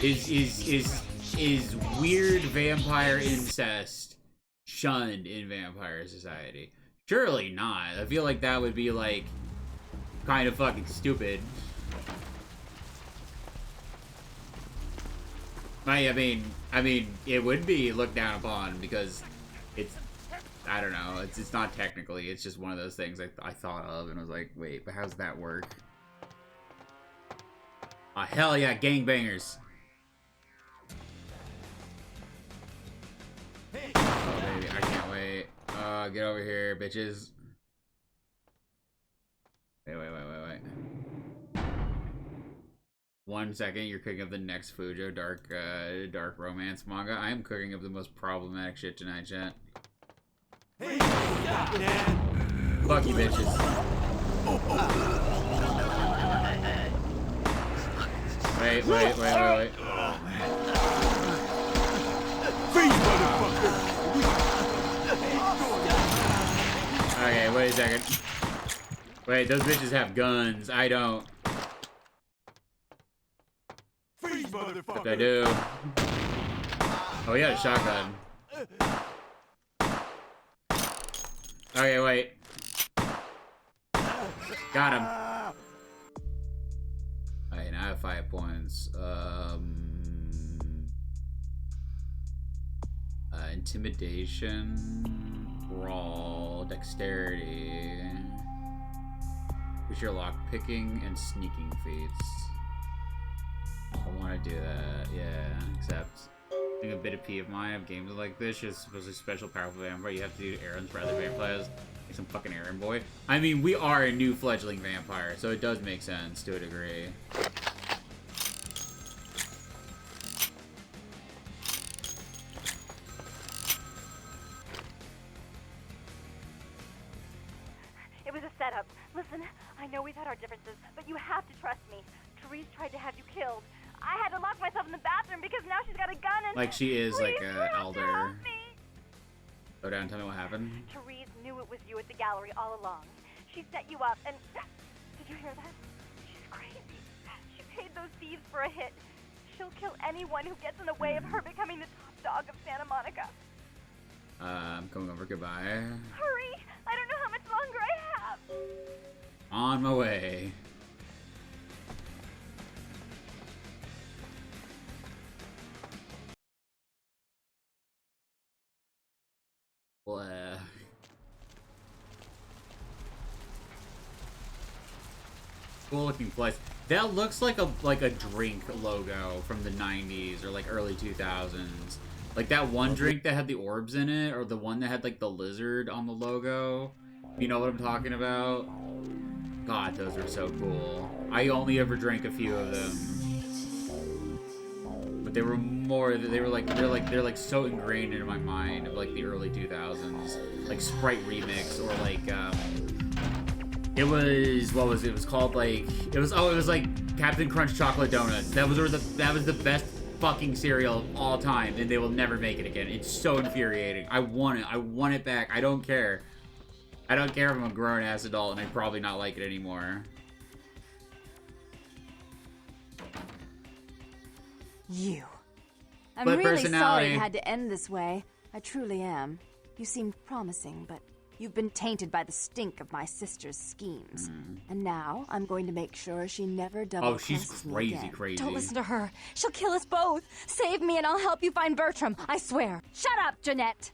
Is weird vampire incest shunned in vampire society? Surely not. I feel like that would be like kind of fucking stupid. I mean, it would be looked down upon because it's, I don't know, it's not technically, it's just one of those things I thought of and was like, wait, but how's that work? Hell yeah, gangbangers. Oh, baby, I can't wait. Get over here, bitches. Wait. 1 second, you're cooking up the next Fujo dark romance manga. I am cooking up the most problematic shit tonight, chat. Hey, stop, man! Fuck you, bitches. Wait. Freeze, motherfucker! Okay, wait a second. Wait, those bitches have guns. I don't. Freeze, motherfucker! If I do. Oh, yeah, a shotgun. Okay, wait. Got him. Alright, now I have 5 points. Intimidation, brawl, dexterity. Who's your lock picking and sneaking feats? I want to do that, yeah. Except, I think a bit of P of mine of games like this is supposed to be special, powerful vampire. You have to do errands for other vampires, like some fucking errand boy. I mean, we are a new fledgling vampire, so it does make sense to a degree. It was a setup. Listen, I know we've had our differences, but you have to trust me. Therese tried to have you killed. I had to lock myself in the bathroom because now she's got a gun and... Like she is like an elder. Help me. Go down and tell me what happened. Therese knew it was you at the gallery all along. She set you up and... Did you hear that? She's crazy. She paid those thieves for a hit. She'll kill anyone who gets in the way of her becoming the top dog of Santa Monica. I'm coming over. Goodbye. Hurry! I don't know how much longer I have. On my way. Well, cool looking place. That looks like a drink logo from the 90s or like early 2000s. Like that one drink that had the orbs in it, or the one that had like the lizard on the logo. You know what I'm talking about? God, those are so cool. I only ever drank a few of them, but they were more. They're like so ingrained into my mind of like the early 2000s, like Sprite Remix or like it was what was it? It was called like it was like Captain Crunch Chocolate Donuts. That was the best fucking cereal of all time, and they will never make it again. It's so infuriating. I want it. I want it back. I don't care. I don't care if I'm a grown-ass adult and I probably not like it anymore. You. I'm But really personality. sorry it had to end this way. I truly am. You seemed promising, but you've been tainted by the stink of my sister's schemes. And now I'm going to make sure she never double she's crosses crazy, me again. crazy. Don't listen to her. She'll kill us both. Save me and I'll help you find Bertram. I swear. Shut up, Jeanette.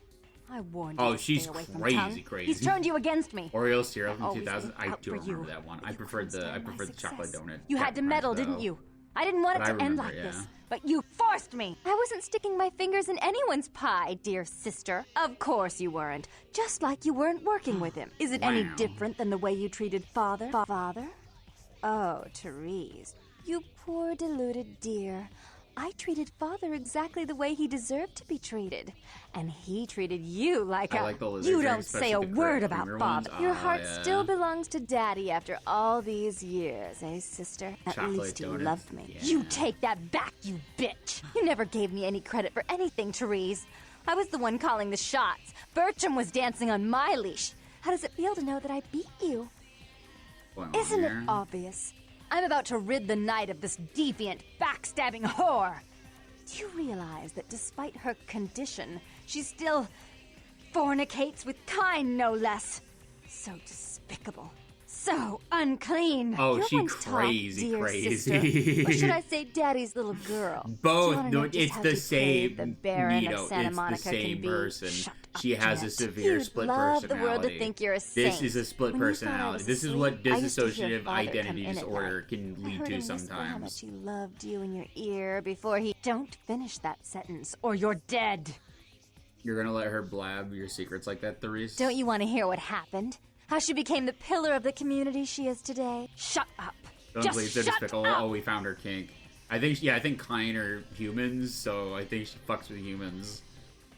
I warned you. Oh, to she's stay away from crazy, tongue. crazy. He's turned you against me. Oreo syrup from Always 2000. I out do for remember you. that one. I preferred the chocolate donut. You had to Captain meddle, Crunch, didn't though. you? I didn't want But it I to end remember, like this, yeah. but you forced me. I wasn't sticking my fingers in anyone's pie, dear sister. Of course you weren't. Just like you weren't working with him. Is it any Wow. different than the way you treated father? Father? Oh, Therese, you poor deluded dear. I treated father exactly the way he deserved to be treated. And he treated you like I a... like the lizard You drink, don't say a especially the word cream- about creamer father. ones. Your Oh, heart yeah. still belongs to daddy after all these years, eh, sister? At Chocolate least you donuts. loved me. Yeah. You take that back, you bitch. You never gave me any credit for anything, Therese. I was the one calling the shots. Bertram was dancing on my leash. How does it feel to know that I beat you? Going on Isn't it here? obvious? I'm about to rid the night of this deviant, backstabbing whore. Do you realize that despite her condition, she still fornicates with kind, no less? So despicable. So unclean. Oh, You're she one tough, crazy. sister. Or should I say daddy's little girl? Both. Do you No, wanna know just it's how the depraved same. the Baron Nito, of Santa it's Monica the same can be? person. Shut up, She has a Jeanette. severe You'd split love personality. the world to think you're a This saint. is a split When you thought I personality. was This is asleep, what I used to hear dissociative Father come identity in at disorder night. can I lead heard to him whisper how sometimes. much he loved you in your ear before he... Don't finish that sentence, or you're dead. You're gonna let her blab your secrets like that, Therese? Don't you want to hear what happened? How she became the pillar of the community she is today? Shut up. Don't Just please, so shut despicable. up. Oh, we found her kink. I think Klein are humans, so I think she fucks with humans.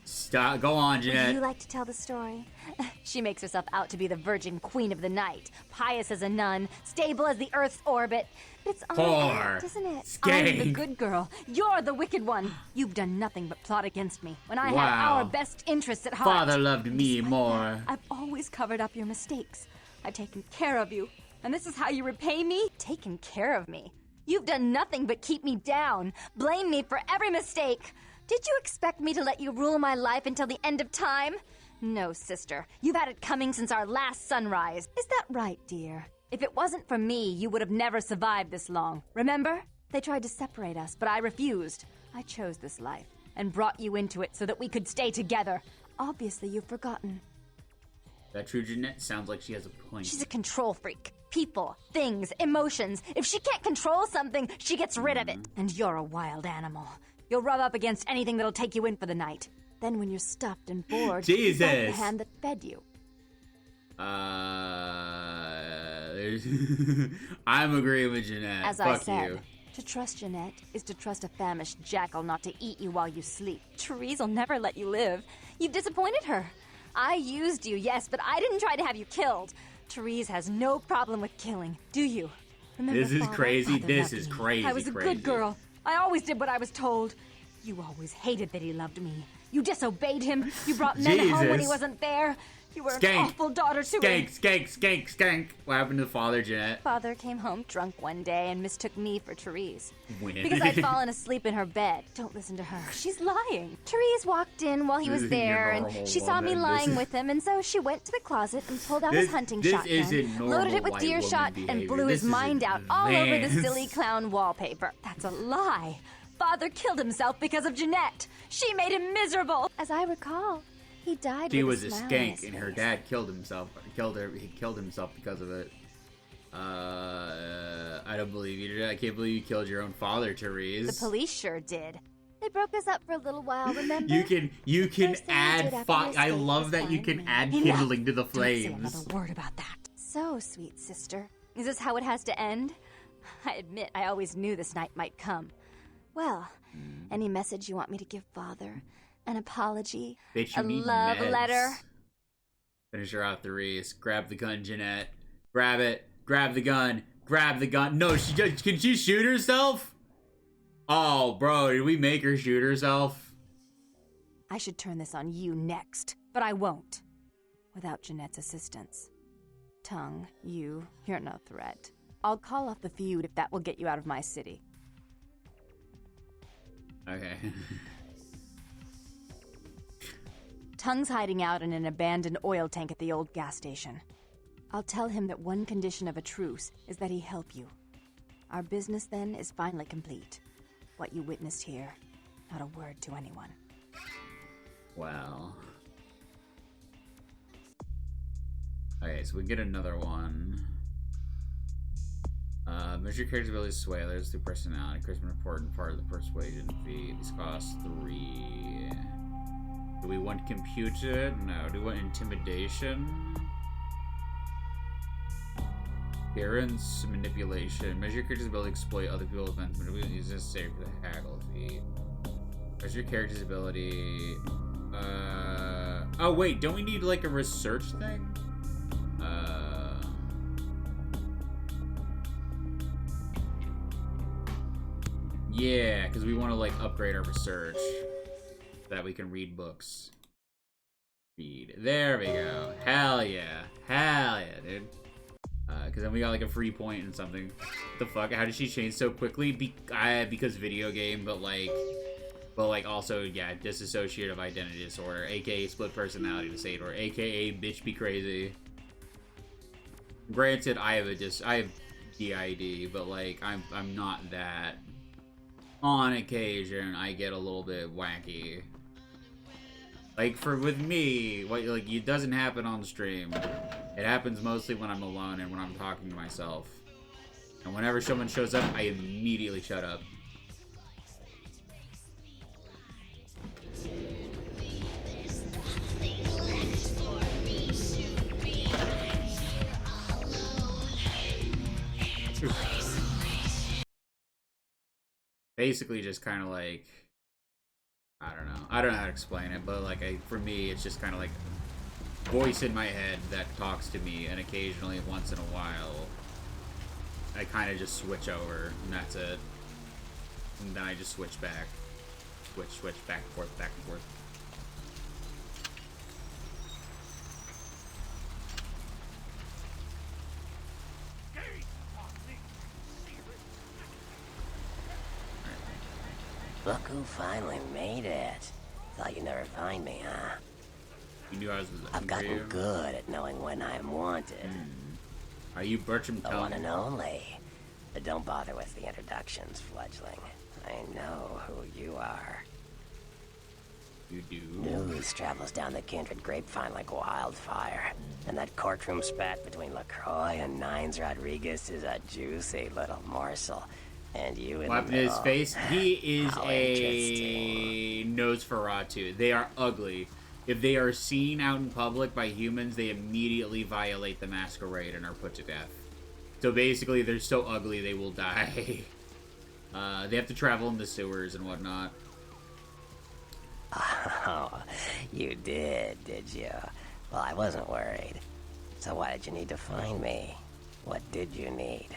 Stop. Go on, Jeanette. Would you like to tell the story? She makes herself out to be the virgin queen of the night, pious as a nun, stable as the Earth's orbit. But it's all an act, isn't it? Skank. I'm the good girl. You're the wicked one. You've done nothing but plot against me when I had Wow. our best interests at heart. Father loved me more. I've always covered up your mistakes. I've taken care of you. And this is how you repay me? Taken care of me. You've done nothing but keep me down. Blame me for every mistake. Did you expect me to let you rule my life until the end of time? No, sister. You've had it coming since our last sunrise. Is that right, dear? If it wasn't for me, you would have never survived this long. Remember? They tried to separate us, but I refused. I chose this life and brought you into it so that we could stay together. Obviously, you've forgotten. That true Jeanette sounds like she has a point. She's a control freak. People, things, emotions. If she can't control something, she gets rid of it. And you're a wild animal. You'll rub up against anything that'll take you in for the night. Then when you're stuffed and bored, you bite the Jesus. hand that fed you. I'm agreeing with Jeanette. As Fuck I said, you. to trust Jeanette is to trust a famished jackal not to eat you while you sleep. Therese will never let you live. You've disappointed her. I used you, yes, but I didn't try to have you killed. Therese has no problem with killing, do you? Remember, This is Father? crazy. Father This loved is me. crazy. I was a crazy. good girl. I always did what I was told. You always hated that he loved me. You disobeyed him. You brought men home when he Jesus. wasn't there. You were Skank. an awful daughter to him. Skank. What happened to Father, Jeanette? Father came home drunk one day and mistook me for Therese. When? Because I'd fallen asleep in her bed. Don't listen to her. She's lying. Therese walked in while he was This is there, your and normal she saw me woman. lying This- with him, and so she went to the closet and pulled out his hunting shotgun, isn't normal loaded it with white deer woman shot, behavior. and blew This his mind is out all over the advanced. silly clown wallpaper. That's a lie. Father killed himself because of Jeanette. She made him miserable. As I recall, he died She with was a smile on skank, his and her face. dad killed himself. He killed himself because of it. I don't believe you. I can't believe you killed your own father, Therese. The police sure did. They broke us up for a little while, remember? You can First thing we add did after fire. your I escape love was that you find can me. add Enough. kindling to the Don't say flames. another word about that. So, sweet sister, is this how it has to end? I admit I always knew this night might come. Well, any message you want me to give Father? An apology? Bitch, you a need love meds. letter? Finish her out, Therese. Grab the gun, Jeanette. Grab it. Grab the gun. Grab the gun. No, can she shoot herself? Oh, bro, did we make her shoot herself? I should turn this on you next, but I won't. Without Jeanette's assistance. Tongue, you're no threat. I'll call off the feud if that will get you out of my city. Okay. Tongue's hiding out in an abandoned oil tank at the old gas station. I'll tell him that one condition of a truce is that he help you. Our business then is finally complete. What you witnessed here, not a word to anyone. Wow. Okay, so we get another one. Measure your character's ability to sway others through personality. Charisma, an important part of the persuasion feat. These cost 3. Do we want computed? No. Do we want intimidation? Appearance, manipulation. Measure your character's ability to exploit other people's events. Manipulation is necessary for the haggle feat. Measure your character's ability. Oh wait, don't we need like a research thing? Yeah, because we want to like upgrade our research so that we can read books. Read. There we go. Hell yeah. Hell yeah, dude. Because then we got like a free point and something. What the fuck? How did she change so quickly? Because video game, but like But, like, also, yeah, dissociative identity disorder, aka split personality disorder, aka bitch be crazy. Granted, I have DID, but, like, I'm not that. On occasion, I get a little bit wacky. Like, with me, like, it doesn't happen on stream. It happens mostly when I'm alone and when I'm talking to myself. And whenever someone shows up, I immediately shut up. Basically just kind of like, I don't know how to explain it, but like for me it's just kind of like voice in my head that talks to me, and occasionally once in a while I kind of just switch over, and that's it. And then I just switch back, switch back and forth, back and forth. Look who finally made it. Thought you'd never find me, huh? You knew I was I've gotten good at knowing when I'm wanted. Are you Bertram The one and only. But don't bother with the introductions, fledgling. I know who you are. You do? News travels down the kindred grapevine like wildfire. And that courtroom spat between LaCroix and Nines Rodriguez is a juicy little morsel. And you in What his face? He is a Nosferatu. They are ugly. If they are seen out in public by humans, they immediately violate the Masquerade and are put to death. So basically, they're so ugly they will die. They have to travel in the sewers and whatnot. Oh, you did you? Well, I wasn't worried. So why did you need to find me? What did you need?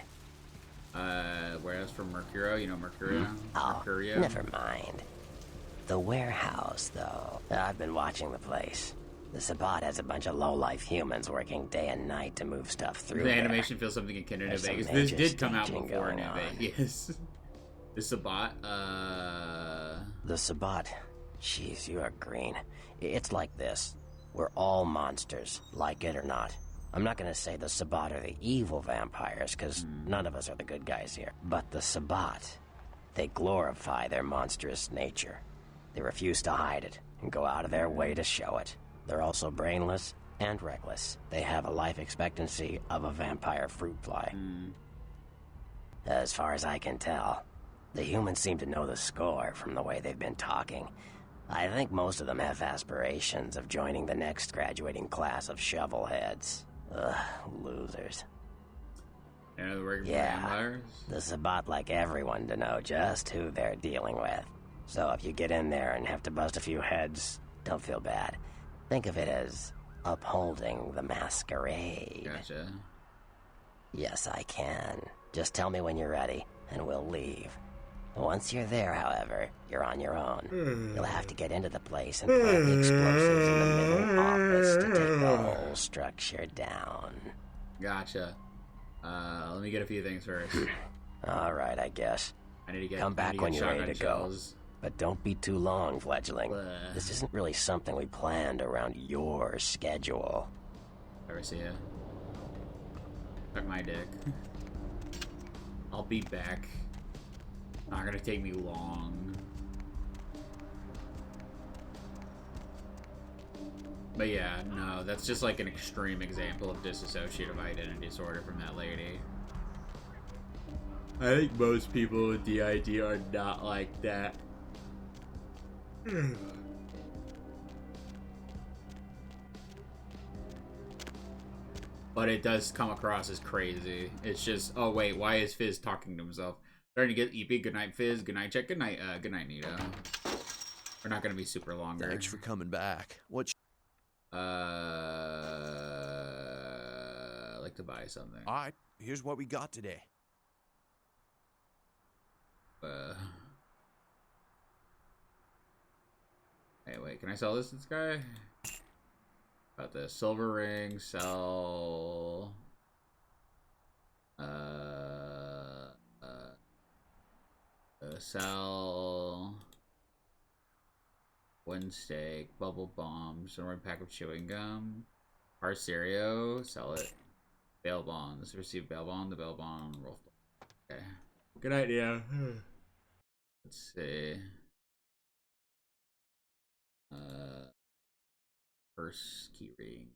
Warehouse from Mercurio, you know Mercurio? Oh, Mercurio? never mind. The warehouse, though. I've been watching the place. The Sabbat has a bunch of low-life humans working day and night to move stuff through The there. animation feels something akin to New There's some Vegas. This major did come out staging before going New on. Vegas. The Sabbat, The Sabbat. Jeez, you are green. It's like this. We're all monsters, like it or not. I'm not gonna say the Sabbat are the evil vampires, because none of us are the good guys here. But the Sabbat, they glorify their monstrous nature. They refuse to hide it, and go out of their way to show it. They're also brainless and reckless. They have a life expectancy of a vampire fruit fly. As far as I can tell, the humans seem to know the score from the way they've been talking. I think most of them have aspirations of joining the next graduating class of shovelheads. Ugh, losers. Yeah, they're working for Yeah, vampires? the Sabbat like everyone to know just who they're dealing with. So if you get in there and have to bust a few heads, don't feel bad. Think of it as upholding the Masquerade. Gotcha. Yes, I can. Just tell me when you're ready, and we'll leave. Once you're there, however, you're on your own. You'll have to get into the place and plant the explosives in the middle office to take the whole structure down. Gotcha. Let me get a few things first. All right, I guess. I need to get. Come back when you're ready to go. shells. But don't be too long, fledgling. This isn't really something we planned around your schedule. Ever see ya? Suck my dick. I'll be back. Not gonna take me long. But yeah, no, that's just like an extreme example of dissociative identity disorder from that lady. I think most people with DID are not like that. But it does come across as crazy. It's just, oh wait, why is Fizz talking to himself? Starting to get EP. Good night, Fizz. Good night, Check. Good night, Nito. We're not gonna be super longer. Thanks for coming back. What? I'd like to buy something. All right, here's what we got today. Hey, wait, can I sell this guy? About this silver ring, sell. Sell. One steak, bubble bombs, one pack of chewing gum, Arcerio, sell it. Bail bonds, receive bail bond, the bail bond, roll. Okay, good idea. Let's see. First key ring.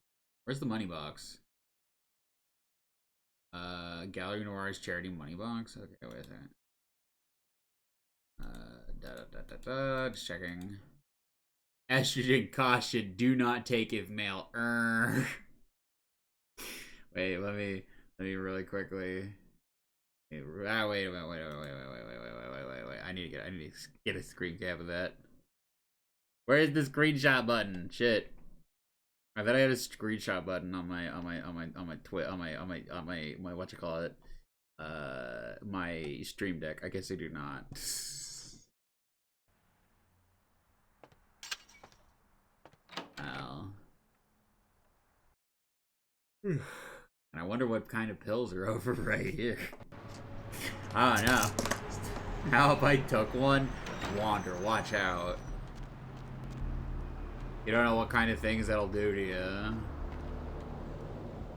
Where's the money box? Gallery Noir's charity money box. Okay, wait a second. Just checking. Estrogen caution: do not take if male. Wait, let me really quickly. Wait a minute. Wait. I need to get a screen cap of that. Where's the screenshot button? Shit. I thought I had a screenshot button on my what you call it? My Stream Deck. I guess I do not. And I wonder what kind of pills are over right here. I don't know. How if I took one? Wander, watch out. You don't know what kind of things that'll do to you.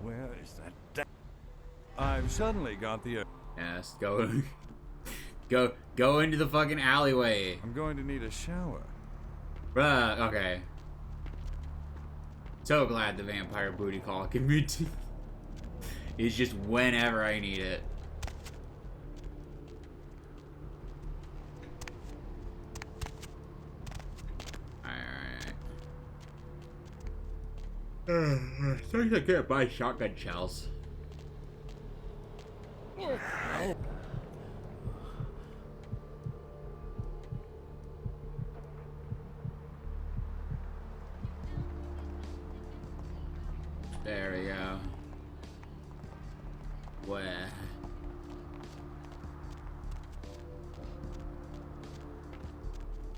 Where is that? I've suddenly got the... Yes, go into the fucking alleyway. I'm going to need a shower. Bruh, okay. So glad the vampire booty call can be it's just whenever I need it. Alright. Sorry I can't buy shotgun shells. There we go. Where?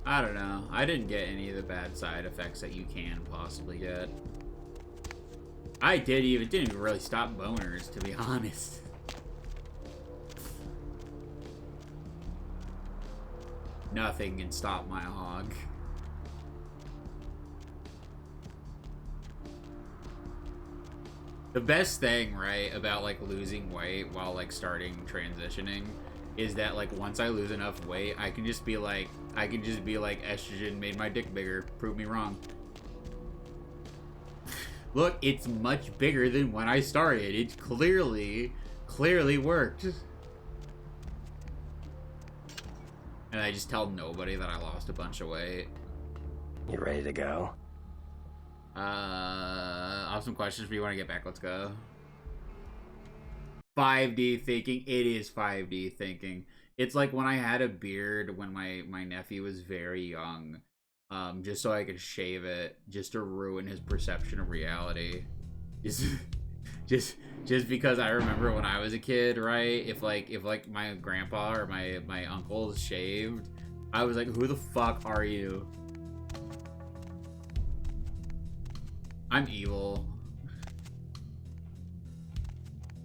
I don't know. I didn't get any of the bad side effects that you can possibly get. I didn't even really stop boners, to be honest. Nothing can stop my hog. The best thing, right, about like losing weight while like starting transitioning is that like once I lose enough weight, I can just be like estrogen made my dick bigger. Prove me wrong. Look, it's much bigger than when I started. It clearly worked. And I just tell nobody that I lost a bunch of weight. You ready to go? I have some questions for you when I get back. Let's go. 5D thinking. It is 5D thinking. It's like when I had a beard when my nephew was very young. Just so I could shave it, just to ruin his perception of reality. Just because I remember when I was a kid, right? If like my grandpa or my uncles shaved, I was like, who the fuck are you? I'm evil.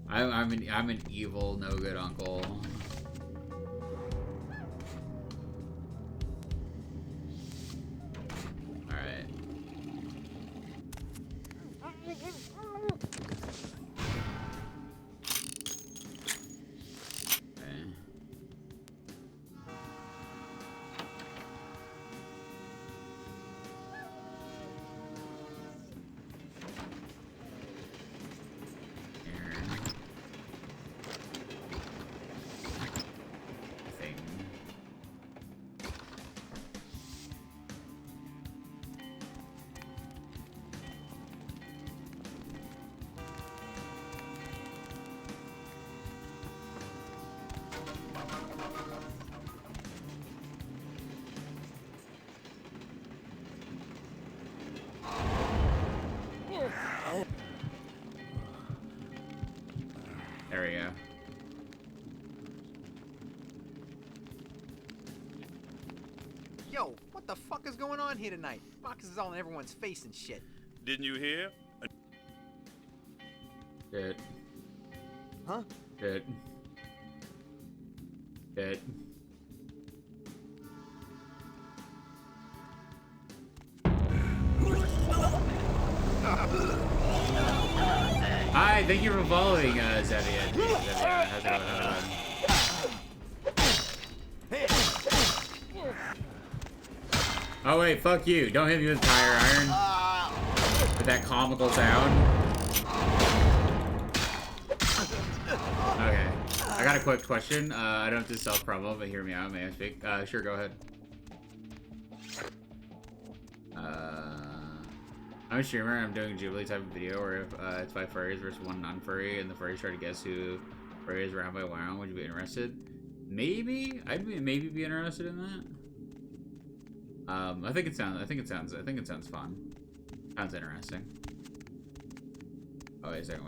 I'm an evil, no good uncle. Alright. There we go. Yo, what the fuck is going on here tonight? Boxes all in everyone's face and shit. Didn't you hear? Dead. Huh? Dead. Dead. Hi, thank you for following, Zevian. How's it going? Oh wait, fuck you. Don't hit me with tire iron. With that comical sound. Okay. I got a quick question. I don't have to self-promo, but hear me out. May I speak? Sure, go ahead. I'm a streamer. I'm doing a Jubilee type of video where if it's 5 furries versus 1 non-furry, and the furries try to guess who furry is round by round. Would you be interested? Maybe. I'd maybe be interested in that. I think it sounds fun. Sounds interesting. Oh, wait a second.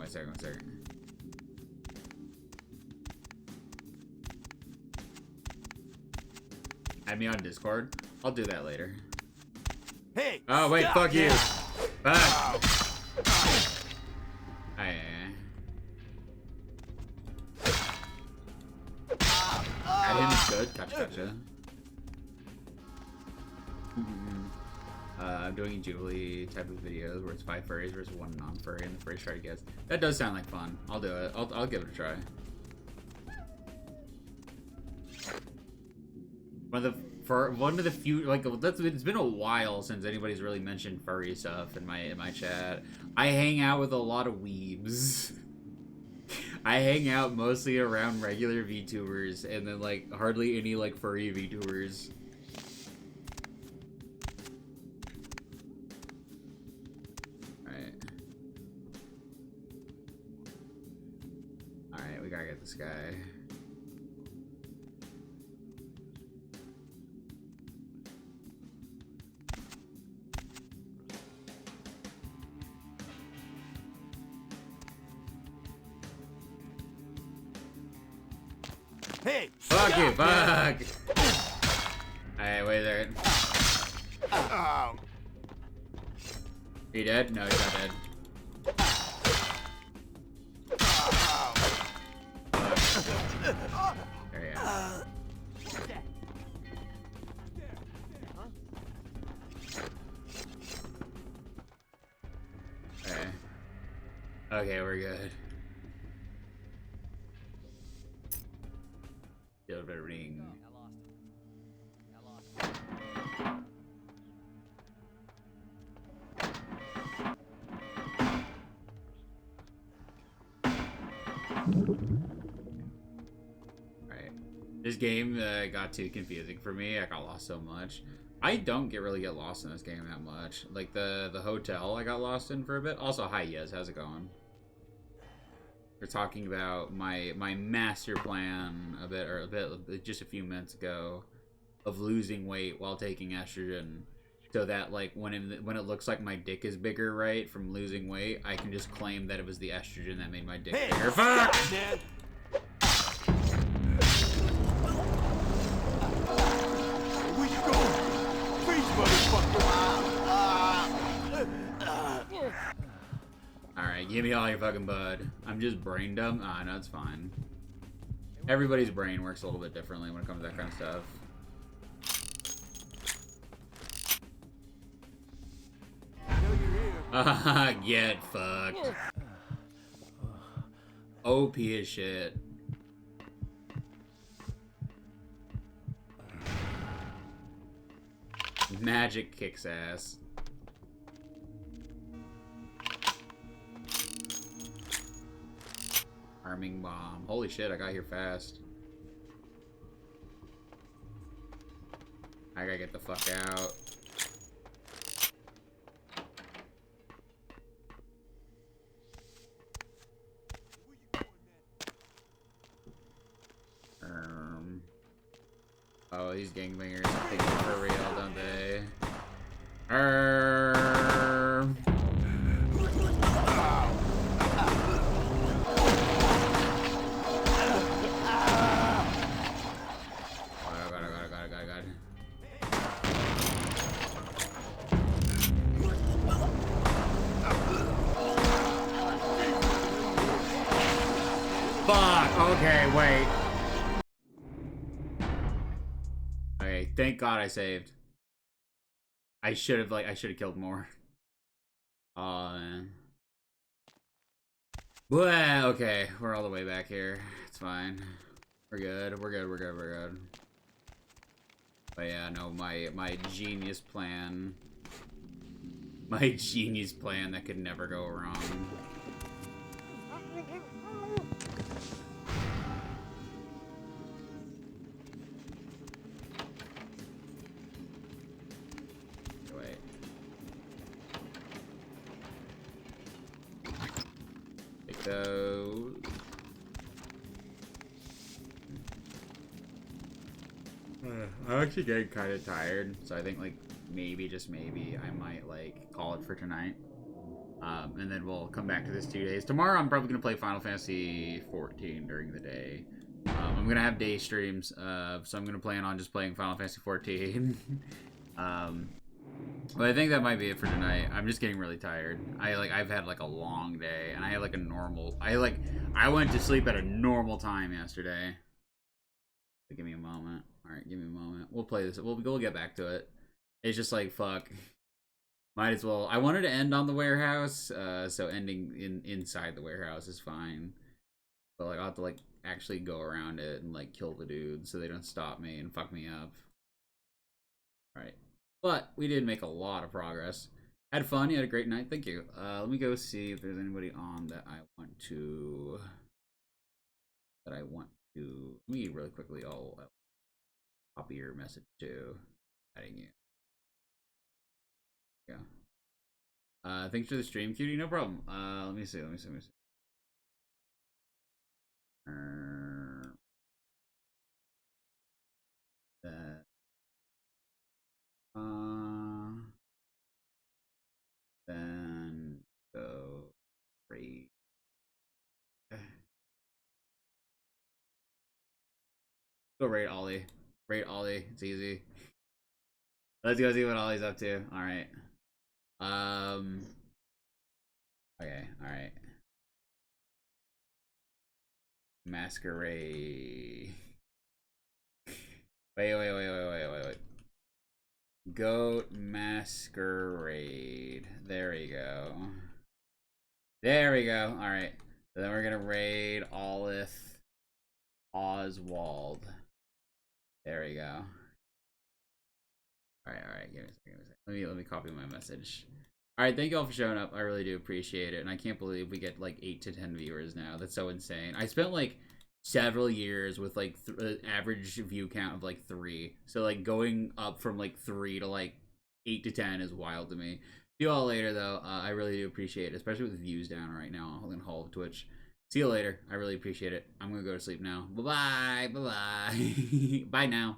Add me on Discord. I'll do that later. Hey! Oh wait, fuck you. Fuck. Add him is good. Gotcha. I'm doing Jubilee type of videos where it's 5 furries versus 1 non-furry, and the furries try to guess. That does sound like fun. I'll do it. I'll give it a try. One of the few, like, it's been a while since anybody's really mentioned furry stuff in my chat. I hang out with a lot of weebs. I hang out mostly around regular VTubers, and then like hardly any like furry VTubers. Alright, we gotta get this guy. Hey! Fuck you, fuck! Alright, wait there. Are you dead? No, he's not dead. There you go. Okay. Okay, we're good. Silver ring. Alright. This game got too confusing for me. I got lost so much. I don't really get lost in this game that much. Like the hotel I got lost in for a bit. Also, hi Yes, how's it going? We're talking about my master plan just a few minutes ago of losing weight while taking estrogen, so that like when it looks like my dick is bigger, right, from losing weight, I can just claim that it was the estrogen that made my dick bigger. Fuck! Man. Where you going? Freeze, motherfucker! Alright, give me all your fucking bud. I'm just brain dumb. Ah, no, it's fine. Everybody's brain works a little bit differently when it comes to that kind of stuff. Get fucked. OP as shit. Magic kicks ass. Arming bomb. Holy shit, I got here fast. I gotta get the fuck out. Oh, these gangbangers think it's for real, don't they? Fuck! Okay, wait. Okay, thank God I saved. I should have killed more. Oh man. Well, okay, we're all the way back here. It's fine. We're good. We're good. We're good. We're good. But yeah, no, my genius plan. My genius plan that could never go wrong. Wait. Take those. I'm actually getting kind of tired, so I think like maybe, just maybe, I might like call it for tonight. And then we'll come back to this 2 days. Tomorrow I'm probably gonna play Final Fantasy 14 during the day. I'm gonna have day streams, so I'm gonna plan on just playing Final Fantasy 14. But I think that might be it for tonight. I'm just getting really tired. I've had like a long day, and I had like a normal. I went to sleep at a normal time yesterday. But give me a moment. All right, give me a moment. We'll play this. We'll get back to it. It's just like fuck. Might as well. I wanted to end on the warehouse, so ending inside the warehouse is fine. But like I'll have to like actually go around it and like kill the dudes so they don't stop me and fuck me up. All right. But we did make a lot of progress. Had fun. You had a great night. Thank you. Let me go see if there's anybody on that I want to. Let me really quickly. I'll copy your message too. Adding you. Yeah. Thanks for the stream, cutie. No problem. Let me see. Then go raid. Go raid Ollie. Raid Ollie. It's easy. Let's go see what Ollie's up to. All right. Okay. All right. Masquerade. Wait. Goat Masquerade. There we go. There we go. All right. So then we're gonna raid Olith Oswald. There we go. All right. Give me a second. Let me copy my message. All right, thank you all for showing up. I really do appreciate it, and I can't believe we get like 8 to 10 viewers now. That's so insane. I spent like several years with like average view count of like 3. So like going up from like 3 to like 8 to 10 is wild to me. See you all later though. I really do appreciate it, especially with views down right now on Hall of Twitch. See you later. I really appreciate it. I'm gonna go to sleep now. Bye bye. Bye now.